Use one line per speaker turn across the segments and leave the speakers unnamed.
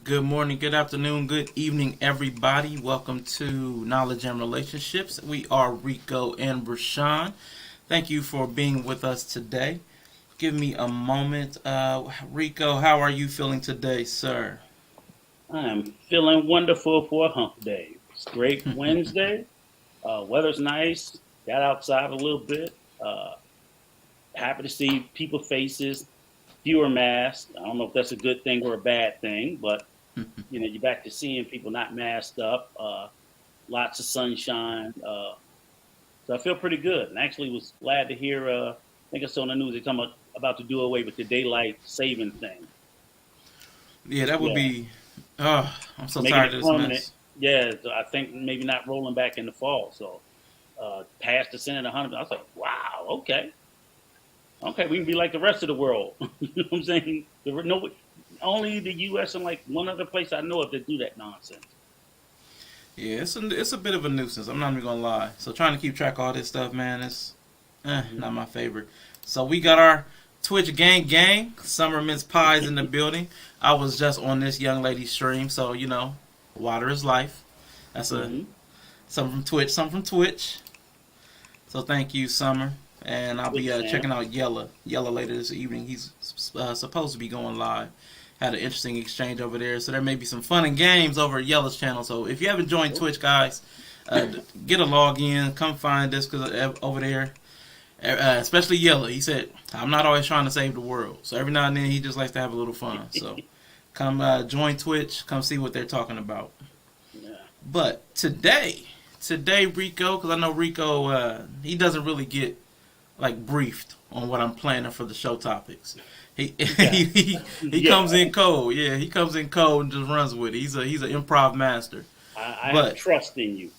Good morning, good afternoon, good evening, everybody. Welcome to Knowledge and Relationships. We are Rico and R'Shaun. Thank you for being with us today. Give me a moment. Rico, how are you feeling today, sir?
I'm feeling wonderful for a hump day. It's great Wednesday. Weather's nice. Got outside a little bit. Happy to see people faces, fewer masks. I don't know if that's a good thing or a bad thing, but you're back to seeing people not masked up. Lots of sunshine. So I feel pretty good. And actually was glad to hear. I think I saw on the news they're talking about to do away with the daylight saving thing.
Yeah, that would
Yeah,
be. I'm so
making
tired
it
of this
permanent.
mess.
Yeah, so I think maybe not rolling back in the fall. So passed the Senate 100. I was like, wow, okay. Okay, we can be like the rest of the world. You know what I'm saying? There were no, only the U.S. and like one other place I know of that do that nonsense.
Yeah, it's a bit of a nuisance. I'm not even gonna lie. So trying to keep track of all this stuff, man, it's
Hmm.
not my favorite. So we got our Twitch gang. Summer Mince Pies in the building. I was just on this young lady's stream, so water is life. That's a
Hmm.
something from Twitch, something from Twitch. So thank you, Summer. And I'll be
Yes,
checking
ma'am.
out Yella later this evening. He's supposed to be going live. Had an interesting exchange over there, so there may be some fun and games over at Yella's channel. So if you haven't joined
Oh,
Twitch, guys, get a login. Come find us because over there, especially Yella. He said, "I'm not always trying to save the world." So every now and then he just likes to have a little fun. So come join Twitch. Come see what they're talking about.
yeah.
But today Rico, because I know Rico, he doesn't really get like briefed on what I'm planning for the show topics. He
Yeah.
he
Yeah.
comes in cold. Yeah, he comes in cold and just runs with it. He's an improv master.
I have
But
trust in you.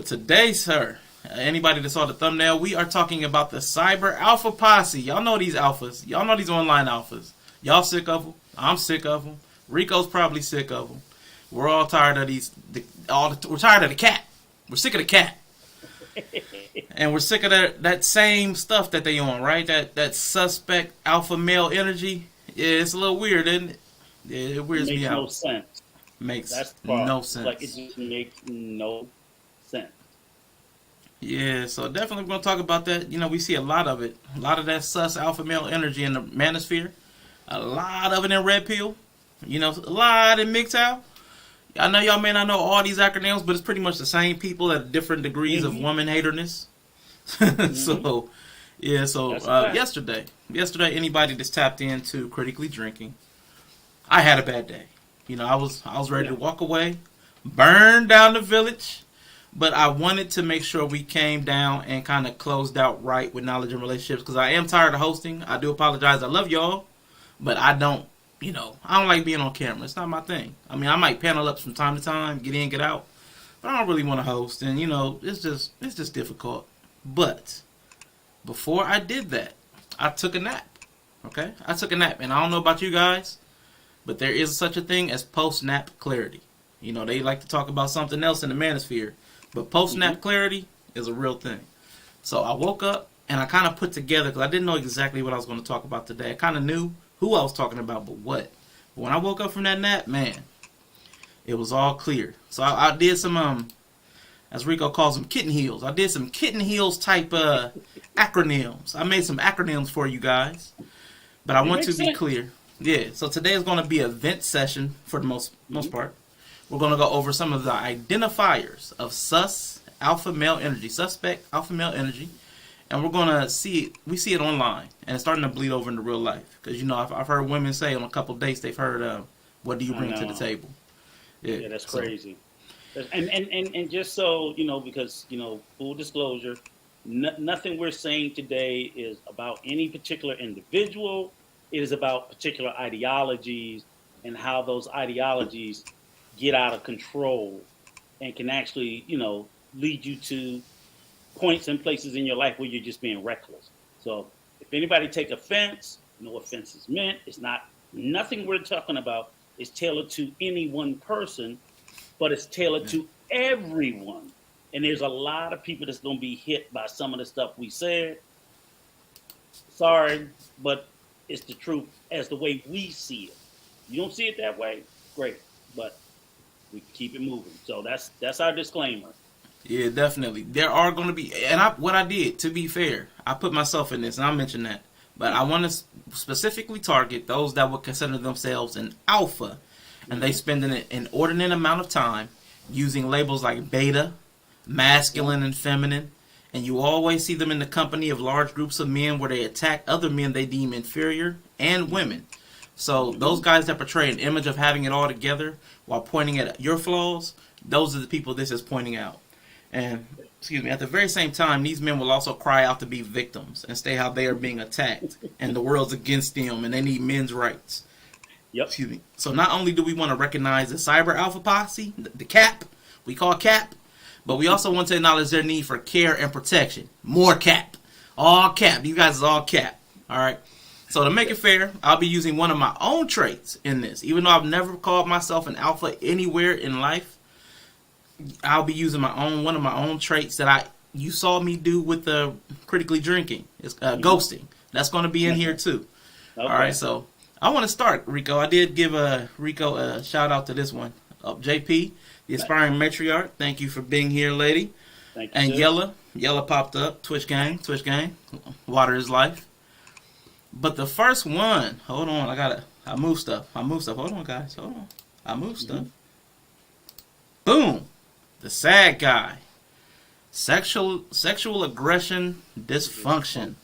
today, sir, anybody that saw the thumbnail, we are talking about the Cyber Alpha Posse. Y'all know these alphas. Y'all know these online alphas. Y'all sick of them. I'm sick of them. Rico's probably sick of them. We're all tired of these. We're tired of the cat. We're sick of the cat. And we're sick of that same stuff that they on, right? That suspect alpha male energy. Yeah, it's a little weird, isn't it? Yeah, it
It
weirds me
makes no
out.
sense.
Makes
That's the
no
part. It's like it
sense.
just makes no sense.
Yeah, so definitely we're gonna talk about that. You know, we see a lot of it, a lot of that sus alpha male energy in the manosphere, a lot of it in red pill. You know, a lot in MGTOW. I know y'all may not know all these acronyms, but it's pretty much the same people at different degrees of
Hmm.
woman haterness.
Hmm.
So, yeah. So
That's a fact.
yesterday, anybody that's tapped into critically drinking, I had a bad day. You know, I was ready
Yeah.
to walk away, burn down the village, but I wanted to make sure we came down and kind of closed out right with knowledge and relationships because I am tired of hosting. I do apologize. I love y'all, but I don't. You know, I don't like being on camera. It's not my thing. I mean, I might panel up from time to time, get in, get out, but I don't really want to host. And you know, it's just difficult. But before I did that, I took a nap. Okay, I took a nap, and I don't know about you guys, but there is such a thing as post nap clarity. You know, they like to talk about something else in the manosphere, but post
Hmm.
nap clarity is a real thing. So I woke up and I kind of put together because I didn't know exactly what I was going to talk about today. I kind of knew who I was talking about, but what. But when I woke up from that nap, man, it was all clear. So I did some as Rico calls them, kitten heels. I did some kitten heels type acronyms. I made some acronyms for you guys, but I
It
want to
makes
be
sense.
clear. Yeah, so today is going to be a vent session for the most
Hmm.
part. We're going to go over some of the identifiers of alpha male energy, suspect alpha male energy, and we're going to see it. We see it online, and it's starting to bleed over into real life. Because you know, I've heard women say on a couple of dates they've heard, "What do you
I
bring to the
know.
table?" Yeah,
Yeah, that's
so
crazy. And just so you know, because full disclosure, nothing we're saying today is about any particular individual. It is about particular ideologies and how those ideologies get out of control and can actually, lead you to points and places in your life where you're just being reckless. So if anybody take offense, no offense is meant. It's not nothing we're talking about is tailored to any one person, but it's tailored
yeah.
to everyone. And there's a lot of people that's going to be hit by some of the stuff we said. Sorry, but it's the truth as the way we see it. You don't see it that way, great, but we keep it moving. So that's our disclaimer.
Yeah, definitely. There are going to be, and what I did, to be fair, I put myself in this, and I'll mention that. But I want to specifically target those that would consider themselves an alpha, and they
Hmm.
spend an inordinate amount of time using labels like beta,
Yep.
masculine, and feminine. And you always see them in the company of large groups of men where they attack other men they deem inferior and women. So those
Hmm.
guys that portray an image of having it all together while pointing at your flaws, those are the people this is pointing out. And excuse me, at the very same time, these men will also cry out to be victims and state how they are being attacked and the world's against them and they need men's rights.
Yep.
Excuse me. So not only do we want to recognize the cyber alpha posse, the CAP, we call CAP, but we also want to acknowledge their need for care and protection. More CAP. All CAP. These guys is all CAP. All right. So to make it fair, I'll be using one of my own traits in this. Even though I've never called myself an alpha anywhere in life, I'll be using one of my own traits that you saw me do with the critically drinking. It's
Hmm.
ghosting. That's going to be in here too. All right,
Okay.
so I want to start, Rico. I did give Rico a shout out to this one. JP, the aspiring matriarch. Thank you for being here, lady.
Thank you,
And
sis.
Yella popped up. Twitch gang, water is life. But the first one, hold on, I move stuff. Hold on, guys, hold on. I move stuff.
Hmm.
Boom. The sad guy. Sexual aggression dysfunction.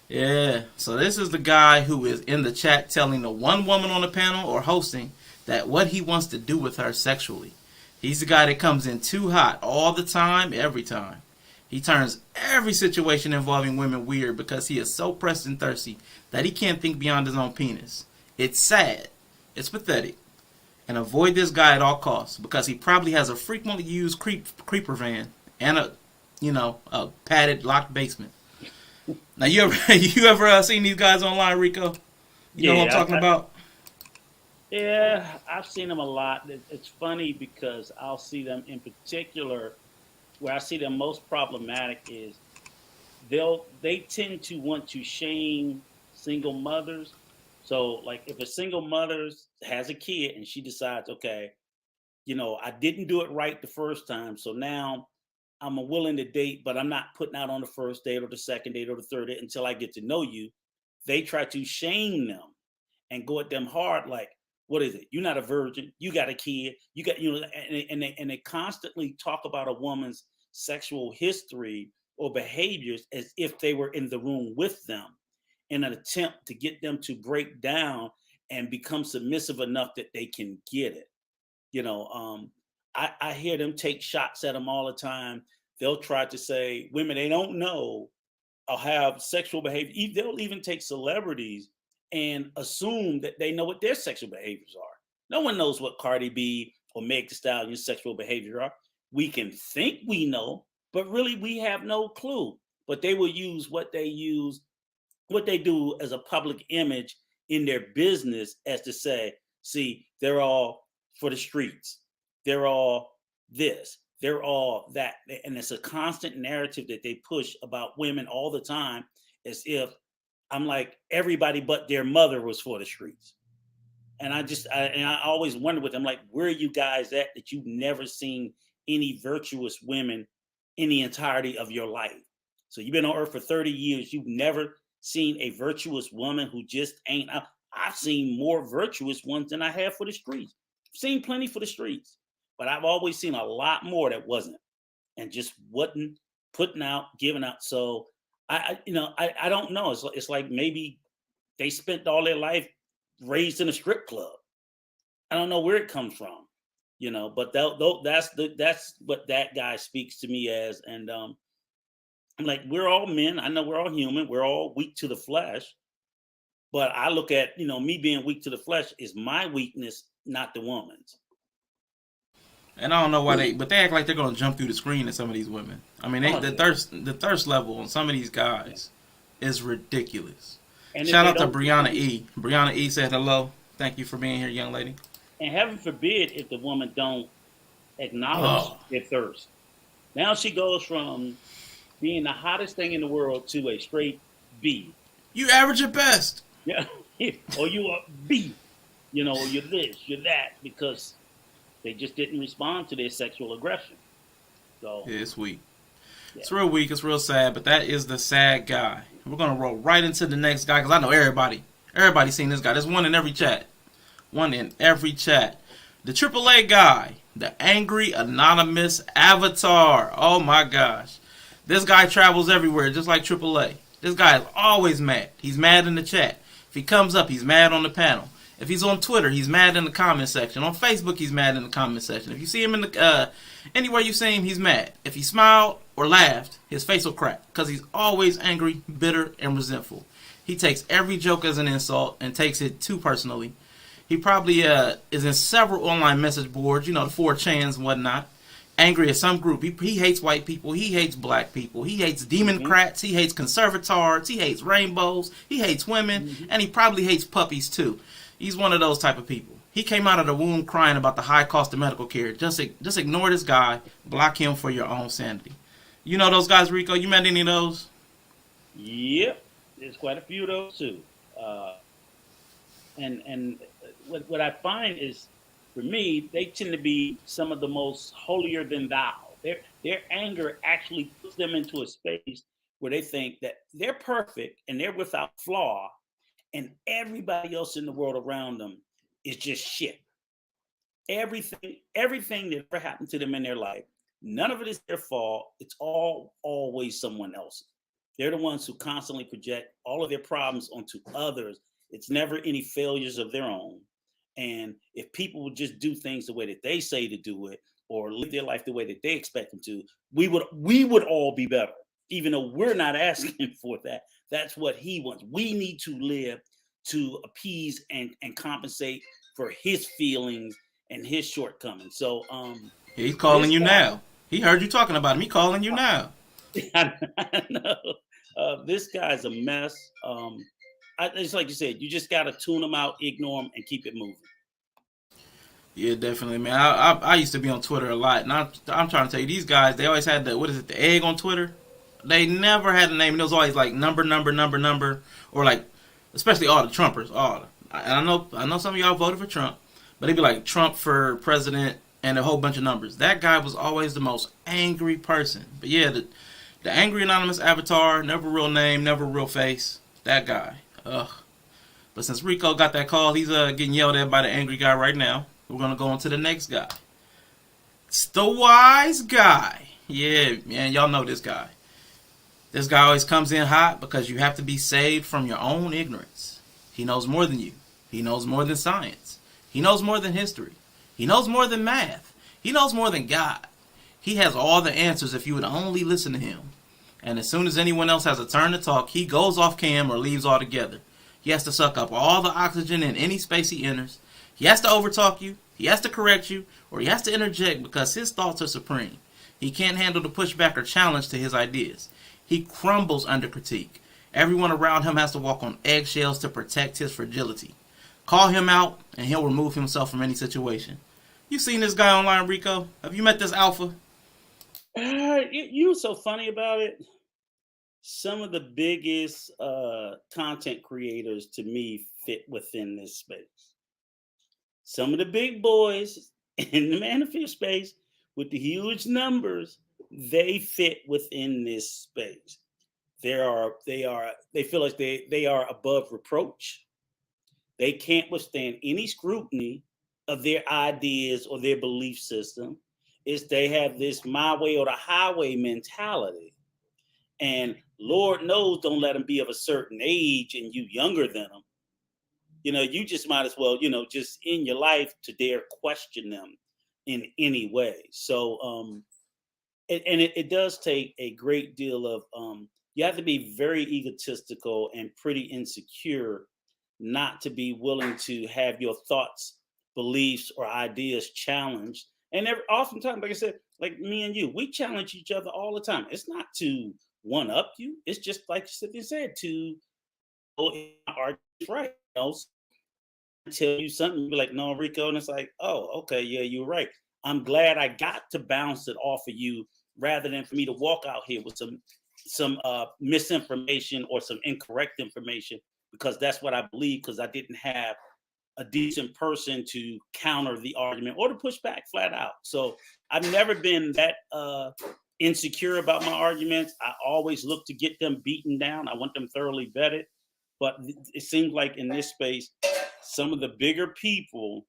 Yeah. So this is the guy who is in the chat telling the one woman on the panel or hosting that what he wants to do with her sexually. He's the guy that comes in too hot all the time, every time. He turns every situation involving women weird because he is so pressed and thirsty that he can't think beyond his own penis. It's sad. It's pathetic. And avoid this guy at all costs because he probably has a frequently used creeper van and a padded locked basement. Now you ever you ever seen these guys online, Rico? You know who I'm
Yeah,
talking about?
yeah, I've seen them a lot. It's funny because I'll see them in particular where I see them most problematic is they tend to want to shame single mothers. So like if a single mother has a kid and she decides, okay, I didn't do it right the first time, so now I'm willing to date, but I'm not putting out on the first date or the second date or the third date until I get to know you. They try to shame them and go at them hard, like, what is it? You're not a virgin. You got a kid. You got, and they constantly talk about a woman's sexual history or behaviors as if they were in the room with them in an attempt to get them to break down and become submissive enough that they can get it. You know, I hear them take shots at them all the time. They'll try to say women they don't know or have sexual behavior. They'll even take celebrities and assume that they know what their sexual behaviors are. No one knows what Cardi B or Meg Thee Stallion's sexual behavior are. We can think we know, but really we have no clue. But they will use what they do as a public image in their business as to say, see, they're all for the streets. They're all this. They're all that. And it's a constant narrative that they push about women all the time as if I'm like everybody but their mother was for the streets. And I always wonder with them, like, where are you guys at that you've never seen any virtuous women in the entirety of your life? So you've been on earth for 30 years. You've never seen a virtuous woman who just ain't. I've seen more virtuous ones than I have for the streets. I've seen plenty for the streets, but I've always seen a lot more that wasn't and just wasn't putting out, giving out. So I don't know. It's like maybe they spent all their life raised in a strip club. I don't know where it comes from, but that's what that guy speaks to me as. And I'm like, we're all men. I know we're all human. We're all weak to the flesh. But I look at, me being weak to the flesh is my weakness, not the woman's.
And I don't know why but they act like they're gonna jump through the screen at some of these women. I mean, the thirst level on some of these guys is ridiculous.
And
Shout out to Brianna E. Brianna E said hello. Thank you for being here, young lady.
And heaven forbid if the woman don't acknowledge their thirst. Now she goes from being the hottest thing in the world to a straight B.
You average at best.
Yeah. Or you are B. You're this, you're that, because they just didn't respond to their sexual aggression. So
yeah, it's weak.
Yeah.
It's real weak. It's real sad. But that is the sad guy. We're gonna roll right into the next guy because I know everybody's seen this guy. There's one in every chat. One in every chat. The AAA guy, the angry anonymous avatar. Oh my gosh, this guy travels everywhere just like AAA. This guy is always mad. He's mad in the chat. If he comes up, he's mad on the panel. If he's on Twitter, he's mad in the comment section. On Facebook, he's mad in the comment section. If you see him in the anywhere you see him, he's mad. If he smiled or laughed, his face will crack because he's always angry, bitter, and resentful. He takes every joke as an insult and takes it too personally. He probably is in several online message boards, the 4chans and whatnot. Angry at some group. He hates white people. He hates black people. He hates Democrats. He hates conservators. He hates rainbows. He hates women. And he probably hates puppies too. He's one of those type of people. He came out of the womb crying about the high cost of medical care. Just ignore this guy. Block him for your own sanity. You know those guys, Rico? You met any of those?
Yep. There's quite a few of those too. And what I find is, for me, they tend to be some of the most holier than thou. Their anger actually puts them into a space where they think that they're perfect and they're without flaw, and everybody else in the world around them is just shit. Everything that ever happened to them in their life, none of it is their fault. It's always someone else's. They're the ones who constantly project all of their problems onto others. It's never any failures of their own. And if people would just do things the way that they say to do it, or live their life the way that they expect them to, we would all be better. Even though we're not asking for that. That's what he wants. We need to live to appease and compensate for his feelings and his shortcomings. So
he's calling you now. He heard you talking about him. He calling you now.
I know. This guy's a mess. It's like you said, you just got to tune him out, ignore him, and keep it moving.
Yeah, definitely, man. I used to be on Twitter a lot, and I'm trying to tell you, these guys, they always had the, what is it, the egg on Twitter? They never had a name, and it was always like number, or like, especially all the Trumpers. And I know some of y'all voted for Trump, but they'd be like Trump for president and a whole bunch of numbers. That guy was always the most angry person. But yeah, the angry anonymous avatar, never real name, never real face. That guy. Ugh. But since Rico got that call, he's getting yelled at by the angry guy right now. We're gonna go on to the next guy. It's the wise guy. Yeah, man, y'all know this guy. This guy always comes in hot because you have to be saved from your own ignorance. He knows more than you. He knows more than science. He knows more than history. He knows more than math. He knows more than God. He has all the answers if you would only listen to him. And as soon as anyone else has a turn to talk, he goes off cam or leaves altogether. He has to suck up all the oxygen in any space he enters. He has to overtalk you, he has to correct you, or he has to interject because his thoughts are supreme. He can't handle the pushback or challenge to his ideas. He crumbles under critique. Everyone around him has to walk on eggshells to protect his fragility. Call him out, and he'll remove himself from any situation. You seen this guy online, Rico? Have you met this alpha?
You know what's so funny about it? Some of the biggest content creators to me fit within this space. Some of the big boys in the manosphere space with the huge numbers, they fit within this space. They feel like they are above reproach. They can't withstand any scrutiny of their ideas or their belief system. They have this my way or the highway mentality. And Lord knows, don't let them be of a certain age and you younger than them. You just might as well, just in your life to dare question them in any way. So, it does take a great deal of, you have to be very egotistical and pretty insecure not to be willing to have your thoughts, beliefs, or ideas challenged. And oftentimes, like I said, like me and you, we challenge each other all the time. It's not to one up you. It's just like you said, to argue right. Tell you something, you be like, no, Rico, and it's like, oh, okay, yeah, you're right. I'm glad I got to bounce it off of you rather than for me to walk out here with some misinformation or some incorrect information, because that's what I believe, because I didn't have a decent person to counter the argument or to push back flat out. So I've never been that insecure about my arguments. I always look to get them beaten down. I want them thoroughly vetted. But it seems like in this space, some of the bigger people,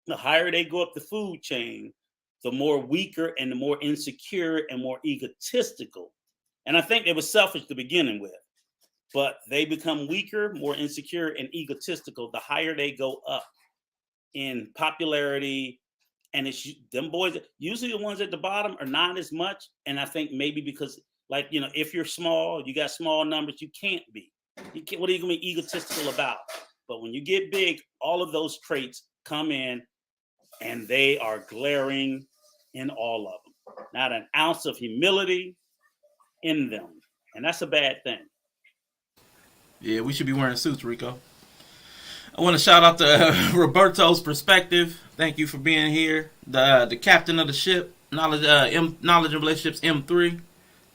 the higher they go up the food chain, the more weaker and the more insecure and more egotistical. And I think it was selfish to begin with, but they become weaker, more insecure, and egotistical the higher they go up in popularity. And it's them boys, usually the ones at the bottom are not as much. And I think maybe because, like, if you're small, you got small numbers, you can't be. What are you going to be egotistical about? But when you get big, all of those traits come in and they are glaring in all of them. Not an ounce of humility in them. And that's a bad thing.
Yeah, we should be wearing suits, Rico. I want to shout out to Roberto's Perspective. Thank you for being here. The captain of the ship, Knowledge and Relationships M3.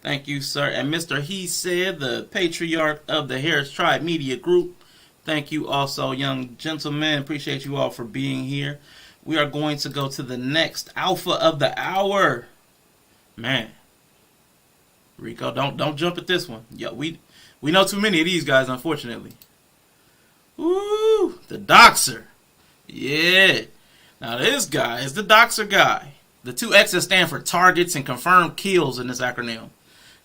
Thank you, sir. And Mr. He Said, the patriarch of the Harris Tribe Media Group. Thank you also, young gentlemen. Appreciate you all for being here. We are going to go to the next alpha of the hour. Man. Rico, don't jump at this one. Yo, we know too many of these guys, unfortunately. Ooh, the doxer. Yeah. Now this guy is the doxer guy. The two X's stand for targets and confirmed kills in this acronym.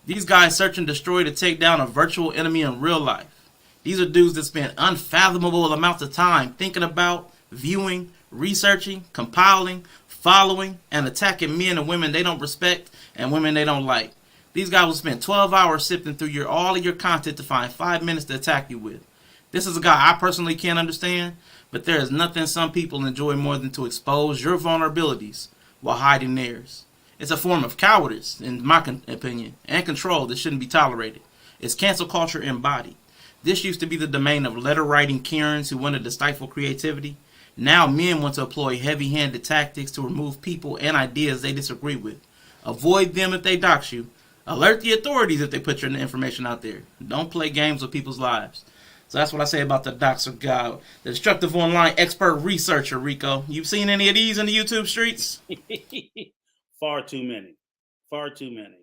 These guys search and destroy to take down a virtual enemy in real life. These are dudes that spend unfathomable amounts of time thinking about, viewing, researching, compiling, following, and attacking men and women they don't respect and women they don't like. These guys will spend 12 hours sifting through all of your content to find 5 minutes to attack you with. This is a guy I personally can't understand, but there is nothing some people enjoy more than to expose your vulnerabilities while hiding theirs. It's a form of cowardice, in my opinion, and control that shouldn't be tolerated. It's cancel culture embodied. This used to be the domain of letter-writing Karens who wanted to stifle creativity. Now men want to employ heavy-handed tactics to remove people and ideas they disagree with. Avoid them if they dox you. Alert the authorities if they put your information out there. Don't play games with people's lives. So that's what I say about the Doxer God, the destructive online expert researcher, Rico. You've seen any of these in the YouTube streets?
Far too many. Far too many.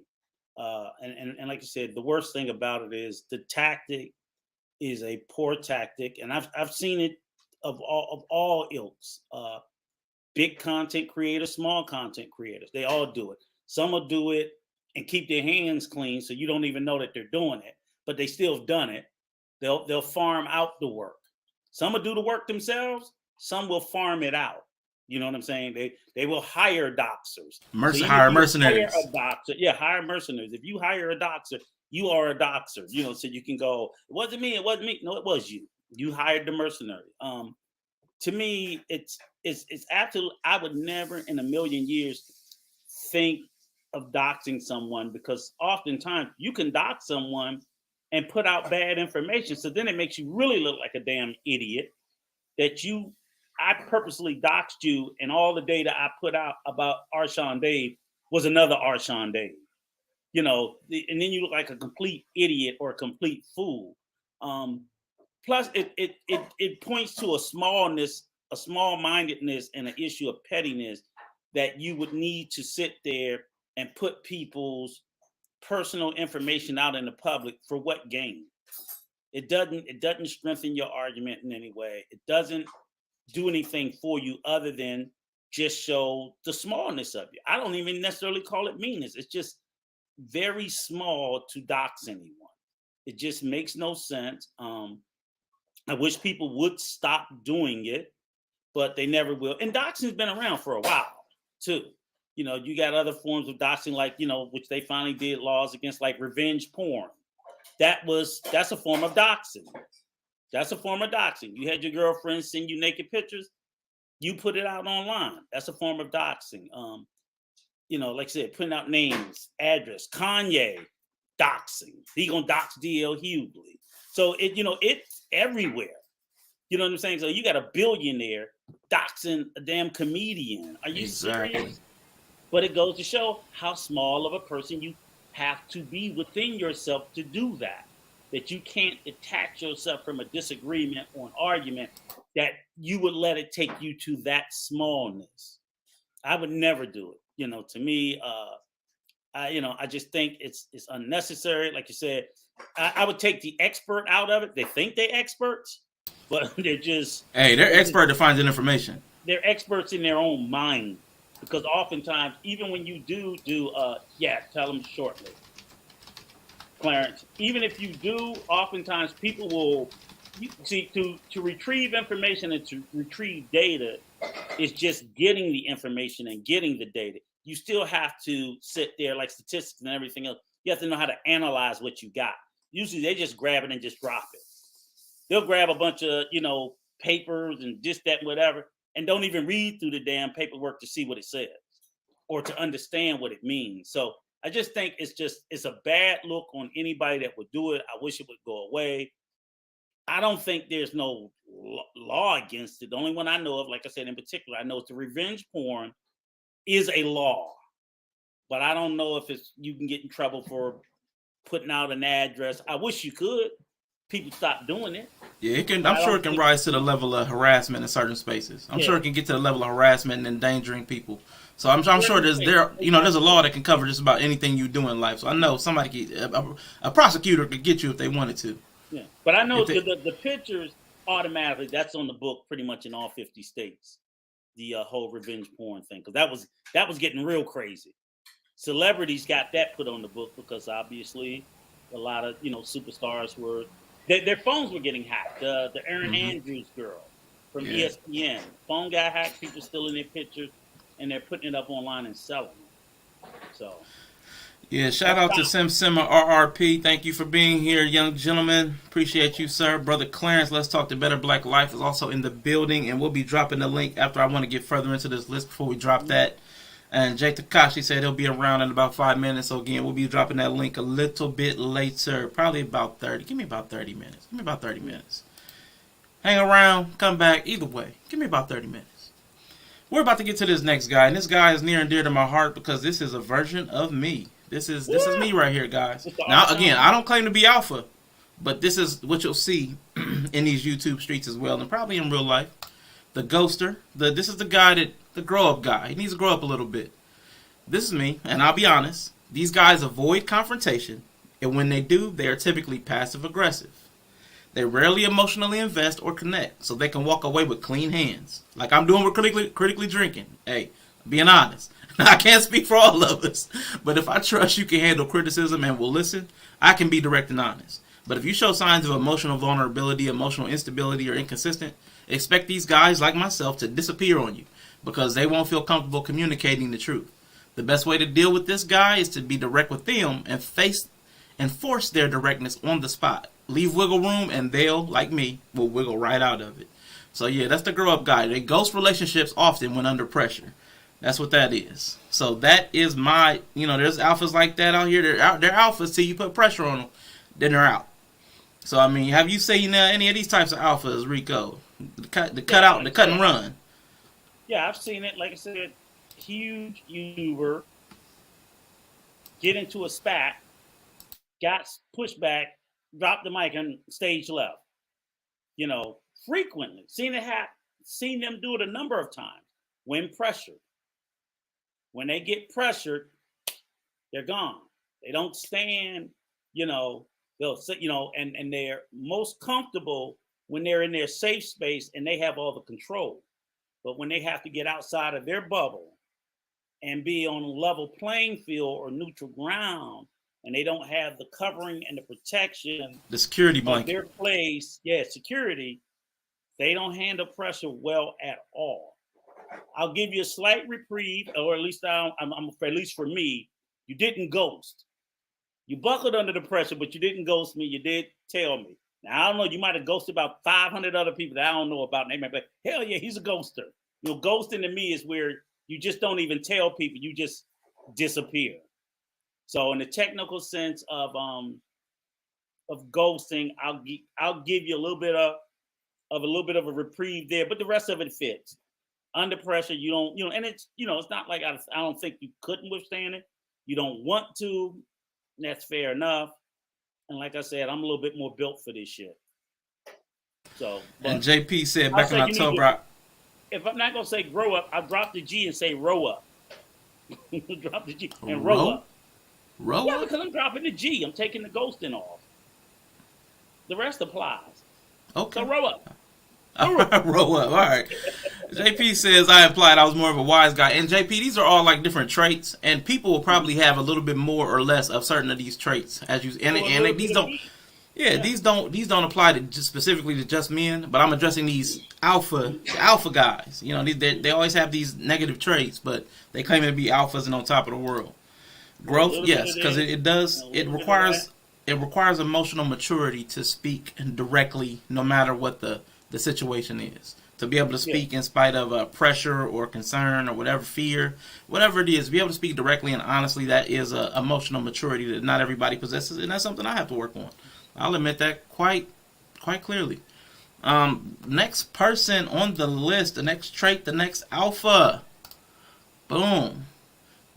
And like you said, the worst thing about it is the tactic is a poor tactic, and I've seen it of all ilks. Big content creators, small content creators, they all do it. Some will do it and keep their hands clean, so you don't even know that they're doing it, but they still have done it. They'll farm out the work. Some will do the work themselves. Some will farm it out. You know what I'm saying? They will hire doxers.
Hire mercenaries.
Hire a doxer. Hire mercenaries. If you hire a doxer, you are a doxer. You know, so you can go, it wasn't me. No, it was you. You hired the mercenary. To me, it's absolutely. I would never in a million years think of doxing someone, because oftentimes you can dox someone and put out bad information. So then it makes you really look like a damn idiot that I purposely doxed you, and all the data I put out about R'Shaun Dave was another R'Shaun Dave. You know, and then you look like a complete idiot or a complete fool. Plus, it points to a smallness, a small-mindedness, and an issue of pettiness that you would need to sit there and put people's personal information out in the public for what gain? It doesn't strengthen your argument in any way. It doesn't do anything for you other than just show the smallness of you. I don't even necessarily call it meanness. It's just very small to dox anyone. It just makes no sense. I wish people would stop doing it, but they never will. And doxing's been around for a while too. You know, you got other forms of doxing, like, you know, which they finally did laws against, like revenge porn. That's a form of doxing. That's a form of doxing. You had your girlfriend send you naked pictures, you put it out online. That's a form of doxing. You know, like I said, putting out names, address. Kanye, doxing. He gonna dox DL Hughley. So it's everywhere. You know what I'm saying? So you got a billionaire doxing a damn comedian. Are you serious? But it goes to show how small of a person you have to be within yourself to do that. That you can't detach yourself from a disagreement or an argument, that you would let it take you to that smallness. I would never do it. You know, to me, I just think it's unnecessary. Like you said, I would take the expert out of it. They think they're experts, but they're just...
Hey, they're expert to find information.
They're experts in their own mind. Because oftentimes, even when you do, tell them shortly. Clarence, even if you do, oftentimes people will, to retrieve information and to retrieve data is just getting the information and getting the data. You still have to sit there, like statistics and everything else. You have to know how to analyze what you got. Usually they just grab it and just drop it. They'll grab a bunch of, papers and this, that, whatever, and don't even read through the damn paperwork to see what it says or to understand what it means. So I just think it's a bad look on anybody that would do it. I wish it would go away. I don't think there's no law against it. The only one I know of, like I said, in particular, I know it's the revenge porn is a law, but I don't know if you can get in trouble for putting out an address. I wish you could. People stop doing it.
Yeah, I'm sure it can rise to the level of harassment in certain spaces. I'm sure it can get to the level of harassment and endangering people. So I'm sure there's a law that can cover just about anything you do in life. So I know a prosecutor could get you if they wanted to.
Yeah, but I know the pictures automatically, that's on the book pretty much in all 50 states. The whole revenge porn thing, because that was getting real crazy. Celebrities got that put on the book because obviously a lot of superstars were. Their phones were getting hacked. The Erin Andrews girl from ESPN. Phone got hacked. People stealing their pictures, and they're putting it up online and selling it. So,
yeah, shout out to S.A.M.E RRP. Thank you for being here, young gentlemen. Appreciate you, sir. Brother Clarence, Let's Talk to Better Black Life is also in the building, and we'll be dropping the link after I want to get further into this list before we drop that. And Jay Takashi said he'll be around in about 5 minutes. So again, we'll be dropping that link a little bit later. Probably about 30. Give me about 30 minutes. Hang hang around, come back. Either way, give me about 30 minutes. We're about to get to this next guy, and this guy is near and dear to my heart because this is a version of me. This is me right here, guys. Now, again, I don't claim to be alpha, but this is what you'll see in these YouTube streets as well, and probably in real life. The ghoster. This is the guy the grow up guy. He needs to grow up a little bit. This is me, and I'll be honest. These guys avoid confrontation, and when they do, they are typically passive aggressive. They rarely emotionally invest or connect, so they can walk away with clean hands. Like I'm doing with critically drinking. Hey, being honest. I can't speak for all of us, but if I trust you can handle criticism and will listen, I can be direct and honest. But if you show signs of emotional vulnerability, emotional instability, or inconsistent, expect these guys like myself to disappear on you because they won't feel comfortable communicating the truth. The best way to deal with this guy is to be direct with them and force their directness on the spot. Leave wiggle room and they'll, like me, will wiggle right out of it. So yeah, that's the grow up guy. They ghost relationships often when under pressure. That's what that is. So that is my, there's alphas like that out here. They're alphas till you put pressure on them, then they're out. So I mean, have you seen any of these types of alphas, Rico? The cut and run.
Yeah, I've seen it. Like I said, huge YouTuber get into a spat, got pushed back, dropped the mic, and stage left. Frequently seen it happen. Seen them do it a number of times when pressured. When they get pressured, they're gone. They don't stand. They'll sit. And they're most comfortable when they're in their safe space and they have all the control. But when they have to get outside of their bubble and be on a level playing field or neutral ground, and they don't have the covering and the protection,
the security blanket,
their place, security, they don't handle pressure well at all. I'll give you a slight reprieve, or at least at least for me, you didn't ghost. You buckled under the pressure, but you didn't ghost me. You did tell me. Now, I don't know. You might have ghosted about 500 other people that I don't know about. And they might be like, hell yeah, he's a ghoster. Ghosting to me is where you just don't even tell people. You just disappear. So in the technical sense of ghosting, I'll give you a little bit of a reprieve there, but the rest of it fits. Under pressure, you don't, and it's not like I don't think you couldn't withstand it. You don't want to. And that's fair enough. And like I said, I'm a little bit more built for this shit. So,
and JP said back in October.
If I'm not gonna say grow up, I'll drop the G and say row up. Drop the G and row up.
Row up?
Because I'm dropping the G. I'm taking the ghosting off. The rest applies.
Okay.
So row up.
Row up. All right. JP says I implied I was more of a wise guy. And JP, these are all like different traits, and people will probably have a little bit more or less of certain of these traits as you these don't apply to just specifically to just men, but I'm addressing these alpha guys. They always have these negative traits, but they claim to be alphas and on top of the world. Growth, yes, because it requires emotional maturity to speak directly, no matter what the situation is. To be able to speak in spite of pressure or concern or whatever fear, whatever it is, be able to speak directly and honestly, that is emotional maturity that not everybody possesses, and that's something I have to work on. I'll admit that quite clearly. Next person on the list, the next trait, the next alpha. Boom.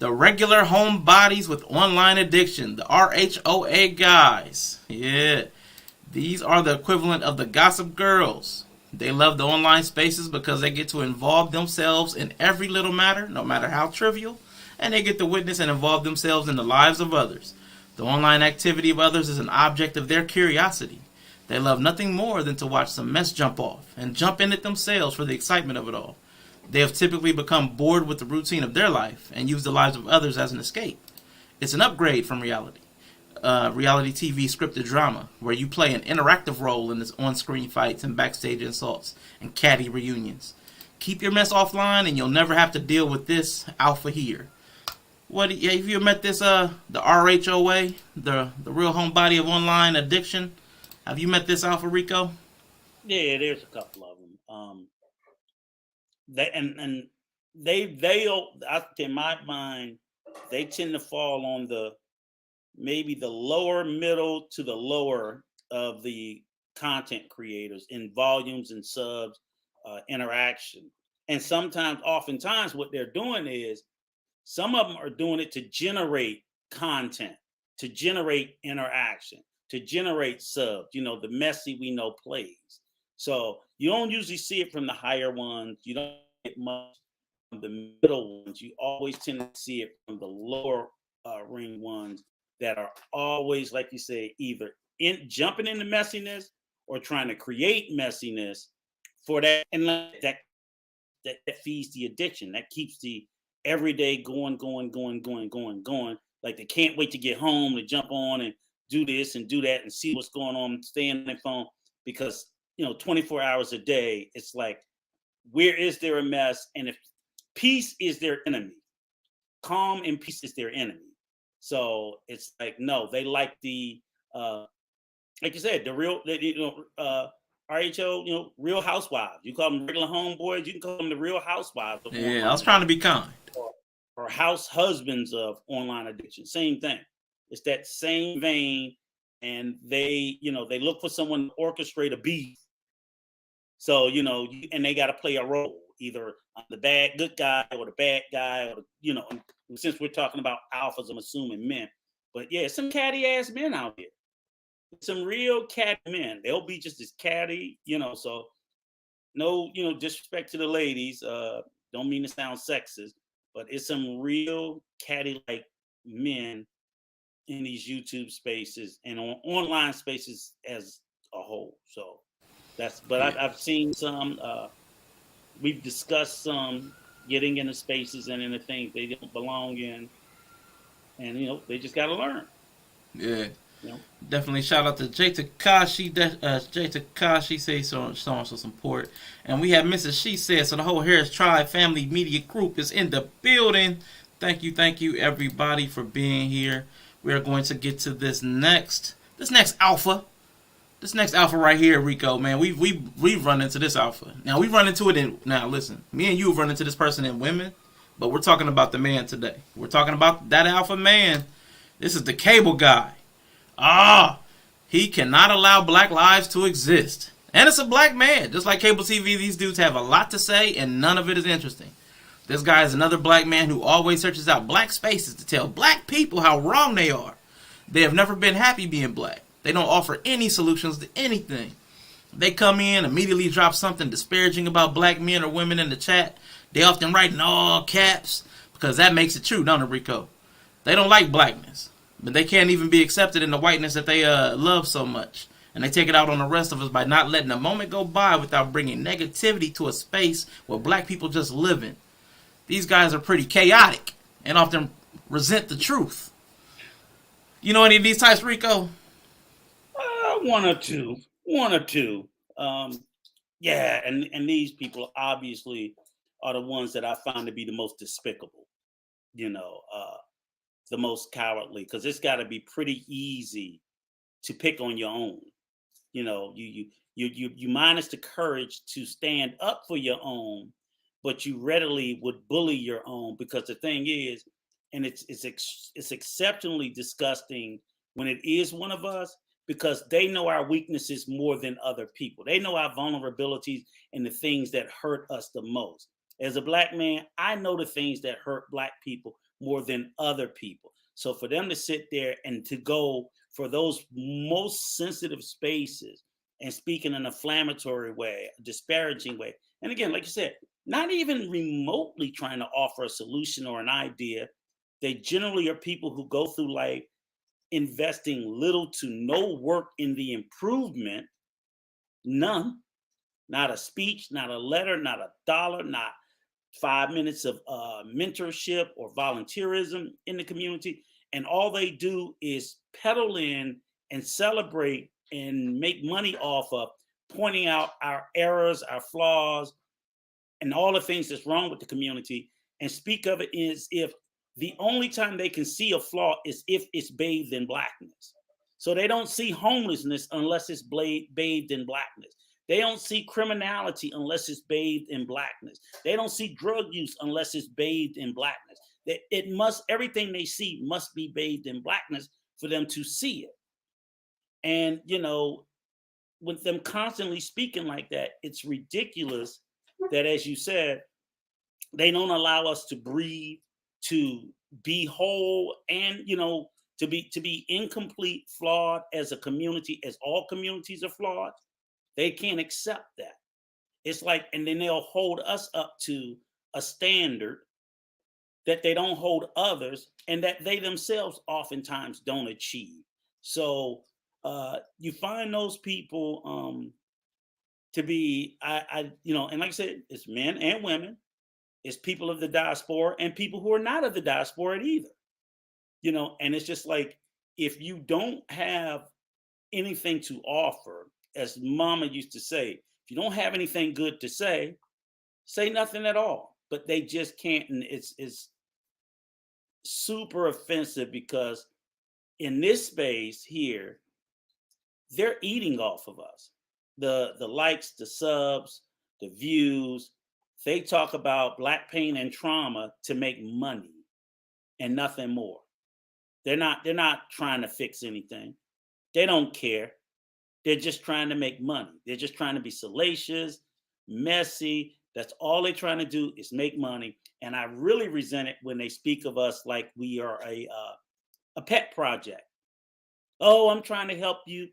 The regular homebodies with online addiction, the RHOA guys. Yeah. These are the equivalent of the gossip girls. They love the online spaces because they get to involve themselves in every little matter, no matter how trivial, and they get to witness and involve themselves in the lives of others. The online activity of others is an object of their curiosity. They love nothing more than to watch some mess jump off and jump in it themselves for the excitement of it all. They have typically become bored with the routine of their life and use the lives of others as an escape. It's an upgrade from reality. Reality TV scripted drama where you play an interactive role in its on-screen fights and backstage insults and catty reunions. Keep your mess offline and you'll never have to deal with this alpha here. Have you met this the RHOA, the real homebody of online addiction? Have you met this alpha, Rico?
Yeah, there's a couple of them. In my mind, they tend to fall on maybe the lower middle to the lower of the content creators in volumes and subs, interaction. And oftentimes, what they're doing is some of them are doing it to generate content, to generate interaction, to generate subs. The messy we know plays. So you don't usually see it from the higher ones. You don't get much from the middle ones. You always tend to see it from the lower ring ones that are always, like you say, either jumping into messiness or trying to create messiness for that, and that feeds the addiction. That keeps the everyday going. Like they can't wait to get home to jump on and do this and do that and see what's going on, stay on their phone because 24 hours a day, it's like, where is there a mess? And if peace is their enemy, calm and peace is their enemy. So it's like, no, they like the like you said, the real, RHO, Real Housewives. You call them regular homeboys, you can call them the Real Housewives.
Yeah, I was trying to be kind.
Or house husbands of online addiction. Same thing. It's that same vein, and they look for someone to orchestrate a beat. So and they got to play a role, either the good guy or the bad guy, or since we're talking about alphas, I'm assuming men. But yeah, some catty ass men out here. Some real catty men. They'll be just as catty, so no, disrespect to the ladies. Don't mean to sound sexist, but it's some real catty like men in these YouTube spaces and on online spaces as a whole. So I've seen some, we've discussed some getting into spaces and into things they don't belong in. And, they just got to learn.
Yeah. Definitely shout out to Jay Takashi. Jay Takashi says showing some support. And we have Mrs. She says, so the whole Harris Tribe Family Media Group is in the building. Thank you everybody for being here. We are going to get to this next alpha. This next alpha right here, Rico, man, we've run into this alpha. Now we run into it now listen, me and you have run into this person in women, but we're talking about the man today. We're talking about that alpha man. This is the cable guy. He cannot allow black lives to exist. And it's a black man. Just like cable TV, these dudes have a lot to say and none of it is interesting. This guy is another black man who always searches out black spaces to tell black people how wrong they are. They have never been happy being black. They don't offer any solutions to anything. They come in, immediately drop something disparaging about black men or women in the chat. They often write in all caps because that makes it true, don't it, Rico? They don't like blackness. But they can't even be accepted in the whiteness that they love so much. And they take it out on the rest of us by not letting a moment go by without bringing negativity to a space where black people just live in. These guys are pretty chaotic and often resent the truth. You know any of these types, Rico?
One or two. Yeah, and these people obviously are the ones that I find to be the most despicable. The most cowardly, because it's got to be pretty easy to pick on your own. You minus the courage to stand up for your own, but you readily would bully your own, because the thing is, and it's exceptionally disgusting when it is one of us, because they know our weaknesses more than other people. They know our vulnerabilities and the things that hurt us the most. As a black man, I know the things that hurt black people more than other people. So for them to sit there and to go for those most sensitive spaces and speak in an inflammatory way, a disparaging way, and again, like you said, not even remotely trying to offer a solution or an idea. They generally are people who go through life investing little to no work in the improvement, none, not a speech, not a letter, not a dollar, not 5 minutes of mentorship or volunteerism in the community. And all they do is pedal in and celebrate and make money off of pointing out our errors, our flaws, and all the things that's wrong with the community, and speak of it as if the only time they can see a flaw is if it's bathed in blackness. So they don't see homelessness unless it's bathed in blackness. They don't see criminality unless it's bathed in blackness. They don't see drug use unless it's bathed in blackness. Everything they see must be bathed in blackness for them to see it. And, with them constantly speaking like that, it's ridiculous that, as you said, they don't allow us to breathe, to be whole, and to be incomplete, flawed as a community, as all communities are flawed. They can't accept that. It's like, and then they'll hold us up to a standard that they don't hold others, and that they themselves oftentimes don't achieve. So you find those people to be, and like I said, it's men and women, it's people of the diaspora and people who are not of the diaspora either. And it's just like, if you don't have anything to offer, as Mama used to say, if you don't have anything good to say nothing at all. But they just can't, and it's super offensive because in this space here, they're eating off of us. The likes, the subs, the views. They talk about Black pain and trauma to make money and nothing more. They're not trying to fix anything. They don't care. They're just trying to make money. They're just trying to be salacious, messy. That's all they're trying to do is make money. And I really resent it when they speak of us like we are a pet project. Oh, I'm trying to help you.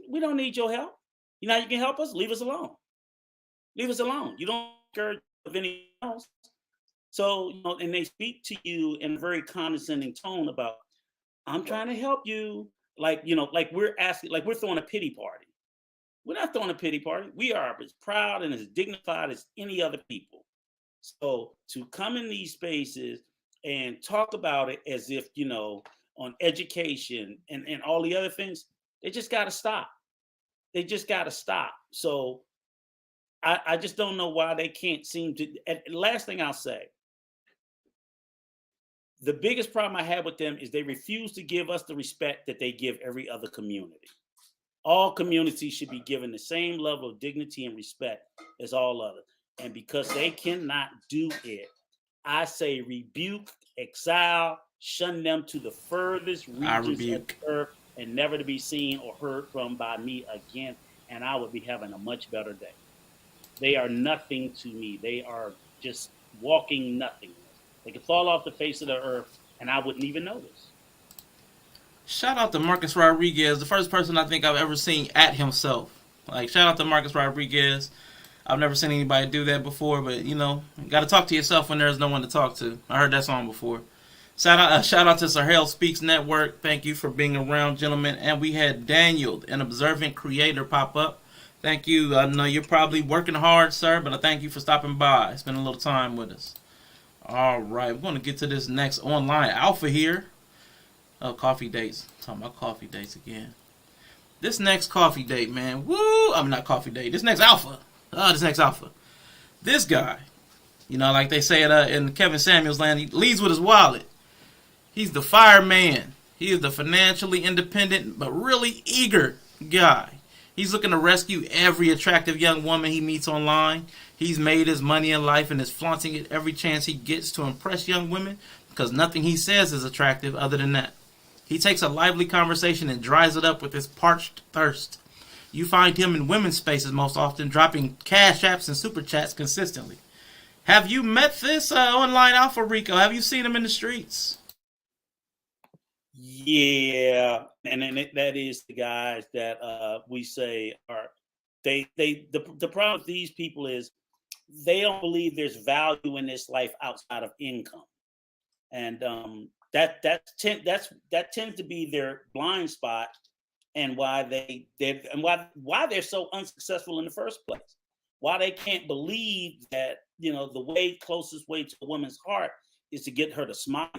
We don't need your help. You know how you can help us? Leave us alone. Leave us alone. You don't care of anything else. So, and they speak to you in a very condescending tone about, I'm trying to help you. Like, like we're asking, like we're throwing a pity party. We're not throwing a pity party. We are as proud and as dignified as any other people. So to come in these spaces and talk about it as if, on education and all the other things, they just got to stop. They just got to stop. So I just don't know why they can't seem to. And last thing I'll say, the biggest problem I have with them is they refuse to give us the respect that they give every other community. All communities should be given the same level of dignity and respect as all others. And because they cannot do it, I say rebuke, exile, shun them to the furthest
I
regions of
rebuke.
the earth and never to be seen or heard from by me again. And I would be having a much better day. They are nothing to me. They are just walking nothingness. They could fall off the face of the earth and I wouldn't even notice.
Shout out to Marcus Rodriguez, the first person I think I've ever seen at himself. Like, shout out to Marcus Rodriguez. I've never seen anybody do that before, but you got to talk to yourself when there's no one to talk to. I heard that song before. Shout out to Sahel Speaks Network. Thank you for being around, gentlemen. And we had Daniel, an observant creator, pop up. Thank you. I know you're probably working hard, sir, but I thank you for stopping by, spending a little time with us. All right, we're going to get to this next online alpha here. Oh, coffee dates. I'm talking about coffee dates again. This next coffee date, man. Woo! I'm not coffee date. This next alpha. This next alpha. This guy, like they say it in Kevin Samuels land, he leads with his wallet. He's the fireman. He is the financially independent but really eager guy. He's looking to rescue every attractive young woman he meets online. He's made his money in life and is flaunting it every chance he gets to impress young women because nothing he says is attractive other than that. He takes a lively conversation and dries it up with his parched thirst. You find him in women's spaces most often, dropping cash apps and super chats consistently. Have you met this online alpha, Rico? Have you seen him in the streets?
Yeah, and then that is the guys that we say are the problem with these people is they don't believe there's value in this life outside of income, and that tends to be their blind spot, and why why they're so unsuccessful in the first place. Why they can't believe that the closest way to a woman's heart is to get her to smile,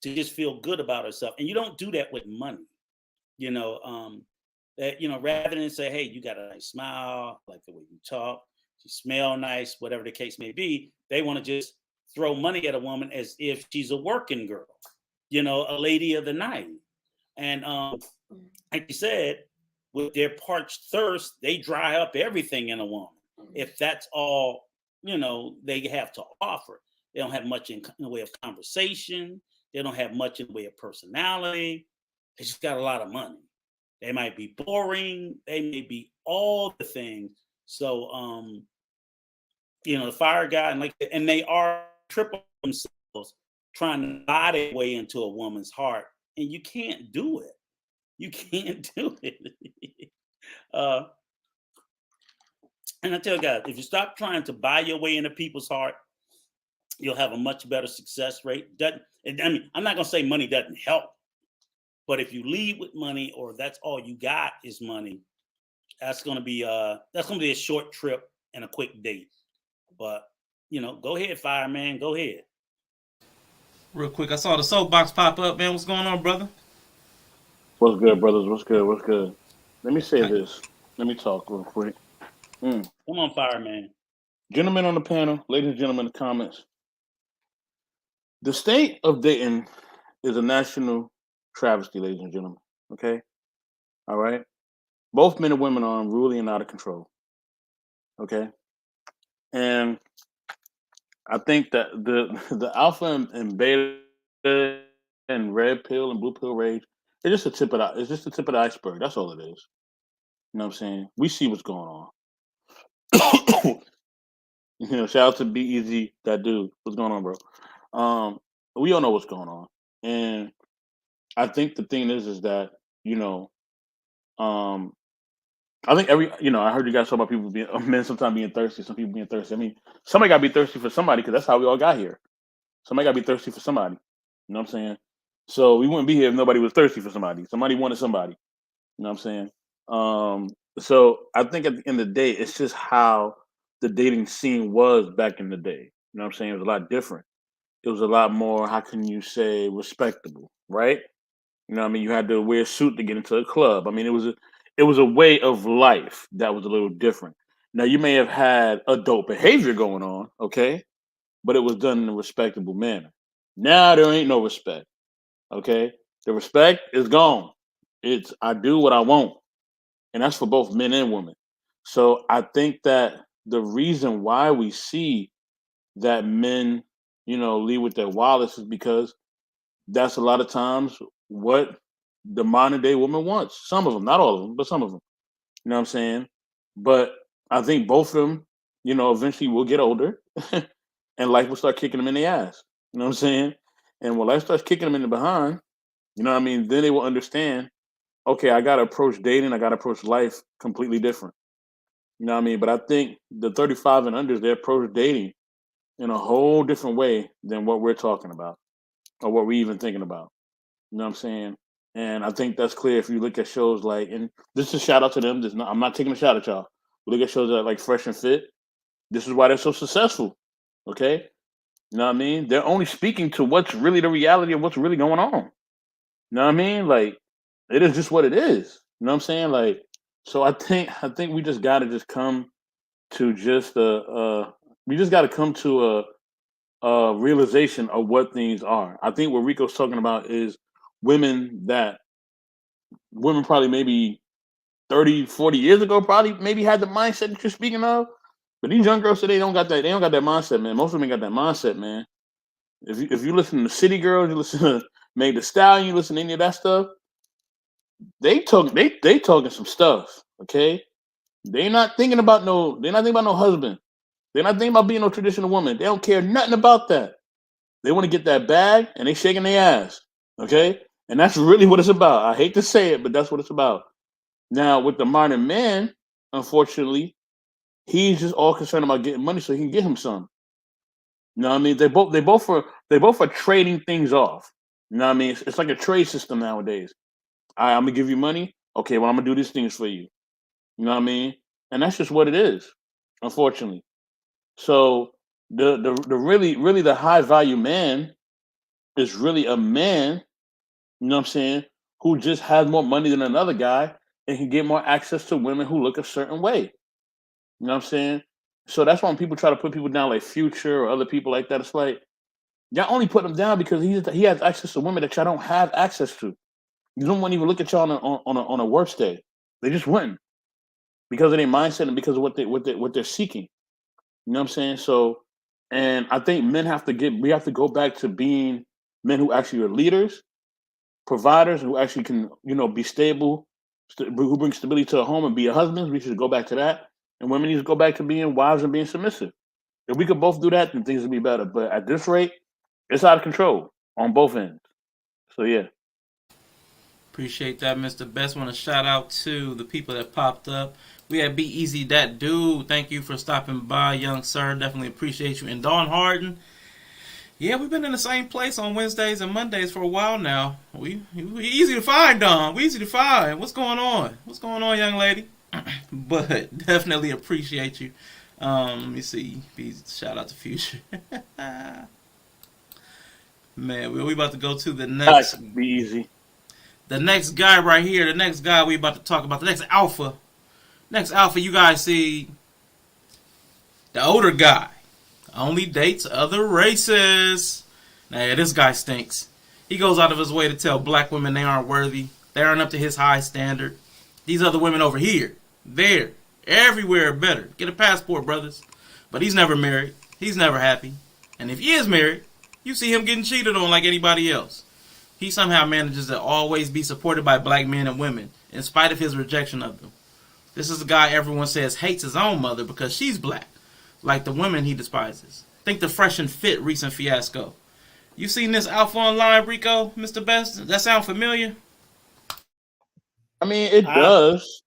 to just feel good about herself. And you don't do that with money, rather than say, hey, you got a nice smile, I like the way you talk, you smell nice, whatever the case may be. They want to just throw money at a woman as if she's a working girl, a lady of the night. And like you said, with their parched thirst, they dry up everything in a woman. If that's all, they have to offer. They don't have much in the way of conversation. They don't have much in the way of personality. They just got a lot of money. They might be boring. They may be all the things. So, the fire guy and they are triple themselves trying to buy their way into a woman's heart, and you can't do it. You can't do it. uh, and I tell you guys, if you stop trying to buy your way into people's heart, you'll have a much better success rate. Doesn't I mean, I'm not gonna say money doesn't help, but if you lead with money or that's all you got is money, that's gonna be a short trip and a quick date. But go ahead, fireman, go ahead.
Real quick, I saw the soapbox pop up, man. What's going on, brother?
What's good, brothers? What's good? What's good? Let me say
Hi.
this. Let me talk real quick. Mm.
Come on, fireman.
Gentlemen on the panel, ladies and gentlemen in the comments. The state of Dayton is a national travesty, ladies and gentlemen. Okay? All right? Both men and women are unruly and out of control. Okay? And I think that the alpha and beta and red pill and blue pill rage, it's just the tip of the iceberg. That's all it is. You know what I'm saying? We see what's going on. Shout out to Be Easy, that dude. What's going on, bro? We all know what's going on, and I think the thing is that you know, um, I think I heard you guys talk about people being men sometimes being thirsty, some people being thirsty. I mean, somebody got to be thirsty for somebody because that's how we all got here. Somebody got to be thirsty for somebody. You know what I'm saying? So we wouldn't be here if nobody was thirsty for somebody. Somebody wanted somebody. You know what I'm saying? So I think at the end of the day, it's just how the dating scene was back in the day. You know what I'm saying? It was a lot different. It was a lot more, how can you say, respectable, right? You know what I mean? You had to wear a suit to get into a club. I mean, it was a way of life that was a little different. Now you may have had adult behavior going on, okay, but it was done in a respectable manner. Now there ain't no respect, okay? The respect is gone. It's I do what I want, and that's for both men and women. So I think that the reason why we see that men, lead with their wallets is because that's a lot of times what the modern day woman wants. Some of them, not all of them, but some of them. You know what I'm saying? But I think both of them, eventually will get older, and life will start kicking them in the ass. You know what I'm saying? And when life starts kicking them in the behind, you know what I mean? Then they will understand. Okay, I got to approach dating. I got to approach life completely different. You know what I mean? But I think the 35 and unders, they approach dating in a whole different way than what we're talking about or what we even thinking about. You know what I'm saying? And I think that's clear if you look at shows like, and this is a shout out to them. I'm not taking a shot at y'all. We look at shows like Fresh and Fit. This is why they're so successful. Okay? You know what I mean? They're only speaking to what's really the reality of what's really going on. You know what I mean? Like, it is just what it is. You know what I'm saying? Like, so I think we just gotta just come to just we just gotta come to a realization of what things are. I think what Rico's talking about is women that women probably maybe 30, 40 years ago probably maybe had the mindset that you're speaking of. But these young girls today don't got that. They don't got that mindset, man. Most women got that mindset, man. If you listen to City Girls, you listen to Meg the Stallion, you listen to any of that stuff, they talking some stuff. Okay, they're not thinking about no husband. They're not thinking about being no traditional woman. They don't care nothing about that. They want to get that bag and they shaking their ass. Okay, and that's really what it's about. I hate to say it, but that's what it's about. Now with the modern man, unfortunately, he's just all concerned about getting money so he can get him some. You know what I mean? They both are trading things off. You know what I mean? It's like a trade system nowadays. I'm gonna give you money. Okay, well I'm gonna do these things for you. You know what I mean? And that's just what it is, unfortunately. So the really the high value man is really a man, you know what I'm saying, who just has more money than another guy and can get more access to women who look a certain way. You know what I'm saying? So that's why when people try to put people down like Future or other people like that, it's like y'all only put him down because he has access to women that y'all don't have access to. You don't want to even look at y'all on a worse day. They just wouldn't because of their mindset and because of what they're seeking. You know what I'm saying? So, and I think we have to go back to being men who actually are leaders, providers who actually can, be stable who bring stability to a home and be a husband. We should go back to that, and women need to go back to being wives and being submissive. If we could both do that, then things would be better. But at this rate, it's out of control on both ends. So yeah.
Appreciate that, Mr. Best. Want to shout out to the people that popped up. We had Be Easy That Dude. Thank you for stopping by, young sir. Definitely appreciate you. And Dawn Harden. Yeah, we've been in the same place on Wednesdays and Mondays for a while now. We easy to find, Dawn. We easy to find. What's going on? What's going on, young lady? But definitely appreciate you. Let me see. Shout out to Future. Man, we about to go to the next.
Be easy.
The next guy right here, the next guy we about to talk about, the next alpha. Next alpha, you guys see the older guy. Only dates other races. Now, yeah, this guy stinks. He goes out of his way to tell black women they aren't worthy. They aren't up to his high standard. These other women over here, there, everywhere are better. Get a passport, brothers. But he's never married. He's never happy. And if he is married, you see him getting cheated on like anybody else. He somehow manages to always be supported by black men and women, in spite of his rejection of them. This is a guy everyone says hates his own mother because she's black, like the women he despises. Think the Fresh and Fit recent fiasco. You seen this alpha online, Rico, Mr. Best? Does that sound familiar?
I mean, it does.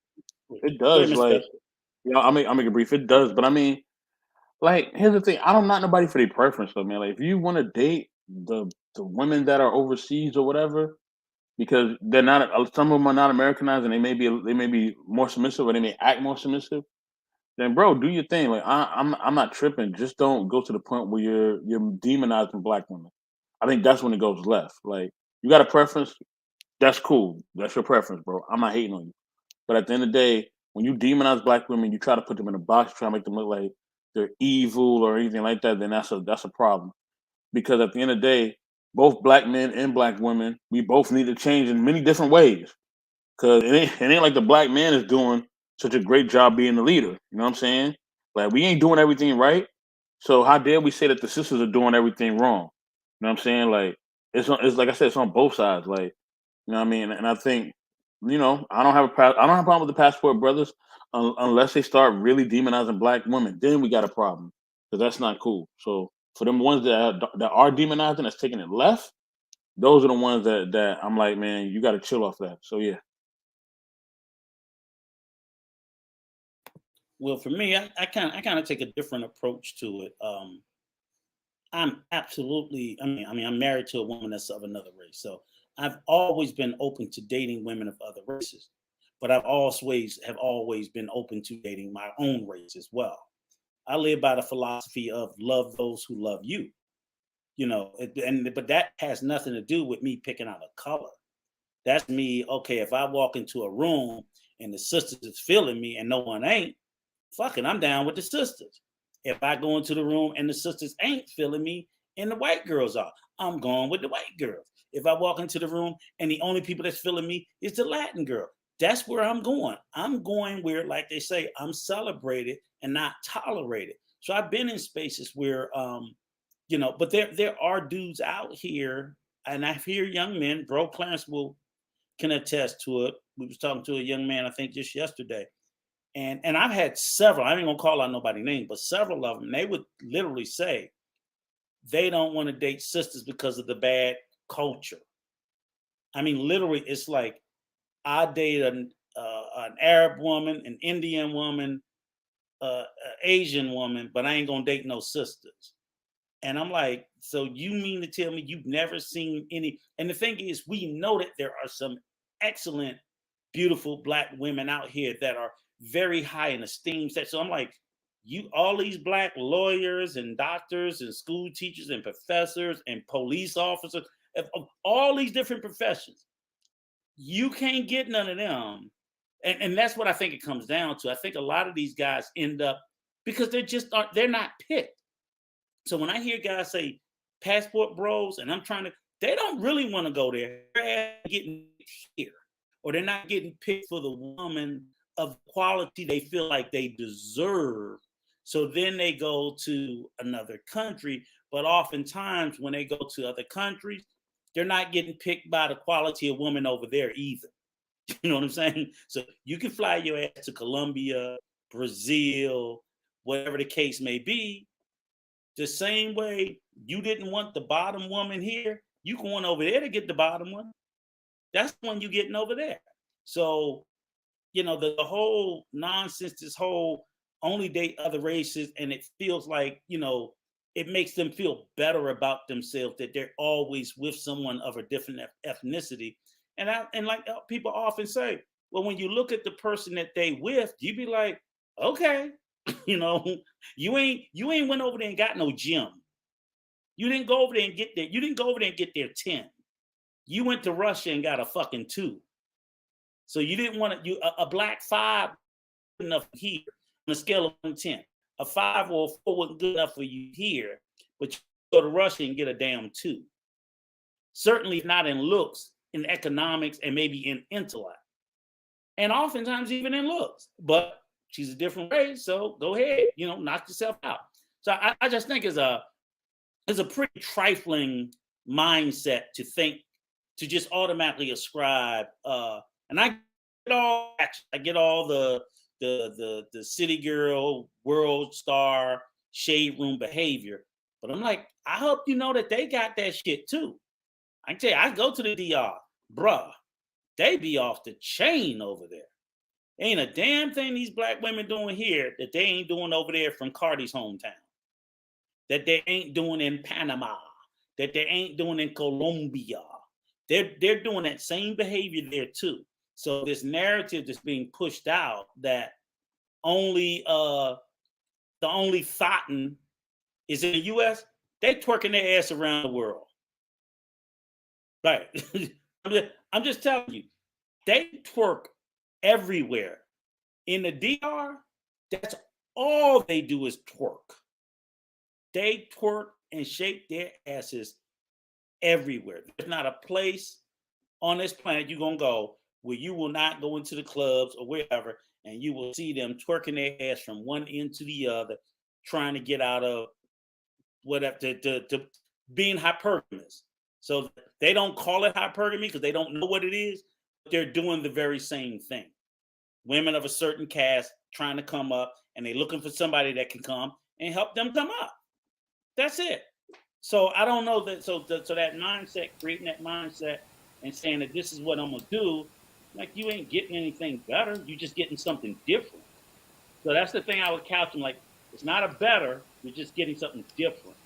It does. Like, you know, I'll make it brief. It does, but I mean, like, here's the thing. I'm not nobody for their preference, though, man. Like, if you want to date the women that are overseas or whatever, because they're not, some of them are not Americanized, and they may be more submissive, or they may act more submissive. Then, bro, do your thing. Like, I'm not tripping. Just don't go to the point where you're demonizing black women. I think that's when it goes left. Like, you got a preference, that's cool. That's your preference, bro. I'm not hating on you. But at the end of the day, when you demonize black women, you try to put them in a box, try to make them look like they're evil or anything like that, then that's a problem. Because at the end of the day, both black men and black women, we both need to change in many different ways. Because it ain't like the black man is doing such a great job being the leader. You know what I'm saying? Like, we ain't doing everything right. So how dare we say that the sisters are doing everything wrong? You know what I'm saying? Like, it's like I said, it's on both sides. Like, you know what I mean? And I think, I don't have a problem with the passport brothers unless they start really demonizing black women. Then we got a problem because that's not cool. So for them ones that are demonizing, that's taking it left, those are the ones that I'm like, man, you got to chill off that. So yeah.
Well, for me, I kind of take a different approach to it. I'm absolutely. I'm married to a woman that's of another race, so I've always been open to dating women of other races, but I've always been open to dating my own race as well. I live by the philosophy of love those who love you. But that has nothing to do with me picking out a color. That's me. Okay, if I walk into a room and the sisters is feeling me and no one ain't, fucking, I'm down with the sisters. If I go into the room and the sisters ain't feeling me and the white girls are, I'm going with the white girls. If I walk into the room and the only people that's feeling me is the Latin girl, that's where I'm going. I'm going where, like they say, I'm celebrated and not tolerated. So I've been in spaces where, but there are dudes out here, and I hear young men, bro, Clarence can attest to it. We was talking to a young man, I think just yesterday. And I've had several, I ain't gonna call out nobody's name, but several of them, they would literally say they don't want to date sisters because of the bad culture. I mean, literally, it's like I date an Arab woman, an Indian woman, an Asian woman, but I ain't gonna date no sisters. And I'm like, so you mean to tell me you've never seen any? And the thing is, we know that there are some excellent, beautiful black women out here that are very high in esteem. So I'm like, all these black lawyers and doctors and school teachers and professors and police officers of all these different professions, you can't get none of them. And that's what I think it comes down to. I think a lot of these guys end up because they're not picked. So when I hear guys say passport bros, and they don't really want to go there. They're getting here, or they're not getting picked for the woman of quality they feel like they deserve. So then they go to another country. But oftentimes when they go to other countries, they're not getting picked by the quality of woman over there either. You know what I'm saying? So you can fly your ass to Colombia, Brazil, whatever the case may be. The same way you didn't want the bottom woman here, you going over there to get the bottom one. That's the one you getting over there. So, the whole nonsense, this whole only date other races, and it feels like, it makes them feel better about themselves that they're always with someone of a different ethnicity. And like people often say, well, when you look at the person that they with, you be like, okay, you know, you ain't went over there and got no gym. You didn't go over there and get there. You didn't go over there and get their 10. You went to Russia and got a fucking 2. So you didn't want to, a black 5 good enough here on a scale of 1 to 10. A 5 or a 4 wasn't good enough for you here, but you go to Russia and get a damn 2. Certainly not in looks, in economics, and maybe in intellect. And oftentimes even in looks. But she's a different race, so go ahead, knock yourself out. So I just think it's a pretty trifling mindset to think, to just automatically ascribe, and I get all the city girl, world star, shade room behavior, but I'm like, I hope you know that they got that shit too. I can tell you, I go to the DR, bruh, they be off the chain over there. Ain't a damn thing these black women doing here that they ain't doing over there from Cardi's hometown, that they ain't doing in Panama, that they ain't doing in Colombia. They're doing that same behavior there too. So this narrative that's being pushed out that only the only thottin is in the U.S., they twerking their ass around the world. Right. I'm just telling you, they twerk everywhere. In the DR, that's all they do is twerk. They twerk and shake their asses everywhere. There's not a place on this planet you're going to go where you will not go into the clubs or wherever, and you will see them twerking their ass from one end to the other, trying to get out of whatever, to being hypergamous. So they don't call it hypergamy because they don't know what it is, but they're doing the very same thing. Women of a certain caste trying to come up, and they're looking for somebody that can come and help them come up. That's it. So I don't know that. So that mindset, creating that mindset and saying that this is what I'm gonna do, like, you ain't getting anything better. You're just getting something different. So that's the thing I would couch them like. It's not a better. You're just getting something different,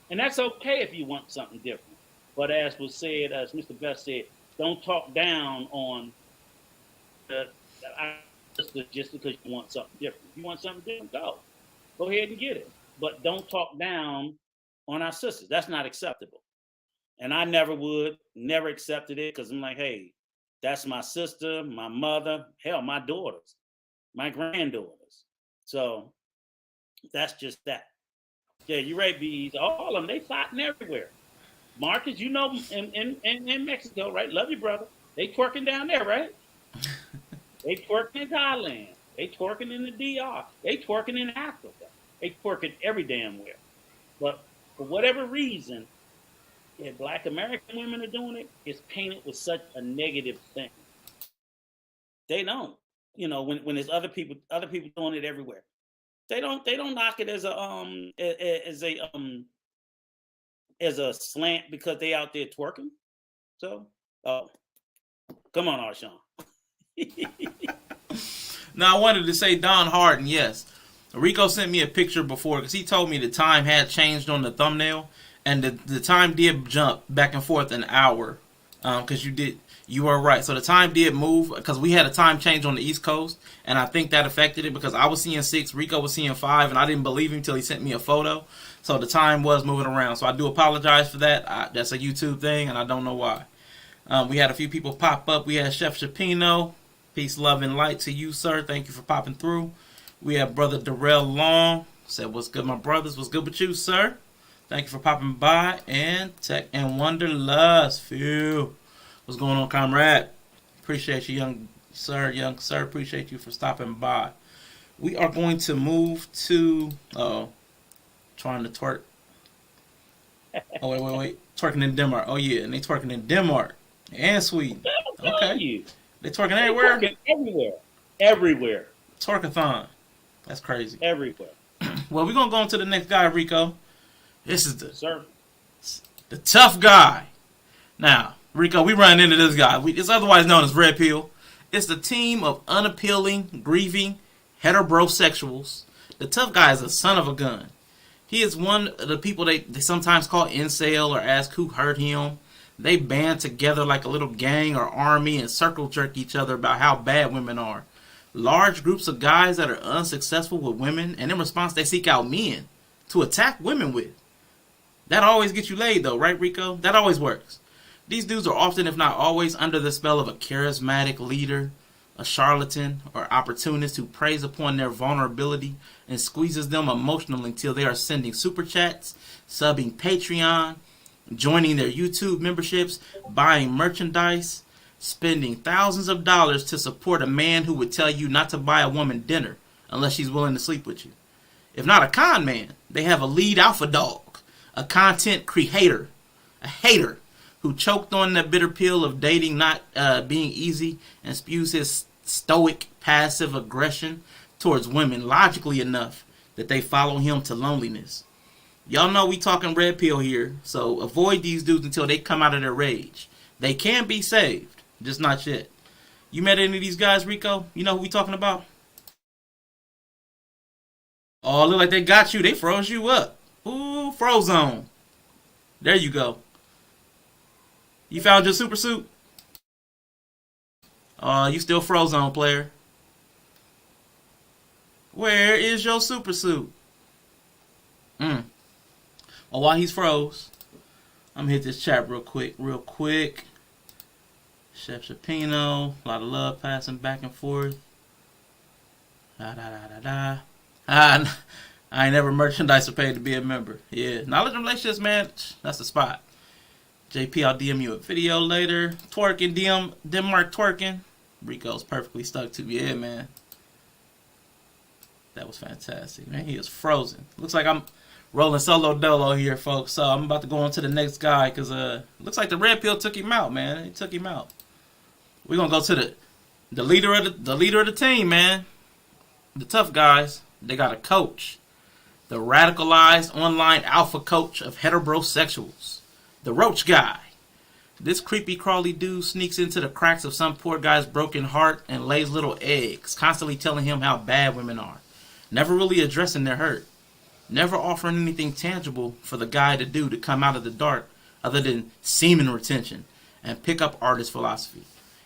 and that's okay if you want something different. But as was said, as Mr. Best said, don't talk down on just because you want something different. If you want something different, go ahead and get it. But don't talk down on our sisters. That's not acceptable. And I never accepted it because I'm like, hey, that's my sister, my mother, hell, my daughters, my granddaughters. So that's just that. Yeah, you're right, Bees. All of them, they fighting everywhere. Marcus, in Mexico, right? Love you, brother. They twerking down there, right? They twerking in Thailand. They twerking in the DR. They twerking in Africa. They twerking every damn where. But for whatever reason, if Black American women are doing it, it's painted with such a negative thing. They don't. When there's other people doing it everywhere. They don't knock it as a slant because they out there twerking. So, come on, R'Shaun.
Now I wanted to say Don Harden, yes. Rico sent me a picture before because he told me the time had changed on the thumbnail, and the time did jump back and forth an hour. Because you were right. So the time did move because we had a time change on the East Coast, and I think that affected it because I was seeing 6, Rico was seeing 5, and I didn't believe him until he sent me a photo. So the time was moving around. So I do apologize for that. That's a YouTube thing, and I don't know why. We had a few people pop up. We had Chef Shapino. Peace, love, and light to you, sir. Thank you for popping through. We have Brother Darrell Long. Said, what's good, my brothers? What's good with you, sir? Thank you for popping by. And Tech and Wonderlust. Phew. What's going on, comrade? Appreciate you, young sir. Appreciate you for stopping by. We are going to move to... trying to twerk. Oh, wait. Twerking in Denmark. Oh, yeah. And they twerking in Denmark and Sweden. Okay. They twerking
They
everywhere?
twerking everywhere. Everywhere.
Twerkathon. That's crazy.
Everywhere.
Well, we're going to go on to the next guy, Rico. This is
Sir.
the tough guy. Now, Rico, we run into this guy. It's otherwise known as Red Pill. It's the team of unappealing, grieving heterosexuals. The tough guy is a son of a gun. He is one of the people they sometimes call incel or ask who hurt him. They band together like a little gang or army and circle jerk each other about how bad women are. Large groups of guys that are unsuccessful with women, and in response they seek out men to attack women with. That always gets you laid though, right, Rico? That always works. These dudes are often, if not always, under the spell of a charismatic leader, a charlatan, or opportunist who preys upon their vulnerability and squeezes them emotionally until they are sending super chats, subbing Patreon, joining their YouTube memberships, buying merchandise, spending thousands of dollars to support a man who would tell you not to buy a woman dinner unless she's willing to sleep with you. If not a con man, they have a lead alpha dog, a content creator, a hater, who choked on the bitter pill of dating not being easy and spews his stoic, passive aggression towards women logically enough that they follow him to loneliness. Y'all know we talking red pill here, so avoid these dudes until they come out of their rage. They can be saved, just not yet. You met any of these guys, Rico? You know who we talking about? Oh, look like they got you. They froze you up. Ooh, Frozone. There you go. You found your super suit? You still Frozone, player. Where is your super suit? Well, while he's froze, I'm gonna hit this chat real quick. Chef Shapino, a lot of love passing back and forth. I ain't never merchandise or paid to be a member. Yeah, knowledge and relationships, man, that's the spot. JP, I'll DM you a video later. Twerking, Denmark twerking. Rico's perfectly stuck to. Yeah, man. That was fantastic, man. He is frozen. Looks like I'm rolling solo dolo here, folks. So I'm about to go on to the next guy because looks like the red pill took him out, man. He took him out. We're gonna go to the leader of the team, man. The tough guys. They got a coach, the radicalized online alpha coach of heterosexuals. The roach guy. This creepy crawly dude sneaks into the cracks of some poor guy's broken heart and lays little eggs, constantly telling him how bad women are. Never really addressing their hurt. Never offering anything tangible for the guy to do to come out of the dark other than semen retention and pick up artist philosophy.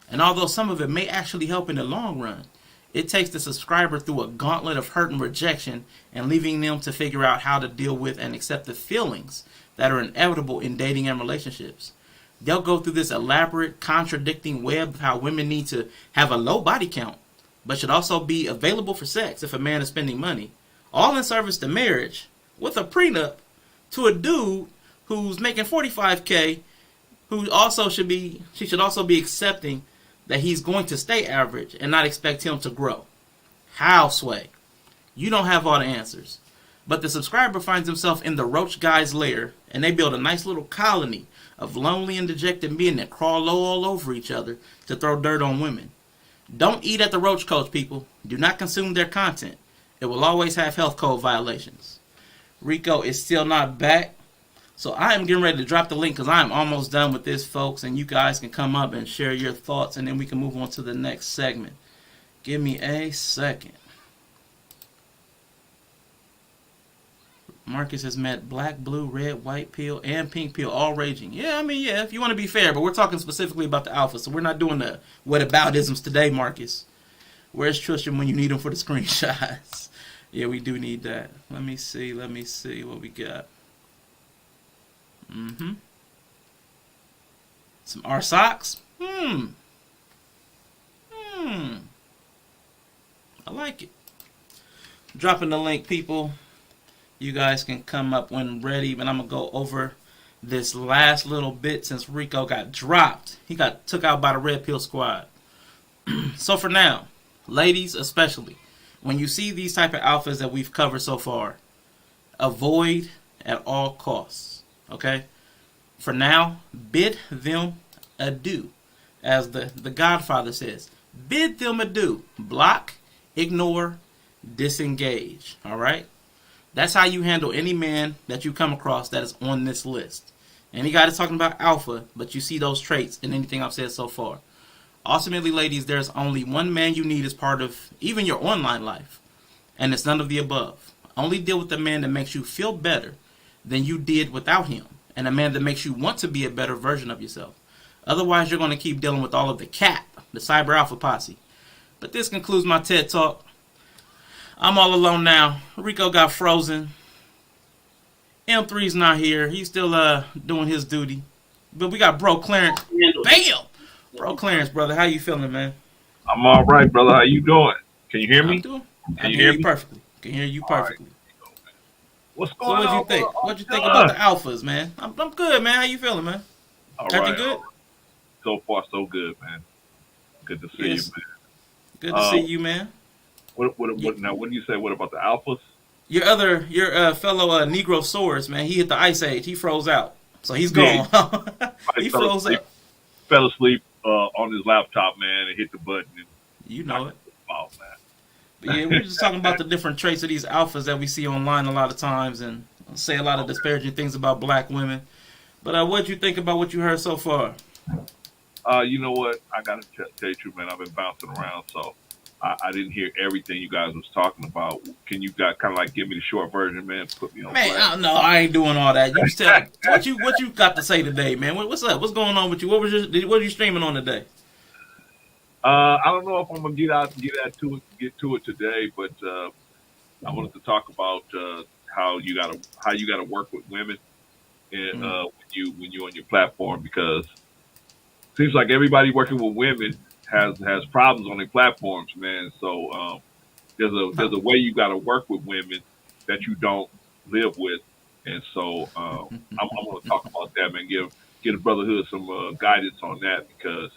And although some of it may actually help in the long run, it takes the subscriber through a gauntlet of hurt and rejection and leaving them to figure out how to deal with and accept the feelings that are inevitable in dating and relationships. They'll go through this elaborate, contradicting web of how women need to have a low body count, but should also be available for sex if a man is spending money, all in service to marriage, with a prenup to a dude who's making $45K, she should also be accepting that he's going to stay average and not expect him to grow. How, Sway? You don't have all the answers. But the subscriber finds himself in the roach guy's lair, and they build a nice little colony of lonely and dejected men that crawl all over each other to throw dirt on women. Don't eat at the roach coach, people. Do not consume their content. It will always have health code violations. Rico is still not back, so I am getting ready to drop the link because I am almost done with this, folks, and you guys can come up and share your thoughts, and then we can move on to the next segment. Give me a second. Marcus has met black, blue, red, white pill, and pink pill, all raging. Yeah, if you want to be fair, but we're talking specifically about the alpha, so we're not doing the whataboutisms today, Marcus. Where's Tristan when you need him for the screenshots? Yeah, we do need that. Let me see what we got. Some R socks? I like it. Dropping the link, people. You guys can come up when ready, but I'm going to go over this last little bit since Rico got dropped. He got took out by the Red Pill Squad. So for now, ladies especially, when you see these type of alphas that we've covered so far, avoid at all costs, okay? For now, bid them adieu. As the Godfather says, bid them adieu. Block, ignore, disengage. All right? That's how you handle any man that you come across that is on this list. Any guy that's talking about alpha, but you see those traits in anything I've said so far. Ultimately, ladies, there's only one man you need as part of even your online life, and it's none of the above. Only deal with the man that makes you feel better than you did without him, and a man that makes you want to be a better version of yourself. Otherwise, you're going to keep dealing with all of the cap, the cyber alpha posse. But this concludes my TED Talk. I'm all alone now. Rico got frozen. M3's not here. He's still doing his duty. But we got Bro Clarence. Bam! Bro Clarence, brother, how you feeling, man?
I'm all right, brother. How you doing? Can you hear me?
I can hear you perfectly. Can hear you perfectly.
Right. What's
So
going
what'd
on?
you think? What'd you think about the alphas, man? I'm good, man. How you feeling, man?
All
Everything
right.
good?
So far, so good, man. Good to see
Yes.
you, man.
Good to see you, man.
Now, what do you say? What about the alphas?
Your fellow Negro Swords, man. He hit the ice age. He froze out, so he's gone. He froze up.
Fell asleep on his laptop, man, and hit the button. And
You know it.
Off, man.
But yeah, we're just talking about the different traits of these alphas that we see online a lot of times, and say a lot of disparaging things about black women. But what'd you think about what you heard so far?
You know what? I gotta tell you the truth, man. I've been bouncing around, so I didn't hear everything you guys was talking about. Can you guys kind of like give me the short version, man? Put me on.
Man, I ain't doing all that. You tell what you got to say today, man. What's up? What's going on with you? What are you streaming on today?
I don't know if I'm gonna get to it today, but I wanted to talk about how you gotta work with women and when you on your platform, because it seems like everybody working with women has problems on their platforms, man. So there's a way you got to work with women that you don't live with, and so I'm going to talk about that, man. Give the brotherhood some guidance on that, because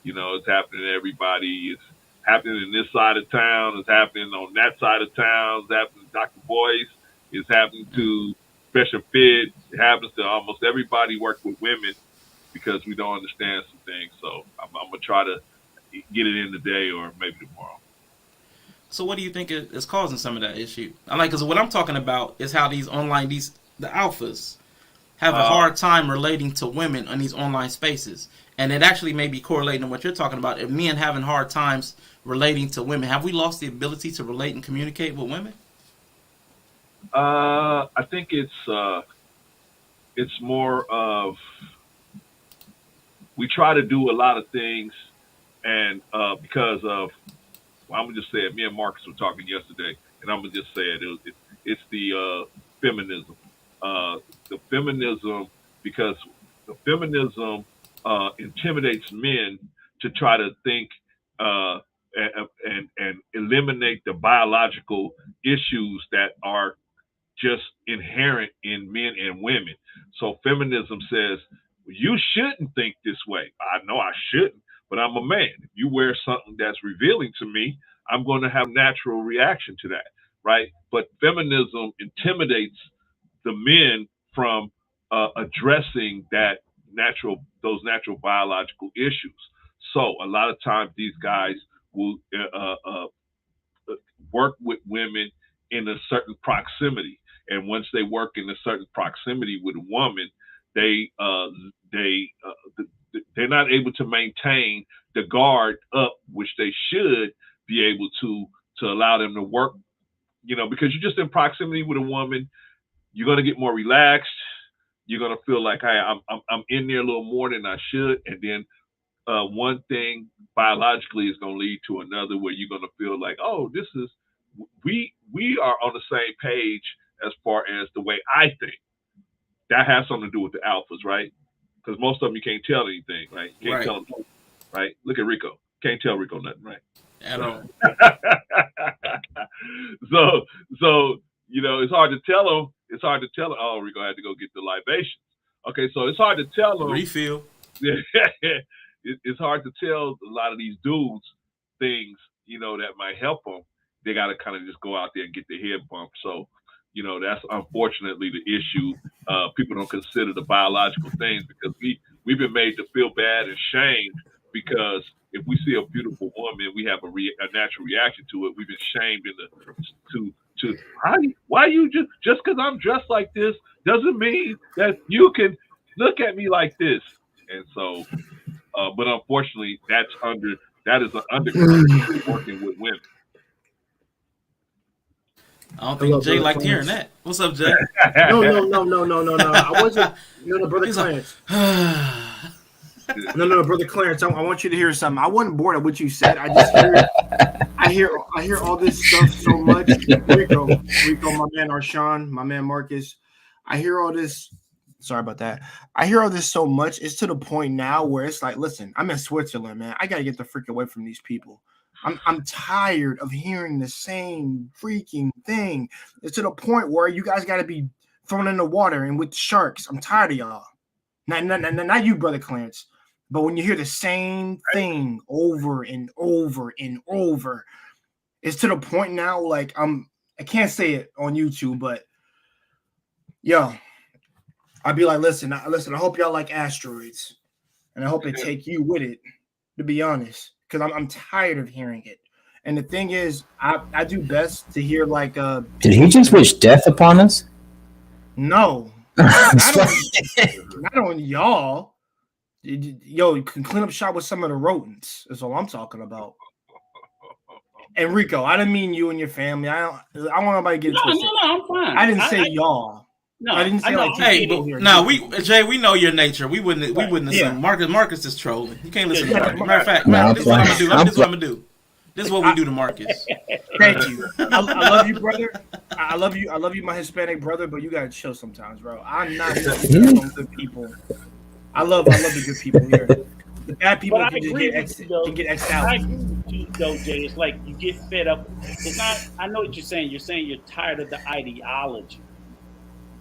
it's happening to everybody. It's happening in this side of town. It's happening on that side of town. It's happening to Dr. Boyce. It's happening to Special Fit. It happens to almost everybody work with women, because we don't understand some things. So I'm going to try to get it in today or maybe tomorrow.
So what do you think is causing some of that issue? Because what I'm talking about is how the alphas have a hard time relating to women on these online spaces. And it actually may be correlating to what you're talking about. If men having hard times relating to women, have we lost the ability to relate and communicate with women?
I think it's more of, we try to do a lot of things, and because of, well, I'm gonna just say it. Me and Marcus were talking yesterday, and I'm gonna just say it's the feminism. The feminism, because the feminism intimidates men to try to think and eliminate the biological issues that are just inherent in men and women. So feminism says, you shouldn't think this way. I know I shouldn't, but I'm a man. If you wear something that's revealing to me, I'm going to have natural reaction to that, right? But feminism intimidates the men from addressing those natural biological issues. So a lot of times these guys will work with women in a certain proximity, and once they work in a certain proximity with a woman, they're not able to maintain the guard up, which they should be able to allow them to work. Because you're just in proximity with a woman, you're gonna get more relaxed. You're gonna feel like, hey, I'm in there a little more than I should, and then one thing biologically is going to lead to another, where you're going to feel like, oh, we are on the same page as far as the way I think. That has something to do with the alphas, right? Because most of them you can't tell anything, right? You can't tell them, right? Look at Rico. Can't tell Rico nothing, right?
At all.
So it's hard to tell them. It's hard to tell them. Oh, Rico had to go get the libations. Okay, so it's hard to tell them.
Refill.
It's hard to tell a lot of these dudes things, that might help them. They got to kind of just go out there and get their head bumped. So, that's unfortunately the issue. People don't consider the biological things, because we've been made to feel bad and shamed because if we see a beautiful woman, we have a natural reaction to it. We've been shamed to why you just because I'm dressed like this doesn't mean that you can look at me like this. And so, but unfortunately, that is an undercurrent working with women.
I don't think Jay liked hearing that. What's up, Jay?
No. I wasn't. No, brother
He's
Clarence.
Like,
No, brother Clarence. I want you to hear something. I wasn't bored of what you said. I just I hear all this stuff so much. Rico, my man R'Shaun, my man Marcus. I hear all this. Sorry about that. I hear all this so much. It's to the point now where it's like, listen, I'm in Switzerland, man. I gotta get the freak away from these people. I'm tired of hearing the same freaking thing. It's to the point where you guys got to be thrown in the water and with sharks. I'm tired of y'all. Not you, brother Clarence, but when you hear the same thing over and over and over, it's to the point now. Like I can't say it on YouTube, but yo, I'd be like, listen. I hope y'all like asteroids, and I hope they take you with it. To be honest. Because I'm tired of hearing it. And the thing is, I do best to hear like
Did he just wish death upon us?
No. Not on y'all. Yo, you can clean up shop with some of the rodents. That's all I'm talking about. And Rico, I didn't mean you and your family. I want nobody to get twisted.
No, I'm fine.
I didn't say y'all.
No,
I didn't say like
hey, Jay, we know your nature. We wouldn't
Yeah.
assume. Marcus is trolling. You can't listen to
Yeah.
Marcus. Matter of fact,
No,
this is what I'm gonna do. This is what I'm gonna do. This is what we do to Marcus.
Thank you. I love you, brother. I love you, my Hispanic brother. But you gotta chill sometimes, bro. I'm not from good people. I love the good people here. The bad people can get X'd out.
I agree with you, though, Jay. It's like you get fed up. It's not. I know what you're saying. You're saying you're tired of the ideology.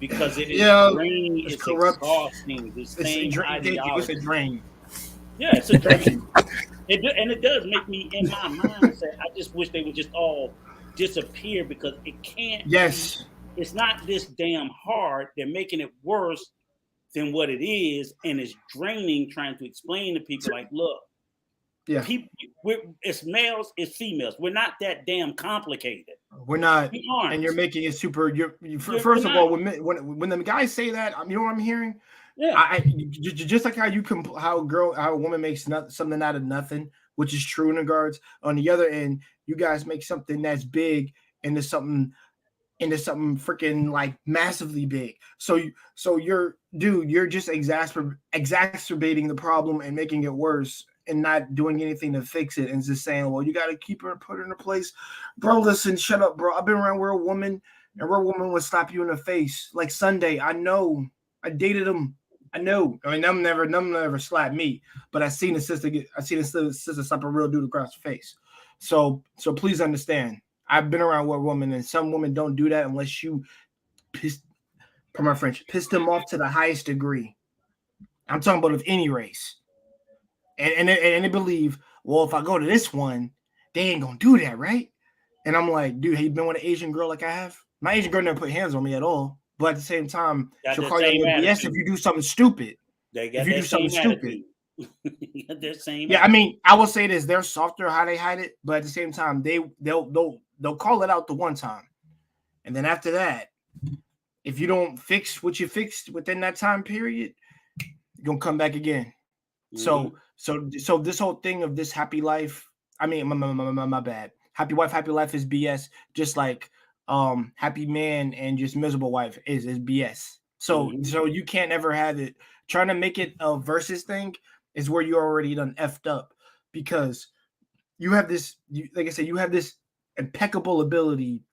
Because it is draining, it's
corrupt.
Exhausting. The same ideology.
It's a drain.
Yeah, it's a drain. It does make me, in my mind, say, I just wish they would just all disappear because it can't.
Yes.
It's not this damn hard. They're making it worse than what it is, and it's draining trying to explain to people like, look, people, it's males, it's females. We're not that damn complicated.
We're not,
we aren't.
And you're making it super. First of all, when the guys say that, you know what I'm hearing?
Yeah.
Just like how a woman makes something out of nothing, which is true in regards. On the other end, you guys make something that's big into something freaking like massively big. So you're just exacerbating the problem and making it worse. And not doing anything to fix it and just saying, well, you got to keep her and put her in her place. Bro, listen, shut up, bro. I've been around where a woman would slap you in the face. Like Sunday, I know. I dated him. I know. I mean, them never slapped me, but I seen a sister slap a real dude across the face. So please understand. I've been around where a woman, and some women don't do that unless you pissed them off to the highest degree. I'm talking about of any race. And they believe, well, if I go to this one, they ain't gonna do that, right? And I'm like, dude, have you been with an Asian girl like I have? My Asian girl never put hands on me at all. But at the same time, she'll call you BS if you do something stupid.
If you do something stupid.
I mean, I will say this: they're softer how they hide it, but at the same time, they'll call it out the one time, and then after that, if you don't fix what you fixed within that time period, you're gonna come back again. Mm-hmm. So this whole thing of this happy life, I mean, my bad. Happy wife, happy life is BS. Just like happy man and just miserable wife is BS. So you can't ever have it. Trying to make it a versus thing is where you already done effed up, because you have this, like I said, you have this impeccable ability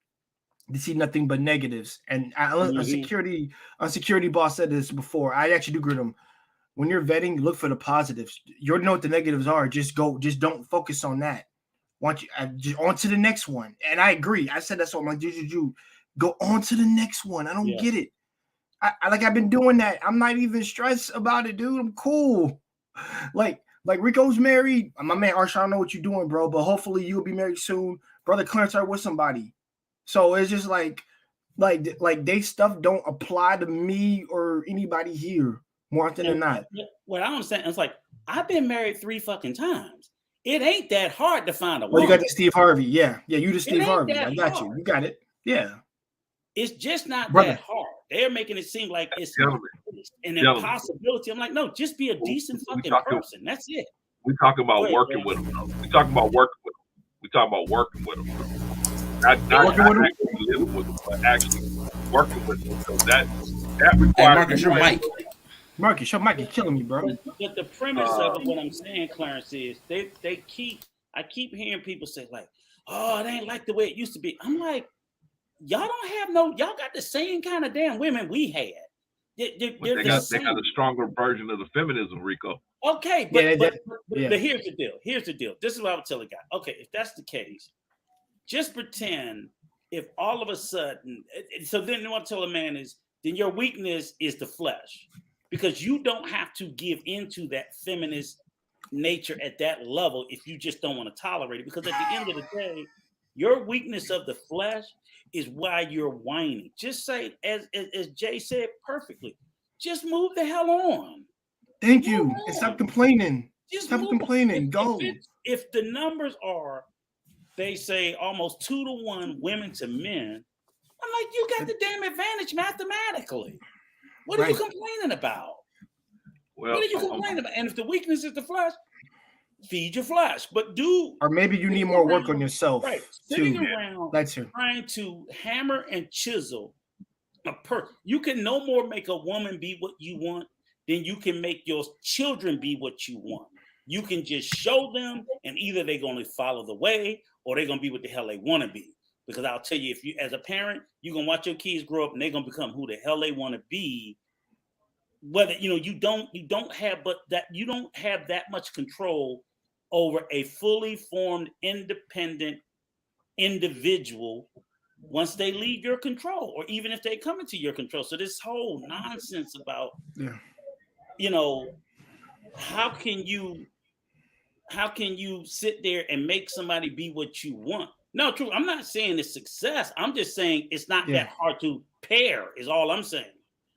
to see nothing but negatives. And a security boss said this before. I actually do agree with him. When you're vetting, look for the positives. You already know what the negatives are. Just don't focus on that. Just on to the next one. And I agree. I said that, so I'm like, you go on to the next one. I don't get it. I've been doing that. I'm not even stressed about it, dude. I'm cool. Like Rico's married. My man R'Shaun, I don't know what you're doing, bro, but hopefully you'll be married soon. Brother Clarence are with somebody. So it's just like they stuff don't apply to me or anybody here more often than not.
What I understand, it's like I've been married 3 fucking times. It ain't that hard to find a woman.
Well, you got the Steve Harvey. Yeah. You the Steve Harvey.
that
I got
hard.
you got it. Yeah.
It's just not
Brother.
that hard. They're making it seem like it's an
Gentlemen.
impossibility. I'm like, no, just be a decent fucking person. That's it.
We talking about working with them. We talking about working with them. We talking about working with them. Not actually living with them, but actually working with them. So that requires.
Hey, Marcus, your mic.
Marcus, your mic is killing me, bro.
But the premise of what I'm saying, Clarence, is I keep hearing people say like, oh, it ain't like the way it used to be. I'm like, y'all got the same kind of damn women we had.
They got a stronger version of the feminism, Rico.
Okay, but here's the deal. Here's the deal. This is what I would tell a guy. Okay, if that's the case, just pretend if all of a sudden, so then what I tell a man is, then your weakness is the flesh. Because you don't have to give into that feminist nature at that level if you just don't want to tolerate it. Because at the end of the day, your weakness of the flesh is why you're whining. Just say, as Jay said perfectly, just move the hell on.
Thank you. And stop complaining. Stop complaining. Go.
If the numbers are, they say almost 2 to 1 women to men, I'm like, you got the damn advantage mathematically. What are you complaining about?
Well,
what are you complaining about? And if the weakness is the flesh, feed your flesh. But
or maybe you need more work on yourself.
Right. Sitting around trying to hammer and chisel you can no more make a woman be what you want than you can make your children be what you want. You can just show them, and either they're going to follow the way or they're going to be what the hell they want to be. Because I'll tell you, if you, as a parent, you're gonna watch your kids grow up and they're gonna become who the hell they want to be. Whether you don't have that much control over a fully formed, independent individual once they leave your control, or even if they come into your control. So this whole nonsense about, how can you sit there and make somebody be what you want? No, true. I'm not saying it's success. I'm just saying it's not that hard to pair, is all I'm saying.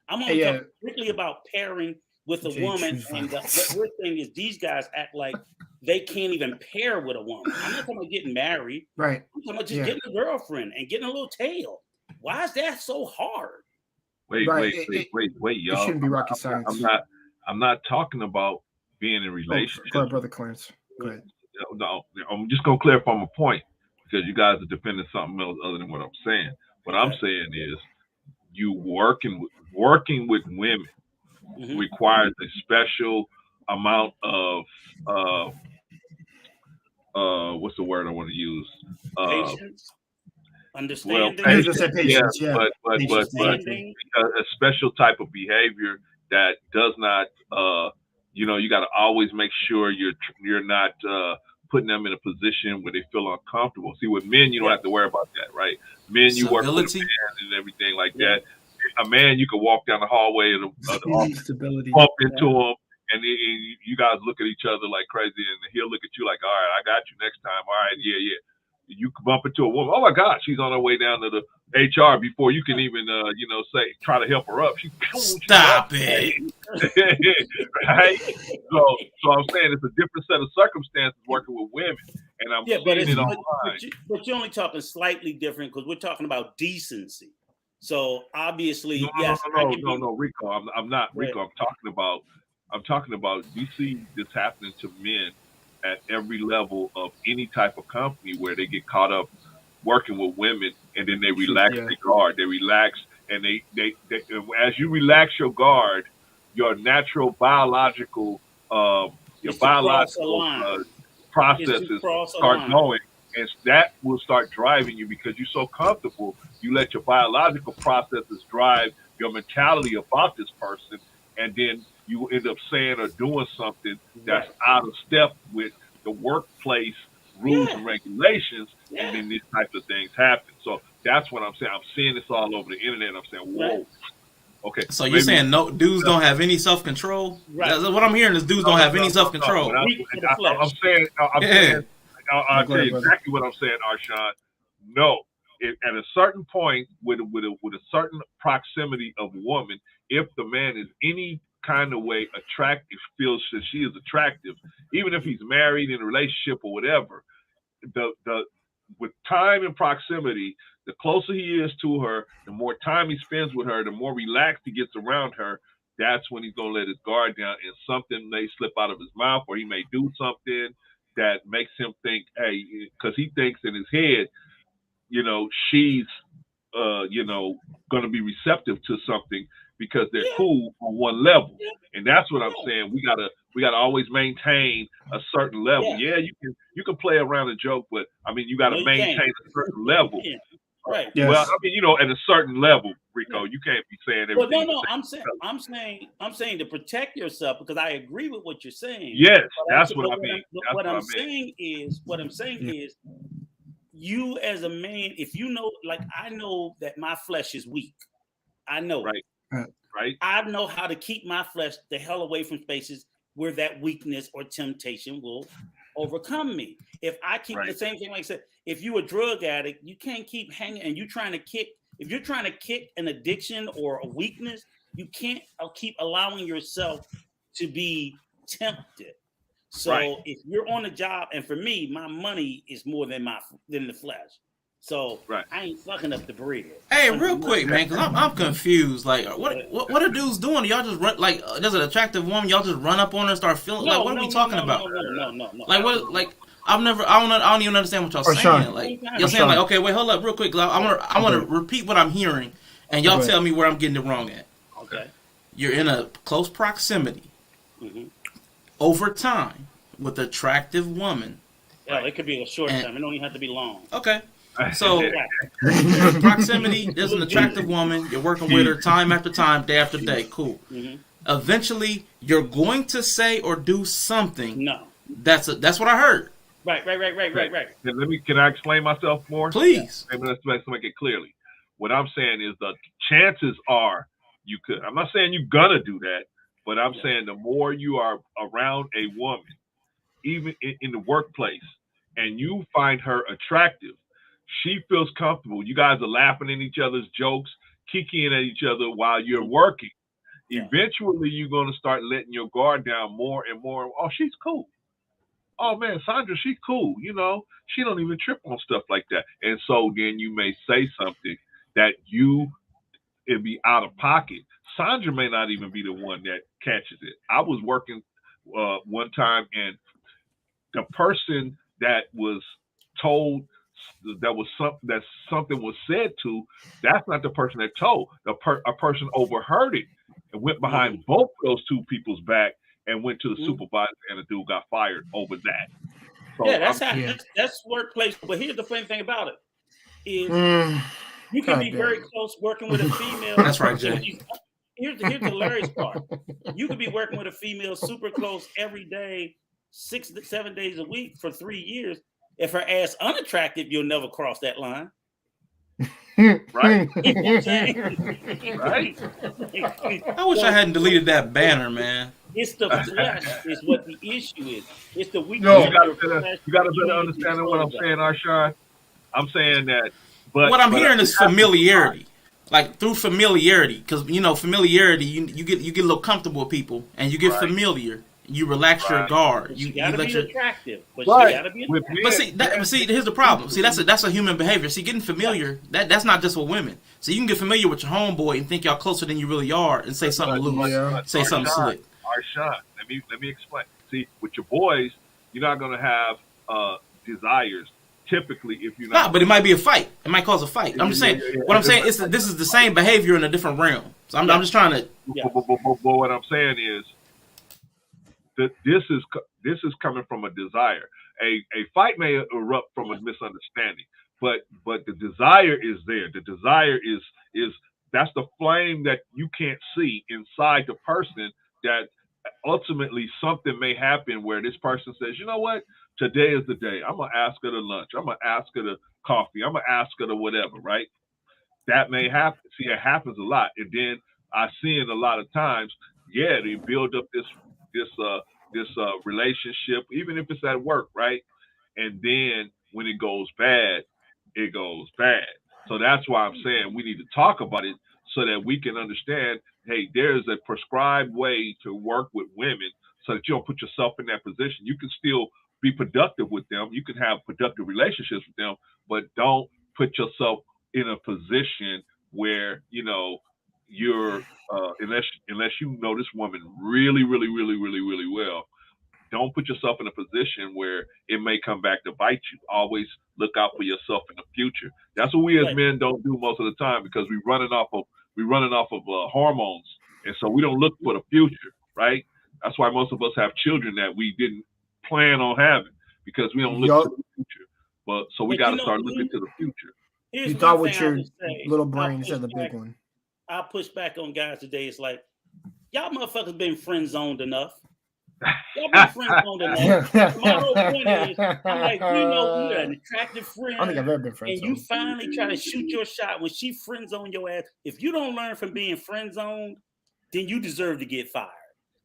I'm only talking strictly about pairing with a woman. And what we're saying is these guys act like they can't even pair with a woman. I'm not talking about getting married.
Right.
I'm talking about just getting a girlfriend and getting a little tail. Why is that so hard?
Wait, y'all.
It shouldn't be rocket science.
I'm not talking about being in a relationship.
Go ahead, Brother Clarence. Go ahead.
No, I'm just gonna clarify my point, because you guys are defending something else other than what I'm saying. What I'm saying is, you working with women requires a special amount of what's the word I want to use?
Patience, understanding.
Well, patience, but a special type of behavior that does not, you got to always make sure you're not putting them in a position where they feel uncomfortable. See, with men, you don't have to worry about that, right? Men, you work with a man and everything like that. A man, you can walk down the hallway of the office, bump into him, and then you guys look at each other like crazy, and he'll look at you like, all right, I got you next time. All right, yeah. You can bump into a woman. Oh my God, she's on her way down to the HR before you can even, try to help her up.
Stop it.
Right? So I'm saying it's a different set of circumstances working with women, and I'm seeing it online.
But you're only talking slightly different because we're talking about decency. So obviously,
no, Rico. I'm not Rico. I'm talking about. You see this happening to men at every level of any type of company where they get caught up working with women, and then they relax their guard. They relax, and they as you relax your guard, your natural biological processes start going, and that will start driving you because you're so comfortable. You let your biological processes drive your mentality about this person, and then you end up saying or doing something that's out of step with the workplace rules and regulations, and then these types of things happen. So that's what I'm saying. I'm seeing this all over the internet. I'm saying, whoa. Okay.
So you're saying no dudes don't have any self-control? Right. That's what I'm hearing is dudes don't have any self-control.
I'm saying, I'll tell you exactly what I'm saying, Arshawn. No. At a certain point, with a certain proximity of woman, if the man is any kind of way attractive, feels that she is attractive, even if he's married in a relationship or whatever. The with time and proximity, the closer he is to her, the more time he spends with her, the more relaxed he gets around her. That's when he's gonna let his guard down, and something may slip out of his mouth, or he may do something that makes him think, hey, because he thinks in his head, she's gonna be receptive to something because they're cool on one level. And that's what I'm saying. We gotta always maintain a certain level. Yeah, you can play around a joke, but I mean you gotta maintain a certain level.
Right.
Yes.
Well, I mean, at a certain level, Rico, you can't be saying everything.
Well, no, I'm saying to protect yourself, because I agree with what you're saying.
Yes, that's what I mean.
What I'm saying is, you as a man, if you know, like I know that my flesh is weak. I know.
Right.
I know how to keep my flesh the hell away from spaces where that weakness or temptation will overcome me. If I keep the same thing, like I said, if you're a drug addict, you can't keep hanging and you're trying to kick. If you're trying to kick an addiction or a weakness, you can't keep allowing yourself to be tempted. So if you're on a job, and for me, my money is more than the flesh. So I ain't fucking up the bread.
Hey, real quick, man, because I'm confused. Like, what are dudes doing? Y'all just run, like, there's an attractive woman, y'all just run up on her and start feeling, like, what are we talking about?
No.
Like, what, like, I don't even understand what y'all saying. Like, y'all saying, like, okay, wait, hold up, real quick. I want to repeat what I'm hearing, and y'all tell me where I'm getting it wrong at.
Okay.
You're in a close proximity over time with an attractive woman.
Yeah, it could be a short time. It don't even have to be long.
Okay. So, proximity, there's an attractive woman. You're working with her time after time, day after day. Cool. Eventually, you're going to say or do something.
No.
That's what I heard.
Right.
Can I explain myself more?
Please.
Let's make it clearly. What I'm saying is the chances are you could. I'm not saying you're gonna do that, but I'm saying the more you are around a woman, even in the workplace, and you find her attractive, she feels comfortable. You guys are laughing at each other's jokes, kicking at each other while you're working. Eventually, you're going to start letting your guard down more and more. Oh, she's cool. Oh, man, Sandra, she's cool. She don't even trip on stuff like that. And so then you may say something that it'd be out of pocket. Sandra may not even be the one that catches it. I was working one time, and the person that was told that something was said to, that's not the person that told. A person overheard it and went behind both those two people's back and went to the supervisor, and the dude got fired over that. So
that's workplace. But here's the funny thing about it is you can be very close working with a female.
That's right, Jay.
Here's the hilarious part. You could be working with a female super close every day, 6 to 7 days a week for 3 years. If her ass unattractive, you'll never cross that line.
Right.
Right.
I wish I hadn't deleted that banner, man.
It's the flesh is what the issue is. It's the weakness.
No, you got a better understanding what I'm saying, R'Shaun. I'm saying that. But
what I'm hearing is familiarity. Like through familiarity, because familiarity, you get a little comfortable with people, and you get familiar. You relax your guard.
You gotta be attractive, but
you
gotta be attractive.
But see, here's the problem. See, that's a human behavior. See, getting familiar, that's not just with women. So you can get familiar with your homeboy and think y'all closer than you really are, and say something loose, say something slick.
R'Shaun, let me explain. See, with your boys, you're not gonna have desires. Typically, if you're not,
but it might be a fight. It might cause a fight. I'm just saying. What I'm saying is this is the same behavior in a different realm. So I'm just trying to.
But what I'm saying is that this is coming from a desire. A fight may erupt from a misunderstanding, but the desire is there. The desire is that's the flame that you can't see inside the person. That ultimately something may happen where this person says, you know what? Today is the day. I'm going to ask her to lunch. I'm going to ask her to coffee. I'm going to ask her to whatever, right? That may happen. See, it happens a lot. And then I see it a lot of times, they build up this relationship, even if it's at work, right? And then when it goes bad, it goes bad. So that's why I'm saying we need to talk about it so that we can understand, hey, there's a prescribed way to work with women so that you don't put yourself in that position. You can still be productive with them. You can have productive relationships with them, but don't put yourself in a position where, you're, unless you know this woman really, really, really, really, really well, don't put yourself in a position where it may come back to bite you. Always look out for yourself in the future. That's what we as men don't do most of the time, because we're running off of hormones, and so we don't look for the future, right? That's why most of us have children that we didn't plan on having, because we don't look to the future. But so we got to start looking to the future.
Here's
You thought
one
with
thing I
your
would say.
little brain instead of the big one.
I'll push back on guys today. It's like, y'all motherfuckers been friend zoned enough. Y'all been friend zoned enough. My whole point is, I'm like, you're an attractive friend.
I don't think I've ever been friend zoned.
And you finally try to shoot your shot when she friend zone your ass. If you don't learn from being friend zoned, then you deserve to get fired.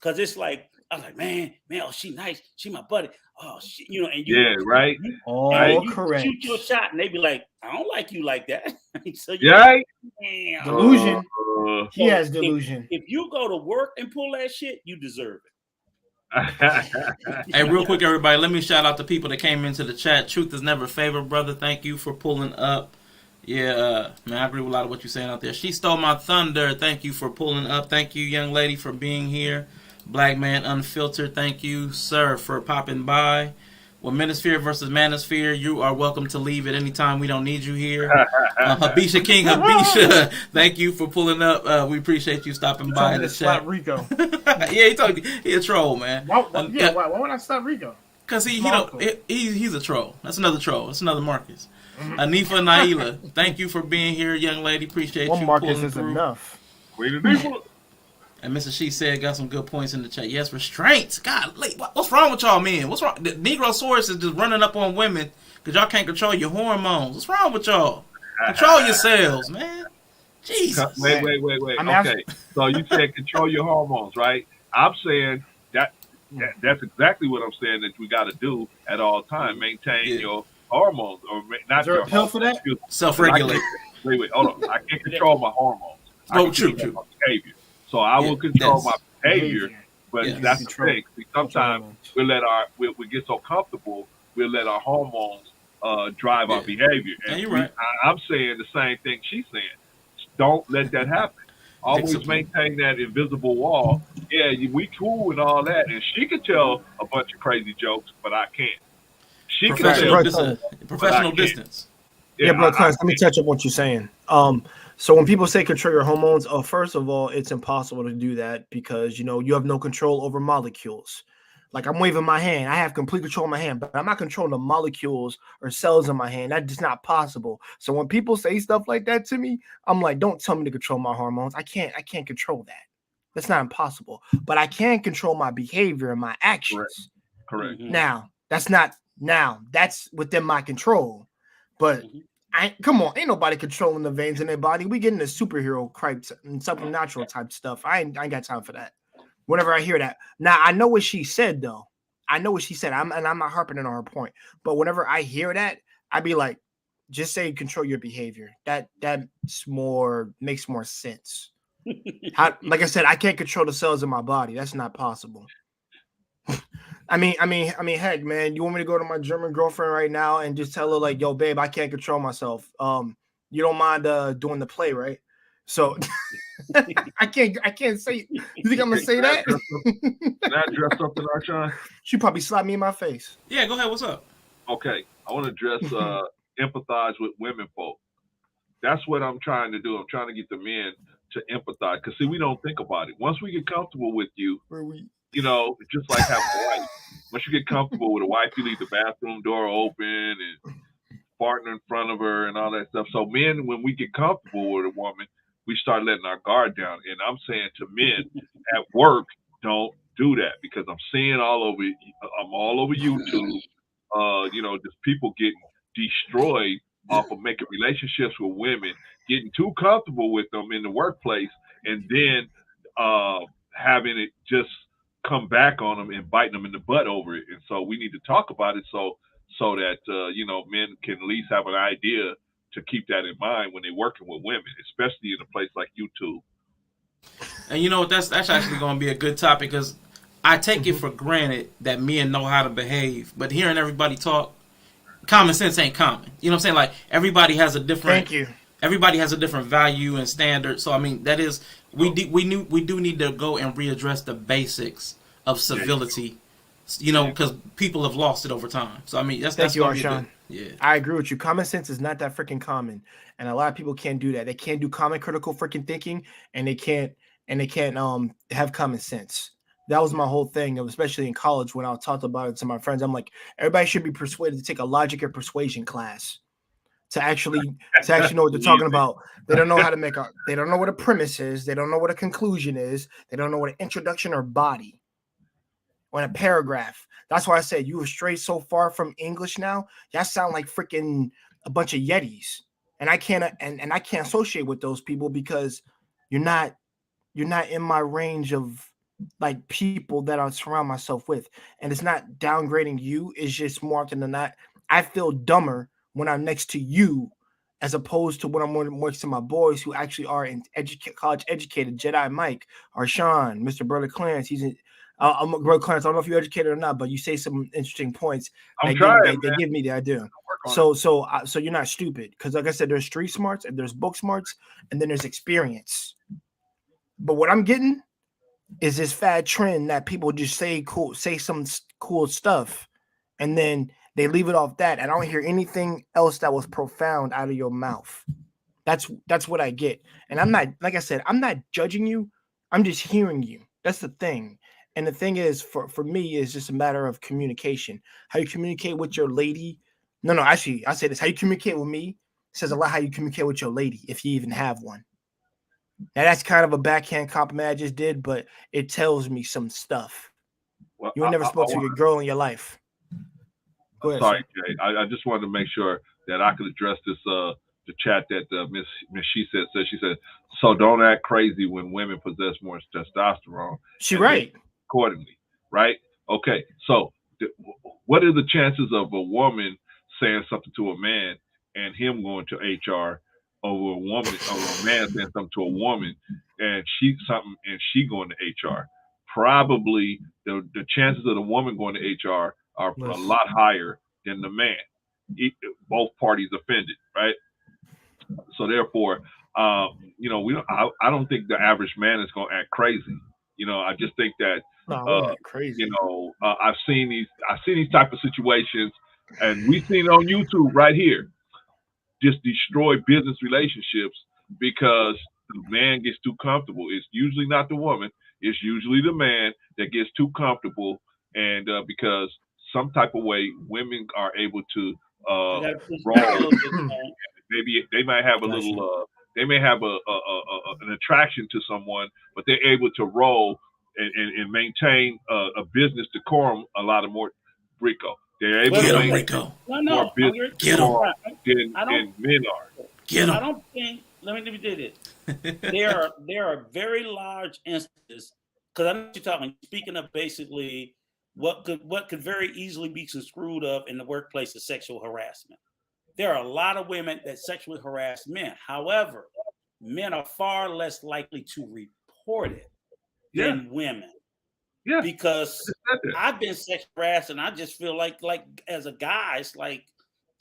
Cause it's like, I was like, man, oh, she nice. She my buddy. Oh, shit, and you.
Yeah, right.
You
Correct.
shoot your shot, and they be like, I don't like you like that. So
right.
Delusion. He has delusion.
If you go to work and pull that shit, you deserve it.
Hey, real quick, everybody, let me shout out the people that came into the chat. Truth is never favored, brother. Thank you for pulling up. Yeah, man, I agree with a lot of what you're saying out there. She stole my thunder. Thank you for pulling up. Thank you, young lady, for being here. Black Man Unfiltered, thank you, sir, for popping by. Well, Manosphere versus Manosphere, you are welcome to leave at any time. We don't need you here. Habisha King, Habisha, thank you for pulling up. We appreciate you stopping by in the chat.
Rico.
Yeah, he told you he a troll, man.
Why would I stop Rico?
Because he's a troll. That's another troll. That's another Marcus. Anifa Naila, thank you for being here, young lady. Appreciate you
Marcus
pulling
is
through.
Enough.
Queen Anifa.
And Mr. She said got some good points in the chat. Yes, restraints. God, what's wrong with y'all men? What's wrong? The Negrosaurus is just running up on women because y'all can't control your hormones. What's wrong with y'all? Control yourselves, man. Jesus.
Wait. Okay. So you said control your hormones, right? I'm saying that's exactly what I'm saying that we got to do at all times. Maintain your hormones, or not your
pill for that?
Self-regulate.
Wait, hold on. I can't control my hormones.
True.
My behavior. So I will control my behavior, but that's the thing. Sometimes we get so comfortable, we'll let our hormones drive our behavior. And
you're right.
I'm saying the same thing she's saying. Don't let that happen. Always maintain that invisible wall. Yeah, we cool and all that, and she could tell a bunch of crazy jokes, but I can't. She
Professional distance.
Yeah, but let me touch up what you're saying. So when people say control your hormones, first of all, it's impossible to do that because, you have no control over molecules. Like I'm waving my hand. I have complete control of my hand, but I'm not controlling the molecules or cells in my hand. That's just not possible. So when people say stuff like that to me, I'm like, don't tell me to control my hormones. I can't control that. That's not impossible. But I can control my behavior and my actions.
Correct.
That's within my control. But come on, ain't nobody controlling the veins in their body. We getting the superhero crap and supernatural type stuff. I ain't got time for that. Whenever I hear that, now I know what she said though. I'm not harping on her point. But whenever I hear that, I be like, just say control your behavior. That's makes more sense. Like I said, I can't control the cells in my body. That's not possible. I mean, heck, man, you want me to go to my German girlfriend right now and just tell her like, yo, babe, I can't control myself. You don't mind doing the play, right? So I can't say. You think I'm gonna say that?
Can I address something, R'Shaun?
She probably slapped me in my face.
Yeah, go ahead. What's up?
Okay, I want to address empathize with women folk. That's what I'm trying to do. I'm trying to get the men to empathize because see, we don't think about it. Once we get comfortable with you, just like having a wife. Once you get comfortable with a wife, you leave the bathroom door open and farting in front of her and all that stuff. So men, when we get comfortable with a woman, we start letting our guard down. And I'm saying to men at work, don't do that because I'm seeing all over YouTube, just people getting destroyed off of making relationships with women, getting too comfortable with them in the workplace, and then having it just come back on them and biting them in the butt over it. And so we need to talk about it so that men can at least have an idea to keep that in mind when they're working with women, especially in a place like YouTube.
And you know what? That's actually going to be a good topic because I take it for granted that men know how to behave, but hearing everybody talk, common sense ain't common. You know what I'm saying? Like everybody has a different.
Thank you.
Everybody has a different value and standard. So I mean, that is we do need to go and readdress the basics of civility. You know, because people have lost it over time. So I mean, that's
Thank you,
gonna be
R'Shaun.
yeah.
I agree with you. Common sense is not that freaking common, and a lot of people can't do that. They can't do common critical freaking thinking, and they can't have common sense. That was my whole thing, especially in college when I talked about it to my friends. I'm like, everybody should be persuaded to take a logic or persuasion class to actually know what they're talking about. They don't know how to they don't know what a premise is. They don't know what a conclusion is. They don't know what an introduction or body or a paragraph. That's why I said you were strayed so far from English now. Y'all sound like freaking a bunch of Yetis. And I can't and I can't associate with those people because you're not in my range of like people that I surround myself with. And it's not downgrading you. It's just more often than not, I feel dumber when I'm next to you as opposed to when I'm next to my boys who actually are in college educated. Jedi Mike, R'Shaun, Mr. Brother Clarence. He's I'm Brother Clarence. I don't know if you're educated or not, but you say some interesting points.
They
give me the idea. So you're not stupid because, like I said, there's street smarts and there's book smarts and then there's experience. But what I'm getting is this fad trend that people just say some cool stuff, and then they leave it off that. I don't hear anything else that was profound out of your mouth. That's what I get. And I'm not, like I said, I'm not judging you. I'm just hearing you. That's the thing. And the thing is, for me, is just a matter of communication. How you communicate with your lady. No, actually, I say this. How you communicate with me says a lot how you communicate with your lady, if you even have one. Now, that's kind of a backhand compliment I just did, but it tells me some stuff.
Well,
you ain't never spoke to your girl in your life. Go ahead,
sorry, Jay. I just wanted to make sure that I could address this the chat that Miss She said. She said, so don't act crazy when women possess more testosterone.
She right.
Accordingly, right? Okay, so what are the chances of a woman saying something to a man and him going to HR over a man saying something to a woman and she going to HR? Probably the chances of the woman going to HR are a lot higher than the man. Both parties offended, right? So therefore, I don't think the average man is going to act crazy. I just think that
crazy.
I've seen these type of situations, and we've seen it on YouTube right here, just destroy business relationships because the man gets too comfortable. It's usually not the woman; it's usually the man that gets too comfortable, and because some type of way women are able to roll. Maybe they might have a little. They may have an attraction to someone, but they're able to roll and maintain a business decorum a lot of more. Rico, they're able to maintain more business decorum than men are.
I don't think. Let me do this. There are very large instances because I know what you're talking. Speaking of basically what could very easily be construed of in the workplace as sexual harassment. There are a lot of women that sexually harass men. However, men are far less likely to report it than women. Yeah. Because I've been sexually harassed and I just feel like as a guy, it's like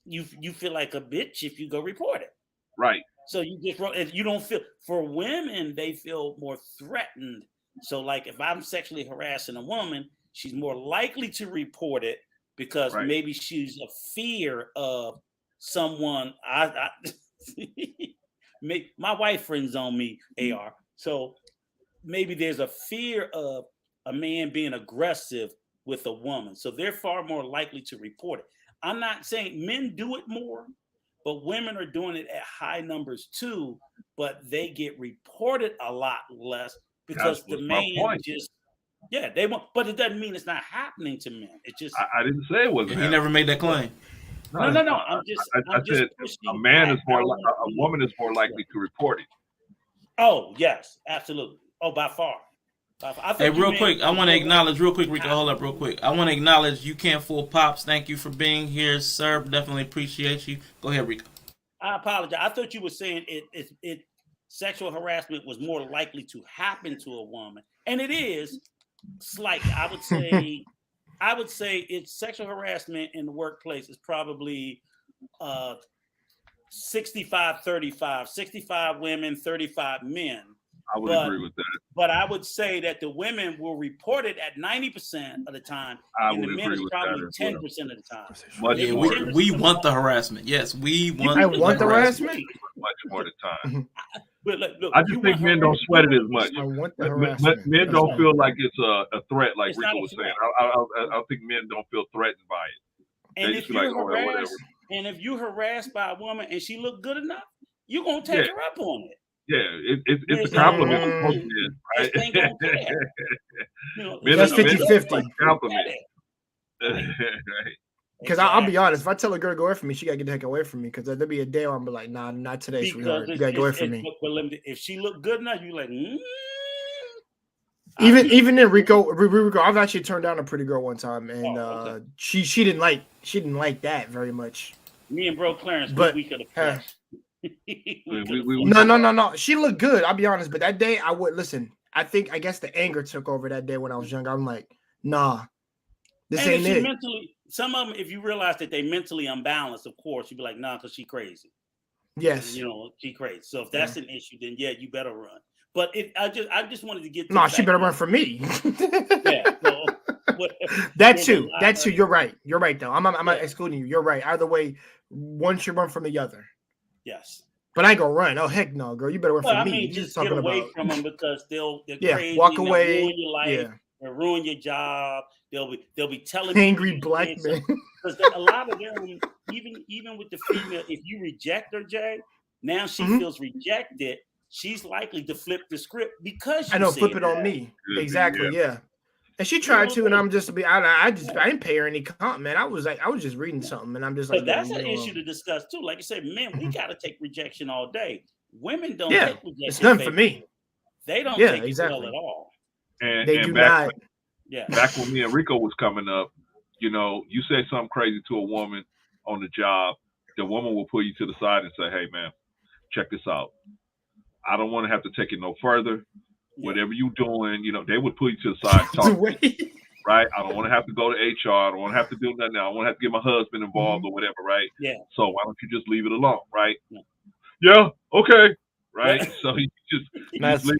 you feel like a bitch if you go report it.
Right.
So you don't feel, for women, they feel more threatened. So like if I'm sexually harassing a woman, she's more likely to report it because maybe she's a fear of someone. My wife friends on me, AR. So maybe there's a fear of a man being aggressive with a woman. So they're far more likely to report it. I'm not saying men do it more, but women are doing it at high numbers too, but they get reported a lot less because the man just, they won't, but it doesn't mean it's not happening to men. It just,
I didn't say it wasn't.
He never made that claim.
No. I
said a man is more, a woman is more likely to report it.
Oh yes, absolutely. Oh, by far.
Hey, real quick, I want to acknowledge real quick, Rico. Hold up, real quick. I want to acknowledge You Can't Fool Pops. Thank you for being here, sir. Definitely appreciate you. Go ahead, Rico.
I apologize. I thought you were saying it sexual harassment was more likely to happen to a woman, and it is slightly. I would say it's sexual harassment in the workplace is probably 65-35, 65 women, 35 men.
I would agree with that.
But I would say that the women will report it at 90% of the time, and the men is probably 10% of the time.
We want the harassment. Yes, we want.
I want the harassment.
Much more the time.
But look,
I just think men don't sweat it as much.
I want the harassment.
Men don't feel like it's a threat, like Rico was saying. I think men don't feel threatened by it.
And if you're harassed, and if you're harassed by a woman and she look good enough, you're gonna take her up on it.
Yeah, it's a compliment. Right?
That's 50-50.
Compliment.
Because I'll be honest, if I tell a girl to go away from me, she gotta get the heck away from me. Because there'll be a day where I'm like, nah, not today, sweetheart. You gotta go away from me.
If she look good enough, you like.
Even then, Rico, I've actually turned down a pretty girl one time, and she didn't like that very much.
Me and bro Clarence, we could have.
No. She looked good. I'll be honest, but that day I would listen. I guess the anger took over that day when I was young. I'm like, nah, this ain't it.
Mentally, some of them, if you realize that they mentally unbalanced, of course, you'd be like, nah, because she crazy.
Yes,
she crazy. So if that's an issue, then yeah, you better run. But I just wanted to get.
No, she better run from me.
Yeah. So,
that too. You're right. You're right though. I'm not excluding you. You're right. Either way, one should run from the other.
Yes.
But I ain't gonna run. Oh heck no, girl! You better run from me.
I mean, just get away from them because they're crazy.
Walk away.
They'll ruin your life. They'll ruin your job. They'll be telling
angry black men.
Because a lot of them, even with the female, if you reject her, Jay, now she feels rejected. She's likely to flip the script because
I know flip it on me. Exactly. Yeah. And she tried to, and I'm just I didn't pay her any comp, man. I was just reading something, and I'm just like,
but that's an issue to discuss too. Like you said, men, we got to take rejection all day. Women don't take rejection.
It's nothing for me.
They don't take it well at all.
And
they do not.
Back when me and Rico was coming up, you say something crazy to a woman on the job, the woman will pull you to the side and say, "Hey, man, check this out. I don't want to have to take it no further. Whatever you doing, they would put you to the side and talk. Right? I don't want to have to go to HR. I don't want to have to do nothing. I don't want to have to get my husband involved or whatever, right?
Yeah.
So why don't you just leave it alone, right? Yeah, okay. Right? Yeah. So you just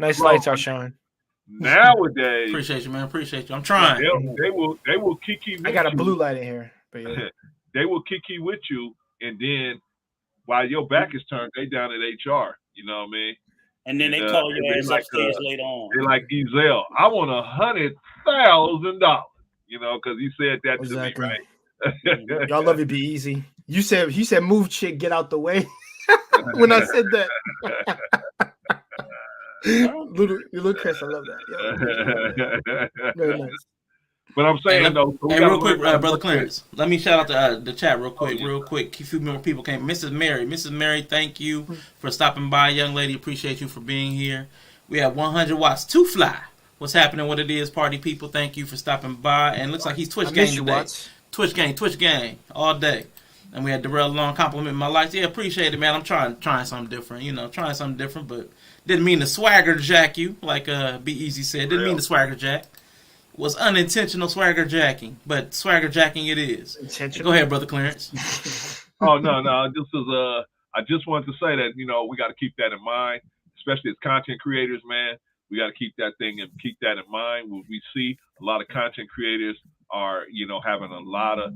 nice lights are showing.
Nowadays,
appreciate you, man. Appreciate you. I'm trying.
They will kiki with you.
I got a blue light in here. But
they will kiki with you, and then while your back is turned, they down at HR. You know what I mean?
And then they call your ass upstairs later on.
They're like, Ezel, I want $100,000. Because he said that to me, right?
Y'all love it be easy. You said move chick, get out the way. When I said that. little Chris, I love that. Yeah. Very nice.
But I'm saying though,
real quick, brother Clarence, let me shout out the chat real quick. A few more people came. Mrs. Mary, thank you for stopping by, young lady. Appreciate you for being here. We have 100 watts to fly. What's happening? What it is, party people? Thank you for stopping by. And looks like he's Twitch gang today. Watts. Twitch gang all day. And we had Darrell Long compliment my lights. Yeah, appreciate it, man. I'm trying something different, but didn't mean to swagger jack you, like Be Easy said. Didn't mean to swagger jack. Was unintentional swagger jacking, but swagger jacking it is. Go ahead, brother Clarence.
Oh no, this is I just wanted to say that we got to keep that in mind, especially as content creators, man. We got to keep that in mind. We see a lot of content creators are having a lot of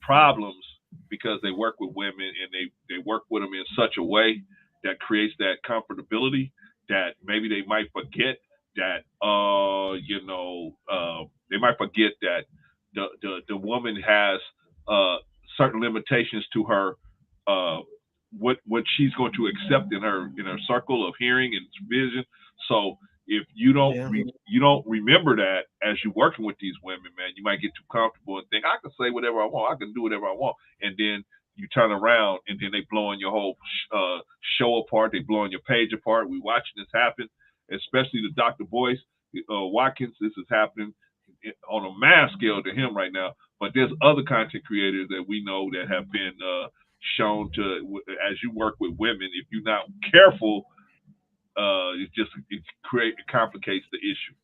problems because they work with women and they work with them in such a way that creates that comfortability that maybe they might forget that they might forget that the woman has certain limitations to her what she's going to accept in her circle of hearing and vision. So if you don't remember that as you're working with these women, man, you might get too comfortable and think I can say whatever I want, I can do whatever I want, and then you turn around and then they blowing your whole show apart, they blowing your page apart. We watching this happen. Especially the Dr. Boyce Watkins, this is happening on a mass scale to him right now. But there's other content creators that we know that have been shown to, as you work with women, if you're not careful, it complicates the issue.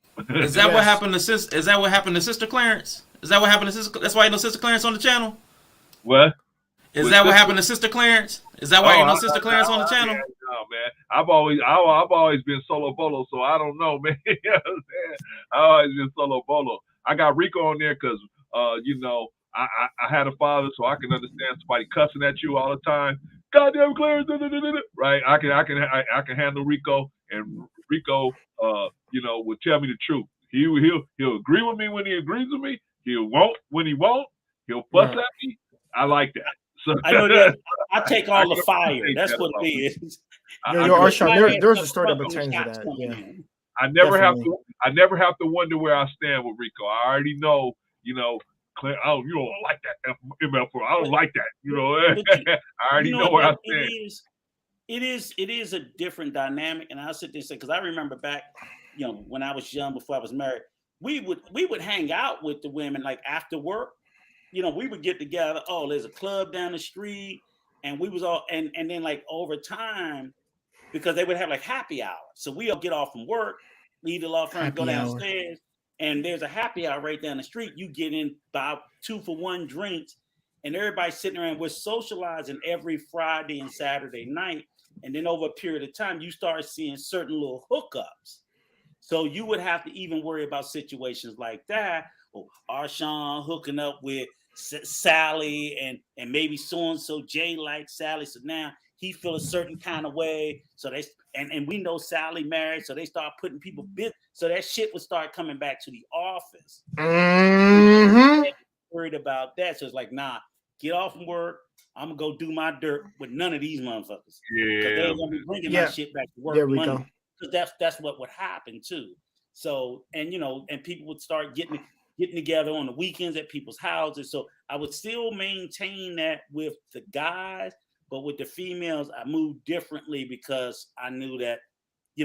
Is that what happened to Is that what happened to Sister Clarence? Is that what happened to Sister? That's why you know Sister Clarence on the channel.
What?
Is that what happened to Sister Clarence? Is that why you know Sister Clarence on the channel?
No, man. I've always been solo bolo, so I don't know, man. You know what I'm saying? I've always been solo bolo. I got Rico on there because, I had a father, so I can understand somebody cussing at you all the time. Goddamn Clarence, right? I can handle Rico, and Rico, will tell me the truth. He'll agree with me when he agrees with me. He'll won't when he won't. He'll fuss at me. I like that. So,
I know that. I take all the fire. That's what it is.
R'Shaun, there's a story that pertains to that. Yeah.
I never have to wonder where I stand with Rico. I already know, Clint, you don't like that MF. I don't like that. I already know where I stand.
It is a different dynamic, and I'll sit there and say, because I remember back, when I was young, before I was married, we would hang out with the women like after work. We would get together. Oh, there's a club down the street, and we was all and then like over time, because they would have like happy hour. So we'll get off from work, leave the law firm, go downstairs, and there's a happy hour right down the street. You get in about 2-for-1 drinks, and everybody's sitting around. We're socializing every Friday and Saturday night, and then over a period of time, you start seeing certain little hookups. So you would have to even worry about situations like that. Oh, R'Shaun hooking up with Sally, and maybe so and so Jay likes Sally, so now he feel a certain kind of way. So they and we know Sally married, so they start putting people bit. So that shit would start coming back to the office.
Mm-hmm.
Worried about that, so it's like, nah, get off from work. I'm gonna go do my dirt with none of these motherfuckers.
Yeah,
they're gonna be bringing my shit back to work money. Because that's what would happen too. So and people would start getting together on the weekends at people's houses. So I would still maintain that with the guys, but with the females, I moved differently because I knew that,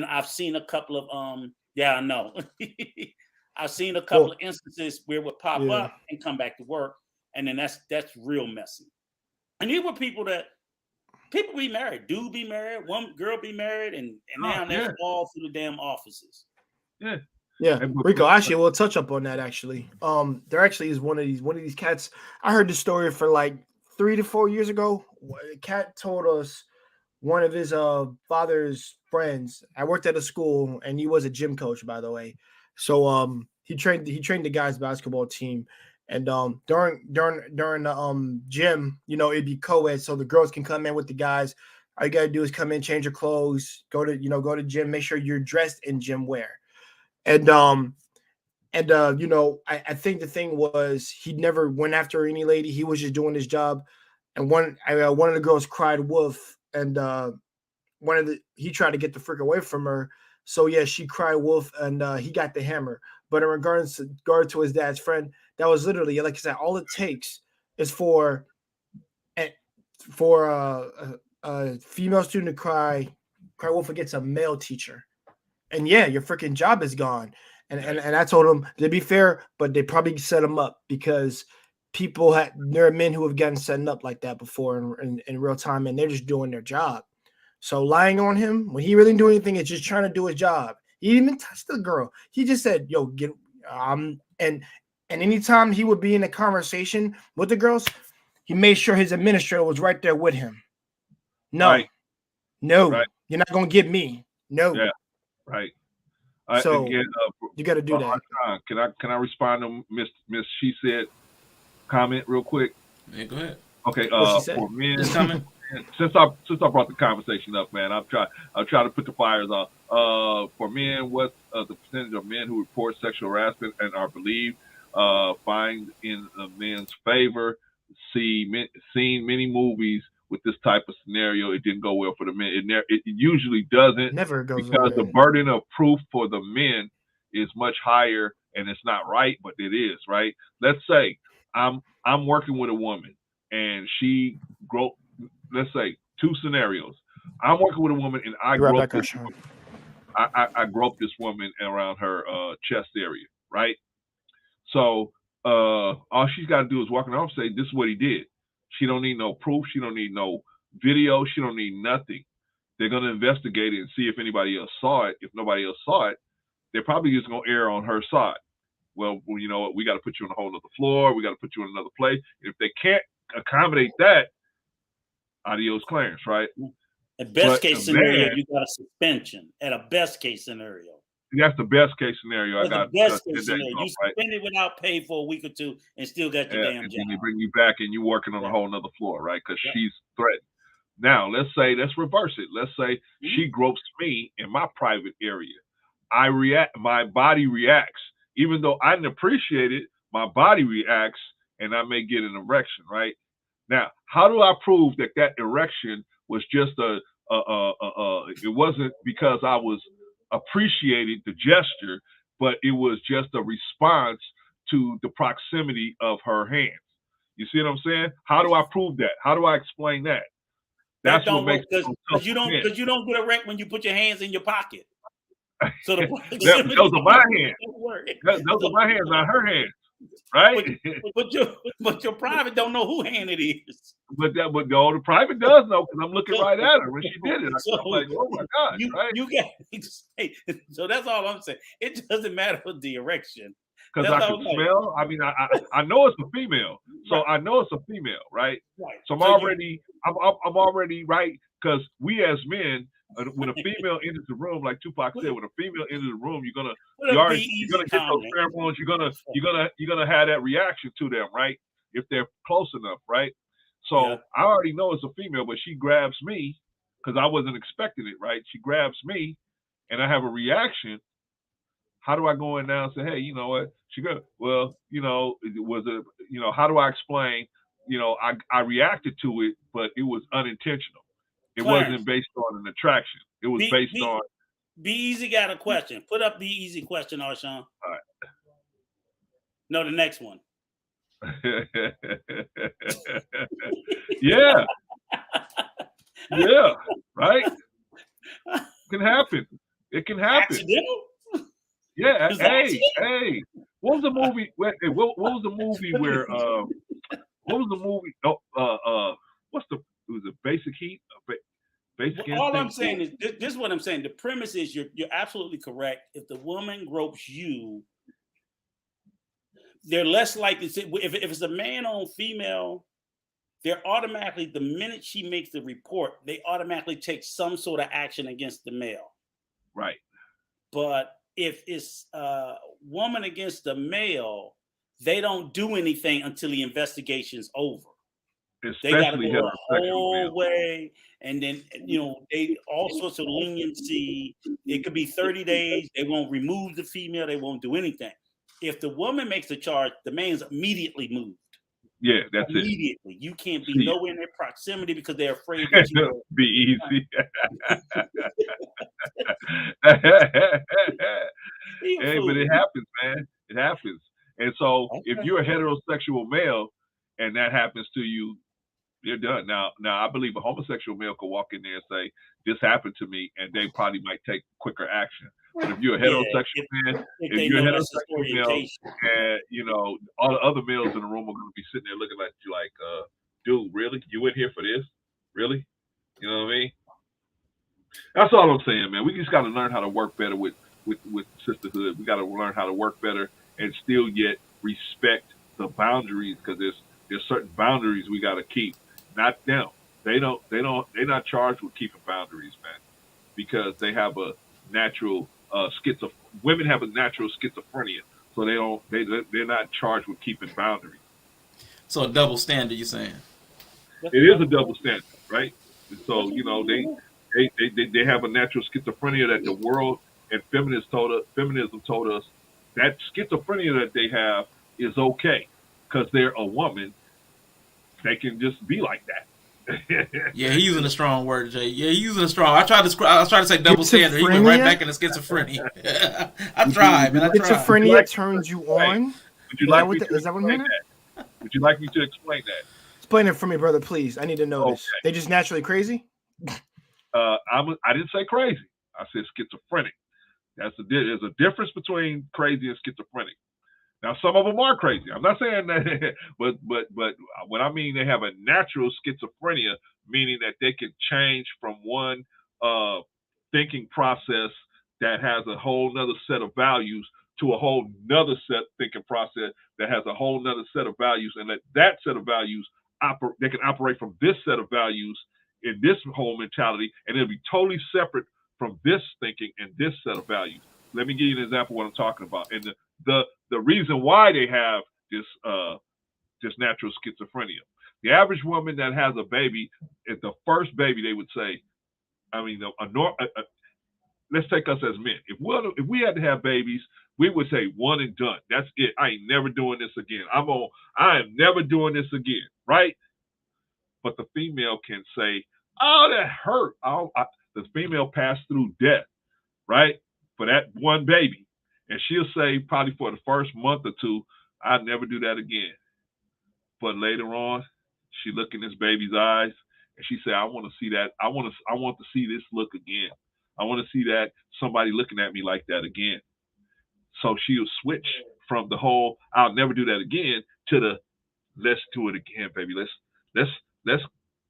I've seen a couple of I know. I've seen a couple of instances where it would pop up and come back to work, and then that's real messy. And these were people be married, dude be married, one girl be married, and now they're all through the damn offices.
Yeah.
Yeah, Rico, actually, we'll touch up on that. Actually, there actually is one of these cats. I heard the story for like 3 to 4 years ago. A cat told us one of his father's friends. I worked at a school, and he was a gym coach, by the way. So he trained the guys' basketball team, and during the gym, it'd be co-ed, so the girls can come in with the guys. All you gotta do is come in, change your clothes, go to gym, make sure you're dressed in gym wear. And I think the thing was he never went after any lady. He was just doing his job. And one of the girls cried wolf, and he tried to get the frick away from her. So yeah, she cried wolf, and he got the hammer. But in regard to his dad's friend, that was literally, like I said, all it takes is for a female student to cry wolf against a male teacher. And yeah, your freaking job is gone. And I told him, to be fair, but they probably set him up because there are men who have gotten set up like that before in real time, and they're just doing their job. So lying on him when he really didn't do anything, is just trying to do his job. He didn't even touch the girl. He just said, "Yo, get." And anytime he would be in a conversation with the girls, he made sure his administrator was right there with him. No, you're not gonna get me. No.
Yeah. Right.
So again, you got to do that.
Can I respond to Miss She Said comment real quick?
Yeah, go ahead.
Okay. For men, since I brought the conversation up, man, I'll try to put the fires off. For men, what's the percentage of men who report sexual harassment and are believed find in a man's favor? Seen many movies with this type of scenario. It didn't go well for the men. It usually doesn't.
Never goes
because the burden of proof for the men is much higher, and it's not right, but it is right. Let's say I'm working with a woman, and she let's say 2 scenarios. I'm working with a woman, and I groped this woman around her chest area, right? So all she's got to do is walk around and say, "This is what he did." She don't need no proof. She don't need no video. She don't need nothing. They're going to investigate it and see if anybody else saw it. If nobody else saw it, they're probably just going to err on her side. Well, you know what? We got to put you on a whole other floor. We got to put you in another place. If they can't accommodate that, adios Clarence, right?
At best case scenario, you got a suspension. At a best case scenario.
That's the best case scenario.
That's the best case scenario. You suspend it without pay for a week or two and still got your damn job.
And they bring you back and you're working on a whole other floor, right? Because she's threatened. Now, let's reverse it. Let's say she gropes me in my private area. I react, my body reacts. Even though I didn't appreciate it, my body reacts and I may get an erection, right? Now, how do I prove that erection was just it wasn't because I was appreciated the gesture, but it was just a response to the proximity of her hands. You see what I'm saying? How do I prove that? How do I explain that? That's what makes it so tough.
Because you don't get erect when you put your hands in your pocket. So
those are my hands. Those are my hands, not her hands, right?
But your private don't know who hand it is.
But the private does know because I'm looking right at her when she did it. I'm like, oh my God, right?
You got so that's all I'm saying. It doesn't matter with the erection.
Because I can smell. I mean, I know it's a female, so I know it's a female, right?
Right.
So I'm already right because we as men, when a female enters the room, like Tupac said, when a female enters the room, you're gonna get those pheromones. You're gonna have that reaction to them, right? If they're close enough, right? So I already know it's a female, but she grabs me because I wasn't expecting it, right? She grabs me, and I have a reaction. How do I go in now and say, hey, you know what? She goes, well, you know, how do I explain? You know, I reacted to it, but it was unintentional. It wasn't based on an attraction. It was based on.
Be Easy got a question. Put up Be Easy question, R'Shaun.
All right.
No, the next one.
Yeah. Yeah. Right. It can happen. It can happen.
Accidental?
Yeah. Hey. What was the movie? What was the movie where? What was the movie? Was it Basic Heat? Basic Instinct?
All I'm saying is this is what I'm saying. The premise is you're absolutely correct. If the woman gropes you, they're less likely to, if it's a man on female, they're automatically, the minute she makes the report, they automatically take some sort of action against the male.
Right.
But if it's a woman against the male, they don't do anything until the investigation's over.
Especially
they got to go the whole way, and then they all sorts of leniency. It could be 30 days. They won't remove the female. They won't do anything. If the woman makes the charge, the man's immediately moved.
Yeah, that's
immediately. You can't be nowhere in their proximity because they're afraid that you will
be easy. Hey, but it happens, man. It happens. And so if you're a heterosexual male and that happens to you, you're done. Now I believe a homosexual male could walk in there and say, this happened to me, and they probably might take quicker action. But if you're a heterosexual man, if you're a heterosexual male, and all the other males in the room are going to be sitting there looking at you like, dude, really? You in here for this? Really? You know what I mean? That's all I'm saying, man. We just got to learn how to work better with sisterhood. We got to learn how to work better and still yet respect the boundaries, because there's certain boundaries we got to keep. Not them. They're not charged with keeping boundaries, man, because they have a natural women have a natural schizophrenia, so they're not charged with keeping boundaries.
So a double standard, you're saying?
It is a double standard, right? So they have a natural schizophrenia that the world and feminism told us that schizophrenia that they have is okay because they're a woman. They can just be like that.
Yeah, he's using a strong word, Jay. Yeah, he's using a strong. I tried to say double standard. He went right back into schizophrenia. I tried.
Schizophrenia turns you on.
Is that what you mean? Would you like me to explain that?
Explain it for me, brother, please. I need to know this. They just naturally crazy?
I didn't say crazy. I said schizophrenic. There's a difference between crazy and schizophrenic. Now, some of them are crazy. I'm not saying that, but what I mean, they have a natural schizophrenia, meaning that they can change from one thinking process that has a whole nother set of values to a whole nother set thinking process that has a whole nother set of values, and that set of values they can operate from this set of values in this whole mentality, and it'll be totally separate from this thinking and this set of values. Let me give you an example of what I'm talking about. And the reason why they have this natural schizophrenia. The average woman that has a baby, at the first baby, they would say, I mean, let's take us as men. If we had to have babies, we would say one and done. That's it. I ain't never doing this again. I am never doing this again, right? But the female can say, oh, that hurt. The female passed through death, right? For that one baby. And she'll say probably for the first month or two, I'll never do that again. But later on, she look in this baby's eyes and she said, I want to see that. I want to see this look again. I want to see that somebody looking at me like that again. So she'll switch from the whole I'll never do that again to the let's do it again, baby. Let's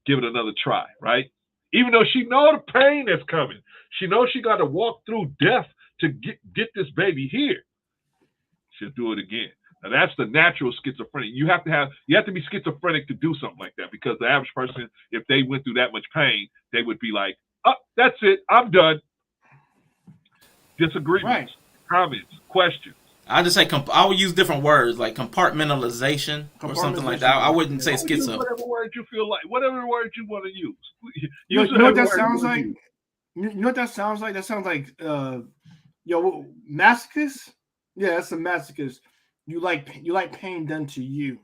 give it another try, right? Even though she know the pain that's coming. She knows she got to walk through death to get this baby here. She'll do it again. Now that's the natural schizophrenia. You have to be schizophrenic to do something like that, because the average person, if they went through that much pain, they would be like, oh, that's it, I'm done. Disagreements, comments, questions.
I just say I would use different words like compartmentalization or something like that. I wouldn't say schizo.
Whatever word you feel like, whatever word you want to use.
You know what that sounds like? You know what that sounds like? That sounds like masochist. Yeah, that's a masochist. You like pain done to you.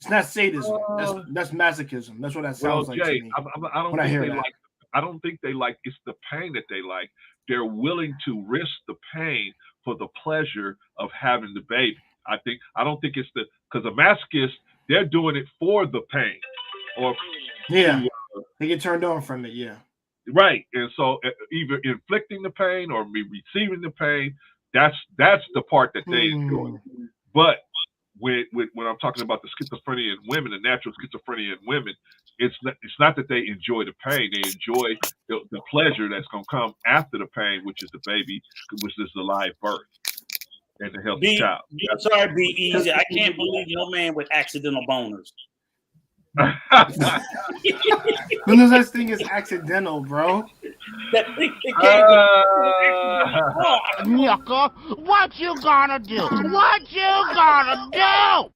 It's not sadism. That's masochism. That's what that sounds like
Jay,
to me.
I don't think they like. It's the pain that they like. They're willing to risk the pain for the pleasure of having the baby. I don't think it's because a masochist, they're doing it for the pain, or
they get turned on from it. Yeah,
right. And so either inflicting the pain or receiving the pain. That's the part that they enjoy. But when I'm talking about the schizophrenia in women, the natural schizophrenia in women, it's not that they enjoy the pain. They enjoy the pleasure that's going to come after the pain, which is the baby, which is the live birth and the healthy child.
Sorry, be easy. I can't believe no man with accidental boners.
There's no such thing as accidental, bro.
Yucca, what you gonna do? What you gonna do?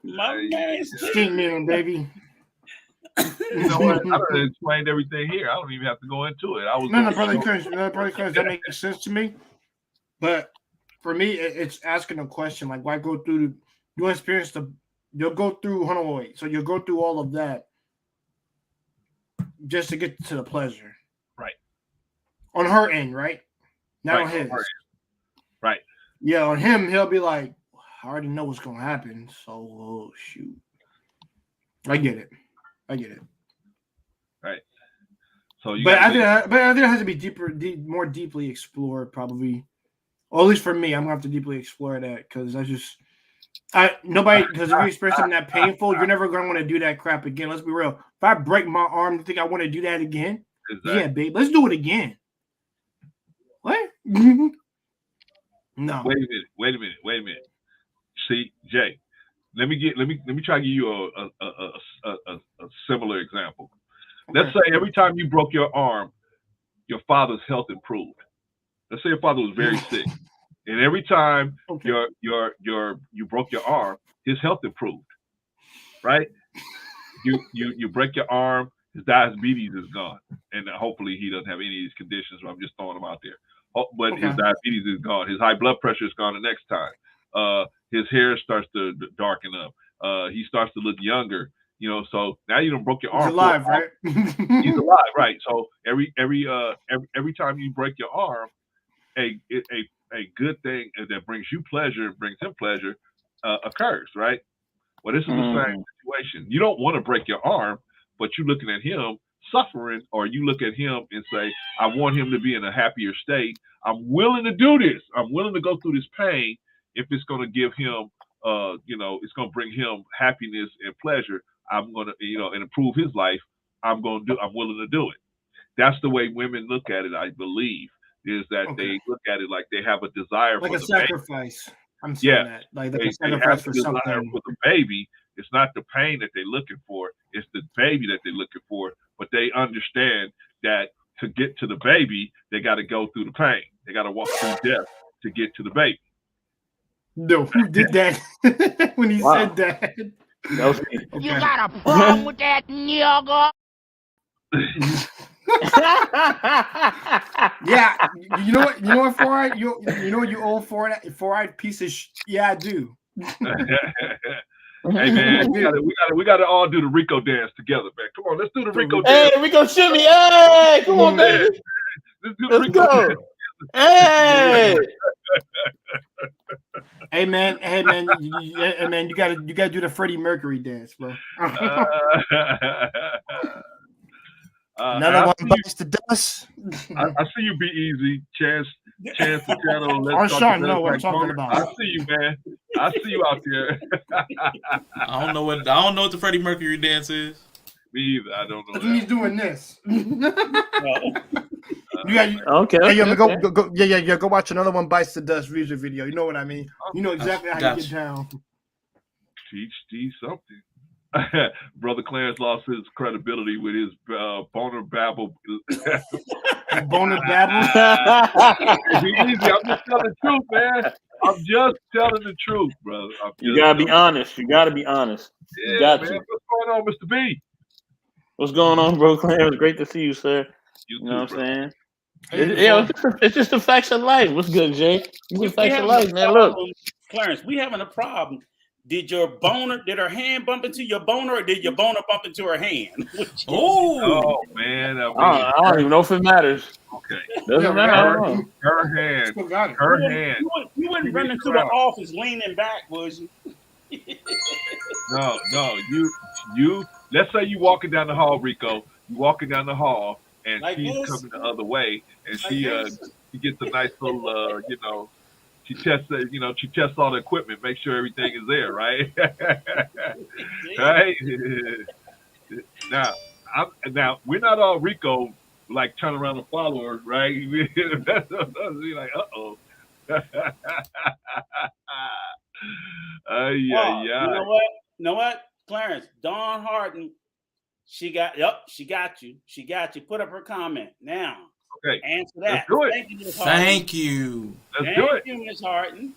My man,
street man, baby.
You know what? I done explained everything here. I don't even have to go into it.
That makes sense to me. But for me, it's asking a question like, why go through your experience? You'll go through. Hold on, wait. So you'll go through all of that just to get to the pleasure,
right?
On her end, right? Not on his,
right?
Yeah, on him, he'll be like, I already know what's gonna happen. So, shoot, I get it.
Right. So,
I think it has to be more deeply explored, probably. Or at least for me, I'm gonna have to deeply explore that because because if you experience something that painful, you're never gonna want to do that crap again. Let's be real. If I break my arm, you think I want to do that again? Exactly. Yeah, babe, let's do it again. What? No.
Wait a minute. See, Jay, let me try to give you a similar example. Okay. Let's say every time you broke your arm, your father's health improved. Let's say your father was very sick, and every time you broke your arm, his health improved. Right? You break your arm, his diabetes is gone, and hopefully he doesn't have any of these conditions. I'm just throwing them out there. But his diabetes is gone. His high blood pressure is gone the next time. His hair starts to darken up. He starts to look younger. So now you done broke your arm.
He's alive, right?
He's alive, right? So every time you break your arm, a good thing that brings you pleasure and brings him pleasure occurs, right? Well, this is the same situation. You don't want to break your arm, but you're looking at him suffering, or you look at him and say, I want him to be in a happier state. I'm willing to do this. I'm willing to go through this pain if it's going to give him, it's going to bring him happiness and pleasure. I'm going to, and improve his life. I'm willing to do it. That's the way women look at it, I believe, is that they look at it like they have a desire
like
for
a
the
sacrifice.
baby.
I'm saying that. Like
they
a sacrifice
have
for
a desire
something.
for the baby. It's not the pain that they're looking for. It's the baby that they're looking for. But they understand that to get to the baby, they got to go through the pain. They got to walk through death to get to the baby.
No, who did that when he said that?
That was me.
You got a problem with that, nigga?
Yeah, you know what? You know what? Four-eyed, you know you old four-eyed piece of yeah, I do.
Hey man, we gotta all do the Rico dance together, man. Come on, let's do the Rico dance.
Hey, Rico shimmy! Hey, come on, baby.
Let's do the
Let's
Rico
go.
dance.
Hey.
Hey man, you gotta do the Freddie Mercury dance, bro. Another one bites the dust.
I see you, Be Easy, Chance the Channel.
R'Shaun, know what I'm talking about.
I see you, man. I see you out there.
I don't know what the Freddie Mercury dance is.
Me either. I don't know.
That's when he's doing this.
Okay.
Hey, yo, go watch Another One Bites the Dust music video. You know what I mean? You know exactly how you get down.
Teach thee something. Brother Clarence lost his credibility with his boner babble.
Boner babble?
Be easy. I'm just telling the truth, man. I'm just telling the truth, brother.
You gotta be honest. You gotta be honest.
Yeah,
You got
man.
to.
What's going on, Mr. B?
What's going on, bro? Clarence? Great to see you, sir.
You
know
too,
what I'm saying?
Hey,
It's just the facts of life. What's good, Jay? It's the facts of life, man. Look.
Clarence, we having a problem. Did her hand bump into your boner, or did your boner bump into her hand?
Oh man,
I don't even know if it matters.
Okay,
doesn't matter.
Her hand.
You wouldn't run into the office leaning back, was you?
No. You. Let's say you walking down the hall, Rico. You walking down the hall, and
like
she's
this?
coming the other way, and
Like
she gets a nice little, She tests all the equipment, make sure everything is there, right? Right. Now we're not all Rico, like turn around and follow her, right? We're like,
You know what? Clarence, Dawn Harden, she got you. She got you. Put up her comment now.
Okay.
Answer that.
Let's do it.
Thank you, Ms. Harden.
Thank you.
Let's do it.
Thank you, Ms. Harden.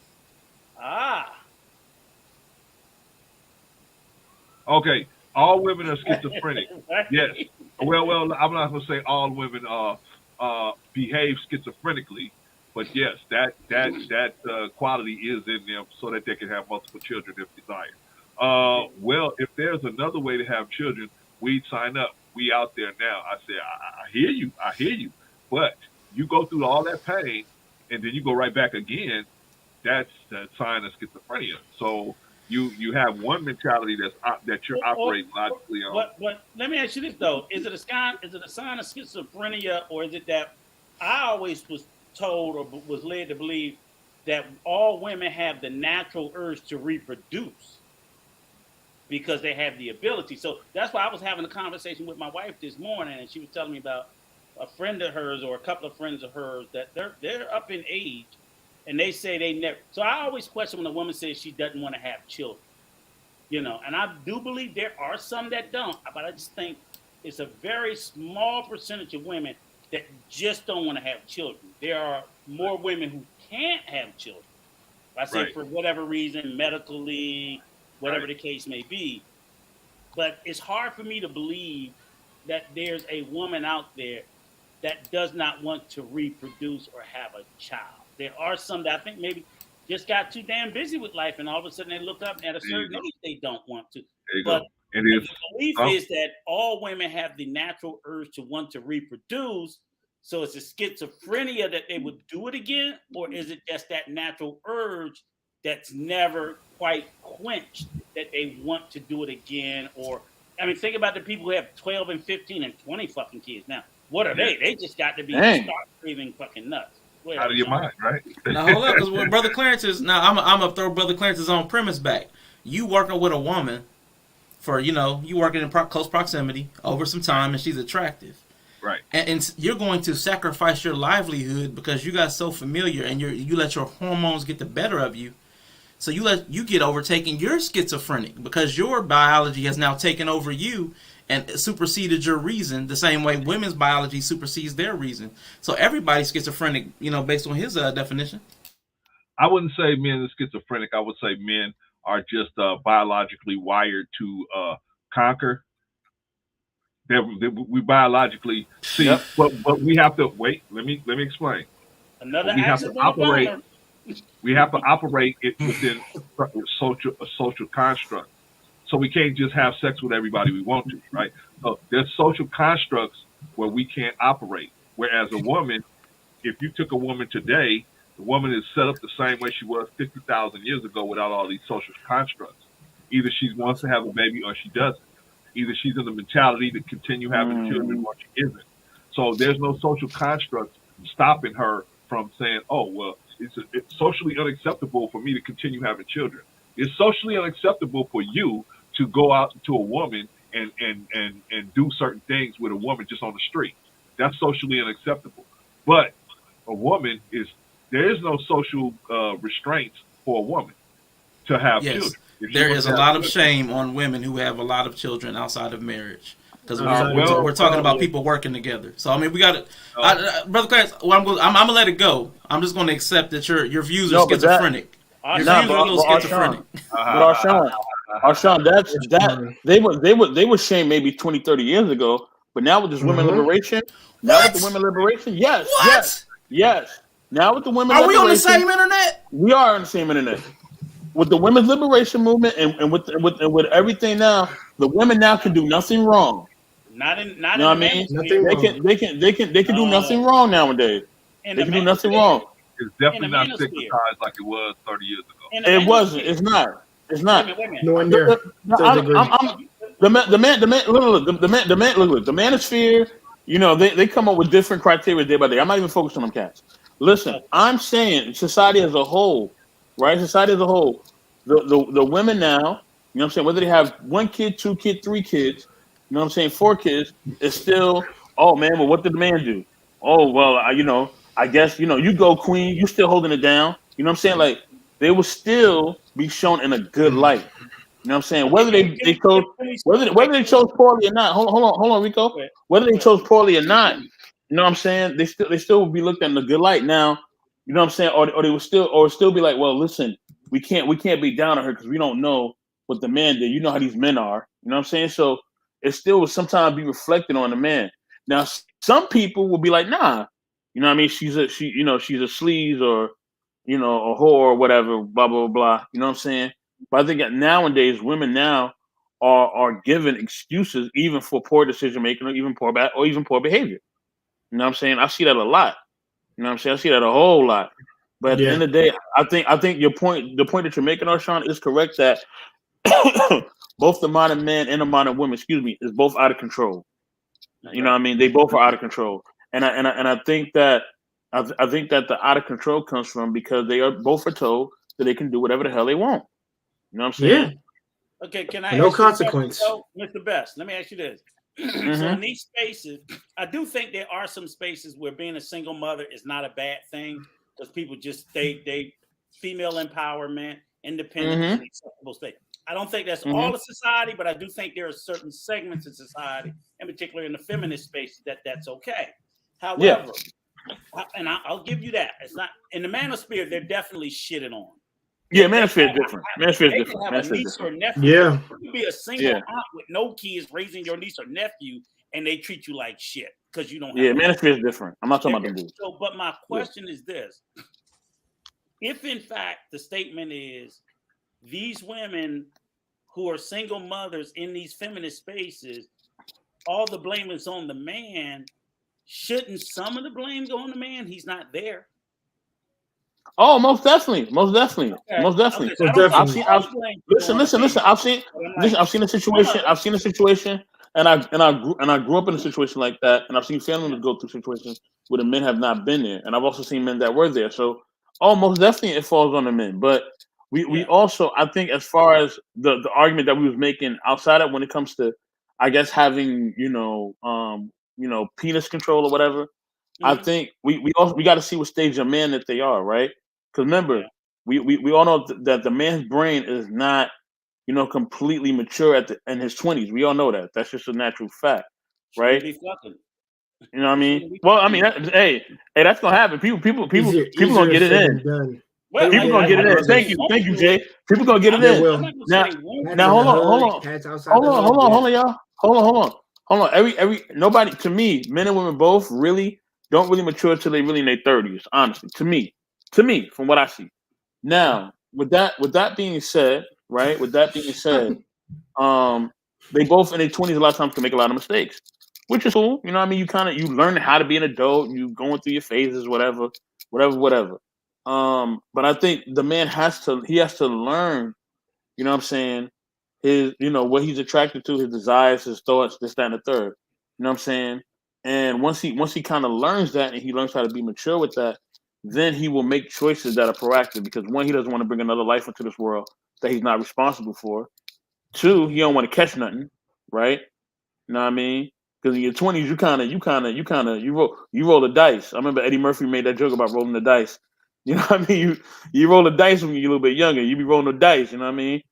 Okay. All women are schizophrenic.
Right?
Yes. Well, I'm not going to say all women behave schizophrenically, but yes, that quality is in them so that they can have multiple children if desired. Well, if there's another way to have children, we'd sign up. We out there now. I say, I hear you. But you go through all that pain, and then you go right back again. That's the sign of schizophrenia. So you have one mentality that you're operating logically on.
But let me ask you this though: is it a sign of schizophrenia, or is it that I always was told or was led to believe that all women have the natural urge to reproduce because they have the ability? So that's why I was having a conversation with my wife this morning, and she was telling me about a friend of hers or a couple of friends of hers that they're up in age, and they say they never. So I always question when a woman says she doesn't want to have children, and I do believe there are some that don't, but I just think it's a very small percentage of women that just don't want to have children. There are more women who can't have children. I say for whatever reason, medically, whatever the case may be. But it's hard for me to believe that there's a woman out there that does not want to reproduce or have a child. There are some that I think maybe just got too damn busy with life, and all of a sudden they look up and at a certain age they don't want to. But the belief is that all women have the natural urge to want to reproduce. So it's a schizophrenia that they would do it again, or is it just that natural urge that's never quite quenched that they want to do it again, or I mean, think about the people who have 12 and 15 and 20 fucking kids. Now, what are they? They just got to be
Dang.
stark craving fucking nuts.
Out of your mind, right?
Now hold up, because Brother Clarence is now. I'm gonna throw Brother Clarence's own premise back. You working with a woman for you working in close proximity over some time, and she's attractive.
Right.
And you're going to sacrifice your livelihood because you got so familiar, and you let your hormones get the better of you. So you get overtaken. You're schizophrenic because your biology has now taken over you and superseded your reason. The same way women's biology supersedes their reason. So everybody's schizophrenic, based on his definition.
I wouldn't say men are schizophrenic. I would say men are just biologically wired to conquer. We biologically see,
Yep.
but we have to wait. Let me explain.
Another
We have to
accidental
operate.
boner.
We have to operate it within a social construct. So we can't just have sex with everybody we want to, right? So there's social constructs where we can't operate. Whereas a woman, if you took a woman today, the woman is set up the same way she was 50,000 years ago without all these social constructs. Either she wants to have a baby or she doesn't. Either she's in the mentality to continue having children or she isn't. So there's no social construct stopping her from saying, oh, well, it's socially unacceptable for me to continue having children. It's socially unacceptable for you to go out to a woman and do certain things with a woman just on the street. That's socially unacceptable. But a woman there is no social restraints for a woman to have children.
There is a lot of shame on women who have a lot of children outside of marriage. Because
Well,
we're talking about people working together. So, I mean, we got to... Brother Clarence, I'm going to let it go. I'm just going to accept that your views are schizophrenic. Your views are a little schizophrenic.
But R'Shaun, they were shamed maybe 20, 30 years ago, but now with this women liberation, yes. Now with the women
Are we on the
liberation,
same internet?
we are on the same internet. With the women's liberation movement and with everything now, the women now can do nothing wrong.
Not in
You know what I mean?
Nothing wrong.
They can do nothing wrong nowadays. They can do nothing wrong.
It's definitely not stigmatized like it was 30 years ago.
It wasn't. It's not. It's not.
Wait a minute.
No one there.
The manosphere, they come up with different criteria day by day. I'm not even focused on them cats. Listen, I'm saying society as a whole, right? Society as a whole, the women now, you know what I'm saying, whether they have 1 kid, 2 kids, 3 kids, you know what I'm saying, 4 kids, it's still, oh man, well, what did the man do? Oh, well, I guess, you go queen, you still holding it down. You know what I'm saying? Like, they will still be shown in a good light. You know what I'm saying? Whether they chose poorly or not. Hold on, Rico. Whether they chose poorly or not, you know what I'm saying? They still will be looked at in a good light. Now, you know what I'm saying? Or they will still be like, well, listen, we can't be down on her because we don't know what the man did. You know how these men are. You know what I'm saying? So it still will sometimes be reflected on the man. Now, some people will be like, nah, you know what I mean? She's a sleaze or, a whore or whatever, blah, blah, blah. You know what I'm saying? But I think that nowadays women now are given excuses even for poor decision making or even poor behavior. You know what I'm saying? I see that a lot. You know what I'm saying? I see that a whole lot. But at the end of the day, I think the point that you're making, R'Shaun, is correct that both the modern man and the modern woman, is both out of control. You know what I mean? They both are out of control. And I think that the out of control comes from because they are both told that they can do whatever the hell they want. You know what I'm saying?
Yeah.
Okay, can I
no
ask
consequence.
you Mr. Best, let me ask you this. So in these spaces, I do think there are some spaces where being a single mother is not a bad thing because people just they female empowerment, independence, and acceptable state. I don't think that's all of society, but I do think there are certain segments of society, in particular in the feminist space, that's okay. However, and I'll give you that. It's not in the manosphere, they're definitely shitting on.
Yeah, manosphere is different. Manosphere is different.
Have a niece or nephew.
Yeah.
You can be a single aunt with no kids raising your niece or nephew, and they treat you like shit because you don't have
manosphere is different. I'm not talking about them dudes.
So, but my question is this. If in fact the statement is these women who are single mothers in these feminist spaces, all the blame is on the man, shouldn't some of the blame go on the man? He's not there.
Oh, most definitely.
Okay. Okay, so I don't think
Listen. I've seen a situation, and I grew up in a situation like that, and I've seen family members go through situations where the men have not been there, and I've also seen men that were there. So, most definitely, it falls on the men. But we also, I think, as far as the argument that we was making outside of when it comes to, I guess, having penis control or whatever. I think we got to see what stage of man that they are, right? Because remember, we all know that the man's brain is not, completely mature in his 20s. We all know that. That's just a natural fact, right?
Be fucking.
You know what I mean? Well, I mean, hey, that's gonna happen. People gonna get it in. People gonna get it in. Thank you, Jay. People gonna get it in. Now, hold on, y'all. Hold on. Every nobody, to me, men and women both really don't really mature till they really in their 30s. Honestly, to me, from what I see. Now, with that being said, right? With that being said, they both in their 20s a lot of times can make a lot of mistakes, which is cool. You know what I mean? You learn how to be an adult. You going through your phases, whatever. But I think the man has to learn, you know what I'm saying, his, what he's attracted to, his desires, his thoughts, this, that, and the third. You know what I'm saying? And once he kind of learns that and he learns how to be mature with that, then he will make choices that are proactive, because one, he doesn't want to bring another life into this world that he's not responsible for. Two, he don't want to catch nothing, right? You know what I mean? Because in your 20s, you roll the dice. I remember Eddie Murphy made that joke about rolling the dice. You know what I mean? You roll the dice when you're a little bit younger. You be rolling the dice. You know what I mean?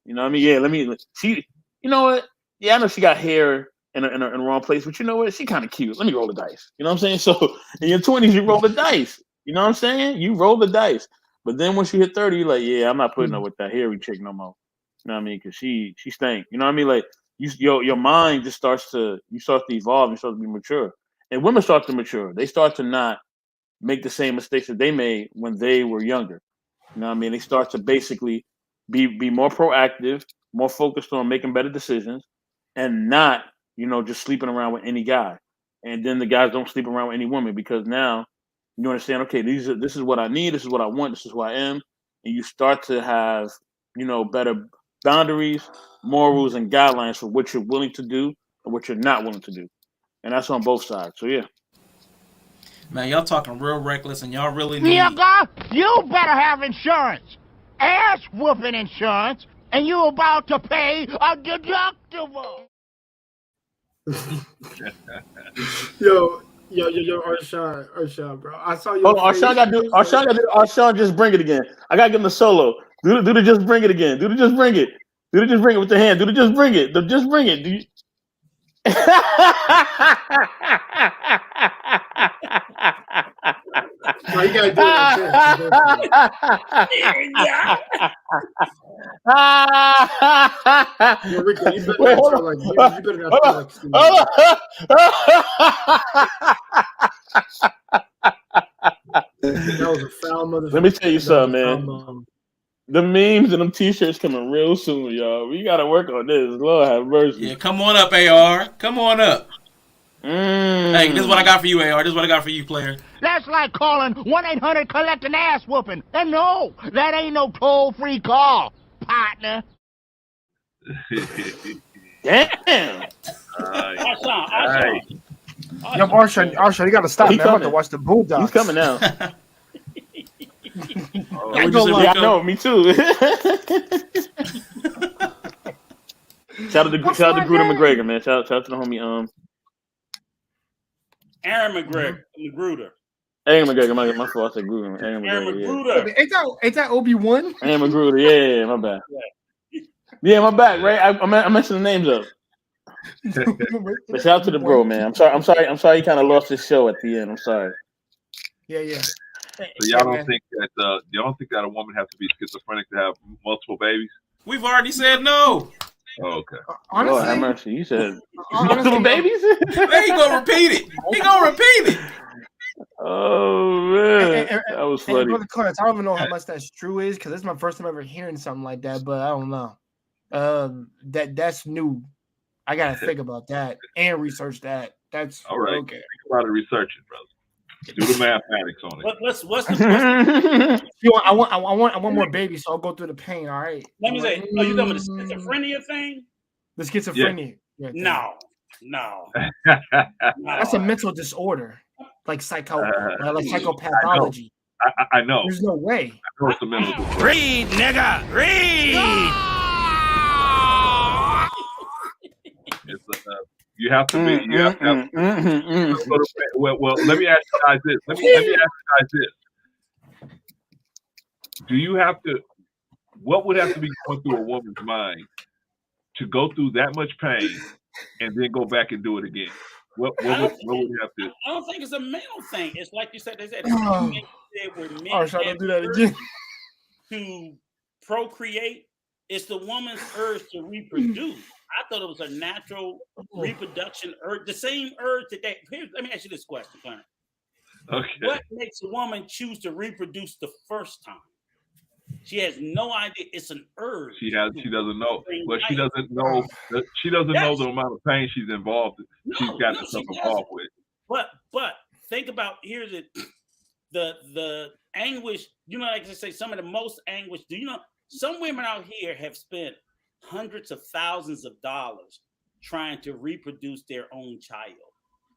You know what I mean? Yeah. She. You know what? Yeah, I know she got hair in the wrong place, but you know what? She kind of cute. Let me roll the dice. You know what I'm saying? So in your 20s, you roll the dice. You know what I'm saying? You roll the dice. But then once you hit 30, you're like, yeah, I'm not putting up with that hairy chick no more. You know what I mean? Because she stank. You know what I mean? Like, your mind just starts to evolve. You start to be mature, and women start to mature. They start to not make the same mistakes that they made when they were younger. You know what I mean? They start to basically be more proactive, more focused on making better decisions, and not, just sleeping around with any guy. And then the guys don't sleep around with any woman, because now you understand, okay, this is what I need, this is what I want, this is who I am. And you start to have, better boundaries, morals, and guidelines for what you're willing to do and what you're not willing to do. And that's on both sides. So yeah.
Man, y'all talking real reckless, and y'all really need.
Nigga, you better have insurance. Ass whooping insurance, and you about to pay a deductible.
Yo, R'Shaun, bro. I saw you.
Hold on, R'Shaun, just bring it again. I gotta give him the solo. Do the just bring it again. Do the just bring it. Do the just bring it with the hand. Do the just bring it. Just bring it. Do you...
No, you gotta do it. Yo, Rico, you better not sound like you better not sound like Steve. That was a foul motherfucker.
Let me tell you something, man. The memes and them t-shirts coming real soon, y'all. We gotta work on this. Lord have mercy.
Yeah, come on up, AR. Come on up. Hey, this is what I got for you, AR. This is what I got for you, player.
That's like calling 1-800 collect an ass whooping. And no, that ain't no toll-free call, partner.
Damn.
Yo, R'Shaun, you gotta stop, man. I'm about to watch the Bulldogs.
He's coming now.
I
know, me too. Shout out to Gruder McGregor, man. Shout out to the homie
Aaron McGruder.
Aaron McGregor, my fault. I said Gruder. Aaron McGregor.
Yeah. Ain't that Obi-Wan?
Aaron McGruder, yeah, my bad. Yeah, my bad, right? I mentioned the names up. But shout out to the bro, man. I'm sorry he kind of lost his show at the end. I'm sorry.
Yeah.
So y'all don't think that a woman has to be schizophrenic to have multiple babies?
We've already said no.
Oh, okay.
Honestly,
Lord have mercy. You said multiple babies?
Man, he gonna repeat it.
Oh man, that was funny.
Brother Clarence, I don't even know how much that's true is, because this is my first time ever hearing something like that. But I don't know. That's new. I gotta think about that and research that. That's
all right.
Okay.
Think about it, research it, brother. Do the mathematics on it.
What's the
I want more baby, so I'll go through the pain. All right.
let me say, oh, you talking about the schizophrenia thing?
The schizophrenia. Yeah.
No.
That's a mental disorder, like psychopathology.
I know.
There's no way.
I know it's a mental disorder.
Read, nigga, read.
It's you have to be. You have to. Well, let me ask you guys this. Let me ask you guys this. Do you have to? What would have to be going through a woman's mind to go through that much pain and then go back and do it again? What would have to?
I don't think it's a male thing. It's like you said. They said we're men
Don't do that again.
To procreate. It's the woman's urge to reproduce. I thought it was a natural reproduction urge, the same urge that they. Let me ask you this question, Clarence.
Okay.
What makes a woman choose to reproduce the first time? She has no idea. It's an urge.
She doesn't know. But she doesn't know. She doesn't know the amount of pain she's involved. She's got herself involved with.
But think about here's the anguish. You know, like I say, some of the most anguish. Do you know? Some women out here have spent hundreds of thousands of dollars trying to reproduce their own child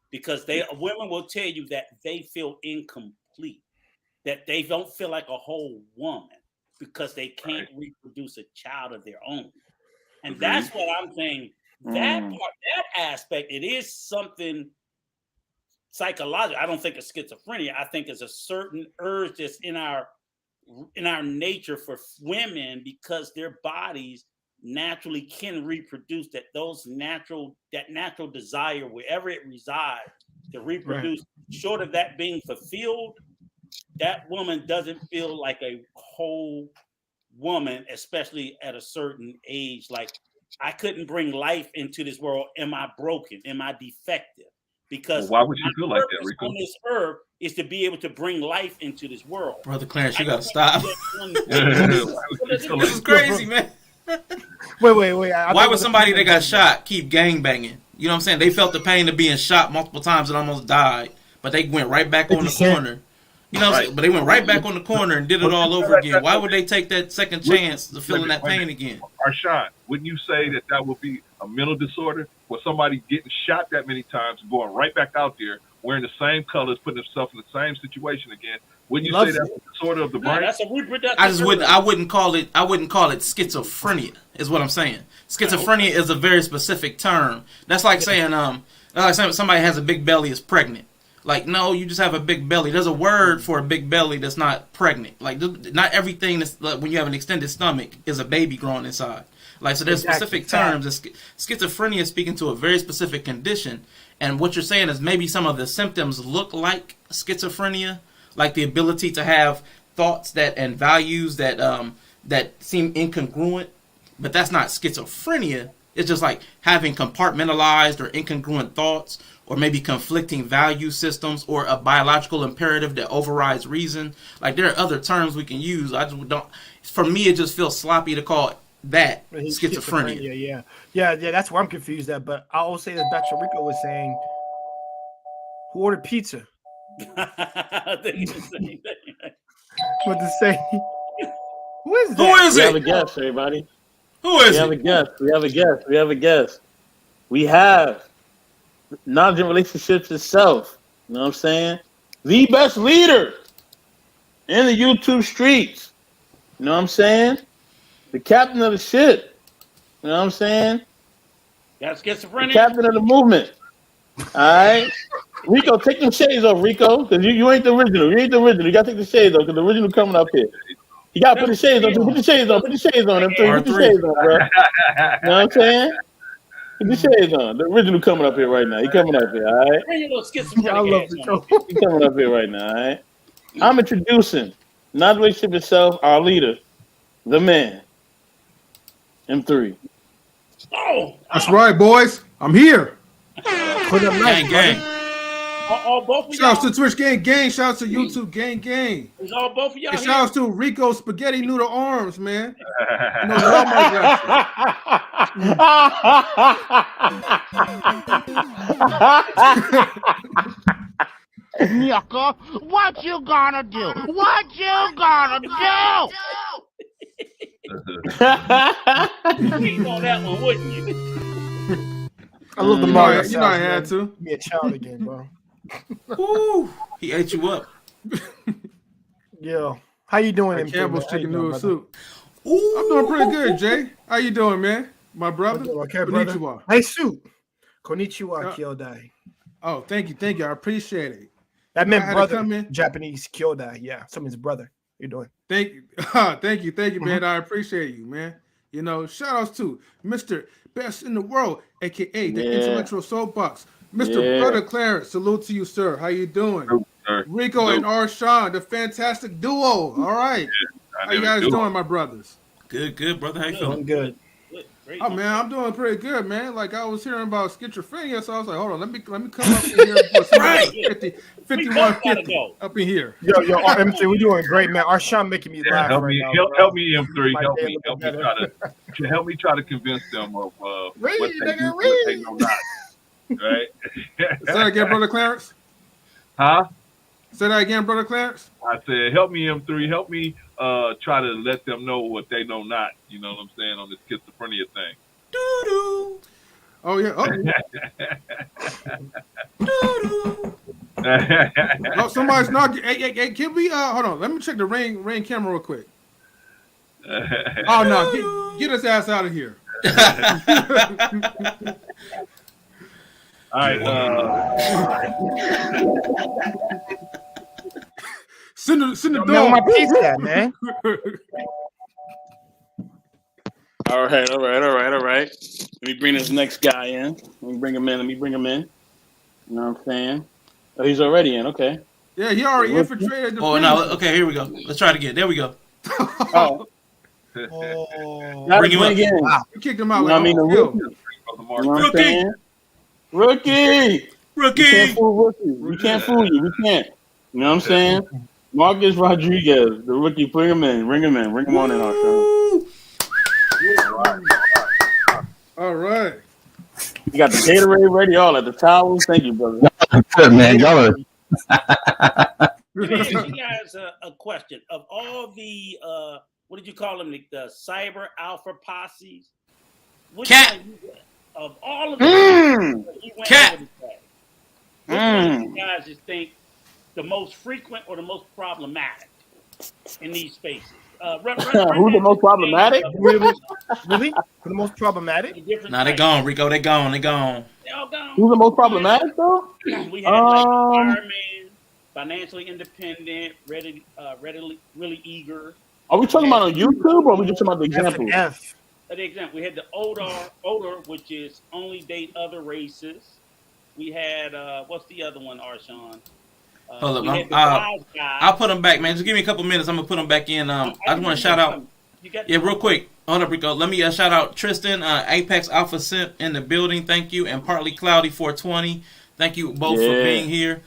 because women will tell you that they feel incomplete, that they don't feel like a whole woman because they can't reproduce a child of their own. And that's what I'm saying. That part, that aspect, it is something psychological. I don't think it's schizophrenia. I think it's a certain urge that's in our nature for women because their bodies naturally can reproduce that natural desire wherever it resides to reproduce. Short of that being fulfilled, that woman doesn't feel like a whole woman, especially at a certain age. Like, I couldn't bring life into this world. Am I broken? Am I defective? Because
why would you feel like that, Rico?
On this earth is to be able to bring life into this world.
Brother Clarence, you gotta stop.
This
is crazy, man.
Wait.
Why would somebody that got shot keep gangbanging? You know what I'm saying? They felt the pain of being shot multiple times and almost died, but they went right back on the corner. You know what I'm saying? But they went right back on the corner and did it all over again. Why would they take that second chance to feeling that pain again?
R'Shaun, wouldn't you say that would be a mental disorder for somebody getting shot that many times and going right back out there wearing the same colors, putting himself in the same situation again? Wouldn't you say that's a disorder of the brain?
That's a reproductive.
I wouldn't call it schizophrenia, is what I'm saying. Schizophrenia is a very specific term. That's like saying somebody has a big belly is pregnant. Like, no, you just have a big belly. There's a word for a big belly that's not pregnant. Like, not everything that's when you have an extended stomach is a baby growing inside. Like, so there's specific terms. Schizophrenia is speaking to a very specific condition. And what you're saying is maybe some of the symptoms look like schizophrenia, like the ability to have thoughts and values that seem incongruent. But that's not schizophrenia. It's just like having compartmentalized or incongruent thoughts, or maybe conflicting value systems, or a biological imperative that overrides reason. Like, there are other terms we can use. I just don't. For me, it just feels sloppy to call that schizophrenia.
Yeah. That's where I'm confused at. But I will say that Dr. Rico was saying, who ordered pizza?
I think it's the same thing.
What to say? Who is that?
Who is
We
it?
have a guest, everybody.
Who is
We have
it?
a guest. We have knowledge and relationships itself. You know what I'm saying? The best leader in the YouTube streets. You know what I'm saying? The captain of the ship. You know what I'm saying?
Got
The
schizophrenia.
captain of the movement. All right? Rico, take them shades off, Rico, because you ain't the original. You ain't the original. You got to take the shades off, because the original coming up here. You got to put the shades on. Put the shades on. Put the shades on. Put the shades on, bro. You know what I'm saying? Put the shades on. The original coming up here right now. He coming up here, all right?
Bring your little schizophrenic
I love
ass
the
on.
show.
He coming up here right now, all right? I'm introducing, not the relationship itself, our leader, the man, M3.
Oh,
That's right, boys. I'm here.
Gang, gang.
all both of
Shout out
y'all.
to Twitch gang. Shout out to YouTube gang.
Is all both of y'all
And
here?
shout out to Rico Spaghetti Noodle Arms, man. You know, love my
Yucca, what you gonna do? What you gonna do?
Waiting on that one, wouldn't you?
I love the
You
Mario
know I
sounds,
had
man.
to.
Be a child again, bro.
Woo! He ate you up.
Yeah. How you doing,
Like
M3,
Campbell's
man? How you
chicken
doing,
noodle
brother?
soup.
Ooh.
I'm doing pretty good, Jay. How you doing, man? My brother.
Okay, brother.
Konnichiwa.
Hey, Sue. Konnichiwa, Kyodai.
Oh, thank you. I appreciate it.
That
I
meant
had to
brother.
come in.
Japanese Kyodai. Yeah, someone's brother. How you doing?
Thank you, man. I appreciate you, man. You know, shout outs to Mr. Best in the World, aka the Intellectual Soapbox. Mr. Brother Clarence, salute to you, sir. How you doing? Rico and R'Shaun, the fantastic duo. All right. How you guys doing, my brothers?
Good, brother. How you
Feeling
feeling?
good.
Great.
Oh man, I'm doing pretty good, man. Like I was hearing about schizophrenia, so I was like, hold on, let me come up in here for some 5150 up in here.
Yo, M3, we're doing great, man. R'Shaun making me laugh
help
right
me,
now.
help me, M3.
My
Help
day a
me
little better.
help me try to convince them of what they do, what they know not. Right?
Say that again, Brother Clarence.
Huh?
Say that again, Brother Clarence.
I said, help me, M3. Help me try to let them know what they know not. You know what I'm saying, on this schizophrenia thing.
Doo-doo.
Oh yeah.
Doo-doo.
Oh, somebody's knocking. Hey, can we hold on? Let me check the rain camera real quick. Oh no, get his ass out of here.
All right.
Send the
Man,
dog.
my piece at, man.
All right. Let me bring this next guy in. Let me bring him in. You know what I'm saying? Oh, he's already in. Okay.
Yeah, he already infiltrated the
Oh no. Okay, here we go. Let's try it again. There we go.
Oh.
Bring him up.
Wow.
You kicked him out.
You know what I mean? The rookie.
You
You know what I'm saying? Rookie.
Rookie.
We can't fool Rookie. We can't fool you. We can't. You know what I'm saying? Marcus Rodriguez, the rookie. Bring him in. Bring him on in, our show.
All right.
You got the Gatorade ready, all at the towels. Thank you, brother.
Good, man. Y'all are.
Let me ask you guys a question. Of all the what did you call them? The cyber alpha posses. Which
Cat.
one of all of them?
Cat.
Which one you guys just think the most frequent or the most problematic in these spaces?
Who's the most problematic?
Really? For the most problematic?
Nah, they gone, Rico. They gone.
They all gone.
Who's the most problematic though?
We had like fireman, financially independent, really eager.
Are we talking about on YouTube or are we just talking about the example?
F.
The example, we had the odor, which is only date other races. We had what's the other one, R'Shaun?
Hold up, I'll put them back, man. Just give me a couple minutes. I'm gonna put them back in. I just want to shout out. Yeah, real quick. Hold up, Rico. Let me shout out Tristan, Apex Alpha Simp in the building. Thank you, and Partly Cloudy 420. Thank you both for being here.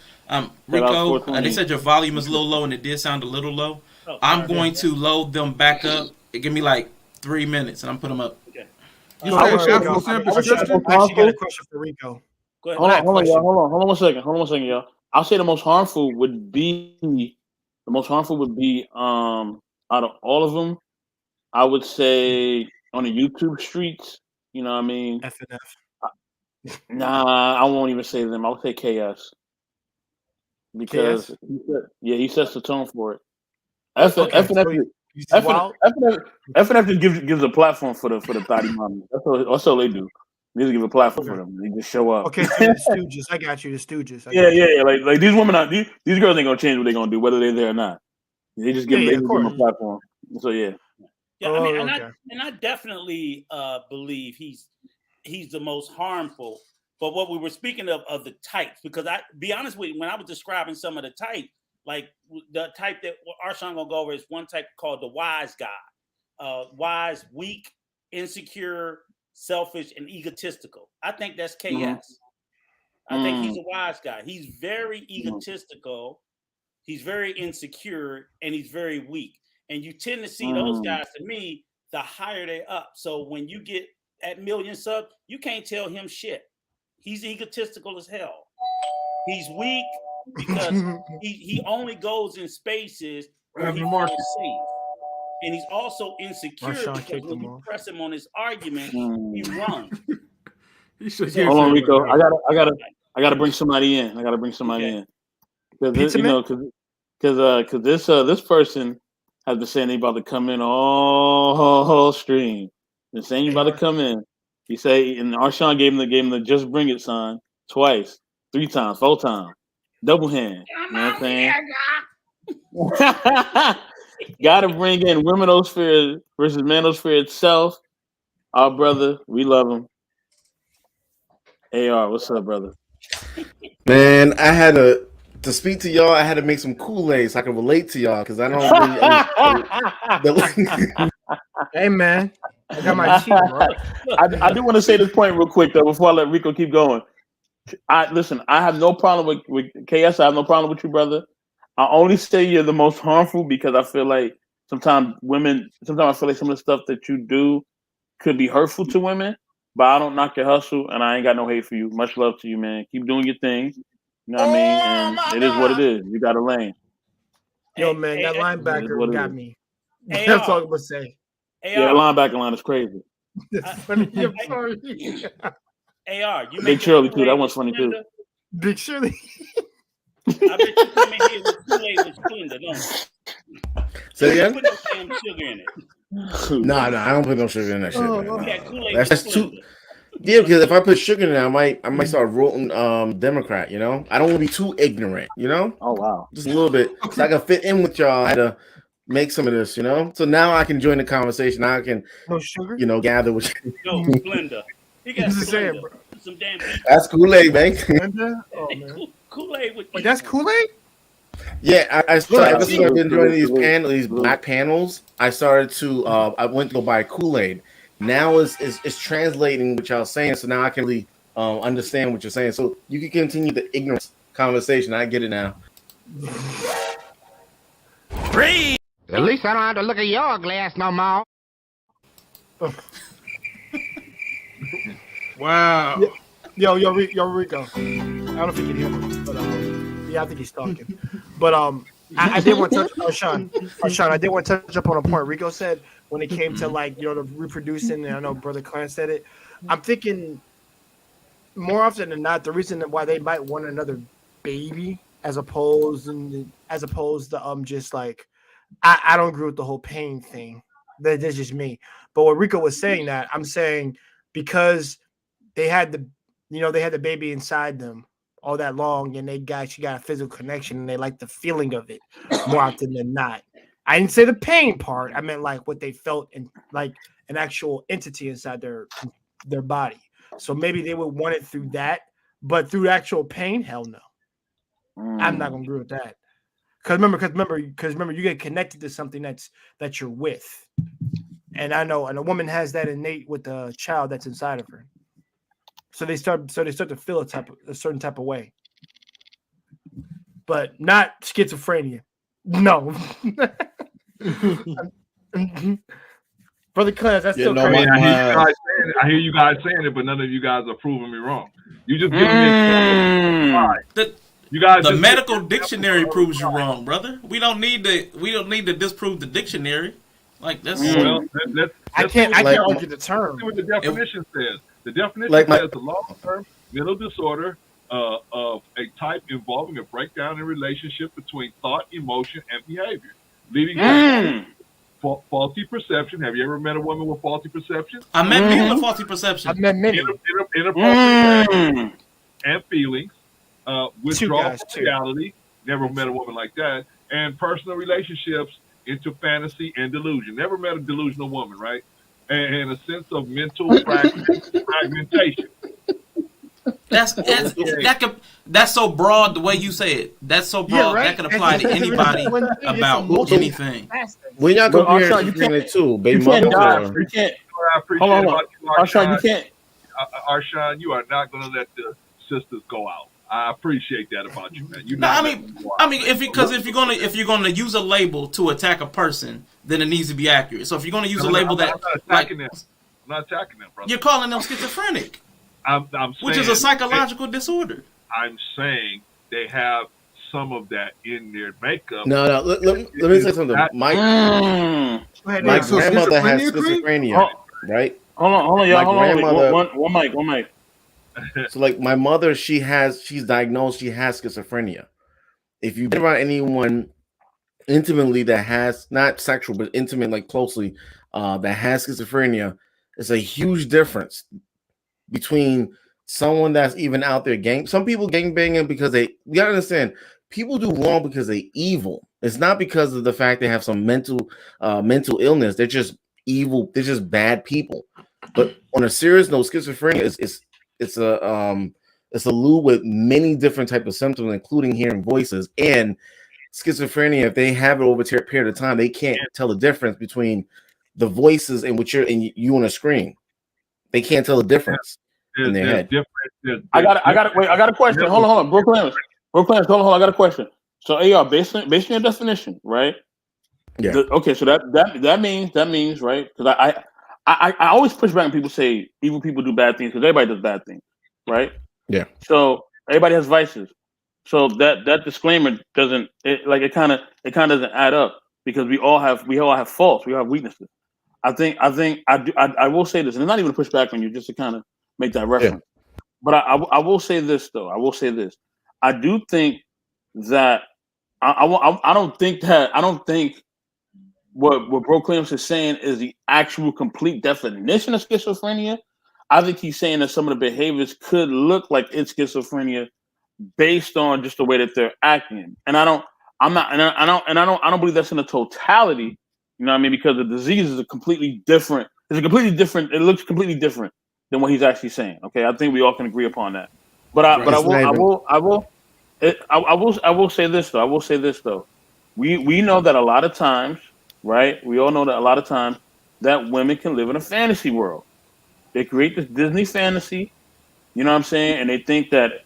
Rico, they said your volume is a little low, and it did sound a little low. I'm going to load them back up. Give me like 3 minutes, and I'm put them up.
You said Alpha Simp is Tristan?
I actually got a question for Rico.
Go ahead.
Hold on, y'all. Hold on one second, y'all. I'll say the most harmful would be out of all of them, I would say on the YouTube streets, you know what I mean?
FNF.
Nah, I won't even say them. I would say KS. Because he sets the tone for it. FNF just gives a platform for the thotty mommy. That's all they do. They just give a platform for them. They just show up.
Okay, so the Stooges. I got you, the Stooges.
Yeah. Like these women, these girls ain't gonna change what they're gonna do, whether they're there or not. They just give them a platform. So yeah.
Yeah, I mean, I definitely believe he's the most harmful. But what we were speaking of the types, because I be honest with you, when I was describing some of the type, like the type that R'Shaun gonna go over is one type called the wise guy. Wise, weak, insecure, selfish, and egotistical. I think that's KS. Mm-hmm. I think he's a wise guy. He's very egotistical, he's very insecure, and he's very weak. And you tend to see those guys, to me, the higher they up. So when you get at million subs, you can't tell him shit. He's egotistical as hell. He's weak. because he only goes in spaces where he feels safe. And he's also insecure because when you press him on his argument, he runs.
Hold on, Rico. I gotta bring somebody in. Because this person has been saying they about to come in all stream. They're saying you about to come in. He say, and Arshawn gave him the just bring it sign twice, 3 times, 4 times, double hand. You know what I'm saying? Gotta bring in Womenosphere versus Manosphere itself. Our brother, we love him. AR, what's up, brother?
Man, I had to speak to y'all. I had to make some Kool-Aid so I can relate to y'all because I don't really.
Hey, man, I got my cheat, bro.
I do want to say this point real quick though before I let Rico keep going. I have no problem with KS. I have no problem with you, brother. I only say you're the most harmful because I feel like sometimes I feel like some of the stuff that you do could be hurtful to women. But I don't knock your hustle, and I ain't got no hate for you. Much love to you, man. Keep doing your thing. You know what I mean? And it is what it is. You got a lane.
Yo, man, that linebacker got me.
That's
all I'm gonna say.
Yeah, linebacker line is crazy.
AR, you
Big Shirley too. That one's funny too.
Big Shirley.
I bet you come in here with Kool-Aid with Splenda, don't you?
Say again?
Put no damn sugar in it.
No, I don't put no sugar in that shit.
Okay, Kool-Aid
That's too. Yeah, because if I put sugar in it, I might start voting Democrat. You know, I don't want to be too ignorant. You know.
Oh wow.
Just a little bit, so I can fit in with y'all. I had to make some of this. You know, so now I can join the conversation. Now I can,
no sugar.
You know, gather with you.
No Splenda. He got Splenda. Some damn.
That's Kool-Aid, man.
Oh, man.
Kool-Aid with.
Wait, that's Kool-Aid.
Yeah, I started joining these black panels. I started to I went to go buy Kool-Aid. Now it's translating what y'all saying, so now I can really understand what you're saying. So you can continue the ignorance conversation. I get it now.
Free. At least I don't have to look at your glass no more.
Wow.
Yo, Rico. I don't know if you can hear me, but yeah, I think he's talking. But I did want to touch R'Shaun. I did want to touch up on a point Rico said when it came to the reproducing. And I know Brother Clarence said it. I'm thinking more often than not, the reason why they might want another baby as opposed to just like I don't agree with the whole pain thing. That's just me. But what Rico was saying that I'm saying because they had the baby inside them all that long, and she got a physical connection, and they like the feeling of it more often than not. I didn't say the pain part. I meant like what they felt in like an actual entity inside their body. So maybe they would want it through that, but through actual pain, hell no. I'm not gonna agree with that. Because remember, you get connected to something that you're with, and I know, and a woman has that innate with the child that's inside of her. So they start to feel a certain type of way, but not schizophrenia. No. Brother Clarence, that's still crazy.
I hear you guys saying it, but none of you guys are proving me wrong. You just giving me
the medical dictionary proves you wrong, brother. We don't need to disprove the dictionary. Like that's
I can't argue the term.
See what the definition says. The definition says a long-term mental disorder of a type involving a breakdown in relationship between thought, emotion, and behavior, leading to faulty perception. Have you ever met a woman with faulty perception?
I met men with faulty perception.
I've met many.
Inappropriate and feelings, withdrawal from reality. Never met a woman like that. And personal relationships into fantasy and delusion. Never met a delusional woman, right? And a sense of mental fragmentation.
That's so broad the way you say it. That's so broad that can apply to anybody about anything.
When y'all compare it too, baby mother.
You can't.
Hold on,
Arshaun, you can't.
Arshaun, you are not going to let the sisters go out. I appreciate that about you, man.
If you're gonna use a label to attack a person, then it needs to be accurate. So if you're gonna use a label
I'm not attacking them, brother.
You're calling them schizophrenic,
I'm saying,
which is a psychological disorder.
I'm saying they have some of that in their makeup.
No. Let me say something. My grandmother has schizophrenia, right?
Hold on, y'all. Hold on. One mic.
So, like, my mother, she's diagnosed. She has schizophrenia. If you've been around anyone intimately that has, not sexual, but intimate, like closely, that has schizophrenia, it's a huge difference between someone that's even out there some people gang banging because you gotta understand, people do wrong because they're evil. It's not because of the fact they have some mental illness. They're just evil. They're just bad people. But on a serious note, schizophrenia it's a loop with many different types of symptoms, including hearing voices. And schizophrenia, if they have it over a period of time, they can't tell the difference between the voices and what you on a screen. They can't tell the difference in their head.
I got a question. Hold on. Brooklyn, hold on. I got a question. So AR, based on your definition, right?
Yeah.
Okay, so that means right? Because I always push back when people say evil people do bad things, because everybody does bad things, right?
Yeah.
So everybody has vices. So that disclaimer doesn't doesn't add up, because we all have faults, we have weaknesses. I will say this, and it's not even to push back on you, just to kind of make that reference. Yeah. But I will say this though. I do think that I don't think what Bro Clemens is saying is the actual complete definition of schizophrenia. I think he's saying that some of the behaviors could look like it's schizophrenia based on just the way that they're acting. And I don't believe that's in the totality. You know what I mean? Because the disease is completely different. It looks completely different than what he's actually saying. Okay, I think we all can agree upon that. But I will say this though. We know that a lot of times, right? We all know that a lot of times that women can live in a fantasy world. They create this Disney fantasy, you know what I'm saying? And they think that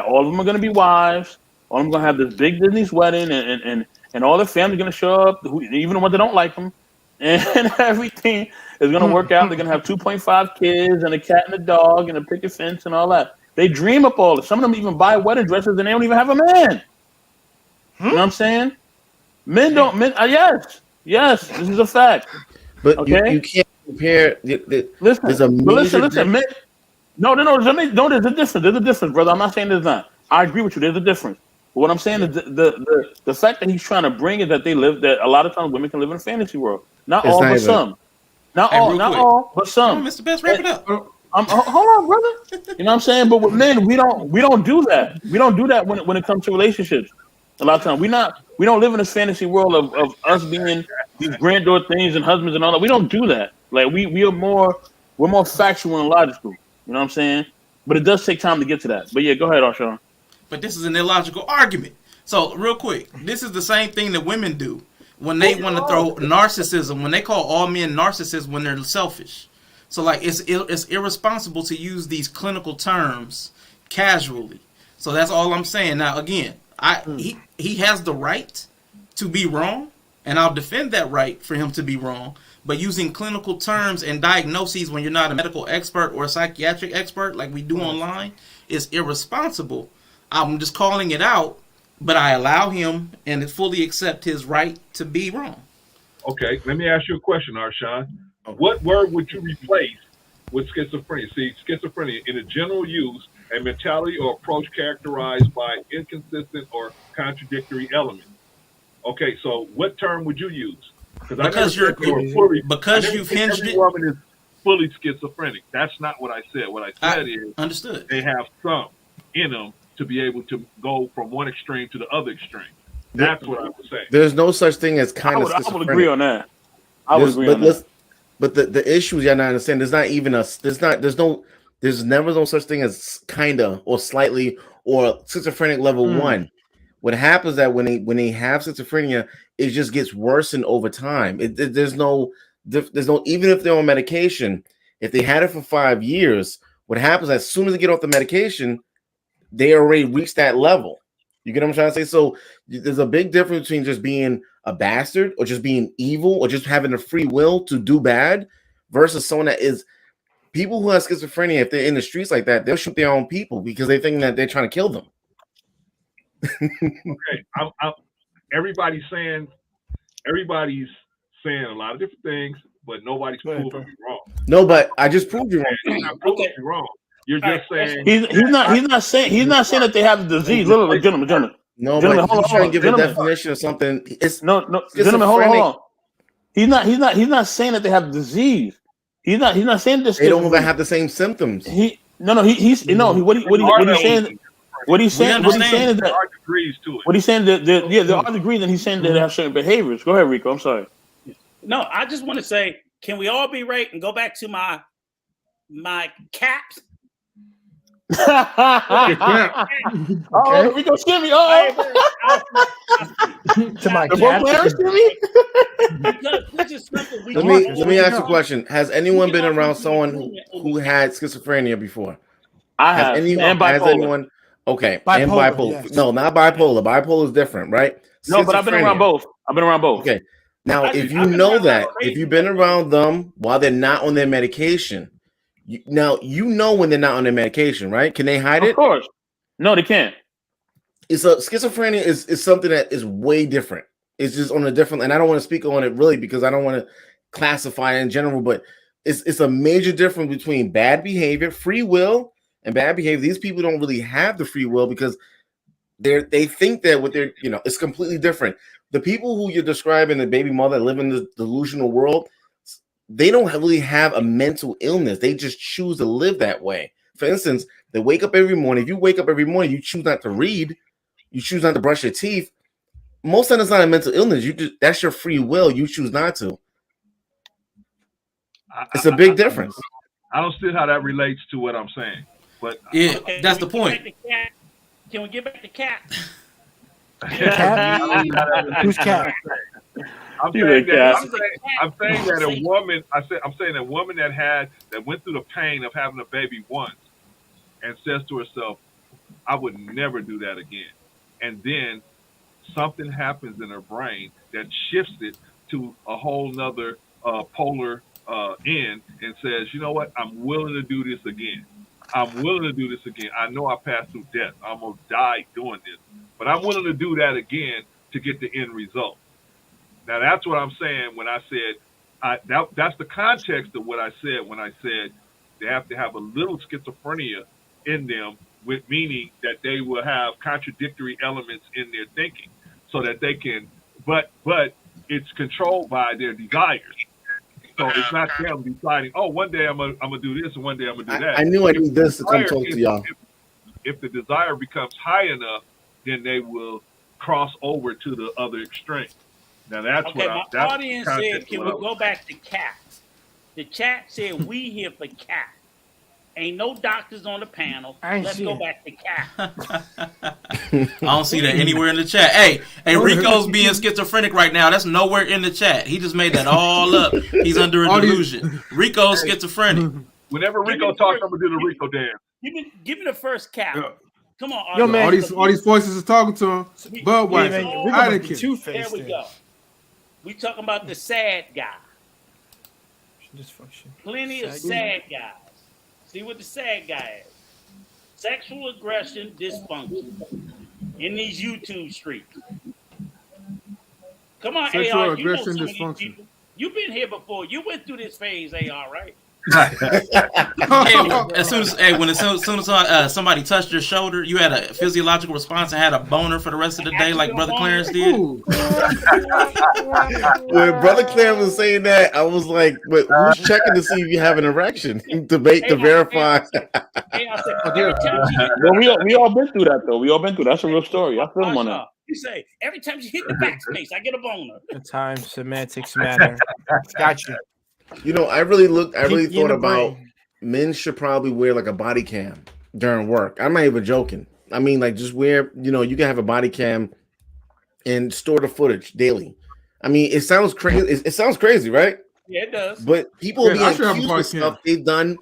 all of them are going to be wives. All of them are going to have this big Disney's wedding, and all their family's going to show up, even the ones that don't like them. And everything is going to work out. They're going to have 2.5 kids and a cat and a dog and a picket fence and all that. They dream up all this. Some of them even buy wedding dresses and they don't even have a man. You know what I'm saying? Yes, this is a fact.
But okay? you can't compare.
Listen. No. There's a difference. There's a difference, brother. I'm not saying there's not. I agree with you. There's a difference. But what I'm saying is the fact that he's trying to bring is that that a lot of times women can live in a fantasy world. Not all, but some. Not all, but some.
Mr. Best, wrap it up.
Hold on, brother. You know what I'm saying? But with men, we don't do that. We don't do that when it comes to relationships. A lot of times, we don't live in this fantasy world of us being these granddaughter things and husbands and all that. We don't do that. Like we're more factual and logical. You know what I'm saying? But it does take time to get to that. But yeah, go ahead, R'Shaun.
But this is an illogical argument. So real quick, this is the same thing that women do when they want to throw narcissism. When they call all men narcissists when they're selfish. So like it's irresponsible to use these clinical terms casually. So that's all I'm saying. Now again, he has the right to be wrong, and I'll defend that right for him to be wrong. But using clinical terms and diagnoses when you're not a medical expert or a psychiatric expert like we do online is irresponsible. I'm just calling it out, but I allow him and fully accept his right to be wrong.
Okay, let me ask you a question, R'Shaun. What word would you replace with schizophrenia? See, schizophrenia, in a general use, a mentality or approach characterized by inconsistent or contradictory elements. Okay, so what term would you use?
Because you've hinged
every woman is fully schizophrenic. That's not what I said. What I said is
understood.
They have some in them to be able to go from one extreme to the other extreme. That's what I was saying.
There's no such thing as kind of schizophrenic.
I would agree on that.
But the issue is, you gotta understand, there's never no such thing as kinda or slightly or schizophrenic level 1. What happens is that when they have schizophrenia, it just gets worsened over time. There's no even if they're on medication, if they had it for 5 years, what happens as soon as they get off the medication, they already reached that level. You get what I'm trying to say? So there's a big difference between just being a bastard or just being evil or just having a free will to do bad versus someone that is. People who have schizophrenia, if they're in the streets like that, they'll shoot their own people because they think that they're trying to kill them.
Okay, everybody's saying a lot of different things, but nobody's proving me wrong.
No, but I just proved you wrong.
You're not proving me wrong. You're just saying
he's not saying that they have the disease. Look, gentlemen.
No,
gentlemen,
but he's trying to give a definition of something. It's
no, gentlemen, hold on. He's not saying that they have disease. He's not saying this.
They don't even have the same symptoms.
What he's saying is that
there are degrees to it.
What he's saying that there are degrees, and he's saying that they have certain behaviors. Go ahead, Rico. I'm sorry.
No, I just want to say, can we all be right and go back to my caps?
Oh, Rico scared me.
To my
caps.
Let me ask you a question. Has anyone been around someone who had schizophrenia before?
I have. And bipolar.
Has anyone? Okay,
bipolar,
and bipolar.
Yes.
No, not bipolar. Bipolar is different, right?
No, but I've been around both.
Okay. Now, if you've been around them while they're not on their medication, you know when they're not on their medication, right? Can they hide it?
Of course. No, they can't.
Schizophrenia is something that is way different. It's just on a different, and I don't want to speak on it really because I don't want to classify it in general, but it's a major difference between bad behavior, free will, and bad behavior. These people don't really have the free will because they think that what they're, it's completely different. The people who you're describing, the baby mother that live in the delusional world, they don't really have a mental illness. They just choose to live that way. For instance, they wake up every morning. If you wake up every morning, you choose not to read, you choose not to brush your teeth. Most of it's not a mental illness. That's your free will. You choose not to. It's a big difference.
I don't see how that relates to what I'm saying. But
that's the point.
Can we get back to Cap?
Who's Cap?
I'm saying that a woman. I'm saying a woman that went through the pain of having a baby once, and says to herself, "I would never do that again," and then something happens in her brain that shifts it to a whole nother polar end, and says, "You know what? I'm willing to do this again. I'm willing to do this again. I know I passed through death. I almost died doing this, but I'm willing to do that again to get the end result." Now, that's what I'm saying when I said, that's the context of what I said when I said they have to have a little schizophrenia in them, with meaning that they will have contradictory elements in their thinking so that they can, but it's controlled by their desires. So it's not them deciding, oh, one day I'm gonna do this and one day I'm gonna do that.
I knew this to come talk to y'all.
If the desire becomes high enough, then they will cross over to the other extreme. Now that's
okay.
What
my audience said, "Can we go back to cats?" The chat said, "We here for cat. Ain't no doctors on the panel. Let's go back to cat."
I don't see that anywhere in the chat. Hey, Rico's being schizophrenic right now. That's nowhere in the chat. He just made that all up. He's under a delusion. Rico's schizophrenic.
Whenever Rico talks, I'm gonna do the Rico dance.
Give me the first cap. Come on,
yo, man. All these voices is talking to him. Budweiser,
Heineken. There we go. We talking about the sad guy. Plenty of sad guys. See what the sad guy is. Sexual aggression, dysfunction in these YouTube streets. Come on,
sexual
AR.
aggression,
you know
dysfunction.
You've been here before. You went through this phase, AR, right?
As soon as somebody touched your shoulder, you had a physiological response and had a boner for the rest of the day, like Brother Clarence did.
When Brother Clarence was saying that, I was like, "Wait, who's checking to see if you have an erection to verify?"
Well, we all been through that though. We all been through that. That's a real story. I feel him on that.
You say every time you hit the backspace, I get a boner.
The time semantics matter. Got you.
I really thought about men should probably wear like a body cam during work. I'm not even joking. I mean, like just wear, you can have a body cam and store the footage daily. I mean, it sounds crazy. It sounds crazy, right?
Yeah, it does.
But people being accused of stuff they've done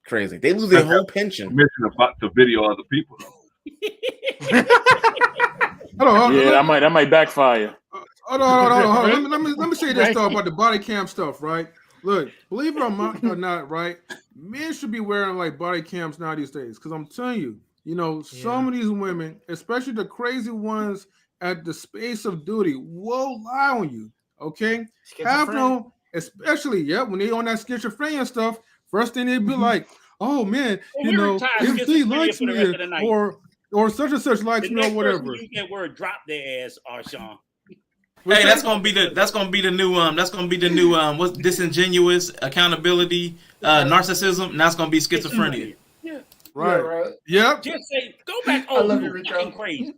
crazy. They lose their whole pension.
Mention about the video of other people.
That might backfire.
Hold on. Let me say this though about the body cam stuff, right? Look, believe it or not, right? Men should be wearing like body cams now these days, because I'm telling you, You know, some of these women, especially the crazy ones at the space of duty, will lie on you. Okay, have them, especially when they on that schizophrenia stuff. First thing they be like, "Oh man, you know, MC likes me," or such and such likes me, or whatever.
Use that word, drop their ass, R'Shaun.
Hey, that's gonna be the new what's disingenuous accountability, narcissism. And that's gonna be schizophrenia.
Yeah.
Right. Yep.
Just say, go back. Oh, I love you, Rico. Crazy.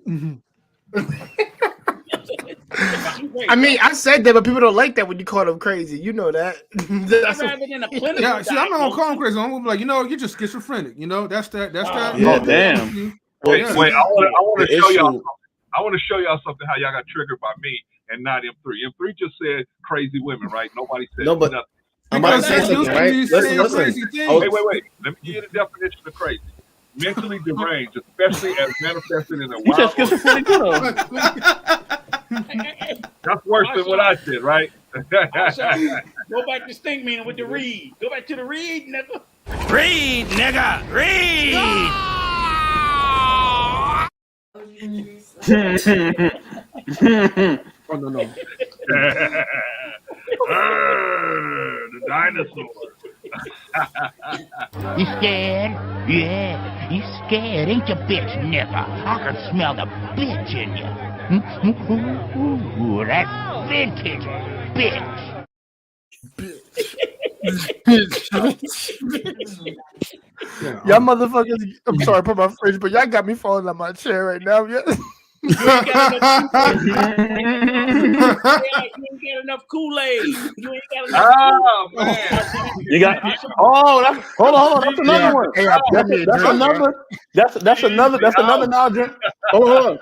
I mean, I said that, but people don't like that when you call them crazy. You know that.
See, I'm not gonna call them crazy. I'm gonna be like, you know, you're just schizophrenic. You know, that's that.
Yeah, damn.
Wait, I want to show y'all. I want to show y'all something. How y'all got triggered by me and not M3. M3 just said crazy women, right? Nobody said nothing.
I'm about to say something, right? Listen.
Wait. Let me give you the definition of crazy. Mentally deranged, especially as manifested in a wild. That's worse than what I said, right?
Go back to stink meaning with the read. Go back to the read, nigga.
Read, nigga, read.
Oh no.
The dinosaur.
You scared? Yeah, you scared, ain't you, bitch, nigga? I can smell the bitch in you. Ooh, that's vintage, bitch.
Y'all motherfuckers, I'm sorry, put my fridge, but y'all got me falling on my chair right now. Yeah.
You ain't got enough Kool-Aid. You ain't got enough.
Oh man!
You got. Oh, that's, hold on. That's another one.
Hey,
that's another non-drip. Hold on.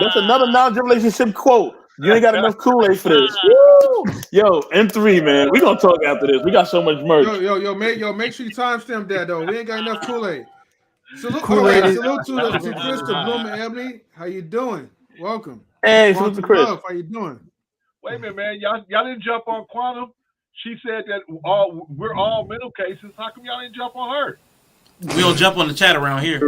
That's another non-relationship quote. You ain't got enough Kool-Aid for this. Woo! Yo, M3, man. We gonna talk after this. We got so much merch.
Make sure you timestamp that though. We ain't got enough Kool-Aid. Salute to Chris, to Bloom and Ebony. How you doing? Welcome.
Hey, salute to Chris.
How you doing?
Wait a minute, man. Y'all didn't jump on Quantum. She said that we're all mental cases. How come y'all didn't jump on her?
We don't jump on the chat around here.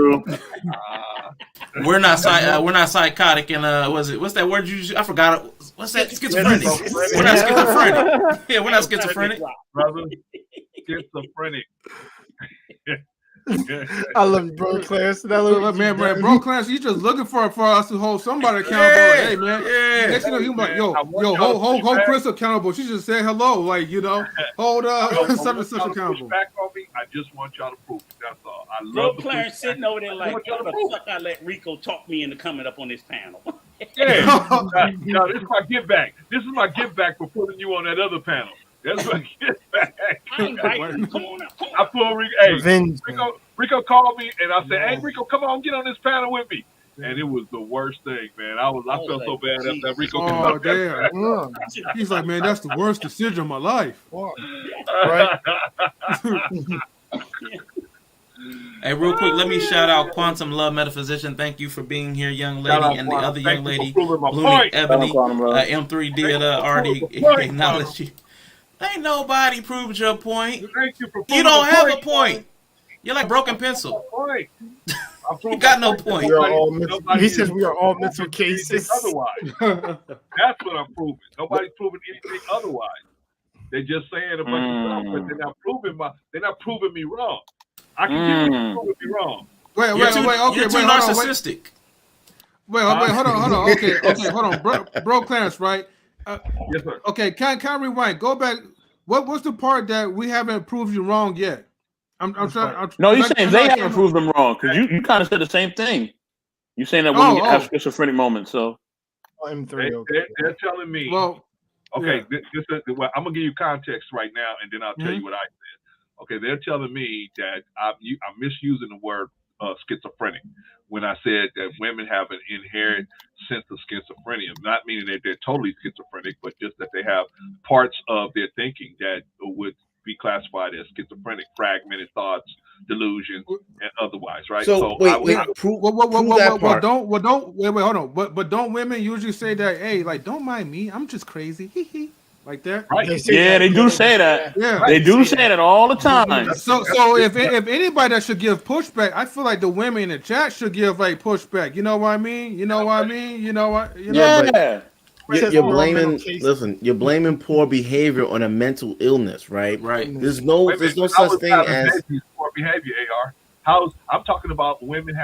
We're not psychotic and what's that word you used? I forgot it. What's that? Schizophrenic. We're not schizophrenic. Yeah, we're not schizophrenic.
Brother, schizophrenic.
I love you, bro, Clarence.
Man, bro, Clarence, you just looking for us to hold somebody accountable. Like, hey, man. Next thing you know, you like, hold Chris accountable. She just said hello, like, you know, hold such and such accountable.
Back on me. I just want y'all to prove it. That's all. I
bro,
love
Clarence sitting over there like, how the fuck I let Rico talk me into coming up on this panel?
Yeah. No, this is my give back. This is my give back for putting you on that other panel. That's my give back.
I invite you. Come on up.
I pulled Rico. Hey, Rico called me and I said, "Hey, Rico, come on, get on this panel with me." And it was the worst thing, man. I felt so bad after that Rico.
Oh damn! He's like, man, that's the worst decision of my life.
Right.
Hey, real quick, let me shout out Quantum Love Metaphysician. Thank you for being here, young lady, and the other young lady, Blooming Ebony. M3 did already acknowledge you. Ain't nobody proved your point. You don't have a point. You're like broken pencil. You got no point.
He says we are all mental cases.
Otherwise, that's what I'm proving. Nobody's proving anything otherwise. They're just saying a bunch of stuff, but they're not proving me wrong. I can get you proving me wrong.
Wait.
You're too narcissistic.
Wait, hold on. Okay, hold on, bro, Clarence, right?
Yes, sir.
Okay, can I rewind? Go back. What's the part that we haven't proved you wrong yet? I'm trying.
No, you're saying they haven't proved them wrong because you kind of said the same thing. You're saying that when you have schizophrenic moments, so
M3.
They're telling me.
Well,
okay, I'm gonna give you context right now, and then I'll tell you what I said. Okay, they're telling me that I'm misusing the word schizophrenic when I said that women have an inherent sense of schizophrenia, not meaning that they're totally schizophrenic, but just that they have parts of their thinking that would be classified as schizophrenic, fragmented thoughts, delusions, and otherwise, right?
So wait, prove that part.
Hold on. But don't women usually say that, hey, like, don't mind me, I'm just crazy, like that.
Right.
They do say that.
Yeah,
they do say that all the time.
So if anybody that should give pushback, I feel like the women in the chat should give like pushback. You know what I mean? You know what I mean? You know what? You know.
Yeah.
You're blaming. Listen, you're blaming poor behavior on a mental illness, right?
Right.
There's no such thing as
poor behavior. I'm talking about women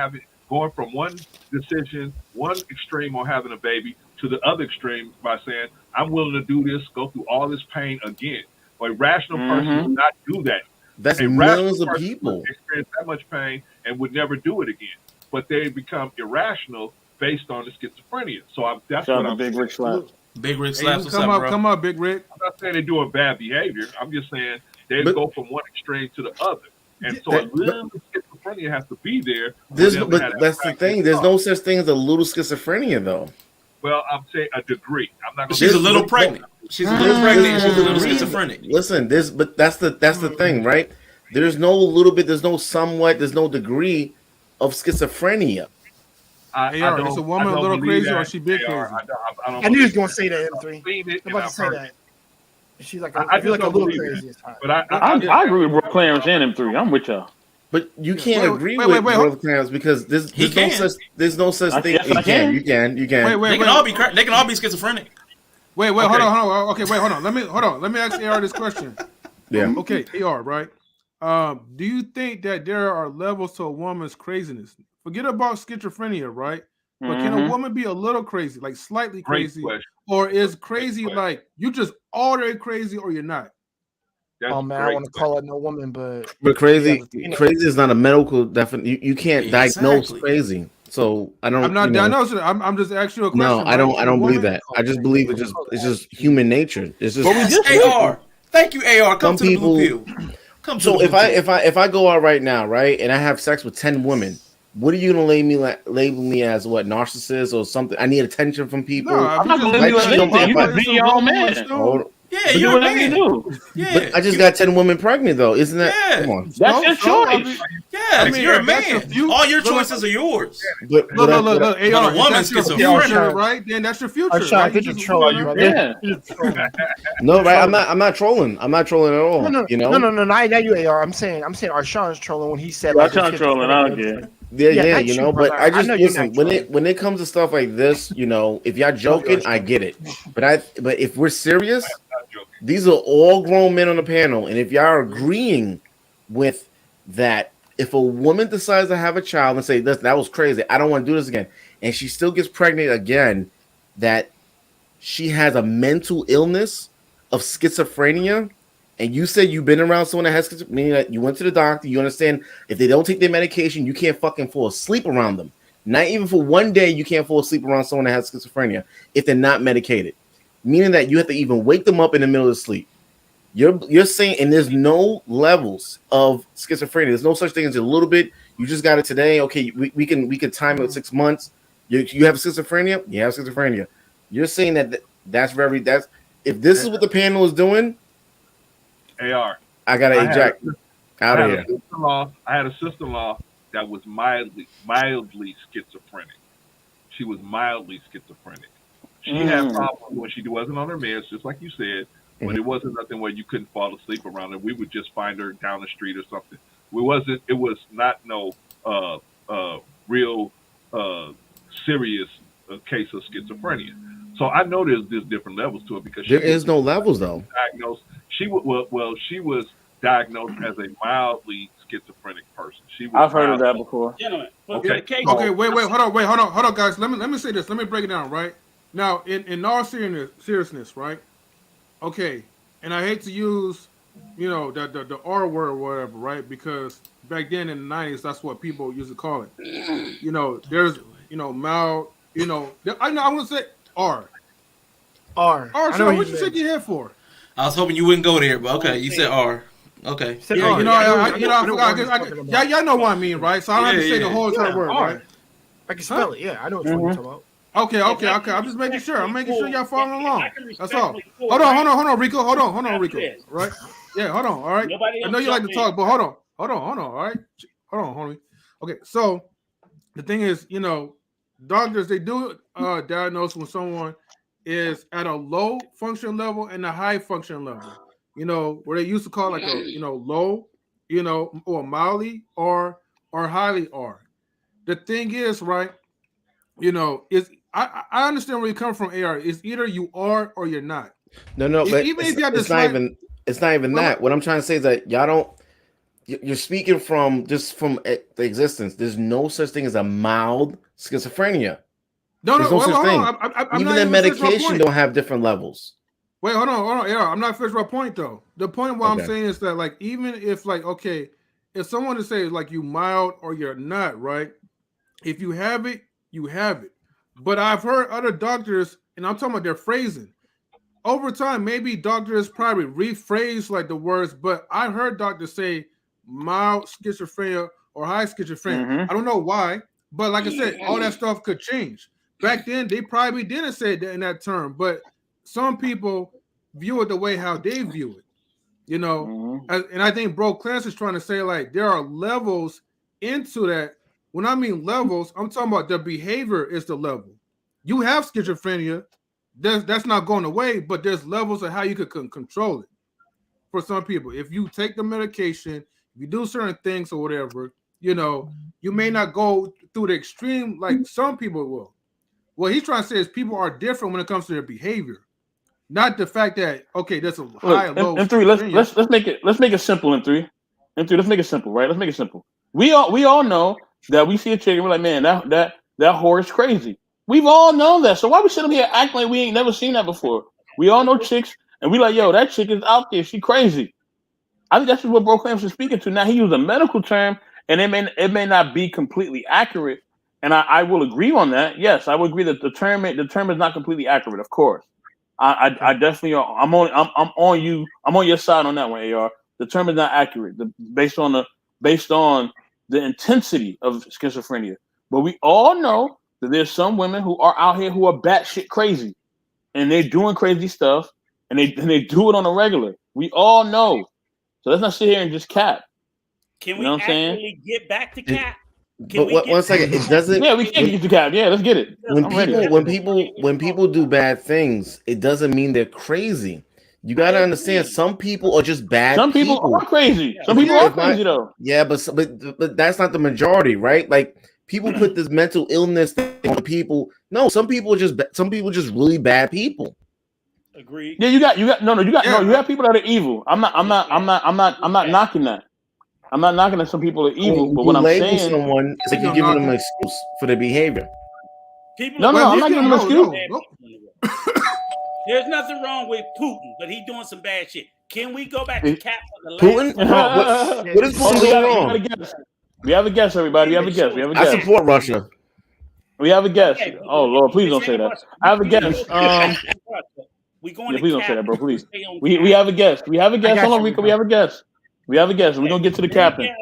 going from one decision, one extreme on having a baby to the other extreme by saying, I'm willing to do this, go through all this pain again. A rational person would not do that.
That's
a
millions of people
experience that much pain and would never do it again. But they become irrational based on the schizophrenia. So that's what I'm
Big Rick Slap.
Big Rick Slaps.
Come up, Big Rick.
I'm not saying they're doing bad behavior. I'm just saying they go from one extreme to the other. And so a little schizophrenia has to be there.
But that's the thing. There's no such thing as a little schizophrenia, though.
Well, I'm saying a degree. I'm not.
She's a little pregnant. She's a little pregnant. And she's a little schizophrenic.
Listen, but that's the thing, right? There's no little bit. There's no somewhat. There's no degree of schizophrenia.
Is a woman a little crazy or is she big crazy?
I knew he was gonna say that, M3. I'm about to say that. She's like I feel like a little crazy.
But I agree with Bro Clarence and M3. I'm with y'all.
But you can't agree with Brother Clarence because there's no such thing. You can. They
can all be schizophrenic.
Wait, hold on. Okay, wait, hold on. Let me ask AR this question.
Yeah.
Okay, AR, right? Do you think that there are levels to a woman's craziness? Forget about schizophrenia, right? But can a woman be a little crazy, like slightly crazy, or is crazy like you just all day crazy or you're not?
Oh man, I want to call it no woman, but
crazy is not a medical definition. You can't diagnose crazy. So I don't.
I'm not diagnosing it. I'm just asking you a question.
No, I don't believe that. I just believe it's just human nature. It's just
AR. Thank you, AR. Come to the blue pill.
So if I go out right now, right, and I have sex with 10 women, what are you gonna label me as? What, narcissist or something? I need attention from people.
No, I'm not gonna label you anything. You just be your own man.
Yeah, you're a man.
Yeah, but I just got 10 women pregnant though. Isn't that?
Yeah.
Come on.
That's your choice.
You're a man. All your choices are yours.
Look.
A woman's schizophrenic,
right? Then that's your future.
No, right? I'm not trolling. I'm not trolling at all.
No.
You know?
No. Not you, AR. I'm saying R'Shaun's trolling when he said.
R'Shaun's trolling. I don't get.
Yeah, you know, but I just listen when it comes to stuff like this, you know, if y'all joking, I get it. But if we're serious, these are all grown men on the panel, and if y'all are agreeing with that, if a woman decides to have a child and say that was crazy, I don't want to do this again, and she still gets pregnant again, that she has a mental illness of schizophrenia. And you said you've been around someone that has schizophrenia, meaning that you went to the doctor, you understand if they don't take their medication, you can't fucking fall asleep around them. Not even for one day, you can't fall asleep around someone that has schizophrenia if they're not medicated. Meaning that you have to even wake them up in the middle of the sleep. You're saying, and there's no levels of schizophrenia. There's no such thing as a little bit. You just got it today. Okay, we can time it 6 months. You have schizophrenia? You have schizophrenia. You're saying that's if this is what the panel is doing.
AR.
I gotta eject out of here.
I had a sister-in-law that was mildly schizophrenic. She was mildly schizophrenic. She had problems when she wasn't on her meds, just like you said. But it wasn't nothing where you couldn't fall asleep around her. We would just find her down the street or something. It was not no real serious case of schizophrenia. So I know there's different levels to it because
there is no levels though.
Diagnosed. She was diagnosed as a mildly schizophrenic person.
I've heard of that before.
Gentlemen,
okay, wait, hold on, guys. Let me say this. Let me break it down. Right now, in all seriousness, right? Okay, and I hate to use, the R word or whatever, right? Because back then in the 90s, that's what people used to call it. There's, mild, I want to say R.
R.
So what you shake your head for?
I was hoping you wouldn't go there, but okay, you said R. Okay.
Yeah, I forgot. Y'all know what I mean, right? So I don't have to say the whole entire word, right?
I can spell it. Yeah, I know what you're talking about.
Okay. I'm just making sure. I'm making sure y'all following along. That's all. Hold on, Rico. Hold on, Rico. Right? Yeah, hold on. All right. I know you like to talk, but hold on. All right. Hold on, homie. Okay, so the thing is, doctors, they do diagnose when someone is at a low function level and a high function level. Where they used to call like a low, or mildly or highly R. The thing is, right? Is I understand where you come from, AR. It's either you are or you're not.
No, but
even if you have
it's not even that. What I'm trying to say is that y'all don't. You're speaking from the existence. There's no such thing as a mild schizophrenia.
There's no
such thing. Even the medication don't have different levels.
Wait, hold on. Yeah, I'm not finished my point though. The point what I'm saying is that like even if like if someone to say like you mild or you're not, right? If you have it, you have it. But I've heard other doctors, and I'm talking about their phrasing. Over time, maybe doctors probably rephrase like the words, but I heard doctors say mild schizophrenia or high schizophrenia.
Mm-hmm.
I don't know why, but like I said, all that stuff could change. Back then, they probably didn't say that in that term, but some people view it the way how they view it, And I think Bro Clarence is trying to say like there are levels into that. When I mean levels, I'm talking about the behavior is the level. You have schizophrenia, that's not going away, but there's levels of how you could control it. For some people, if you take the medication, if you do certain things or whatever, you may not go through the extreme like some people will. What he's trying to say is people are different when it comes to their behavior, not the fact that there's a high low.
In 3, let's make it simple. In 3, let's make it simple, right? Let's make it simple. We all know that we see a chick and we're like, man, that whore is crazy. We've all known that. So why we sitting here acting like we ain't never seen that before? We all know chicks, and we like, yo, that chick is out there. She crazy. I think that's just what Bro Clarence is speaking to. Now he used a medical term, and it may not be completely accurate. And I will agree on that. Yes, I will agree that the term is not completely accurate. Of course, I definitely I'm on your side on that one, AR. The term is not accurate based on the intensity of schizophrenia. But we all know that there's some women who are out here who are batshit crazy, and they're doing crazy stuff, and they do it on a regular. We all know. So let's not sit here and just cap.
Can we actually get back to cap?
One second, it doesn't.
Yeah, we can get to cap. Yeah, let's get it.
When people do bad things, it doesn't mean they're crazy. You gotta understand, some people are just bad.
Some people are crazy. Some people are crazy though.
Yeah, but that's not the majority, right? Like people put this mental illness thing on people. No, some people are just really bad people.
Agreed.
Yeah, you got you have people that are evil. I'm not knocking that. I'm not knocking that some people are evil, but what I'm saying,
someone is like you're giving them an excuse for their behavior.
I'm not giving them an excuse.
There's nothing wrong with Putin, but he's doing some bad shit. Can we go back to cap for the
Putin? What is Putin doing wrong?
We have a guest, everybody. We have a guest.
I support Russia.
We have a guest. Oh Lord, please don't say that. I have a guest.
We going
please don't say that, bro. Please. We have a guest. We have a guest. Hold on, Rico. We have a guest. We're gonna get to the captain.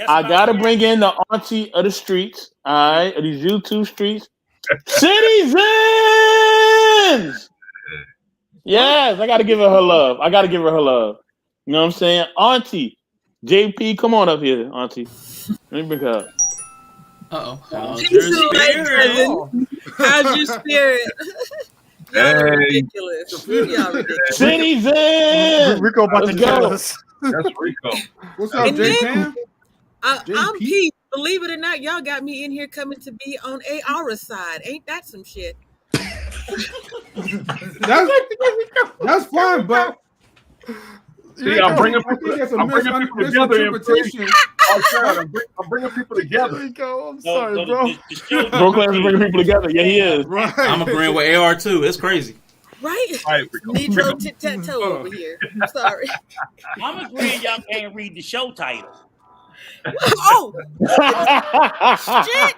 I gotta bring in the auntie of the streets. All right, of these YouTube streets. Citizens. Yes, I gotta give her love. You know what I'm saying? Auntie. JP, come on up here, Auntie. Let me bring her up.
How's your spirit? Y'all are ridiculous. Y'all ridiculous.
Citizens.
Rico about to kill us.
That's Rico.
What's up, JP?
I'm Pete. Believe it or not, y'all got me in here coming to be on AR's side. Ain't that some shit?
That's fine, but
see, I'm bringing people together. I'm bringing people together.
Rico, I'm sorry, bro.
Bro Clarence is bringing people together. Yeah, he is.
Right.
I'm agreeing with AR too. It's crazy.
Right? Negro tit-tat-toe over here. I'm sorry.
I'm agreeing y'all can't read the show title.
Oh! Shit!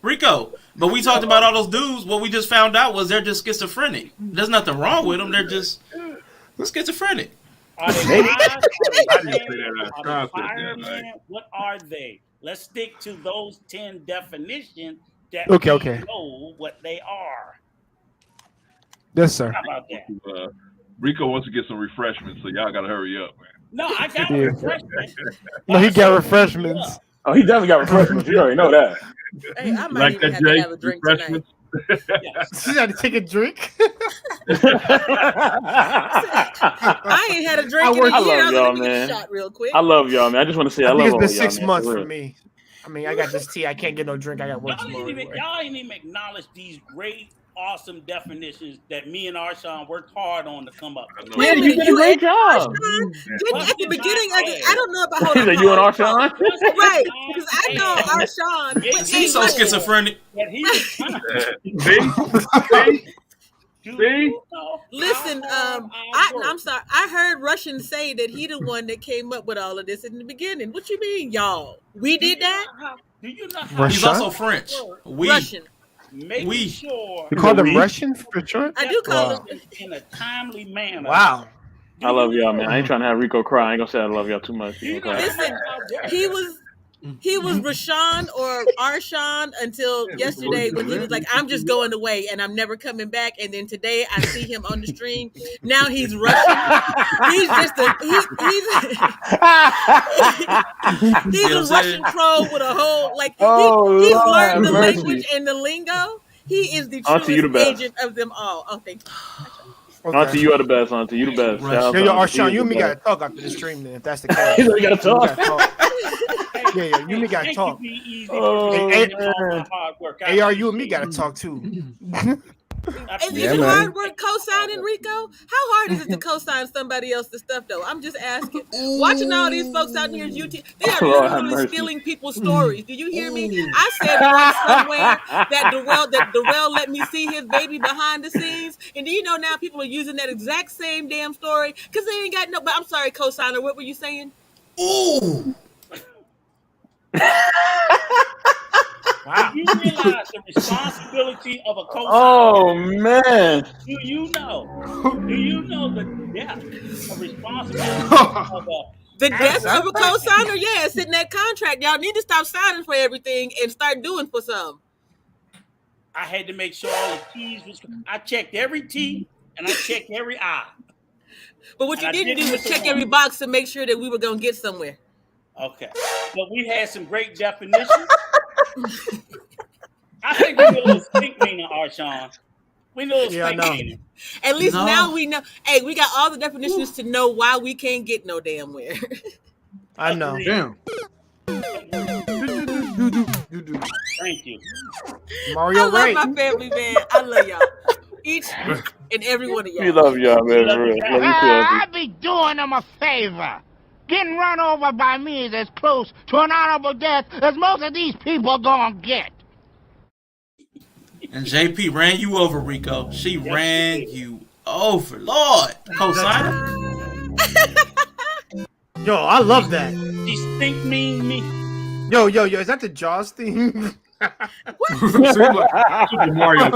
Rico. But we talked about all those dudes. What we just found out was they're just schizophrenic. There's nothing wrong with them. They're just schizophrenic.
Are they firemen? What are they? Let's stick to those 10 definitions that we know what they are.
Yes, sir.
How about that?
Rico wants to get some refreshments, so y'all gotta hurry up, man.
No, I got refreshments.
No, he got refreshments.
Oh, he definitely got refreshments. You already know that.
Hey, I might
Like
even
that,
have to
Jay?
have a drink tonight.
Yes.
She had to take a drink.
I ain't had a drink in a
I
year.
love
I was
y'all,
like, let me get a
man.
shot real quick.
I love y'all, man. I just want to say I
I think
love
it's been
all y'all,
6
man,
months
for
for
real.
me. I mean, I got this tea. I can't get no drink. I got work tomorrow.
Y'all ain't even acknowledge these great, awesome definitions that me and R'Shaun worked hard on to come up with.
Wait a
you
minute,
did a great job.
didn't at the beginning of it? I don't know about hold
Is
on.
that you and R'Shaun?
Right, because I know R'Shaun.
He's so schizophrenic.
That he was
See?
Listen, I'm sorry. I heard Russian say that he the one that came up with all of this in the beginning. What you mean, y'all? We did that?
Do you know how
He's also French.
Russian.
Making sure
You call them Russian for sure?
I do call them
in a timely manner.
Wow.
I love y'all, man. I ain't trying to have Rico cry. I ain't gonna say I love y'all too much.
Listen, he was R'Shaun or R'Shaun until yesterday when he was like, I'm just going away and I'm never coming back. And then today I see him on the stream. Now he's Russian. He's just he's a Russian troll with a whole he's learned the language and the lingo. He is the truest agent of them all. Oh, thank you.
Okay. Auntie, you are the best, Auntie. You the best.
Yo, R'Shaun, you and me gotta talk after the stream then, if that's the case.
You gotta talk.
Yeah, you and me gotta talk. AR, you and me gotta talk too.
Is it hard work co-signing, Rico? How hard is it to co-sign somebody else's stuff, though? I'm just asking. Watching all these folks out here on YouTube, they are literally stealing people's stories. Do you hear me? I said once somewhere that Darrell let me see his baby behind the scenes, and do you know now people are using that exact same damn story because they ain't got no. But I'm sorry, co-signer. What were you saying?
Ooh. Wow. Do you realize the responsibility of a co-signer?
Oh man!
Do you know the depth of responsibility of
the depth of a co-signer? Yeah, it's in that contract. Y'all need to stop signing for everything and start doing for some.
I had to make sure all the T's was. I checked every T and I checked every I.
But what you didn't do was check every box to make sure that we were gonna get somewhere.
Okay, but we had some great definitions. I think we need a little stink meaning, R'Shaun. We know a stink meaning.
At least now we know. Hey, we got all the definitions to know why we can't get no damn where.
I know.
Damn.
Thank you.
Mario,
I love my family, man. I love y'all. Each and every one of y'all.
We love y'all, man.
I be doing them a favor. Getting run over by me is as close to an honorable death as most of these people gonna get.
And JP ran you over, Rico. She ran you over. Lord, co-signer.
Yo, I love that.
She stink mean me.
Yo, is that the Jaws theme?
Mario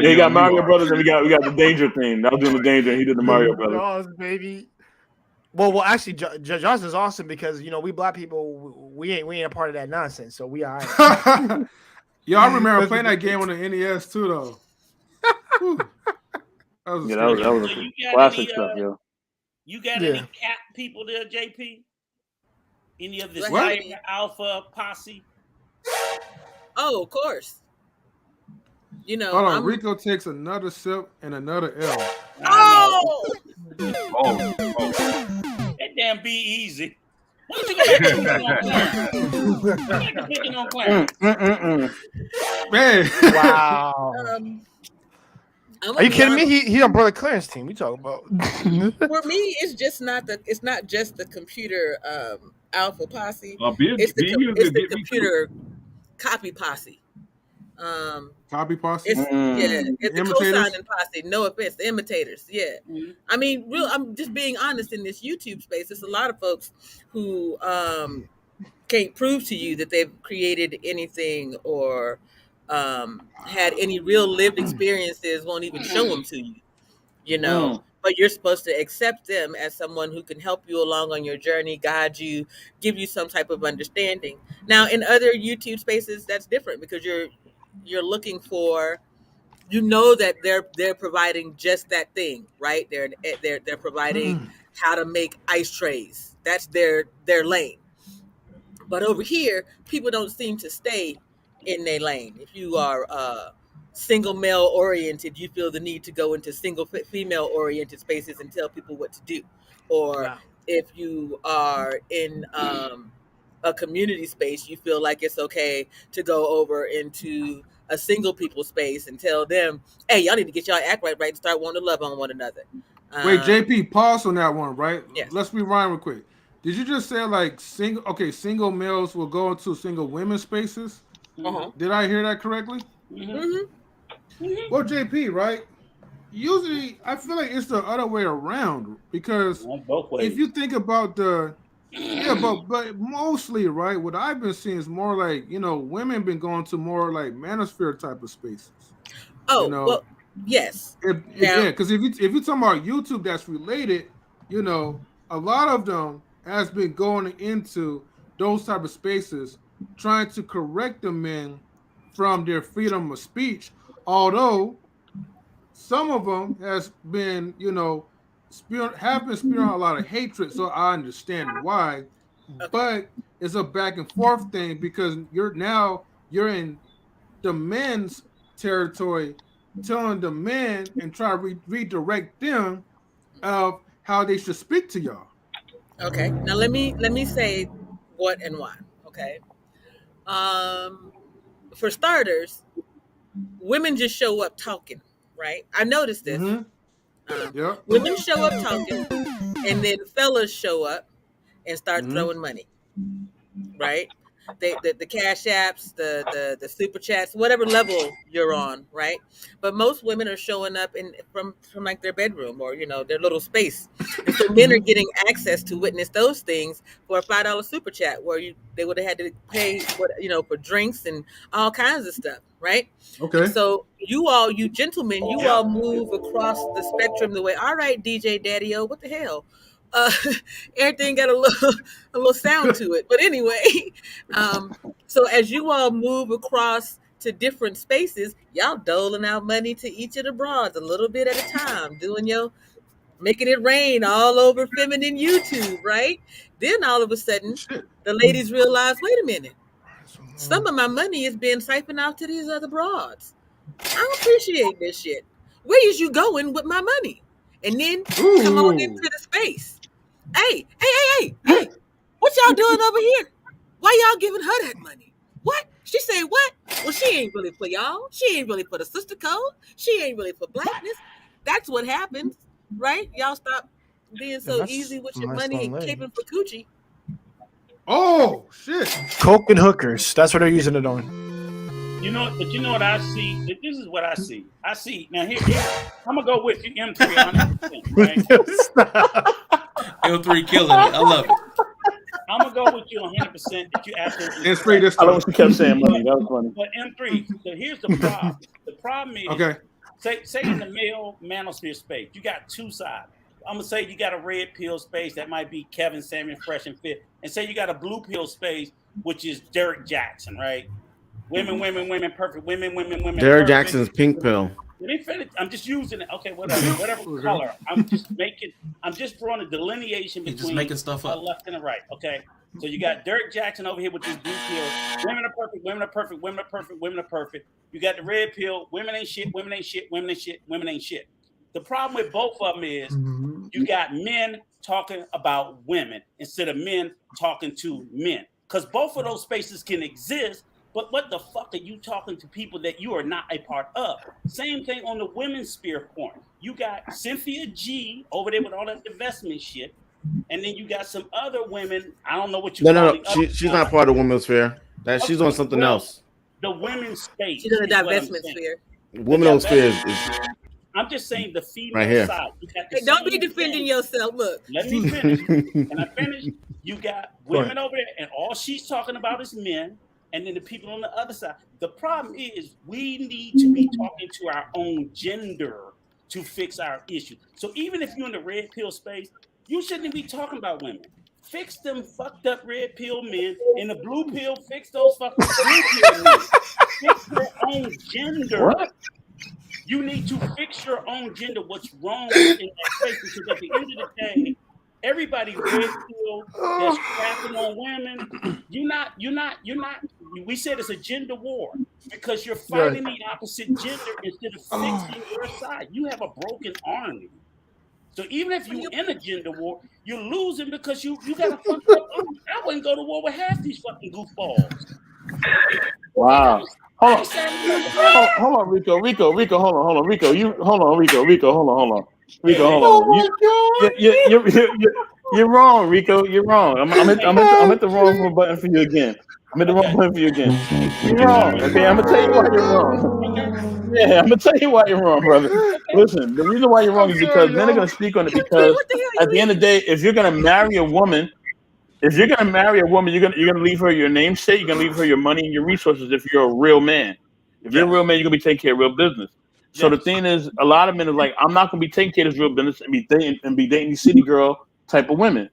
Yeah, he got Mario Brothers and we got the Danger theme. I was doing the Danger and he did the Mario Brothers.
Jaws, baby. Well, actually, Jaws is awesome because we black people we ain't a part of that nonsense, so we are. Right.
Yo, I remember playing that game on the NES too, though.
That was classic stuff, yo.
You got any cat people there, JP? Any of this Alpha Posse?
Oh, of course. You know,
hold on. Rico takes another sip and another L.
Oh!
That damn be easy. Why don't you go back to picking on Clarence?
Man.
Wow. Are you kidding me? He on Brother Clarence team. We talking about.
For me, it's not just the computer Alpha Posse. It's the computer copy posse.
Copy Posse?
It's the co-signing posse. No offense, the imitators. Yeah. Mm-hmm. I mean, I'm just being honest in this YouTube space. There's a lot of folks who can't prove to you that they've created anything or had any real lived experiences, won't even show them to you, you know. But you're supposed to accept them as someone who can help you along on your journey, guide you, give you some type of understanding. Now, in other YouTube spaces, that's different because you're looking for, you know, that they're providing just that thing, right? They're providing how to make ice trays. That's their lane. But over here, people don't seem to stay in their lane. If you are single male oriented, you feel the need to go into single female oriented spaces and tell people what to do. Or if you are in a community space, you feel like it's okay to go over into a single people space and tell them, hey, y'all need to get y'all act right and start wanting to love on one another.
Wait, JP, pause on that one, right?
Yes.
Let's rewind real quick. Did you just say like single males will go into single women's spaces? Did I hear that correctly? Well, JP, right? Usually, I feel like it's the other way around because if you think about but mostly, right? What I've been seeing is more like women been going to more like manosphere type of spaces.
Well, yes.
Because if you're talking about YouTube, that's related. A lot of them has been going into those type of spaces, trying to correct the men from their freedom of speech. Although some of them has been, spewing a lot of hatred. So I understand why, but it's a back and forth thing because you're in the men's territory, telling the men and try to redirect them of how they should speak to y'all.
Okay, now let me say what and why. Okay, for starters, women just show up talking, right? I noticed this. Women show up talking, and then fellas show up and start throwing money, right? The cash apps, the super chats, whatever level you're on, right? But most women are showing up from like their bedroom or their little space, and so men are getting access to witness those things for a $5 super chat, where they would have had to pay for drinks and all kinds of stuff, right?
Okay.
And so you gentlemen, you all move across the spectrum the way. All right, DJ Daddy-O, what the hell? Everything got a little sound to it, but anyway, so as you all move across to different spaces, y'all doling out money to each of the broads a little bit at a time, making it rain all over feminine YouTube, right? Then all of a sudden, the ladies realize, wait a minute, some of my money is being siphoned out to these other broads. I don't appreciate this shit. Where is you going with my money? And then come on into the space. Hey, what y'all doing over here? Why y'all giving her that money? What? She said what? Well, she ain't really for y'all. She ain't really for the sister code. She ain't really for blackness. That's what happens, right? Y'all stop being so easy with your money and caping for coochie.
Oh, shit.
Coke and hookers. That's what they're using it on.
You know what I see? This is what I see. I see, now here I'm going to go with you, M3, 100%, right?
M3 killing it. I love it.
I'm going to go with you 100% that you absolutely.
I don't know what you kept saying, money. That was funny.
But M3, so here's the problem. The problem is, say in the male manosphere space, you got two sides. I'm going to say you got a red pill space that might be Kevin, Samuel, Fresh, and Fit. And say you got a blue pill space, which is Derek Jackson, right? Women, perfect. Women.
Derek Jackson's pink pill.
I'm just using it. Okay, whatever color. I'm just drawing a delineation between
just making stuff up.
Left and the right. Okay. So you got Derek Jackson over here with this blue pill. Women are perfect. Women are perfect. Women are perfect. Women are perfect. You got the red pill. Women ain't shit. Women ain't shit. Women ain't shit. Women ain't shit. The problem with both of them is you got men talking about women instead of men talking to men. Because both of those spaces can exist. But what the fuck are you talking to people that you are not a part of? Same thing on the women's sphere point. You got Cynthia G over there with all that investment shit. And then you got some other women. I don't know what you
No. She's not part of the women's sphere. She's on something else.
The women's space.
She's in the divestment sphere.
Women's sphere is
I'm just saying the female
right here.
side.
Don't be defending yourself. Look.
Let me finish. And I finish. You got women over there, and all she's talking about is men. And then the people on the other side. The problem is we need to be talking to our own gender to fix our issue. So even if you're in the red pill space, you shouldn't be talking about women. Fix them fucked up red pill men. In the blue pill, fix those fucked up blue pill men. Fix your own gender. What? You need to fix your own gender. What's wrong in that space? Because at the end of the day, everybody red pill that's cracking on women. You're not. We said it's a gender war because you're fighting the opposite gender instead of fixing your side. You have a broken army. So even if you're in a gender war, you're losing because you got a fucked up army. I wouldn't go to war with half these fucking goofballs.
Wow. Hold on, Rico, hold on, Rico, hold on, you're wrong, Rico, you're wrong. I'm at the wrong button for you again. You're wrong. Okay, I'm gonna tell you why you're wrong. Yeah, I'm gonna tell you why you're wrong, brother. Listen, the reason why you're wrong is because men are gonna speak on it because at the end of the day, if you're gonna marry a woman. If you're gonna marry a woman, you're gonna leave her your namesake. You're gonna leave her your money and your resources. If you're a real man, if you're a real man, you're gonna be taking care of real business. So the thing is, a lot of men are like, I'm not gonna be taking care of this real business and be dating these city girl type of women.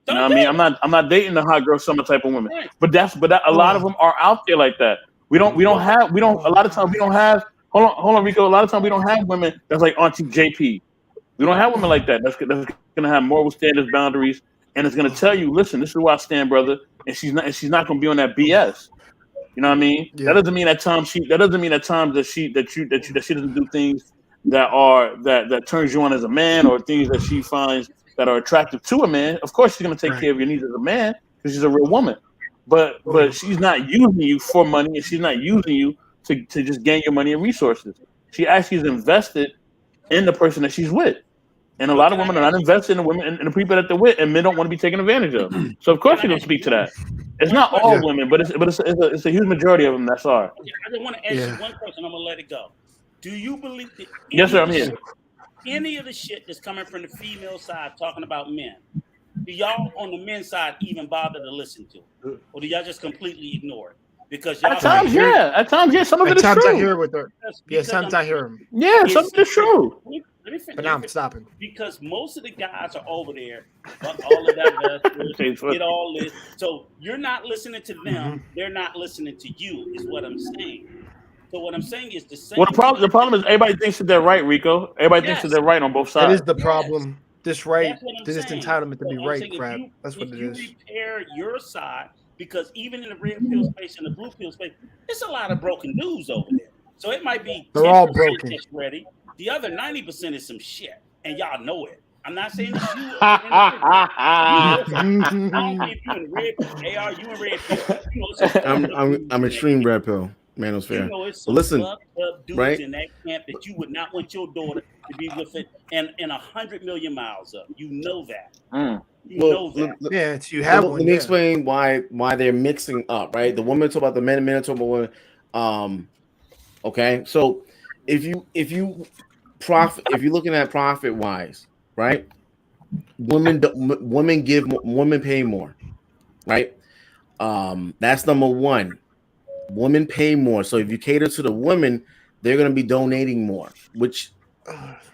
You know what I mean? I'm not dating the hot girl summer type of women. But a lot of them are out there like that. A lot of times we don't have. Hold on, Rico. A lot of times we don't have women that's like Auntie JP. We don't have women like that. That's gonna have moral standards, boundaries. And it's gonna tell you, listen, this is where I stand, brother. And she's not gonna be on that BS. You know what I mean? Yeah. That doesn't mean at times that she doesn't do things that turns you on as a man or things that she finds that are attractive to a man. Of course, she's gonna take care of your needs as a man because she's a real woman. But she's not using you for money, and she's not using you to just gain your money and resources. She actually is invested in the person that she's with. And a lot of women are not invested in the women and the people that they're with, and men don't want to be taken advantage of. So of course you don't speak to that. It's not all women, but it's a huge majority of them that are.
I just want to ask you one question. I'm gonna let it go. Do you believe that?
Yes, sir. I'm here.
Any of the shit that's coming from the female side talking about men, do y'all on the men's side even bother to listen to it, or do y'all just completely ignore it? Because
at times, some of it is true. At times
I hear it with her. Yeah, sometimes I hear him.
Yeah, some of it is true.
But now I'm stopping.
Because most of the guys are over there, fuck all of that, get all this. So you're not listening to them. They're not listening to you, is what I'm saying. So what I'm saying is the same.
Well, the problem is everybody thinks that they're right, Rico. Everybody thinks that they're right on both sides.
That is the problem. This entitlement to be right, crap. That's what it is.
If you repair your side, because even in the red pill space and the blue pill space, there's a lot of broken dudes over there. So it might be
they're all broken.
Just ready. The other 90% is some shit, and y'all know it. I'm not saying it's you. I don't think you in red pill. AR, you in red pill.
I'm extreme red pill. Man, it's fair.
You know, it's some
listen,
fucked up dudes in that camp that you would not want your daughter to be with it, and 100 million miles up. You know that. You know that.
You have
one. Let me explain why they're mixing up. Right, the woman talk about the men talk about women. Okay, so if you're looking at profit wise, right? Women pay more, right? That's number one. Women pay more. So if you cater to the women, they're going to be donating more, which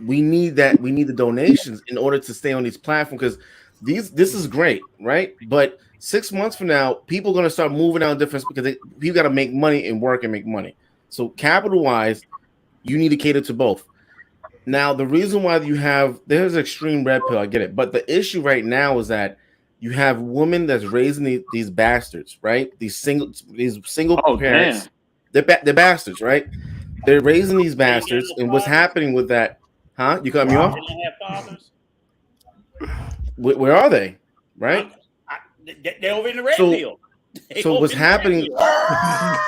we need that. We need the donations in order to stay on these platforms because this is great, right? But 6 months from now, people are going to start moving out different because you got to make money and work and make money. So capital wise, you need to cater to both. Now, the reason why there's extreme red pill, I get it. But the issue right now is that you have women that's raising these bastards, right? These single parents. They're bastards, right? They're raising these bastards, and what's happening with that? Huh? You cut me off? Where are they? Right?
They're over in the red pill.
So what's happening?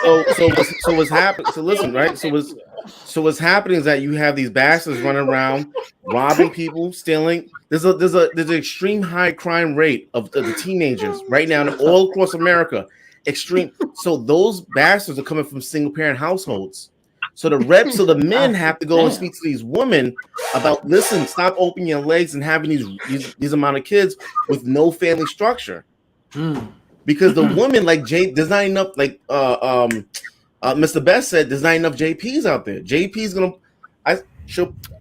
So what's happening? So listen, right? So what's happening is that you have these bastards running around, robbing people, stealing. There's an extreme high crime rate of the teenagers right now all across America. Extreme. So those bastards are coming from single parent households. So the men have to go and speak to these women about, listen, stop opening your legs and having these amount of kids with no family structure. Because the woman like there's not enough, like Mr. Best said, there's not enough JPs out there. JP's gonna,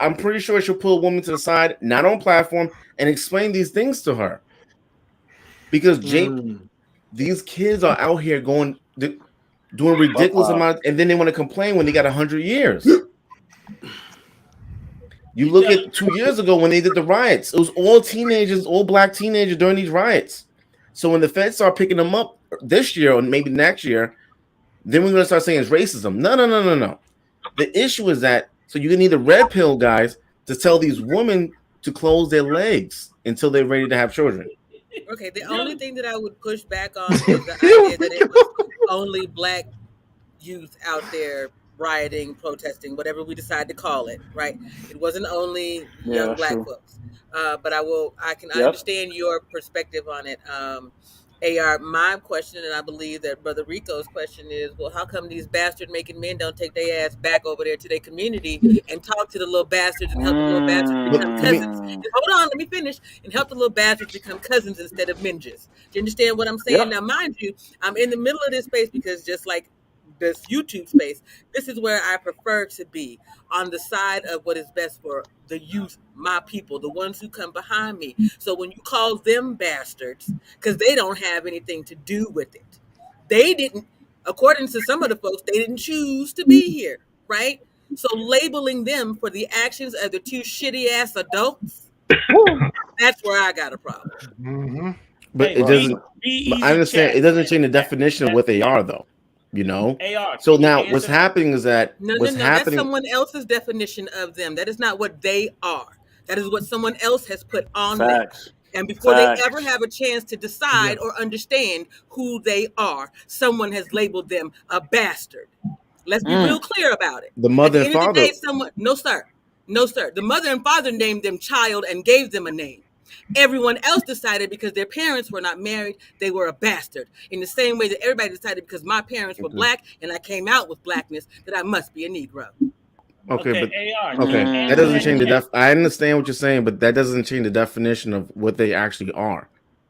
I'm pretty sure she'll pull a woman to the side, not on platform, and explain these things to her. Because these kids are out here doing ridiculous amount, and then they want to complain when they got 100 years. You look at 2 years ago when they did the riots. It was all teenagers, all black teenagers during these riots. So when the feds start picking them up this year or maybe next year, then we're going to start saying it's racism. No. The issue is that so you need the red pill guys to tell these women to close their legs until they're ready to have children.
Okay, the only thing that I would push back on is the idea that it was only black youth out there rioting, protesting, whatever we decide to call it, right? It wasn't only young black folks. But I understand your perspective on it. AR, my question, and I believe that Brother Rico's question is, well, how come these bastard-making men don't take their ass back over there to their community and talk to the little bastards and help the little bastards become cousins? And hold on, let me finish. And help the little bastards become cousins instead of ninjas. Do you understand what I'm saying? Now, mind you, I'm in the middle of this space because just like this YouTube space, this is where I prefer to be, on the side of what is best for the youth, my people, the ones who come behind me. So when you call them bastards, because they don't have anything to do with it, they didn't, according to some of the folks, they didn't choose to be here, right? So labeling them for the actions of the two shitty ass adults, that's where I got a problem.
Mm-hmm. But it doesn't. But I understand it doesn't change the definition of what they are, though. You know. So now, what's happening is that
no, that's someone else's definition of them. That is not what they are. That is what someone else has put on them. And before they ever have a chance to decide or understand who they are, someone has labeled them a bastard. Let's be real clear about it.
The mother and father.
No, sir. The mother and father named them child and gave them a name. Everyone else decided because their parents were not married, they were a bastard. In the same way that everybody decided because my parents were black and I came out with blackness, that I must be a Negro.
Okay, that doesn't change the I understand what you're saying, but that doesn't change the definition of what they actually are.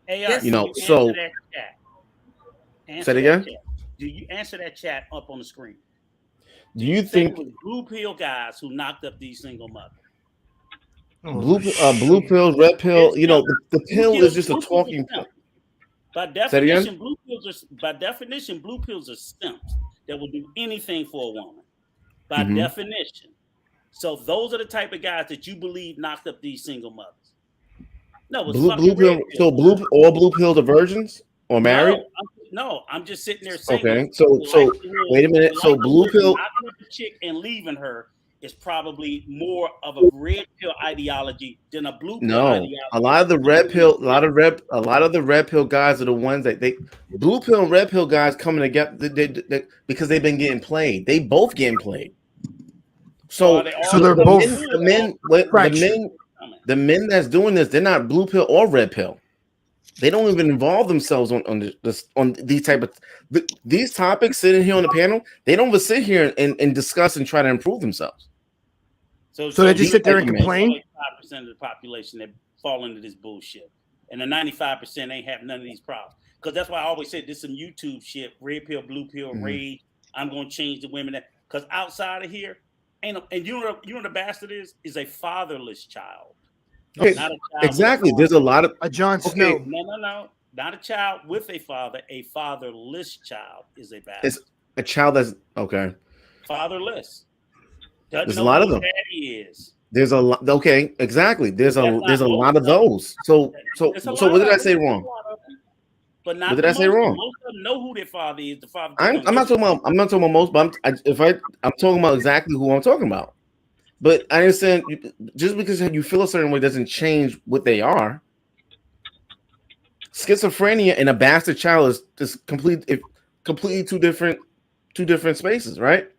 AR,
you know, so say it again.
Do you answer that chat up on the screen?
Do you think
blue pill guys who knocked up these single mothers?
Blue pill, red pill. You know, the pill is just a talking pill.
By definition, blue pills are simps that will do anything for a woman. By definition. So those are the type of guys that you believe knocked up these single mothers. No,
blue pill. So all blue pills are virgins or married?
No, I'm just sitting there saying.
Okay, so wait a minute. So blue pill
knocking up the chick and leaving her is probably more of a red pill ideology than a blue pill ideology.
A lot of the red pill guys are the ones that blue pill and red pill guys coming together because they've been getting played. They both getting played. So
they're both
the men that's doing this, they're not blue pill or red pill. They don't even involve themselves on these type of these topics. Sitting here on the panel, they don't even sit here and discuss and try to improve themselves.
So they just sit there and complain.
5% of the population that fall into this bullshit, and the 95% ain't have none of these problems. Because that's why I always said this some YouTube shit, red pill, blue pill, rage. I'm gonna change the women that because outside of here, and you know what the bastard is a fatherless child.
Okay, exactly. There's a lot of
a Jon Snow.
No. Not a child with a father. A fatherless child is a bastard.
It's a child that's okay.
Fatherless.
There's a lot of them.
Daddy is.
There's a lot. Okay, exactly. There's a lot of those. So what did I say wrong?
But not
what did I say wrong?
Most of them know who their father is. The father.
I'm not talking about most, but I'm talking about exactly who I'm talking about. But I understand just because you feel a certain way doesn't change what they are. Schizophrenia and a bastard child is completely two different spaces, right?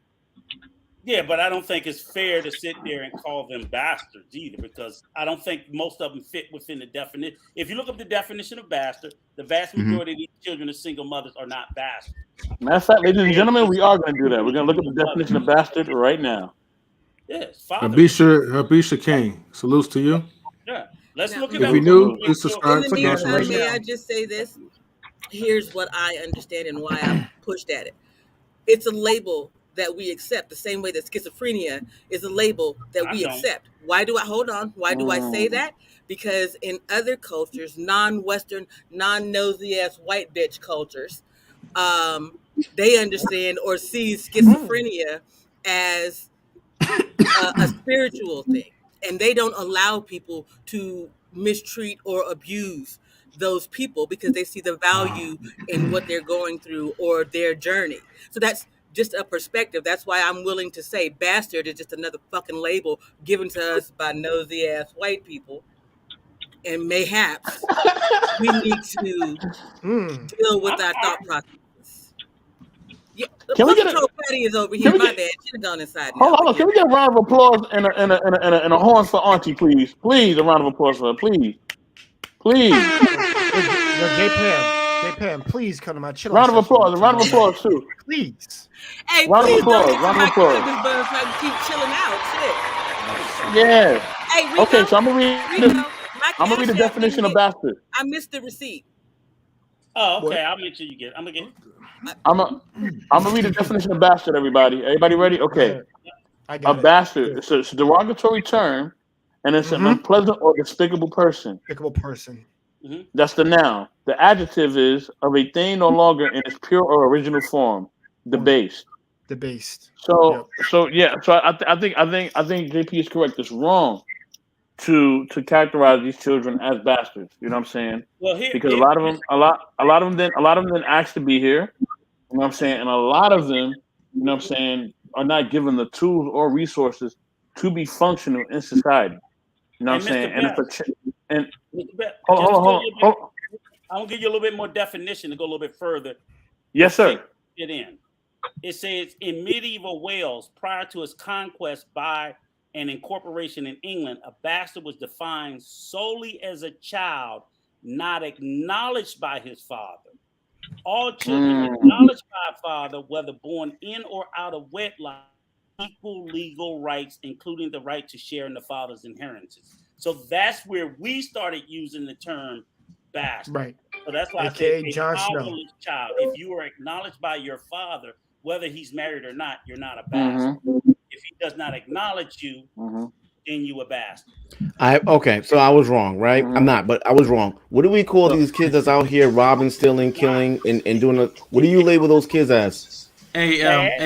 Yeah, but I don't think it's fair to sit there and call them bastards either, because I don't think most of them fit within the definition. If you look up the definition of bastard, the vast majority of these children of single mothers are not bastards.
Matter of fact, ladies and gentlemen, we are going to do that. We're going to look at the definition of bastard right now.
Yes,
Habisha King, salutes to you.
Yeah, let's look at
that. If you new, please subscribe.
In the meantime, may I just say this? Here's what I understand and why I pushed at it. It's a label that we accept the same way that schizophrenia is a label that we accept. Why do I say that? Because in other cultures, non-Western, non-nosy ass white bitch cultures, they understand or see schizophrenia as a spiritual thing. and they don't allow people to mistreat or abuse those people because they see the value in what they're going through or their journey. So that's just a perspective. That's why I'm willing to say bastard is just another fucking label given to us by nosy ass white people. And mayhaps we need to deal with our thought process. Yeah, the Paw Patrol Patty is over here. My bad. Should have gone inside now.
Hold on. Can we get a round of applause and a horn for Auntie, please? Please, a round of applause for her, please. Please.
J Pam, please come to my channel.
Round of applause. A round of applause too.
Please.
Hey,
round
please
of applause.
don't
Round of applause.
so I can keep chilling out. Shit.
Yeah.
Hey, Rico,
okay, so I'm gonna read the definition of bastard.
I missed the receipt.
Oh, okay. I'll make sure you get. I'm
gonna read the definition of bastard. Everybody ready? Okay. A bastard. It's a derogatory term, and it's an unpleasant or despicable person.
Despicable person.
Mm-hmm.
That's the noun. The adjective is of a thing no longer in its pure or original form, debased. So I think JP is correct. It's wrong to characterize these children as bastards. You know what I'm saying?
Well,
because a lot of them didn't ask to be here. You know what I'm saying? And a lot of them, you know what I'm saying, are not given the tools or resources to be functional in society. You know what I'm saying? Hold on.
I'm gonna give you a little bit more definition to go a little bit further.
Yes, sir.
It says in medieval Wales, prior to its conquest by an incorporation in England, a bastard was defined solely as a child not acknowledged by his father. All children acknowledged by a father, whether born in or out of wedlock, equal legal rights, including the right to share in the father's inheritance. So that's where we started using the term bastard.
Right.
So that's why I say a fatherless child. If you are acknowledged by your father, whether he's married or not, you're not a bastard. If he does not acknowledge you, then you a bastard.
Okay, so I was wrong, right? I'm not, but I was wrong. What do we call these kids that's out here robbing, stealing, killing, and doing what do you label those kids as?
Hey,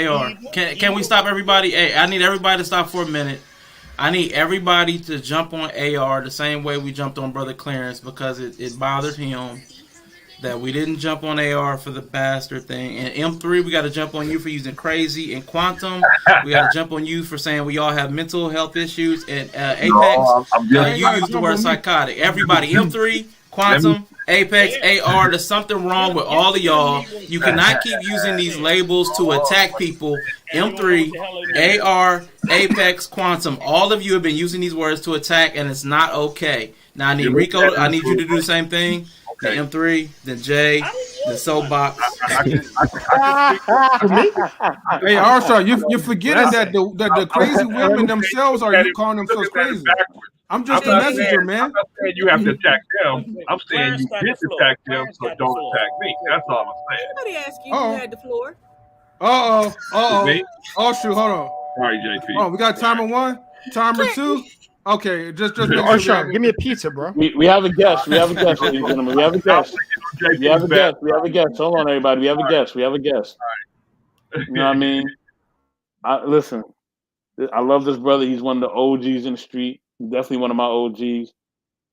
AR, can we stop everybody? Hey, I need everybody to stop for a minute. I need everybody to jump on AR the same way we jumped on Brother Clarence because it bothered him that we didn't jump on AR for the bastard thing. And M3, we got to jump on you for using crazy. And Quantum, we got to jump on you for saying we all have mental health issues. And Apex, you used the word psychotic. Everybody, M3, Quantum, Apex, AR, there's something wrong with all of y'all. You cannot keep using these labels to attack people. M3, AR, Apex, Quantum, all of you have been using these words to attack, and it's not okay. Now, I need Rico, I need you to do the same thing. Okay. Then M3, then Jay, then Soapbox.
Hey, also, you're forgetting that the crazy women themselves are you calling themselves crazy. I'm just a messenger, man.
I'm not saying you have to attack them. I'm saying you did attack them, so don't attack me. That's all I'm saying.
Somebody asked you who had the floor.
Oh, shoot, hold on.
Sorry, JP.
Oh, we got timer 1, timer 2. Okay, just
make sure. Give me a pizza, bro.
We have a guest. We have a guest, ladies and gentlemen. We have a guest. We have a guest. We have a guest. Hold on, everybody. We have a guest. We have a guest. You know what I mean? Listen, I love this brother. He's one of the OGs in the street. He's definitely one of my OGs. You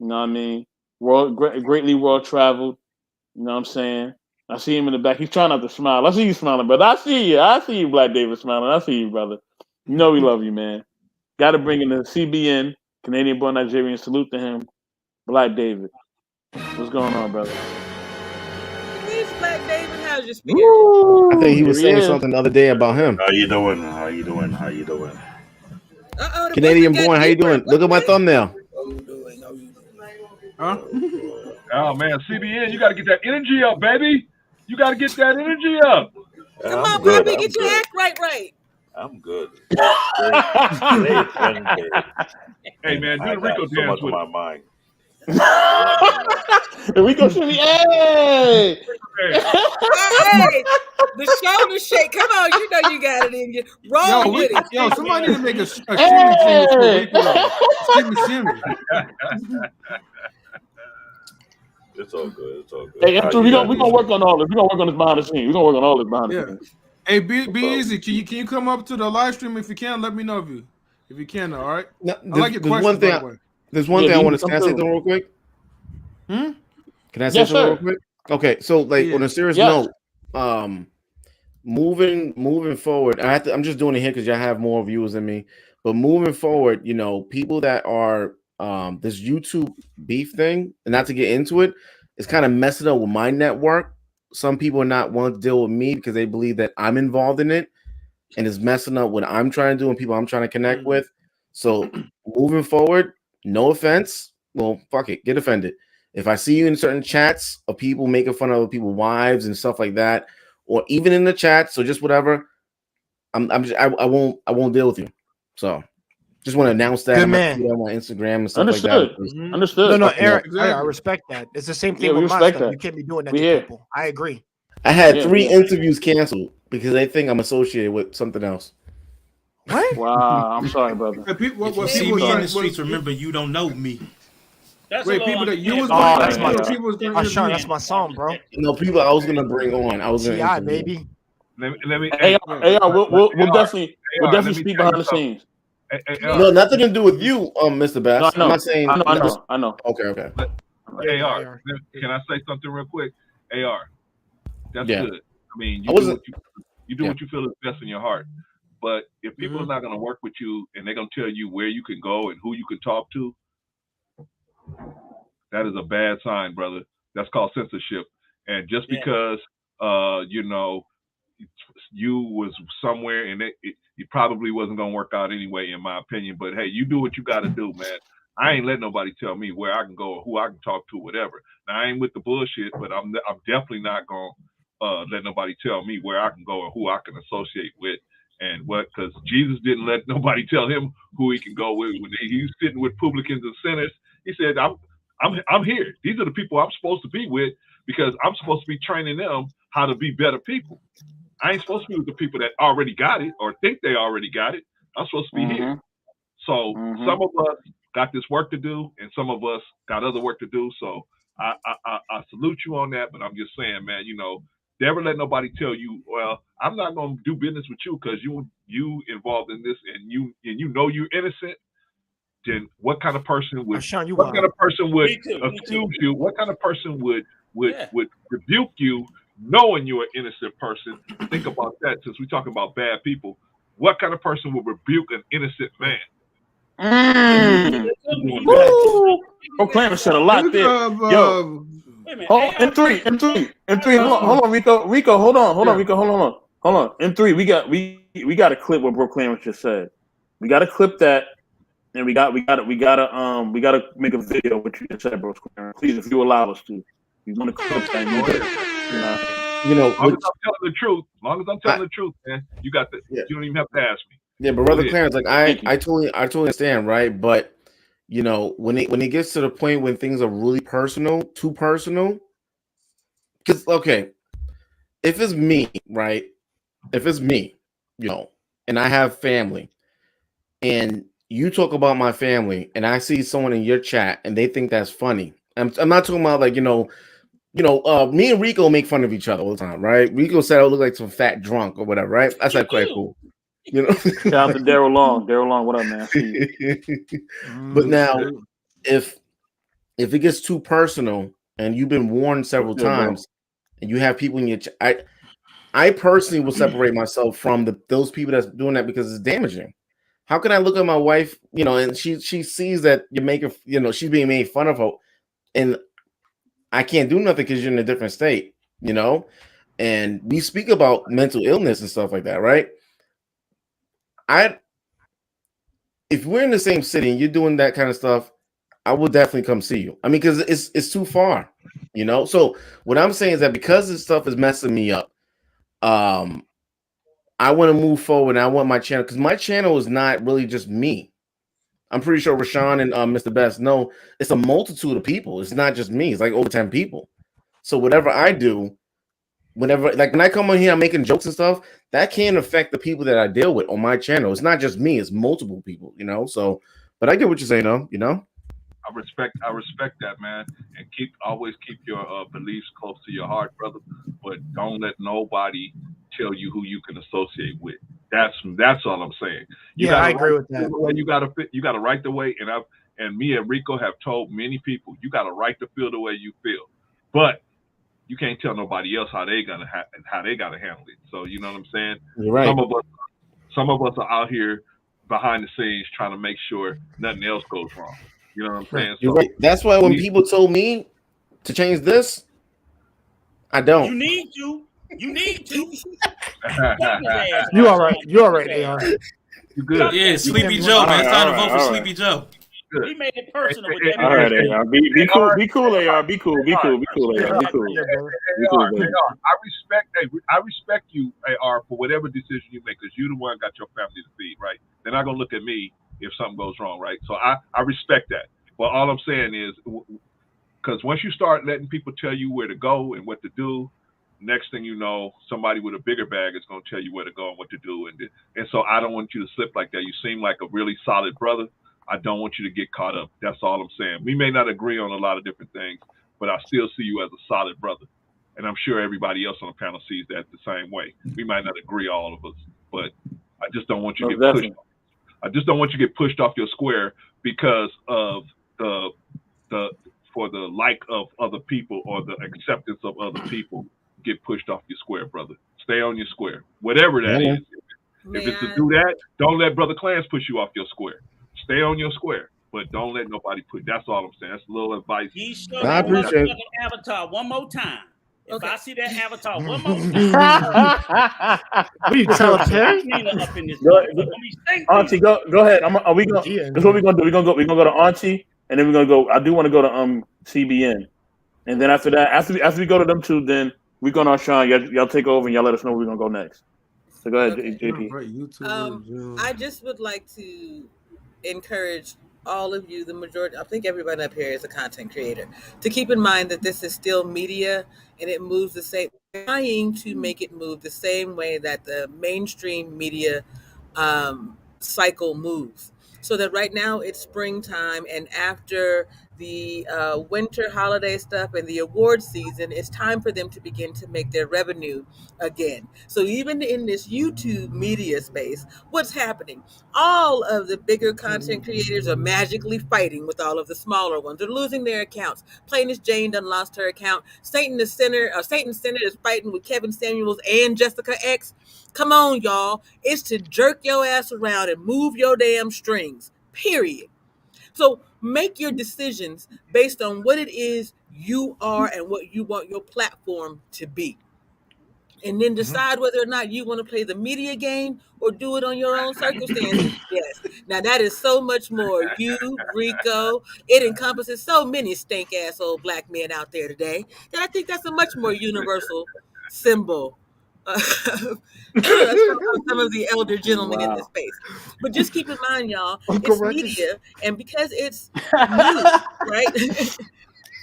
know what I mean? Greatly world traveled. You know what I'm saying? I see him in the back. He's trying not to smile. I see you smiling, brother. I see you, Black David, smiling. I see you, brother. You know we love you, man. Got to bring in the CBN, Canadian born Nigerian. Salute to him, Black David. What's going on, brother?
Please, Black David, how's your spirit?
I think he was saying something the other day about him.
How you doing?
Canadian born, how you doing? Look at my thumbnail.
Huh?
Oh man, CBN, you got to get that energy up, baby. You got to get that energy up.
Come on, Bobby, get your act right.
I'm good.
Hey man, do the Rico
so
dance
much
with
on my mind.
Rico shimmy, hey!
Hey, the shoulder shake. Come on, you know you got it in you. Roll with it.
Yo, somebody need to make a shimmy for Rico. Shimmy.
It's all good.
Hey, we're gonna work on all this. We're gonna work on this behind the scenes. We're gonna work on all this behind the scenes.
Hey, be easy. Can you come up to the live stream if you can? Let me know if if you can. All right.
No,
I like your question, by the way.
There's one thing I want to. Can I say something real quick?
Can
I say something real quick? Okay, so like on a serious note, moving forward, I'm just doing it here because y'all have more viewers than me. But moving forward, you know, people that are this YouTube beef thing, and not to get into it, it's kind of messing up with my network. Some people are not willing to deal with me because they believe that I'm involved in it, and it's messing up what I'm trying to do and people I'm trying to connect with. So moving forward, no offense. Well, fuck it, get offended. If I see you in certain chats of people making fun of other people's wives and stuff like that, or even in the chat, so just whatever, I won't deal with you. So just want to announce that.
Good
I'm
man.
on my Instagram and stuff
Understood.
like that.
Understood.
No, Eric, I respect that. It's the same thing with my stuff. You can't be doing that to people. I agree.
I had 3 interviews canceled because they think I'm associated with something else.
What?
Wow, I'm sorry, brother.
If you see me in the streets, remember you don't know me.
Wait, people that you was
that's my
Sean,
that's my song, bro.
No, people I was gonna bring on. I was gonna
baby.
Let me.
We'll definitely speak behind the scenes.
No, nothing to do with you, Mr. Bass.
No,
I'm not saying.
I know.
Okay.
AR, can I say something real quick? AR, that's good. I mean, you do what you feel is best in your heart. But if people are not going to work with you and they're going to tell you where you can go and who you can talk to, that is a bad sign, brother. That's called censorship. And just because, you know, you was somewhere and it probably wasn't going to work out anyway, in my opinion. But hey, you do what you got to do, man. I ain't letting nobody tell me where I can go or who I can talk to, whatever. Now, I ain't with the bullshit, but I'm definitely not going to let nobody tell me where I can go or who I can associate with. And what? Because Jesus didn't let nobody tell him who he can go with. When he's sitting with publicans and sinners, he said, "I'm here. These are the people I'm supposed to be with because I'm supposed to be training them how to be better people. I ain't supposed to be with the people that already got it or think they already got it. I'm supposed to be here. So some of us got this work to do, and some of us got other work to do. So I salute you on that. But I'm just saying, man, you know." Never let nobody tell you, well, I'm not going to do business with you because you involved in this and you know you're innocent. Then what kind of person would accuse you? What kind of person would rebuke you knowing you're an innocent person? Think about that since we talk about bad people. What kind of person would rebuke an innocent man?
Oh, Clarence said a lot there. Yo. In three. Hold on, Rico. Hold on. In 3, we got a clip what Bro Clarence just said. We got to clip that, and we gotta make a video of what you just said, Bro Clarence. Please, if you allow us to, we want to clip that.
You know,
as long as I'm telling the truth. As long as I'm telling the truth, man, you got the. You don't even have to ask me.
Yeah, but brother Clarence, like I totally understand, right? But you know, when it gets to the point when things are really personal, too personal, because if it's me, right? If it's me, you know, and I have family, and you talk about my family, and I see someone in your chat, and they think that's funny. I'm not talking about like me and Rico make fun of each other all the time, right? Rico said I look like some fat drunk or whatever, right? That's like quite cool. You know,
shout out to Daryl Long. Daryl Long, what up, man?
But now, if it gets too personal, and you've been warned several times, and you have people in your, I personally will separate myself from those people that's doing that because it's damaging. How can I look at my wife, you know, and she sees that you're making, you know, she's being made fun of her, and I can't do nothing because you're in a different state, you know, and we speak about mental illness and stuff like that, right? If we're in the same city and you're doing that kind of stuff, I will definitely come see you. I mean, because it's too far, you know. So what I'm saying is that because this stuff is messing me up, I want to move forward. And I want my channel, because my channel is not really just me. I'm pretty sure R'Shaun and Mr. Best know it's a multitude of people. It's not just me. It's like over 10 people. So whatever I do, whenever, like when I come on here, I'm making jokes and stuff, that can affect the people that I deal with on my channel. It's not just me, it's multiple people, you know. So, but I get what you're saying, though, you know.
I respect that, man, and always keep your beliefs close to your heart, brother. But don't let nobody tell you who you can associate with. That's all I'm saying.
I agree with that.
You got to write the way, and me and Rico have told many people you got to write to feel the way you feel, but you can't tell nobody else how they gotta handle it. So you know what I'm saying?
You're right.
Some of us are out here behind the scenes trying to make sure nothing else goes wrong. You know what I'm saying?
You're right. That's why when people told me to change this, I don't.
You need to.
You all right? You all right, AR?
You good?
Yeah, Sleepy Joe, man. It's time to vote for Sleepy Joe.
He made it personal with that.
All right, AR. Be cool, AR. Be cool, AR. Be cool.
I respect you, AR, for whatever decision you make, because you the one got your family to feed, right? They're not gonna look at me if something goes wrong, right? So I respect that. But all I'm saying is, because once you start letting people tell you where to go and what to do, next thing you know, somebody with a bigger bag is going to tell you where to go and what to do. And so I don't want you to slip like that. You seem like a really solid brother. I don't want you to get caught up. That's all I'm saying. We may not agree on a lot of different things, but I still see you as a solid brother. And I'm sure everybody else on the panel sees that the same way. We might not agree, all of us, but I just don't want you to get pushed. I just don't want you to get pushed off your square because of for the like of other people or the acceptance of other people. Get pushed off your square, brother. Stay on your square, whatever that is. If it's to do that, don't let Brother Clarence push you off your square. Stay on your square, but don't let nobody put. That's all I'm saying. That's a little advice.
I appreciate it. Avatar one more time. If I see that avatar one more time,
what are you telling Terry?
Auntie, go ahead. Are we going? This is what we're gonna do. We're gonna go to Auntie, and then we're gonna go. I do want to go to CBN, and then after that, after we go to them two, then we're going to Sean. Y'all take over and y'all let us know where we're going to go next. So go ahead, JP.
I just would like to encourage all of you, the majority, I think everybody up here is a content creator, to keep in mind that this is still media and it moves the same, trying to make it move the same way that the mainstream media cycle moves. So that right now it's springtime, and after the winter holiday stuff and the award season, it's time for them to begin to make their revenue again. So even in this YouTube media space, what's happening? All of the bigger content creators are magically fighting with all of the smaller ones. They're losing their accounts. Plainest Jane done lost her account. Satan Center is fighting with Kevin Samuels and Jessica X. Come on, y'all. It's to jerk your ass around and move your damn strings, period. So make your decisions based on what it is you are and what you want your platform to be. And then decide whether or not you want to play the media game or do it on your own circumstances. Yes. Now that is so much more. You, Rico, it encompasses so many stank ass old black men out there today that I think that's a much more universal symbol. Some of the elder gentlemen in this space. But just keep in mind, y'all, it's media, and because it's new, right?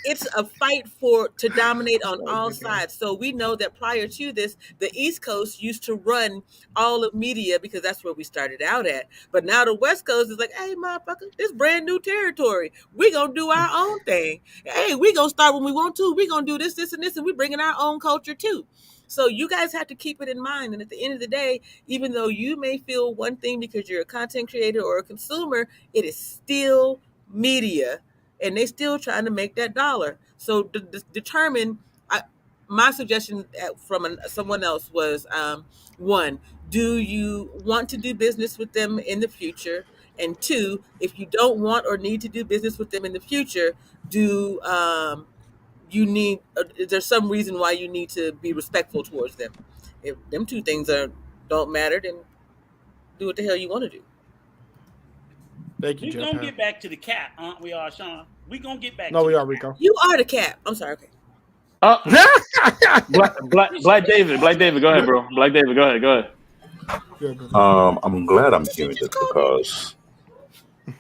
It's a fight to dominate on all sides. So we know that prior to this, the East Coast used to run all of media because that's where we started out at. But now the West Coast is like, hey, motherfucker, this brand new territory. We're going to do our own thing. Hey, we're going to start when we want to. We're going to do this, this, and this, and we're bringing our own culture too. So you guys have to keep it in mind. And at the end of the day, even though you may feel one thing because you're a content creator or a consumer, it is still media. And they still trying to make that dollar. So determine. My suggestion from someone else was, one, do you want to do business with them in the future? And two, if you don't want or need to do business with them in the future, is there some reason why you need to be respectful towards them? If them two things don't matter, then do what the hell you want to do.
Thank you,
We're going to get back to the cap, aren't we all, Sean? We're going to get back
to we are, Rico.
You are the cap. I'm sorry. Okay.
Black David, go ahead, bro. Black David, go ahead.
I'm glad I'm hearing this because,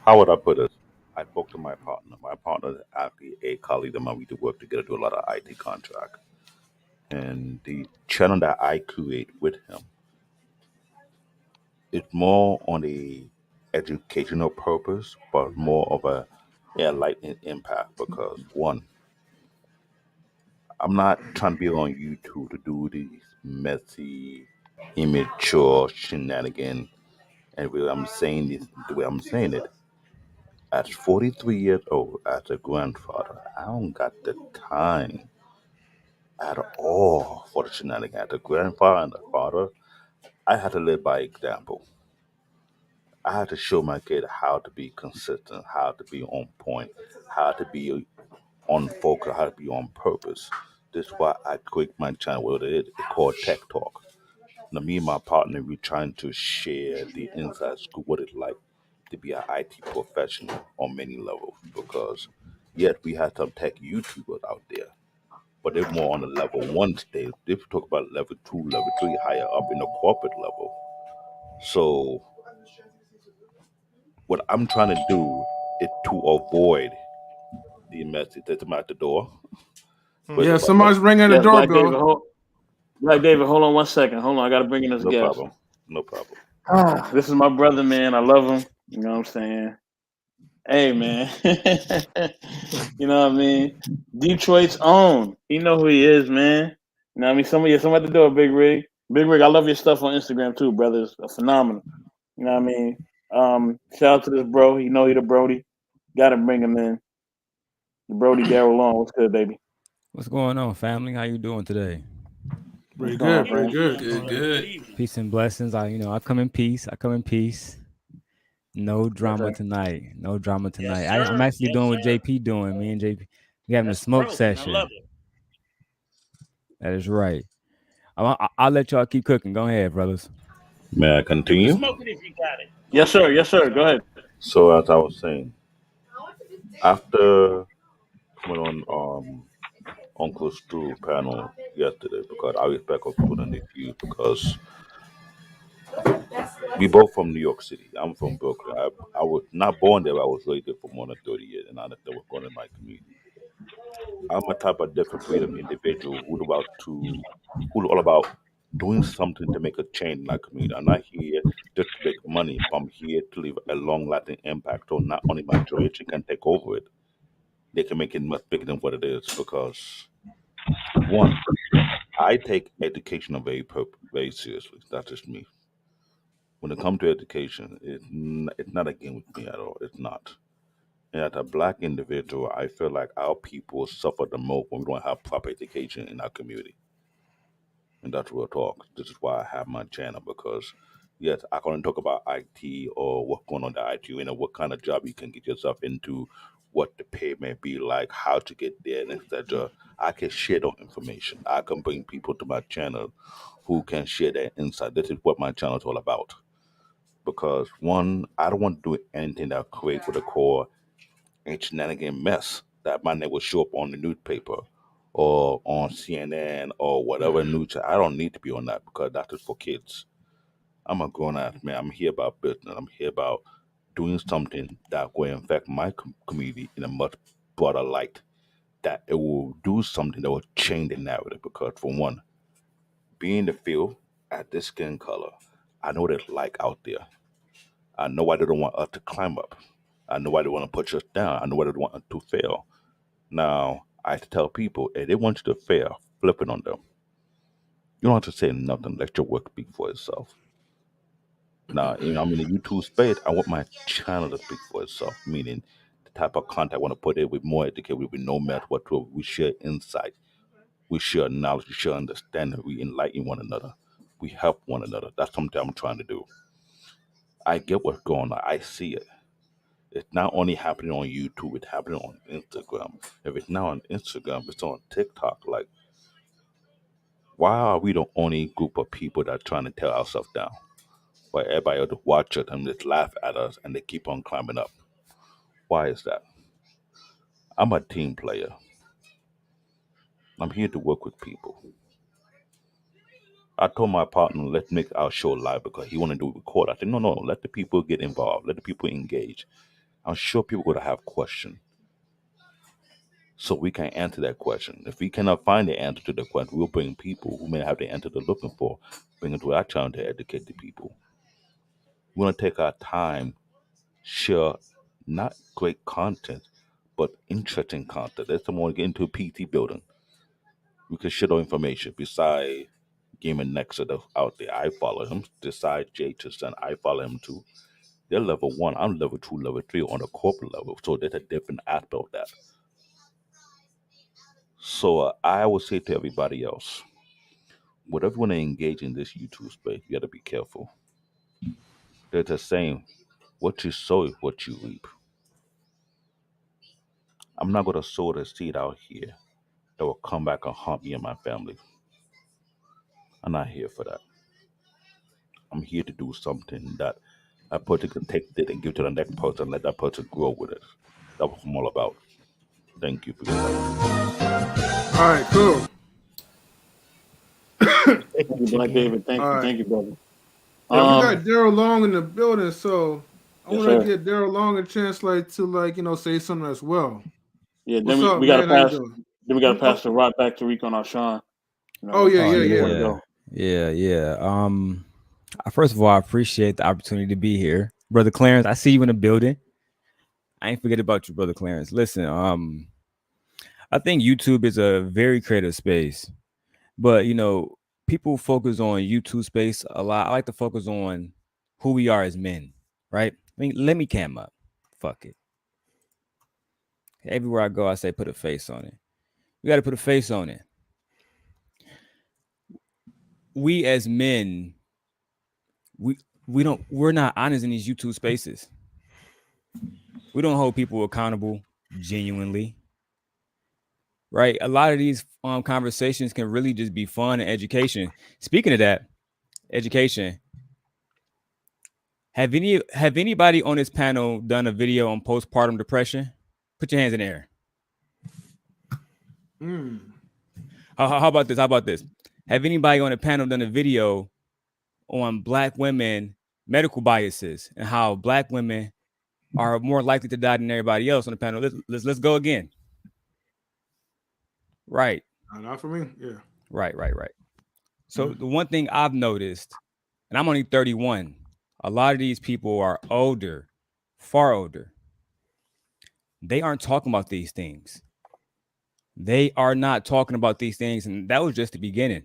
how would I put it? I spoke to my partner. My partner is actually a colleague of mine. We do work together, do a lot of IT contract. And the channel that I create with him, it's more on the educational purpose, but more of a lightning impact because one, I'm not trying to be on YouTube to do these messy immature shenanigan. And I'm saying this the way I'm saying it. At 43 years old, as a grandfather, I don't got the time at all for the shenanigans. As a grandfather and a father, I had to live by example. I had to show my kid how to be consistent, how to be on point, how to be on focus, how to be on purpose. This is why I create my channel. What it is, it's called Tech Talk. Now, me and my partner, we trying to share the inside scoop, what it's like to be an IT professional on many levels. Because yet we have some tech YouTubers out there, but they're more on the level one stage. They talk about level two, level three, higher up in the corporate level. So what I'm trying to do is to avoid the message that's at the door.
Yeah, somebody's ringing the
Yes, Black David.
doorbell.
Black David, hold on one second. Hold on, I got to bring in this
No
guest.
problem. No problem.
This is my brother, man. I love him. You know what I'm saying? Hey, man. You know what I mean? Detroit's own. You know who he is, man. You know what I mean? Somebody at the door, Big Rig. Big Rig, I love your stuff on Instagram too, brother. It's phenomenal. You know what I mean? Shout out to this bro. You know he the Brody. Got to bring him in. The Brody Daryl Long. What's good, baby?
What's going on, family? How you doing today?
Pretty good, pretty good.
Good.
Peace and blessings. I come in peace. I come in peace. No drama tonight. No drama tonight. I'm actually doing what JP doing. Me and JP, we having a smoke session.
I love it.
That is right. I'll let y'all keep cooking. Go ahead, brothers.
May I continue?
Smoke it if you got it.
Yes, sir. Yes, sir. Go ahead.
So as I was saying, after coming on Uncle Stu panel yesterday, because I respect Uncle Stu and his views, because we both from New York City. I'm from Brooklyn. I was not born there, but I was raised there for more than 30 years, and I was going in my community. I'm a type of different breed of individual who's all about doing something to make a change in our community. I'm not here just to make money, but I'm here to leave a long-lasting impact. So not only my generation can take over it, they can make it much bigger than what it is. Because one, I take education very seriously. That's just me. When it comes to education, it's not a game with me at all. It's not. And as a black individual, I feel like our people suffer the most when we don't have proper education in our community. And that's real talk. This is why I have my channel, because yes, I can talk about IT or what's going on in the IT, what kind of job you can get yourself into, what the pay may be like, how to get there, and etc. I can share those information. I can bring people to my channel who can share their insight. This is what my channel is all about. Because one, I don't want to do anything that creates what I call a shenanigan mess that my name will show up on the newspaper or on CNN or whatever news. I don't need to be on that because that is for kids. I'm a grown ass man. I'm here about business. I'm here about doing something that will affect my community in a much broader light. That it will do something that will change the narrative. Because for one, being in the field at this skin color, I know what it's like out there. I know why they don't want us to climb up. I know why they want to put us down. I know why they want us to fail. Now, I have to tell people, if they want you to fail, flip it on them. You don't have to say nothing. Let your work speak for itself. Now, I'm in the YouTube space. I want my channel to speak for itself, meaning the type of content I want to put in with more education, with no matter whatsoever. We share insight. We share knowledge. We share understanding. We enlighten one another. We help one another. That's something I'm trying to do. I get what's going on. I see it. It's not only happening on YouTube, it's happening on Instagram. If it's not on Instagram, it's on TikTok. Like, why are we the only group of people that are trying to tear ourselves down? Why everybody else watch it and just laugh at us and they keep on climbing up? Why is that? I'm a team player. I'm here to work with people. I told my partner, let's make our show live because he want to do a record. I said, no, let the people get involved. Let the people engage. I'm sure people are going to have questions. So we can answer that question. If we cannot find the answer to the question, we'll bring people who may have the answer they're looking for, bring it to our channel to educate the people. We want to take our time, share not great content, but interesting content. Let's someone get into a PT building. We can share the information. Besides gaming nexus out there. I follow him. Decide Jay to son, I follow him too. They're level 1. I'm level 2, level 3 on the corporate level. So there's a different aspect of that. So I would say to everybody else, whatever you want to engage in this YouTube space, you got to be careful. They're the same. What you sow is what you reap. I'm not going to sow the seed out here that will come back and haunt me and my family. I'm not here for that. I'm here to do something that a person can take it and give to the next person and let that person grow with it. That's what I'm all about. Thank you for your time.
All right, cool.
Thank you, Black David. Thank you, brother.
Yeah, we got Daryl Long in the building, so I
Yes,
want to
sir.
get Daryl Long a chance, to say something as well.
Yeah,
What's
then
up,
we got to
man? How you
pass.
doing?
Then we got to pass the rock back to Rico R'Shaun.
Yeah. First of all, I appreciate the opportunity to be here, Brother Clarence. I see you in the building. I ain't forget about you, Brother Clarence. Listen, I think YouTube is a very creative space, but people focus on YouTube space a lot. I like to focus on who we are as men, right? I mean, let me cam up. Fuck it. Everywhere I go, I say put a face on it. We got to put a face on it. We as men, we're not honest in these YouTube spaces. We don't hold people accountable genuinely. Right? A lot of these conversations can really just be fun and education. Speaking of that, education. Have anybody on this panel done a video on postpartum depression? Put your hands in the air. How about this? Have anybody on the panel done a video on Black women medical biases and how Black women are more likely to die than everybody else on the panel? Let's go again. Right.
Not for me. Yeah.
Right. So the one thing I've noticed, and I'm only 31, a lot of these people are older, far older. They aren't talking about these things. They are not talking about these things, and that was just the beginning.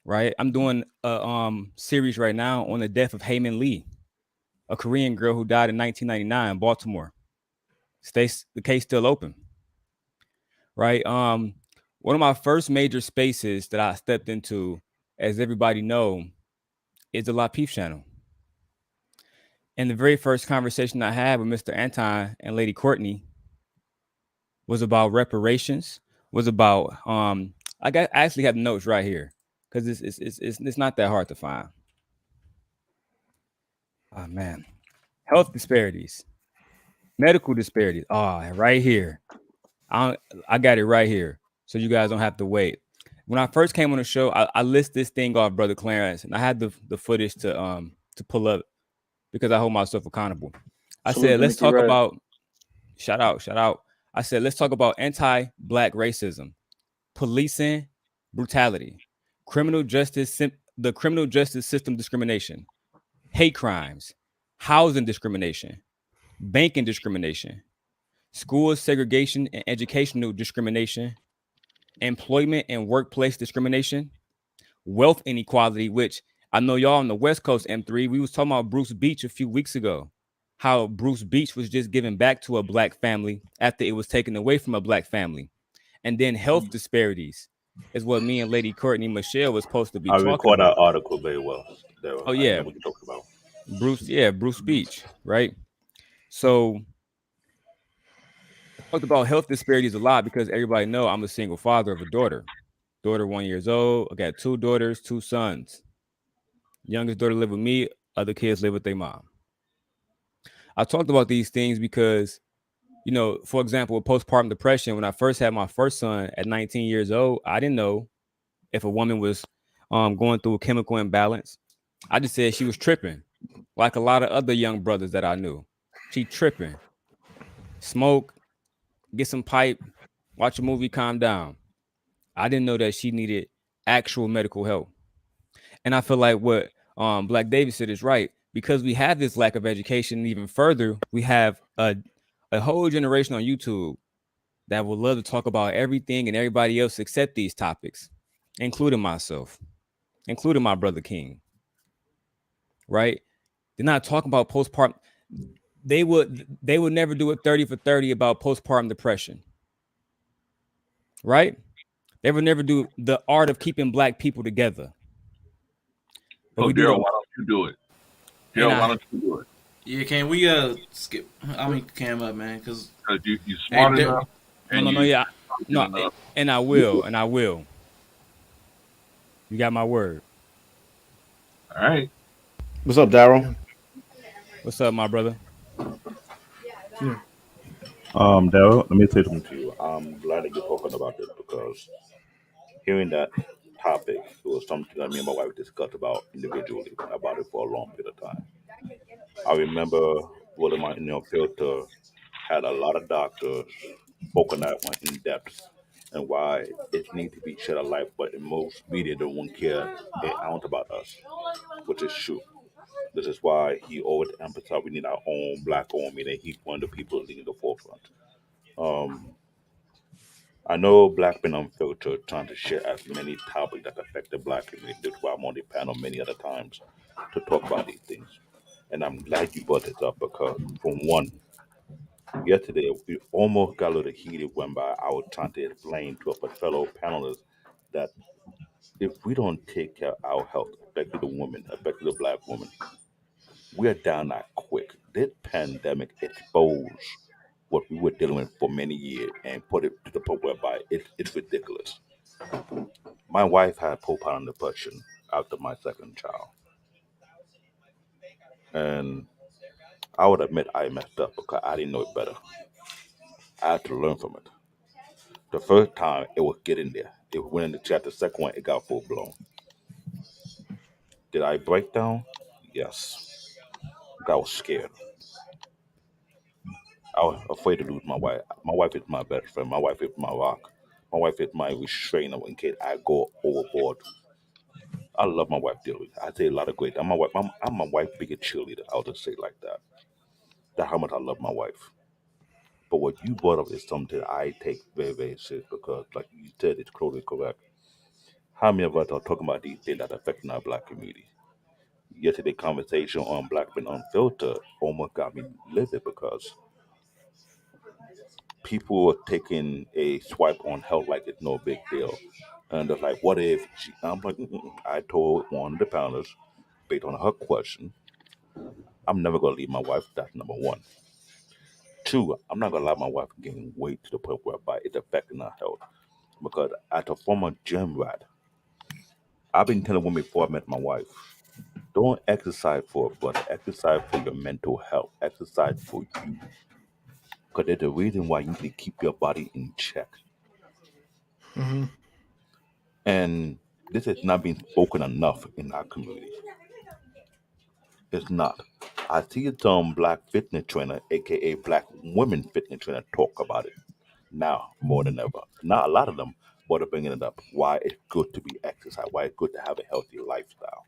Right? I'm doing a series right now on the death of Heyman Lee, a Korean girl who died in 1999 in Baltimore. The case still open. Right? One of my first major spaces that I stepped into, as everybody know, is the La Peef channel. And the very first conversation I had with Mr. Anton and Lady Courtney was about reparations, was about I actually have notes right here because it's not that hard to find. Oh man. Health disparities, medical disparities. Right here. I got it right here. So you guys don't have to wait. When I first came on the show, I list this thing off, Brother Clarence, and I had the footage to pull up because I hold myself accountable. I said, let's talk about shout out. I said, let's talk about anti-Black racism, policing brutality, the criminal justice system discrimination, hate crimes, housing discrimination, banking discrimination, school segregation and educational discrimination, employment and workplace discrimination, wealth inequality, which I know y'all on the West Coast, M3, we was talking about Bruce Beach a few weeks ago, how Bruce Beach was just given back to a Black family after it was taken away from a Black family. And then health disparities is what me and Lady Courtney Michelle was supposed to be talking about. I record
that article very well.
Oh, yeah.
What you talking about.
Bruce Beach, right? So I talked about health disparities a lot because everybody know I'm a single father of a daughter. Daughter 1 year old. I got 2 daughters, 2 sons. Youngest daughter live with me. Other kids live with their mom. I talked about these things because, for example, with postpartum depression, when I first had my first son at 19 years old, I didn't know if a woman was going through a chemical imbalance. I just said she was tripping, like a lot of other young brothers that I knew. She tripping. Smoke, get some pipe, watch a movie, calm down. I didn't know that she needed actual medical help. And I feel like what Black David said is right. Because we have this lack of education, even further, we have a whole generation on YouTube that would love to talk about everything and everybody else except these topics, including myself. including my brother King. Right? They're not talking about postpartum. They would never do a 30 for 30 about postpartum depression. Right? They would never do the art of keeping Black people together.
But Daryl, why don't you do it? Daryl, why don't you do it?
Yeah, can we skip? I mean, Cam up, man, because
you smart enough.
No, and I will. You got my word.
All right.
What's up, Daryl?
What's up, my brother?
Yeah.
Daryl, let me say something to you. I'm glad that you're talking about this because hearing that topic was something that me and my wife discussed about individually about it for a long period of time. I remember William Filter had a lot of doctors spoken that one in depth and why it needs to be shed a light, but in most media don't want to care an ounce about us, which is true. This is why he always emphasized we need our own Black owned media. He's one of the people leading the forefront. I know Black Men Unfiltered trying to share as many topics that affect the Black community. That's why I'm on the panel many other times to talk about these things. And I'm glad you brought this up because, from one, yesterday we almost got a little heated when I was trying to explain to a fellow panelist that if we don't take care of our health, especially the women, especially the Black woman, we are down that quick. This pandemic exposed what we were dealing with for many years and put it to the point whereby it's ridiculous. My wife had postpartum depression after my second child. And I would admit I messed up because I didn't know it better. I had to learn from it. The first time it was getting there. It went in the chat. The second one, it got full blown. Did I break down? Yes. I was scared. I was afraid to lose my wife. My wife is my best friend. My wife is my rock. My wife is my restrainer in case I go overboard. I love my wife dearly. I say a lot of great. I'm my wife's biggest cheerleader. I'll just say it like that. That's how much I love my wife. But what you brought up is something I take very, very serious because, like you said, it's totally correct. How many of us are talking about these things that affect our Black community? Yesterday, conversation on Black Men Unfiltered almost got me livid because people were taking a swipe on health like it's no big deal. And they're like, what if she, I'm like, I told one of the panelists, based on her question, I'm never going to leave my wife. That's number one. Two, I'm not going to allow my wife gain weight to the point whereby it's affecting her health. Because as a former gym rat, I've been telling women before I met my wife, don't exercise for it, but exercise for your mental health. Exercise for you. Because there's a reason why you need to keep your body in check.
Mm-hmm.
And this has not been spoken enough in our community. It's not. I see some Black fitness trainer, aka Black women fitness trainer, talk about it now more than ever. Not a lot of them, but they're bringing it up. Why it's good to be exercise. Why it's good to have a healthy lifestyle.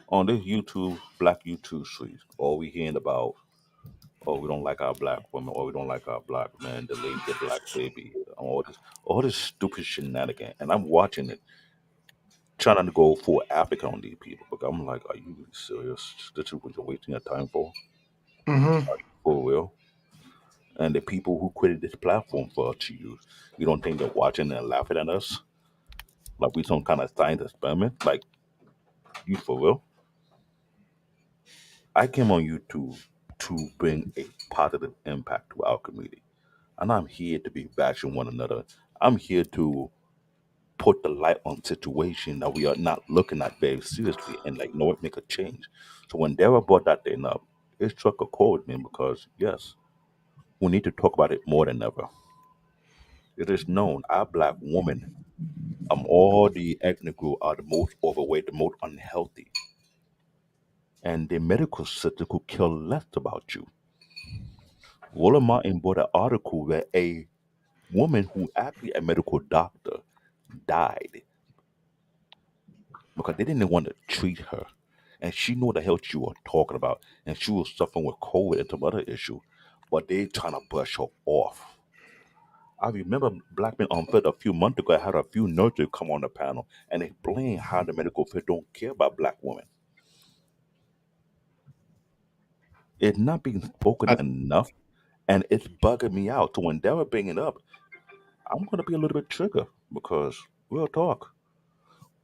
On this YouTube, Black YouTube streets, all we hearing about, oh, we don't like our Black women, or we don't like our Black men, the lady, the Black baby, all this stupid shenanigan. And I'm watching it, trying not to go full African on these people. But I'm like, are you really serious? This is what you're wasting your time for?
Mm-hmm.
For real? And the people who created this platform for us to use, you don't think they're watching and laughing at us? Like we some kind of science experiment? Like, you for real? I came on YouTube to bring a positive impact to our community. And I'm here to be bashing one another. I'm here to put the light on situation that we are not looking at very seriously and like know it make a change. So when Dara brought that thing up, it struck a chord with me because yes, we need to talk about it more than ever. It is known our Black women, all the ethnic group are the most overweight, the most unhealthy. And the medical system could care less about you. Roland Martin brought an article where a woman who actually a medical doctor died because they didn't want to treat her. And she knew the hell she was talking about. And she was suffering with COVID and some other issue. But they trying to brush her off. I remember black men on field a few months ago. I had a few nurses come on the panel and explain how the medical field don't care about black women. It's not being spoken enough, and it's bugging me out. So when they were bringing it up, I'm going to be a little bit triggered because real talk.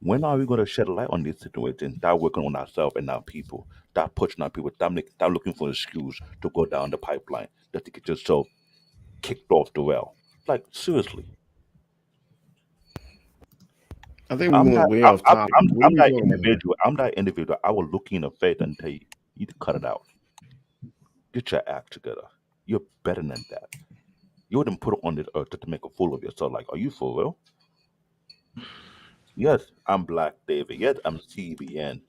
When are we going to shed a light on these situations? Start working on ourselves and our people. Start pushing our people. Start looking for excuse to go down the pipeline just to get yourself kicked off the well. Like seriously.
I think we're moving way off topic.
I'm that individual. I'm that individual. I will look you in the face and tell you, you need to cut it out. Get your act together. You're better than that. You wouldn't put it on this earth to make a fool of yourself. Like, are you for real? Yes, I'm Black David. Yes, I'm CBN.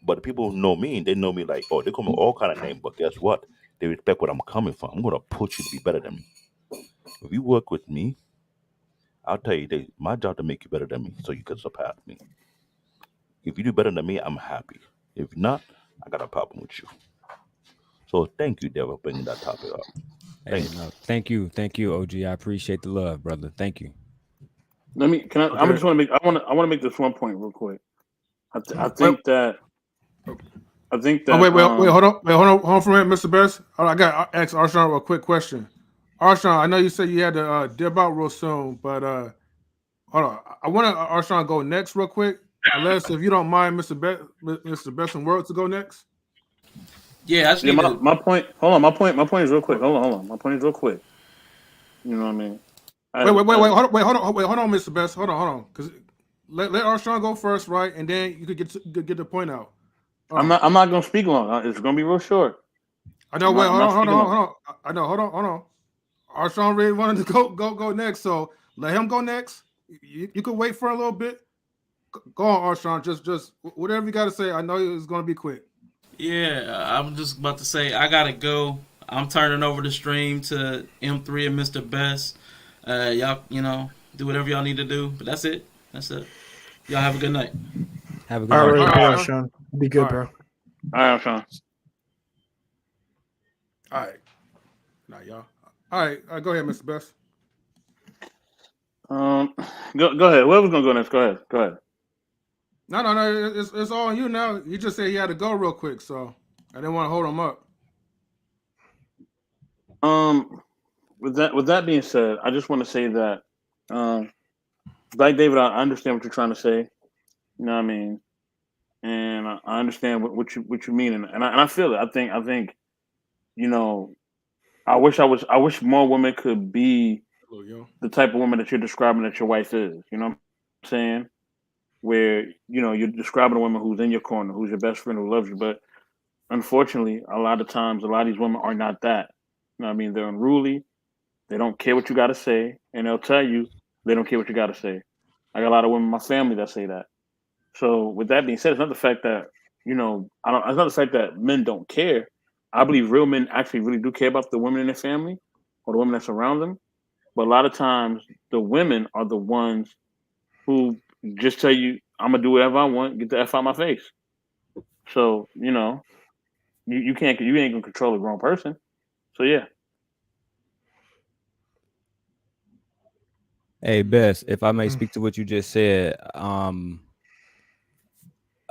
But the people who know me, they know me like, oh, they call me all kind of names. But guess what? They respect where I'm coming from. I'm gonna push you to be better than me. If you work with me, I'll tell you, my job to make you better than me, so you can surpass me. If you do better than me, I'm happy. If not, I got a problem with you. So thank you, Dev, for bringing that topic up.
Thank you, OG. I appreciate the love, brother. Thank you.
I just want to make this one point real quick. I think that.
Oh, wait, hold on for a minute, Mr. Best. I got to ask Arshawn a quick question. Arshawn, I know you said you had to dip out real soon, but hold on. I want Arshawn go next real quick, unless if you don't mind, Mr. Best and World to go next.
Yeah,
my point. Hold on, my point is real quick. Hold on. My point is real quick. You know what I mean?
Hold on, Mr. Best. Hold on, because let Arshawn go first, right, and then you could get the point out.
I'm not gonna speak long. It's gonna be real short.
I know. Hold on. I know. Hold on. Arshawn really wanted to go next, so let him go next. You could wait for a little bit. Go on, Arshawn. Just whatever you got to say. I know it's gonna be quick.
Yeah, I'm just about to say I gotta go. I'm turning over the stream to M3 and Mr. Best. Y'all, do whatever y'all need to do. But that's it. Y'all have a good night.
Have a good night. All right, Sean. Be good, bro.
All right, Sean.
All right. Nah, y'all. All right. Go ahead, Mr. Best.
Go ahead. Whoever's gonna go next, go ahead.
No. It's all on you now. You just said he had to go real quick, so I didn't want to hold him up.
With that being said, I just want to say that, Black David, I understand what you're trying to say. You know what I mean? And I understand what you mean, and I feel it. I think I wish more women could be the type of woman that you're describing that your wife is. You know what I'm saying? Where you're describing a woman who's in your corner, who's your best friend, who loves you. But unfortunately, a lot of times, a lot of these women are not that. You know what I mean? They're unruly. They don't care what you got to say, and they'll tell you they don't care what you got to say. I got a lot of women in my family that say that. So with that being said, it's not the fact that it's not the fact that men don't care. I believe real men actually really do care about the women in their family or the women that surround them. But a lot of times, the women are the ones who just tell you, "I'm gonna do whatever I want. Get the f out my face." So you ain't gonna control a grown person. So yeah.
Hey, Bess, if I may speak to what you just said, I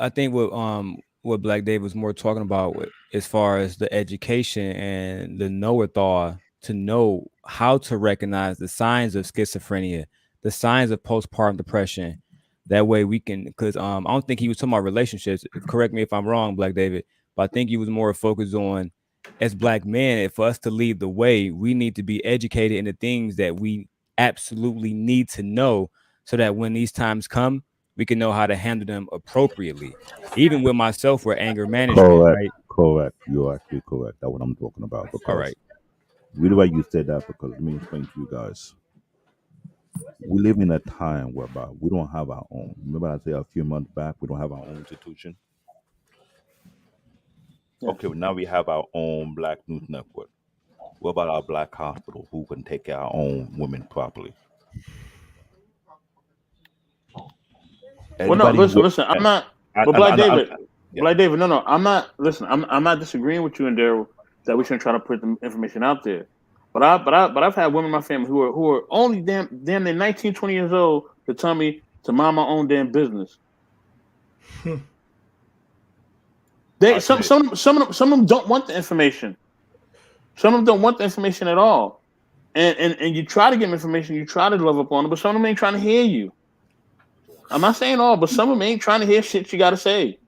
think what Black Dave was more talking about as far as the education and the know-it-all to know how to recognize the signs of schizophrenia, the signs of postpartum depression. That way we can, because I don't think he was talking about relationships. Correct me if I'm wrong, Black David, but I think he was more focused on, as Black men, for us to lead the way, we need to be educated in the things that we absolutely need to know, so that when these times come, we can know how to handle them appropriately. Even with myself, with anger management, right?
Correct. You're actually correct. That's what I'm talking about. Because
all right.
Really why you said that, because let me explain to you guys. We live in a time whereby we don't have our own. Remember I said a few months back, we don't have our own institution? Yeah. Okay, well, now we have our own Black News Network. What about our Black hospital who can take care of our own women properly?
Well, no, listen. I'm not. But Black David, no. I'm not. Listen, I'm not disagreeing with you in there that we shouldn't try to put the information out there. But I've had women in my family who are only damn near 19, 20 years old to tell me to mind my own damn business. Some of them don't want the information. Some of them don't want the information at all. And you try to give them information, you try to love up on them, but some of them ain't trying to hear you. I'm not saying all, but some of them ain't trying to hear shit you gotta say.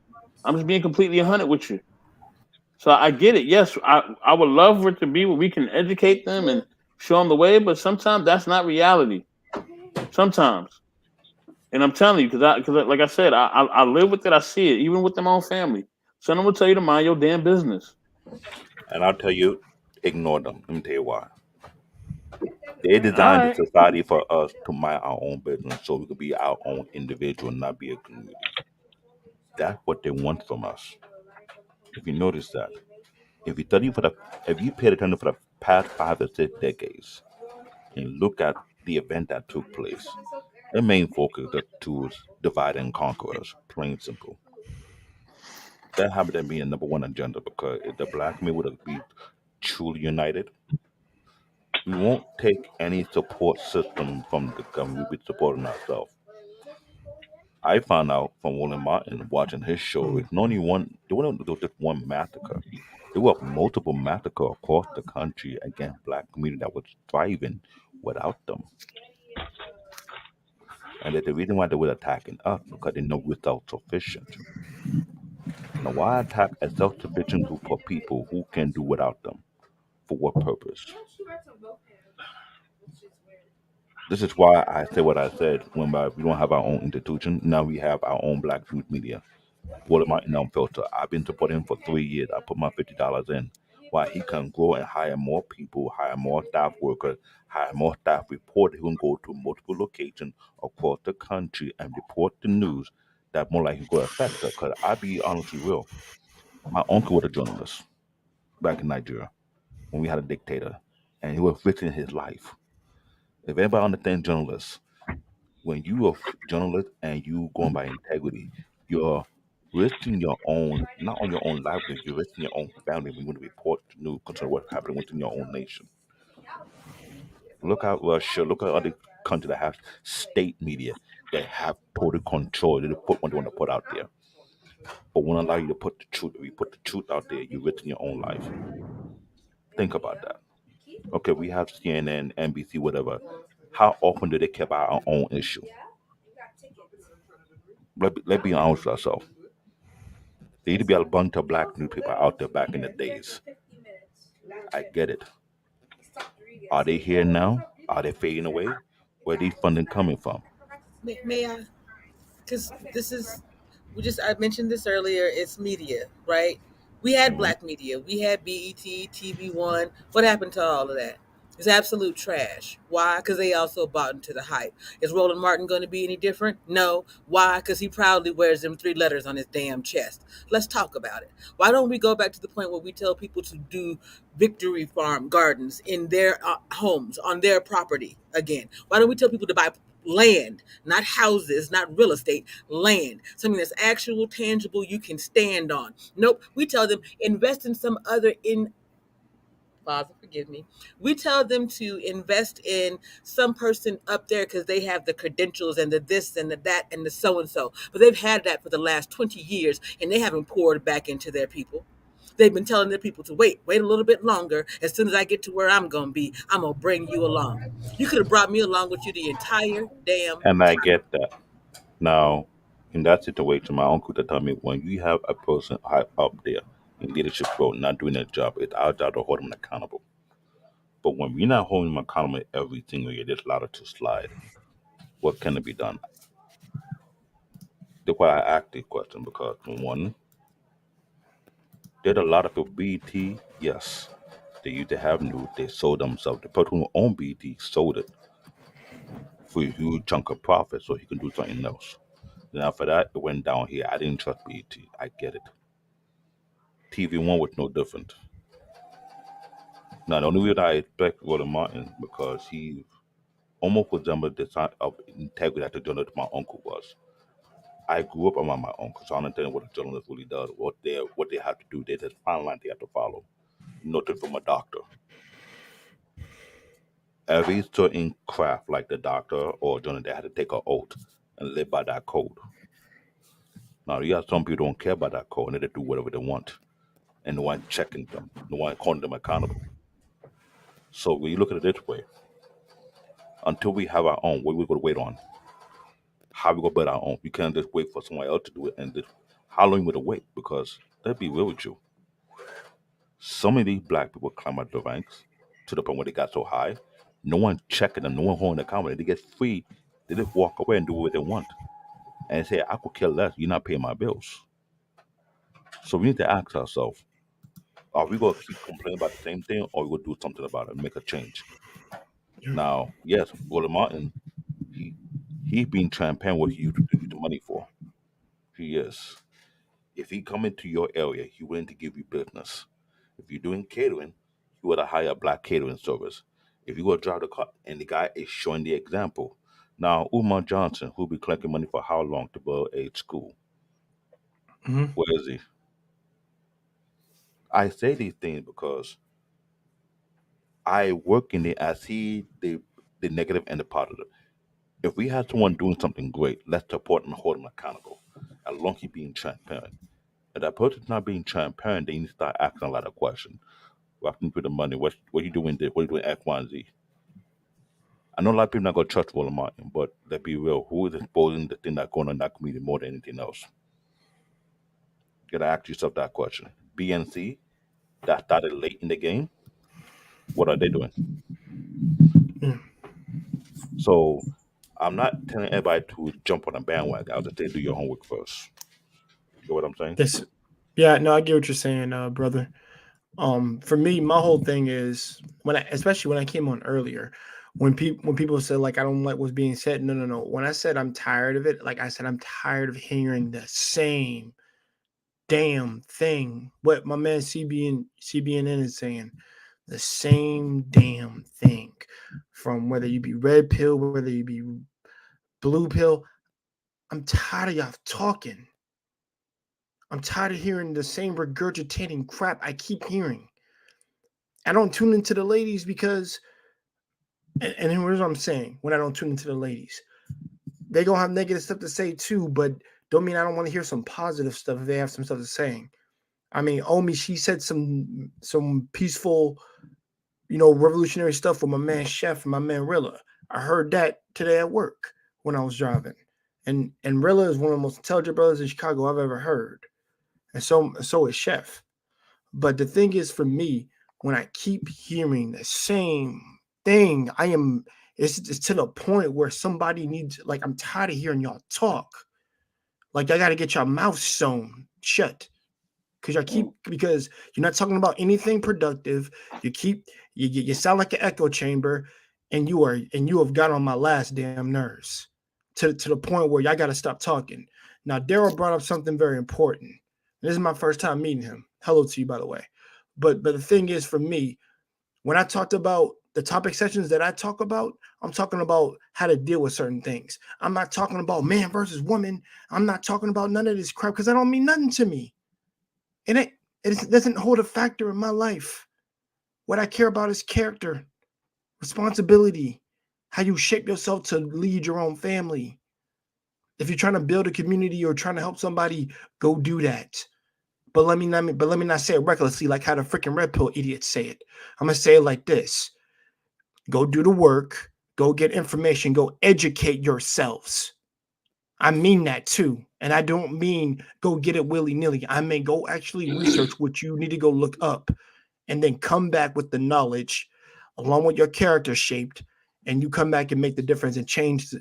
I'm just being completely 100 with you. So I get it. Yes, I would love for it to be where we can educate them and show them the way, but sometimes that's not reality. Sometimes, and I'm telling you, because like I said, I live with it. I see it, even with my own family. Someone will tell you to mind your damn business.
And I'll tell you, ignore them. Let me tell you why. They designed the society for us to mind our own business so we could be our own individual and not be a community. That's what they want from us. If you notice that, if you paid attention for the past 5 to 6 decades and look at the event that took place, the main focus of the tools divide and conquer us, plain simple. That happened to be a number one agenda because if the black community would be truly united, we won't take any support system from the government. We'll be supporting ourselves. I found out from William Martin watching his show. It's not only one. There wasn't just one massacre. There were multiple massacres across the country against black community that was thriving without them. And that the reason why they were attacking us because they know we're self-sufficient. Now, why attack a self-sufficient group of people who can do without them? For what purpose? This is why I say what I said when we don't have our own institution. Now we have our own black youth media. Walter Martin Filter. I've been supporting him for 3 years. I put my $50 in. Why he can grow and hire more people, hire more staff workers, hire more staff reporters who can go to multiple locations across the country and report the news that more likely going to affect us. Because I'll be honestly real. My uncle was a journalist back in Nigeria when we had a dictator, and he was risking his life. If anybody understands journalists, when you are a journalist and you going by integrity, you're risking your own, not on your own livelihood, you're risking your own family when you want to report the news concerning what's happening within your own nation. Look at Russia, look at other countries that have state media that have total control. They put what they want to put out there. But won't allow you to put the truth. If you put the truth out there, you're risking your own life. Think about that. Okay, we have CNN, NBC, whatever. How often do they care about our own issue? Let's be honest with ourselves. There used to be a bunch of black newspaper out there back in the days. I get it. Are they here now? Are they fading away? Where these funding coming from?
May I? Because this is, I mentioned this earlier. It's media, right? We had
Hmm.
black media. We had BET, TV1. What happened to all of that? It's absolute trash. Why? Because they also bought into the hype. Is Roland Martin going to be any different? No. Why? Because he proudly wears them 3 letters on his damn chest. Let's talk about it. Why don't we go back to the point where we tell people to do victory farm gardens in their homes, on their property again? Why don't we tell people to buy land, not houses, not real estate, land, something that's actual, tangible, you can stand on? Nope. We tell them invest in some other Father, forgive me. We tell them to invest in some person up there because they have the credentials and the this and the that and the so and so. But they've had that for the last 20 years and they haven't poured back into their people. They've been telling their people to wait a little bit longer. As soon as I get to where I'm going to be, I'm going to bring you along. You could have brought me along with you the entire damn
And I
time.
get that. Now, in that situation, my uncle to tell me when you have a person high up there in leadership role not doing their job, it's our job to hold them accountable. But when we're not holding them accountable every single year, there's a lot to slide. What can be done? That's why I asked this question because one, there's a lot of people BT, yes. They used to have news, they sold themselves. The person who owned BT sold it for a huge chunk of profit so he can do something else. Then after that, it went down here. I didn't trust BT. I get it. TV1 was no different. Now, the only reason I expect Roland Martin because he almost resembled the side of integrity that the journalist my uncle was. I grew up around my uncle, so I understand what a journalist really does, what they have to do. There's a fine line they have to follow. Nothing from a doctor. every certain craft, like the doctor or journalist, they had to take an oath and live by that code. Now you have some people who don't care about that code and they do whatever they want, and no one checking them, no one holding them accountable. So when you look at it this way, until we have our own, what we gonna wait on? How we gonna build our own? We can't just wait for someone else to do it. And just, how long we gonna wait? Because let's be real with you, some of these black people climb out the ranks to the point where they got so high, no one checking them, no one holding accountable. They get free, they just walk away and do what they want, and say, "I could care less. You're not paying my bills." So we need to ask ourselves: are we gonna keep complaining about the same thing, or we gonna do something about it, and make a change? Now, yes, Willie Martin, he he's being transparent what he used to use the money for. He is. If he come into your area, he willing to give you business. If you're doing catering, you would hire a black catering service. If you go drive the car, and the guy is showing the example. Now, Umar Johnson, who be collecting money for how long to build a school? Where is he? I say these things because I work in it. I see the negative and the positive. If we have someone doing something great, let's support them and hold them accountable, as long as he's being transparent. If that person's not being transparent, they need to start asking a lot of questions. Walking through the money, what you doing this? What you doing X, Y, and Z? I know a lot of people not gonna trust William Martin, but let's be real, who is exposing the thing that's going on in that community more than anything else? You gotta ask yourself that question. BNC, that started late in the game, what are they doing? So I'm not telling everybody to jump on a bandwagon. I'll just say do your homework first. You know what I'm saying?
Yes. Yeah, no, I get what you're saying, brother. For me, my whole thing is especially when I came on earlier, when people said like I don't like what's being said. No. When I said I'm tired of it, like I said I'm tired of hearing the same damn thing. What my man CBNN is saying, the same damn thing, from whether you be red pill, whether you be blue pill. I'm tired of y'all talking. I'm tired of hearing the same regurgitating crap I keep hearing. I don't tune into the ladies because, and here's what I'm saying, when I don't tune into the ladies, they gonna have negative stuff to say too, but don't mean I don't want to hear some positive stuff if they have some stuff to say. I mean, Omi, she said some peaceful, revolutionary stuff with my man Chef and my man Rilla. I heard that today at work when I was driving. And Rilla is one of the most intelligent brothers in Chicago I've ever heard. And so is Chef. But the thing is, for me, when I keep hearing the same thing, it's to the point where somebody needs, like, I'm tired of hearing y'all talk. Like, I got to get your mouth sewn shut. Because you're not talking about anything productive. You sound like an echo chamber, and you have got on my last damn nerves to the point where y'all got to stop talking. Now, Daryl brought up something very important. This is my first time meeting him. Hello to you, by the way. But the thing is, for me, when I talked about the topic sessions that I talk about, I'm talking about how to deal with certain things. I'm not talking about man versus woman. I'm not talking about none of this crap because that don't mean nothing to me. It doesn't hold a factor in my life. What I care about is character, responsibility, how you shape yourself to lead your own family. If you're trying to build a community or trying to help somebody, go do that. But let me not say it recklessly like how the freaking red pill idiots say it. I'm gonna say it like this: go do the work, go get information, go educate yourselves. I mean that too. And I don't mean go get it willy-nilly. I mean go actually research what you need to go look up and then come back with the knowledge along with your character shaped, and you come back and make the difference and change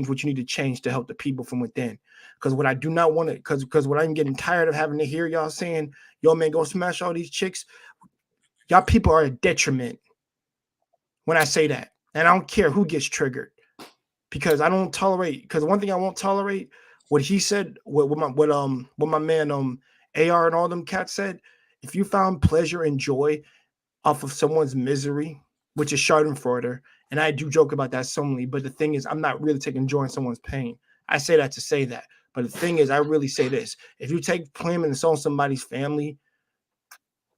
what you need to change to help the people from within. Because what I do not want to, because what I'm getting tired of having to hear y'all saying, yo man, go smash all these chicks. Y'all people are a detriment when I say that. And I don't care who gets triggered. Because I don't tolerate, because one thing I won't tolerate, what he said, what my man AR and all them cats said, if you found pleasure and joy off of someone's misery, which is Schadenfreude, and I do joke about that solely, but the thing is, I'm not really taking joy in someone's pain. I say that to say that. But the thing is, I really say this: if you take claim and on somebody's family,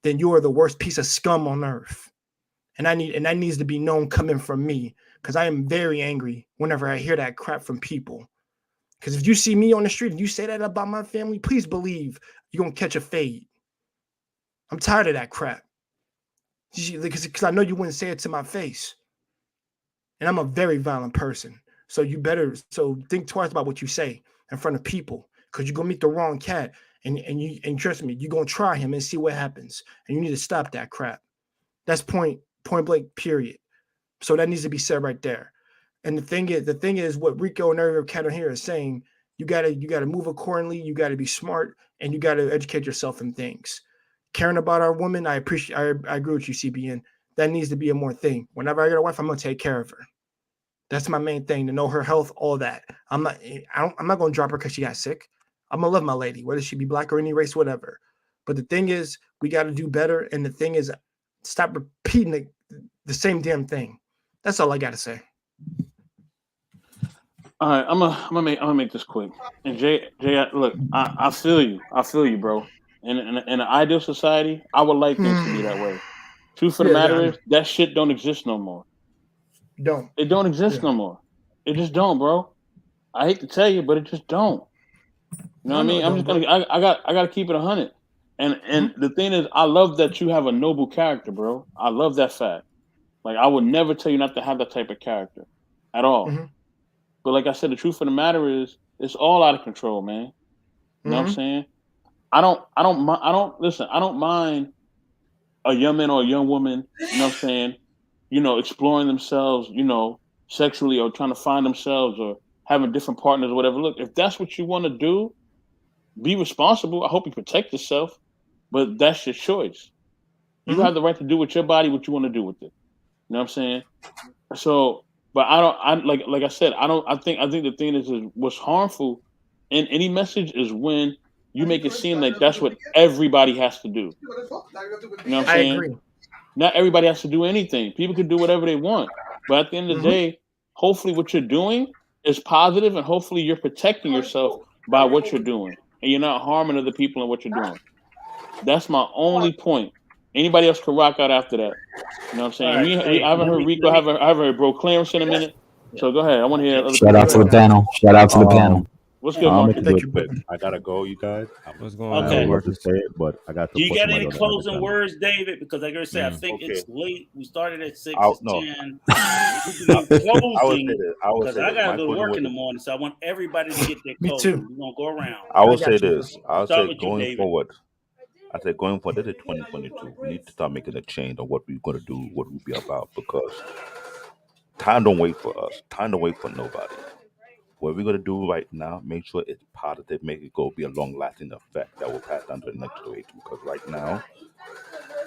then you are the worst piece of scum on earth. And that needs to be known coming from me, because I am very angry whenever I hear that crap from people. Because if you see me on the street and you say that about my family, please believe you're going to catch a fade. I'm tired of that crap. Because I know you wouldn't say it to my face. And I'm a very violent person. So think twice about what you say in front of people, because you're going to meet the wrong cat. And trust me, you're going to try him and see what happens. And you need to stop that crap. That's point blank, period. So that needs to be said right there. And the thing is what Rico and every cat on here is saying, you gotta move accordingly, you gotta be smart, and you gotta educate yourself in things. Caring about our women, I agree with you, CBN. That needs to be a more thing. Whenever I get a wife, I'm gonna take care of her. That's my main thing, to know her health, all that. I'm not gonna drop her because she got sick. I'm gonna love my lady, whether she be black or any race, whatever. But the thing is, we gotta do better. And the thing is, stop repeating the same damn thing. That's all I gotta say.
All right, I'm gonna make this quick. And Jay, look, I feel you, bro. In an ideal society, I would like things to be that way. Truth of the matter is, that shit don't exist no more. It don't exist no more. It just don't, bro. I hate to tell you, but it just don't. You know what I mean? I'm just gonna. I gotta keep it 100. And the thing is, I love that you have a noble character, bro. I love that fact. Like, I would never tell you not to have that type of character at all.
Mm-hmm.
But like I said, the truth of the matter is, it's all out of control, man. You know what I'm saying? I don't mind a young man or a young woman, you know what I'm saying, exploring themselves, sexually, or trying to find themselves, or having different partners or whatever. Look, if that's what you want to do, be responsible. I hope you protect yourself, but that's your choice. You have the right to do with your body what you want to do with it. You know what I'm saying? So, but like I said, I think the thing is what's harmful in any message is when you make it seem like that's what everybody has to do. You know what I'm saying?
I agree.
Not everybody has to do anything. People can do whatever they want. But at the end of the day, hopefully what you're doing is positive, and hopefully you're protecting yourself by what you're doing, and you're not harming other people in what you're doing. That's my only point. Anybody else could rock out after that. You know what I'm saying? I haven't heard Rico. I haven't heard Bro Clarence in a minute. So go ahead. I want to hear other
Shout out to the panel. Shout out to the panel.
What's good,
I'll
Mark?
make it real quick. I gotta go, you guys.
What's going on?
Okay.
I don't to say it, but I got to.
Do you got any closing words, David? Because like I said, I think it's late. We started at 6. It's 10. Closing. Because I gotta go to work in the morning, so I want everybody to get their closing. We're gonna go around.
I will say this. I'll say going forward. I said going forward, this is 2022. We need to start making a change on what we're gonna do, what we'll be about, because time don't wait for us. Time don't wait for nobody. What we're gonna do right now, make sure it's positive, make it go be a long-lasting effect that will pass down to the next generation. Because right now,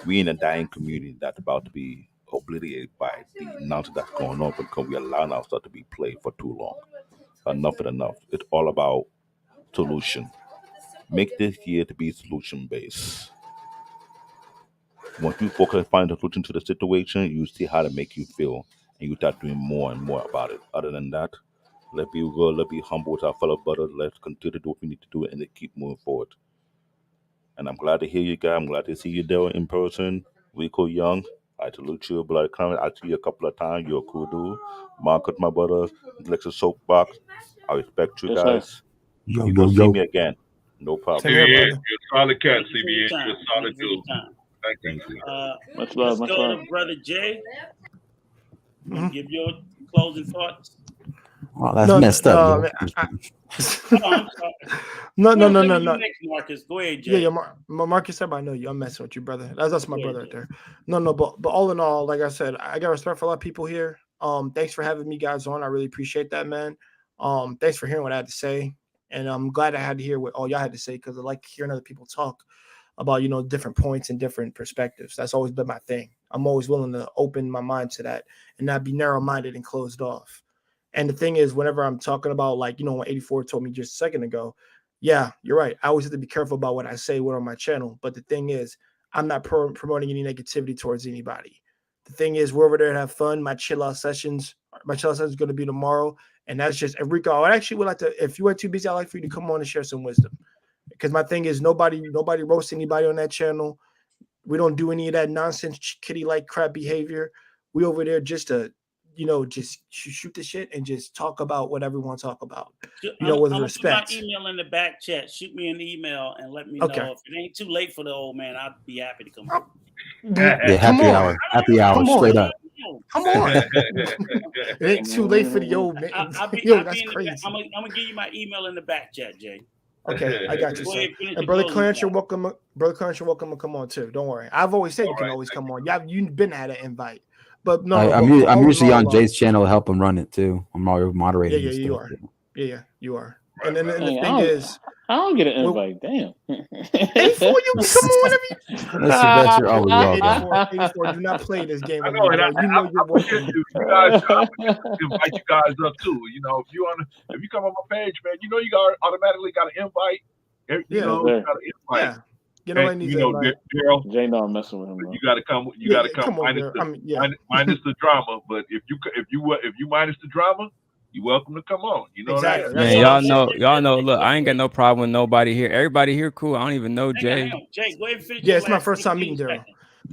we in a dying community that's about to be obliterated by the nonsense that's going on because we allowing ourselves to be played for too long. Enough is enough. It's all about solution. Make this year to be solution based. Once you focus and find a solution to the situation, you see how to make you feel, and you start doing more and more about it. Other than that, let's be real, let's be humble with our fellow brothers. Let's continue to do what we need to do and then keep moving forward. And I'm glad to hear you guys. I'm glad to see you there in person. Rico Young, I salute you. Blood Clement, I see you a couple of times. You're a cool dude. Marcus, my brother. Lexus Soapbox. I respect you guys. You go see me again. No problem.
You're a solid cat, CBN. You're a solid dude. Thank you.
Much love.
Let's go to Brother Jay. Give your closing thoughts.
Oh, that's messed up.
No.
Next, Marcus. Go ahead, Jay.
Yeah, Marcus, everybody know you. I'm messing with you, brother. That's my brother right there. No, but all in all, like I said, I got respect for a lot of people here. Thanks for having me guys on. I really appreciate that, man. Thanks for hearing what I had to say. And I'm glad I had to hear what all y'all had to say, because I like hearing other people talk about, different points and different perspectives. That's always been my thing. I'm always willing to open my mind to that and not be narrow-minded and closed off. And the thing is, whenever I'm talking about, like, when 84 told me just a second ago, yeah, you're right. I always have to be careful about what I say on my channel. But the thing is, I'm not promoting any negativity towards anybody. The thing is, we're over there to have fun. My chill out sessions is going to be tomorrow. And that's just Rico. I actually would like to, if you are too busy, I'd like for you to come on and share some wisdom. Because my thing is, nobody roasts anybody on that channel. We don't do any of that nonsense kitty-like crap behavior. We over there just to, just shoot the shit and just talk about whatever we want to talk about. With respect.
Put my email in the back chat. Shoot me an email and let me know. If it ain't too late for the old man, I'd be happy to come.
Yeah, happy hour, straight up.
Come on. It ain't too late for the old man. That's crazy.
I'm gonna give you my email in the back chat, Jay.
Okay, I got you, sir. And Brother Clarence, you're welcome. Brother Clarence, you're welcome to come on too. Don't worry. I've always said you can always come on. You've been had an invite, but no.
I'm usually on Jay's channel to help him run it too. I'm moderating.
Yeah, you are. Yeah, you are. And then the thing is,
I don't get an invite. Damn.
84, you can come on whenever you.
Mr. Best, you're always welcome.
84, do not play this game.
I know, and you're welcome. You guys, invite you guys up too. If you come on my page, man, you automatically got an invite. Got an invite.
Yeah. I need
Daryl.
Jay, no, I'm messing with him. Bro.
You got to come. You got to come. Minus the drama, but if you minus the drama, you're welcome to come on. You know
exactly.
that?
Man, y'all know. Look, I ain't got no problem with nobody here. Everybody here, cool. I don't even know Jay.
Jay, go ahead and finish.
Yeah, it's my first time meeting Daryl.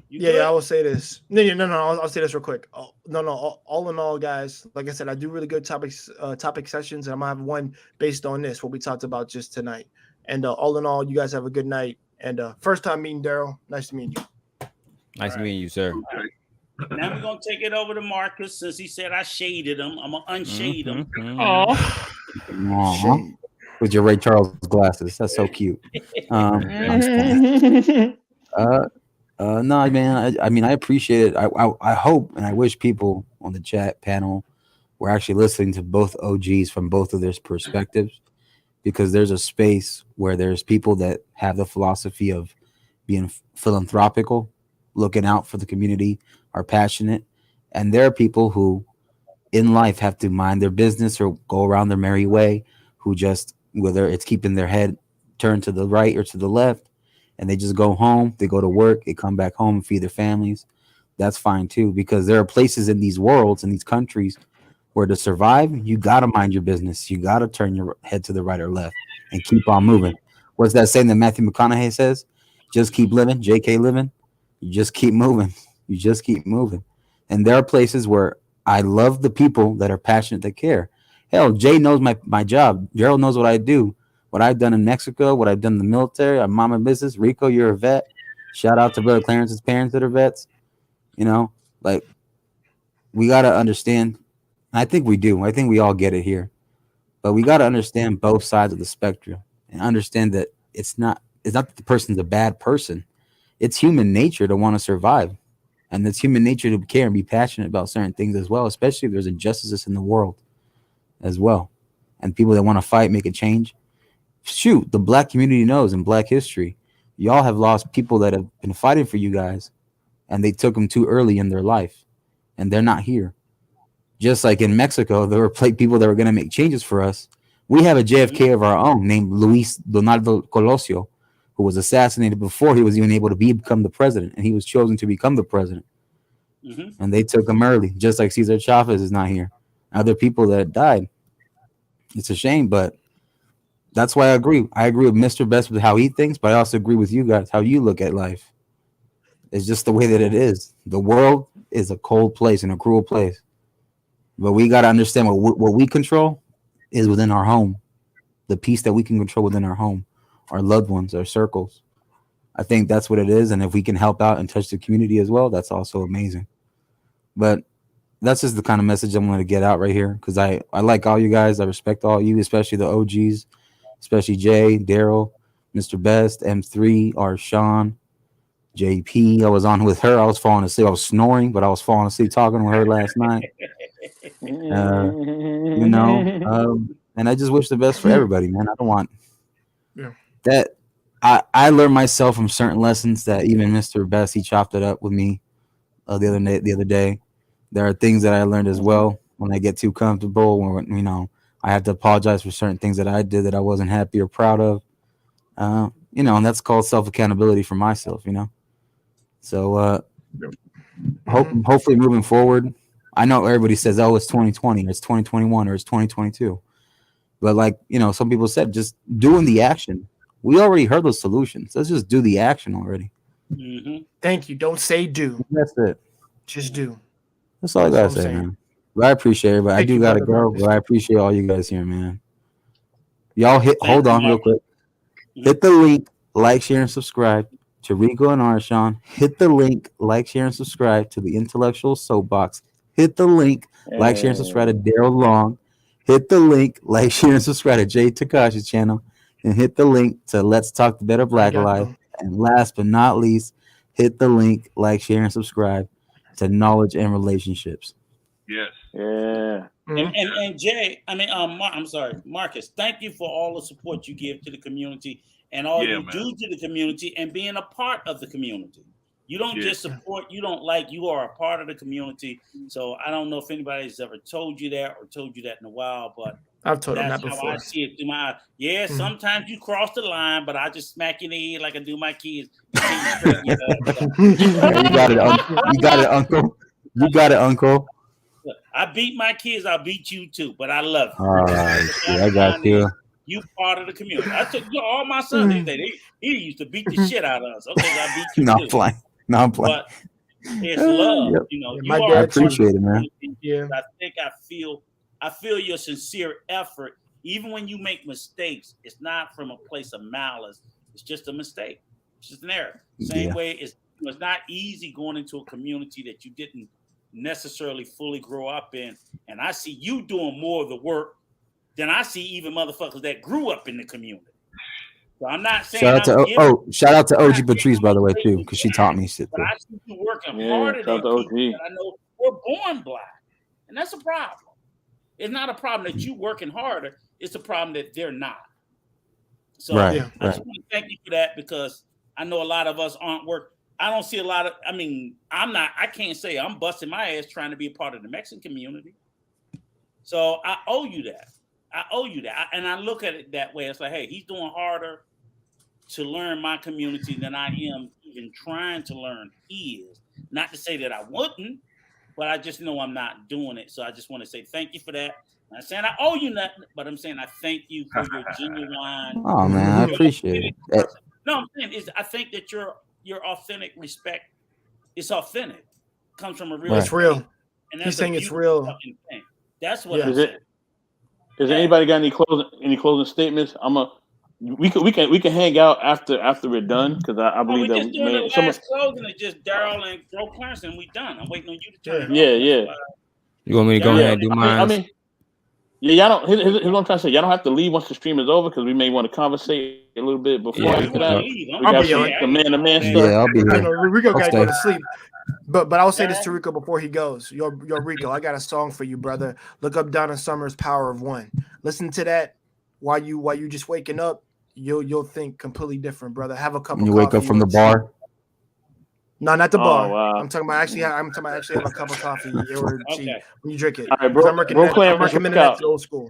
Yeah, I will say this. No. I'll say this real quick. All in all, guys, like I said, I do really good topic sessions, and I'm gonna have one based on this, what we talked about just tonight. And all in all, you guys have a good night. And first time meeting Daryl. Nice to meet you.
Nice to meet you, sir.
Okay. Now we're gonna take it over to Marcus since he said I shaded him. I'm gonna unshade him.
With your Ray Charles glasses, that's so cute. No, man. I appreciate it. I hope and I wish people on the chat panel were actually listening to both OGs from both of their perspectives, because there's a space where there's people that have the philosophy of being philanthropical, looking out for the community, are passionate, and there are people who in life have to mind their business or go around their merry way, who just, whether it's keeping their head turned to the right or to the left, and they just go home, they go to work, they come back home and feed their families. That's fine too, because there are places in these worlds, in these countries, where to survive, you got to mind your business. You got to turn your head to the right or left and keep on moving. What's that saying that Matthew McConaughey says? Just keep living, JK living. You just keep moving. You just keep moving. And there are places where I love the people that are passionate, that care. Hell, Jay knows my job. Gerald knows what I do, what I've done in Mexico, what I've done in the military. I'm mom and business. Rico, you're a vet. Shout out to Brother Clarence's parents that are vets. We got to understand. I think we do. I think we all get it here. But we got to understand both sides of the spectrum and understand that it's not that the person's a bad person. It's human nature to want to survive. And it's human nature to care and be passionate about certain things as well, especially if there's injustices in the world as well. And people that want to fight, make a change. Shoot, the black community knows in black history, y'all have lost people that have been fighting for you guys, and they took them too early in their life, and they're not here. Just like in Mexico, there were people that were going to make changes for us. We have a JFK of our own named Luis Donaldo Colosio, who was assassinated before he was even able to become the president, and he was chosen to become the president. And they took him early, just like Cesar Chavez is not here. Other people that died. It's a shame, but that's why I agree. I agree with Mr. Best with how he thinks, but I also agree with you guys how you look at life. It's just the way that it is. The world is a cold place and a cruel place. But we got to understand what we control is within our home. The peace that we can control within our home, our loved ones, our circles. I think that's what it is. And if we can help out and touch the community as well, that's also amazing. But that's just the kind of message I'm going to get out right here, because I like all you guys. I respect all you, especially the OGs, especially Jay, Daryl, Mr. Best, M3, R'Shaun, JP. I was on with her. I was falling asleep. I was snoring, but I was falling asleep talking with her last night. And I just wish the best for everybody, man. I don't want that. I learned myself from certain lessons that even Mr. Best, he chopped it up with me the other day. There are things that I learned as well when I get too comfortable, when I have to apologize for certain things that I did that I wasn't happy or proud of. And that's called self-accountability for myself, So hopefully moving forward, I know everybody says, oh, it's 2020 or it's 2021 or it's 2022. But some people said, just doing the action. We already heard those solutions. Let's just do the action already.
Thank you. Don't say do.
That's it.
Just do.
That's all I gotta say, man. But I appreciate it, but I do gotta go. But I appreciate all you guys here, man. Y'all hold on real quick. Hit the link, like, share, and subscribe to Rico and R'Shaun. Hit the link, like, share, and subscribe to the Intellectual Soapbox. Hit the link, like, share, and subscribe to Daryl Long. Hit the link, like, share, and subscribe to Jay Takashi's channel. And hit the link to Let's Talk the Better Black Life. And last but not least, hit the link, like, share, and subscribe to Knowledge and Relationships.
Yes.
Yeah.
And Jay, I'm sorry, Marcus, thank you for all the support you give to the community and all you do to the community and being a part of the community. You don't just support, you don't like, you are a part of the community. So I don't know if anybody's ever told you that or told you that in a while, but
I've told them
that's
that
how
before.
I see it through my sometimes you cross the line, but I just smack you in the head like I do my kids.
You got it, Uncle. You got it, Uncle.
I beat my kids, I'll beat you too, but I love you.
I got you.
You part of the community. I took all my sons. He used to beat the shit out of us. Okay, I beat you too.
Not playing.
But it's love.
Yep.
You know,
My
you
dad
are.
I appreciate it, man.
Yeah.
I feel your sincere effort. Even when you make mistakes, it's not from a place of malice. It's just a mistake. It's just an error. Same way it's not easy going into a community that you didn't necessarily fully grow up in. And I see you doing more of the work than I see even motherfuckers that grew up in the community. So I'm not saying
shout out to OG Patrice, by the way, too, because she taught me shit.
But I see you working harder than people that I know were born black. And that's a problem. It's not a problem that you working harder. It's a problem that they're not. So I just want to thank you for that because I know a lot of us aren't working. I don't see a lot of, I can't say I'm busting my ass trying to be a part of the Mexican community. So I owe you that. And I look at it that way. It's like, hey, he's doing harder to learn my community than I am even trying to learn his. Not to say that I wouldn't, but I just know I'm not doing it. So I just want to say thank you for that. I'm not saying I owe you nothing, but I'm saying I thank you for your genuine.
Oh man, I appreciate it.
No, I'm saying I think that your authentic respect is authentic. It comes from a real.
It's real.
And
he's saying it's real.
Thing. That's what I'm saying.
Does anybody got any closing statements? We can hang out after we're done because I believe that
we doing the last closing is just Daryl and Bro Clarence and we done. I'm waiting on you to turn
it off.
You want me to go ahead and do mine?
Y'all don't. Here's what I'm trying to say. Y'all don't have to leave once the stream is over because we may want to conversate a little bit before after that.
I'll be on.
The man stuff.
Yeah, I'll be here.
Rico gotta go to sleep. But I'll say this to Rico before he goes. Yo, Rico, I got a song for you, brother. Look up Donna Summer's "Power of One." Listen to that while you just waking up. You'll think completely different, brother. Have a cup of coffee.
You wake up from the bar.
No, not the bar.
Wow.
I'm talking about actually have a cup of coffee when you drink it.
All right, bro.
I'm recommending that to old school.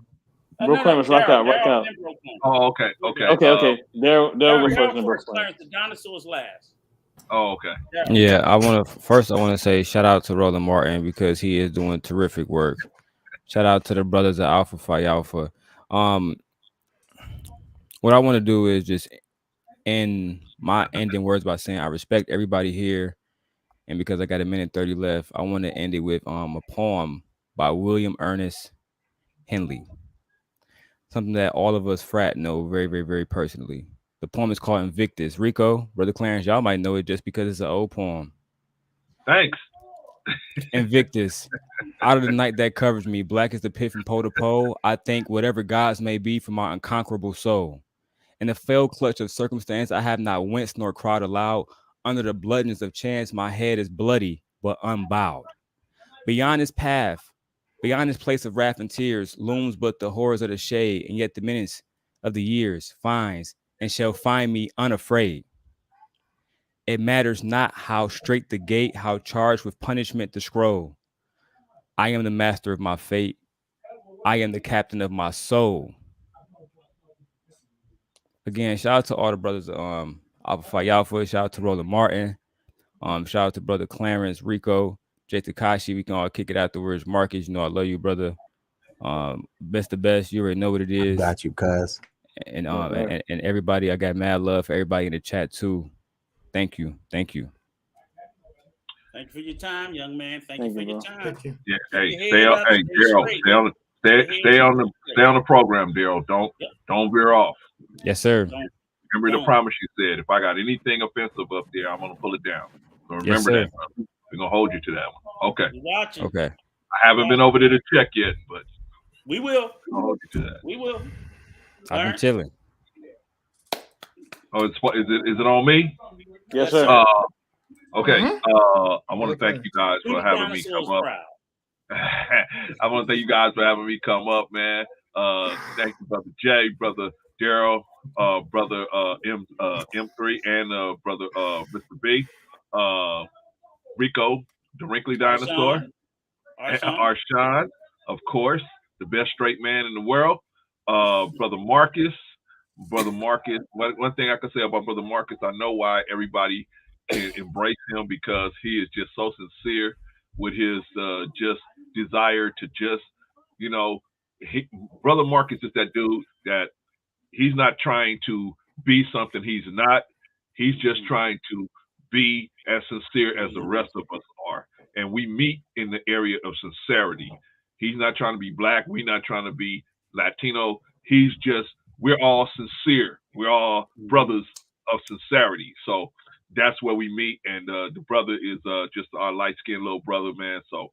Bro Clarence, rock out.
Oh, okay.
Daryl go first.
Bro Clarence, the dinosaurs last.
Oh, okay.
Yeah, I want to say shout out to Roland Martin because he is doing terrific work. Shout out to the brothers at Alpha Phi Alpha. What I want to do is just end my ending words by saying I respect everybody here, and because I got a minute 30 left, I want to end it with a poem by William Ernest Henley, something that all of us frat know very, very, very personally. The poem is called Invictus. Rico, Brother Clarence, y'all might know it just because it's an old poem.
Thanks.
Invictus. Out of the night that covers me, black as the pit from pole to pole, I thank whatever gods may be for my unconquerable soul. In the fell clutch of circumstance, I have not winced nor cried aloud. Under the bloodiness of chance, my head is bloody but unbowed. Beyond this path, beyond this place of wrath and tears, looms but the horrors of the shade, and yet the menace of the years finds and shall find me unafraid. It matters not how straight the gate, how charged with punishment the scroll. I am the master of my fate. I am the captain of my soul. Again, shout out to all the brothers Alpha Phi Alpha. Shout out to Roland Martin. Shout out to Brother Clarence, Rico, Jay Takashi. We can all kick it afterwards. Marcus, I love you, brother. Best of best. You already know what it is.
Got you, cuz.
And everybody, I got mad love for everybody in the chat too. Thank you.
Thank Thank you for your time, young man. Thank you for your time.
Thank you.
Yeah,
Keep
hey,
your
stay
head
on,
up,
hey,
stay
Daryl,
straight.
stay on the stay on the program, Daryl. Don't veer off.
Yes, sir.
Remember the promise you said. If I got anything offensive up there, I'm gonna pull it down. So remember that, brother. We're gonna hold you to that one. Okay.
Watching.
Okay.
I haven't been over there to check yet, but
we will.
I'll hold you to that.
We will.
I've been chilling.
Oh, is it on me?
Yes, sir.
Okay. I want to thank you guys for having me come up.
Proud.
I want to thank you guys for having me come up, man. Thank you, brother Jay, brother Daryl, brother M3, and brother Mr. B, Rico, the Wrinkly Dinosaur, R'Shaun, of course, the best straight man in the world, brother Marcus. Brother Marcus, one thing I can say about Brother Marcus, I know why everybody can embrace him, because he is just so sincere with his just desire to just, Brother Marcus is that dude that he's not trying to be something he's not. He's just trying to be as sincere as the rest of us are. And we meet in the area of sincerity. He's not trying to be black. We're not trying to be Latino. He's just, we're all sincere. We're all brothers of sincerity. So that's where we meet. And the brother is just our light-skinned little brother, man. So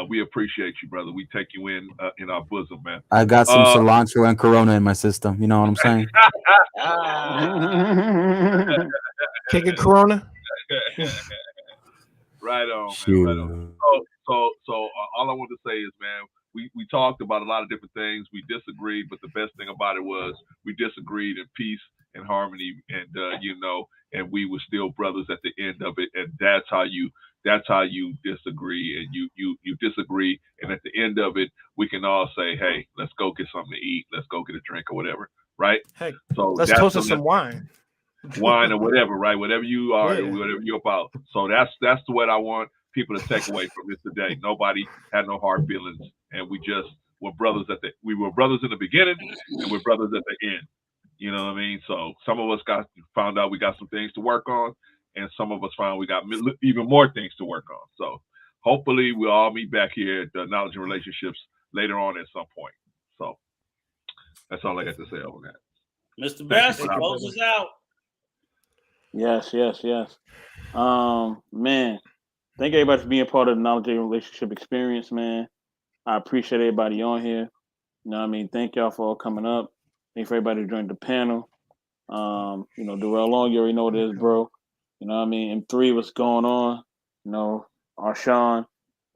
we appreciate you, brother. We take you in our bosom, man.
I got some cilantro and Corona in my system. You know what I'm saying?
Kick it, Corona.
Right on, man. Right on. So all I want to say is, man, we talked about a lot of different things. We disagreed, but the best thing about it was we disagreed in peace and harmony, and and we were still brothers at the end of it. And that's how you disagree, and you disagree, and at the end of it, we can all say, hey, let's go get something to eat, let's go get a drink or whatever, right?
Hey,
so
let's toast to some wine.
Wine or whatever, right? Whatever you are, whatever you're about. So that's what I want people to take away from this today. Nobody had no hard feelings, and we just were brothers we were brothers in the beginning, and we're brothers at the end. You know what I mean? So some of us found out we got some things to work on, and some of us found we got even more things to work on. So hopefully we'll all meet back here at the Knowledge and Relationships later on at some point. So that's all I got to say over that.
Mr. Best, close us out.
Yes. Man, thank everybody for being part of the Knowledge and Relationship Experience, man. I appreciate everybody on here. You know what I mean? Thank y'all for all coming up. Thank for everybody who joined the panel. Darrell Long, you already know what it is, bro. You know what I mean? M3, what's going on? R'Shaun.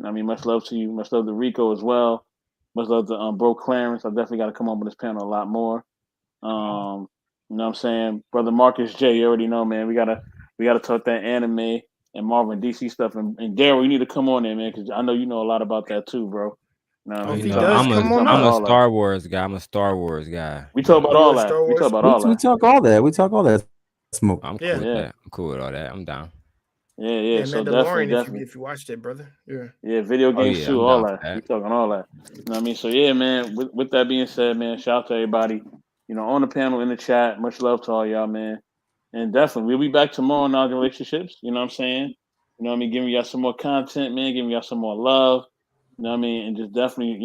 I mean, much love to you. Much love to Rico as well. Much love to bro Clarence. I definitely got to come on with this panel a lot more. You know what I'm saying? Brother Marcus J, you already know, man. We gotta talk that anime and Marvel and DC stuff. And Daryl, you need to come on there, man, because I know you know a lot about that too, bro.
I'm a Star Wars guy. I'm a Star Wars guy.
We talk about all that. We talk about all that.
We talk all that. We talk all that. Smoke.
I'm cool with that. I'm cool with all that. I'm down.
Yeah. So definitely.
If you watched it, brother.
Yeah, video games too, all that. We talking all that. You know what I mean? So yeah, man. With that being said, man, shout out to everybody. On the panel, in the chat. Much love to all y'all, man. And definitely, we'll be back tomorrow on Knowledge and Relationships. You know what I'm saying? You know what I mean? Giving y'all some more content, man. Giving y'all some more love. You know what I mean? And just definitely,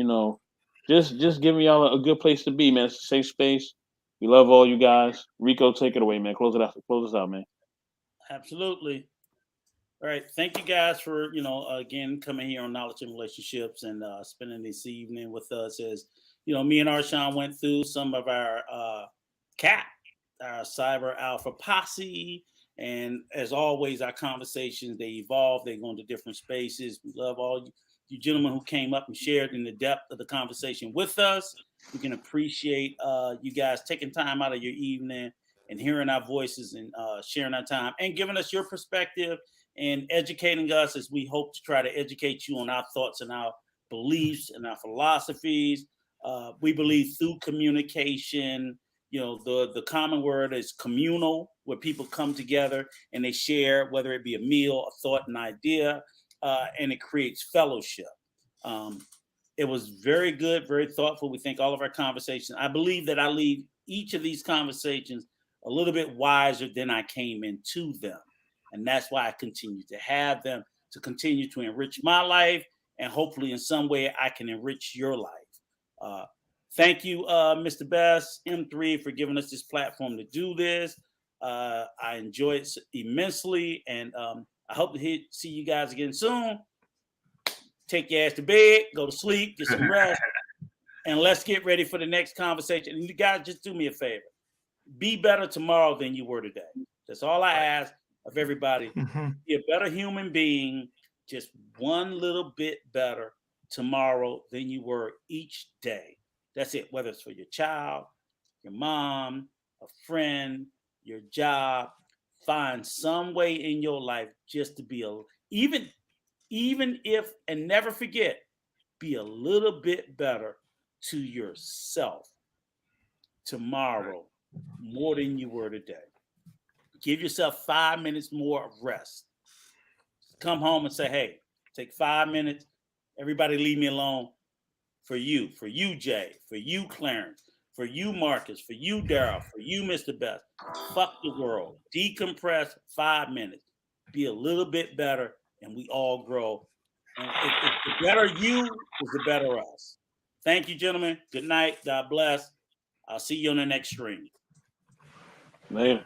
just giving y'all a good place to be, man. It's a safe space. We love all you guys. Rico, take it away, man. Close us out, man.
Absolutely. All right. Thank you guys for, again, coming here on Knowledge and Relationships and spending this evening with us as, me and R'Shaun went through some of our our Cyber Alpha Posse. And as always, our conversations, they evolve. They go into different spaces. We love all you gentlemen who came up and shared in the depth of the conversation with us. We can appreciate you guys taking time out of your evening and hearing our voices and sharing our time and giving us your perspective and educating us as we hope to try to educate you on our thoughts and our beliefs and our philosophies. We believe through communication, the common word is communal, where people come together and they share, whether it be a meal, a thought, an idea, and it creates fellowship. It was very good, very thoughtful. We think all of our conversations, I believe that I leave each of these conversations a little bit wiser than I came into them. And that's why I continue to have them. to continue to enrich my life, and hopefully in some way I can enrich your life. Thank you, Mr. Best, M3, for giving us this platform to do this. I enjoy it immensely, and I hope to see you guys again soon. Take your ass to bed, go to sleep, get some rest, and let's get ready for the next conversation. And you guys, just do me a favor. Be better tomorrow than you were today. That's all I ask of everybody. Be a better human being, just one little bit better tomorrow than you were each day. That's it. Whether it's for your child, your mom, a friend, your job, find some way in your life just to be even if, and never forget, be a little bit better to yourself tomorrow more than you were today. Give yourself 5 minutes more of rest. Come home and say, hey, take 5 minutes. Everybody leave me alone. For you, Jay, for you, Clarence, for you, Marcus, for you, Daryl, for you, Mr. Best. Fuck the world. Decompress 5 minutes. Be a little bit better, and we all grow. And if the better you is the better us. Thank you, gentlemen. Good night. God bless. I'll see you on the next stream.
Later.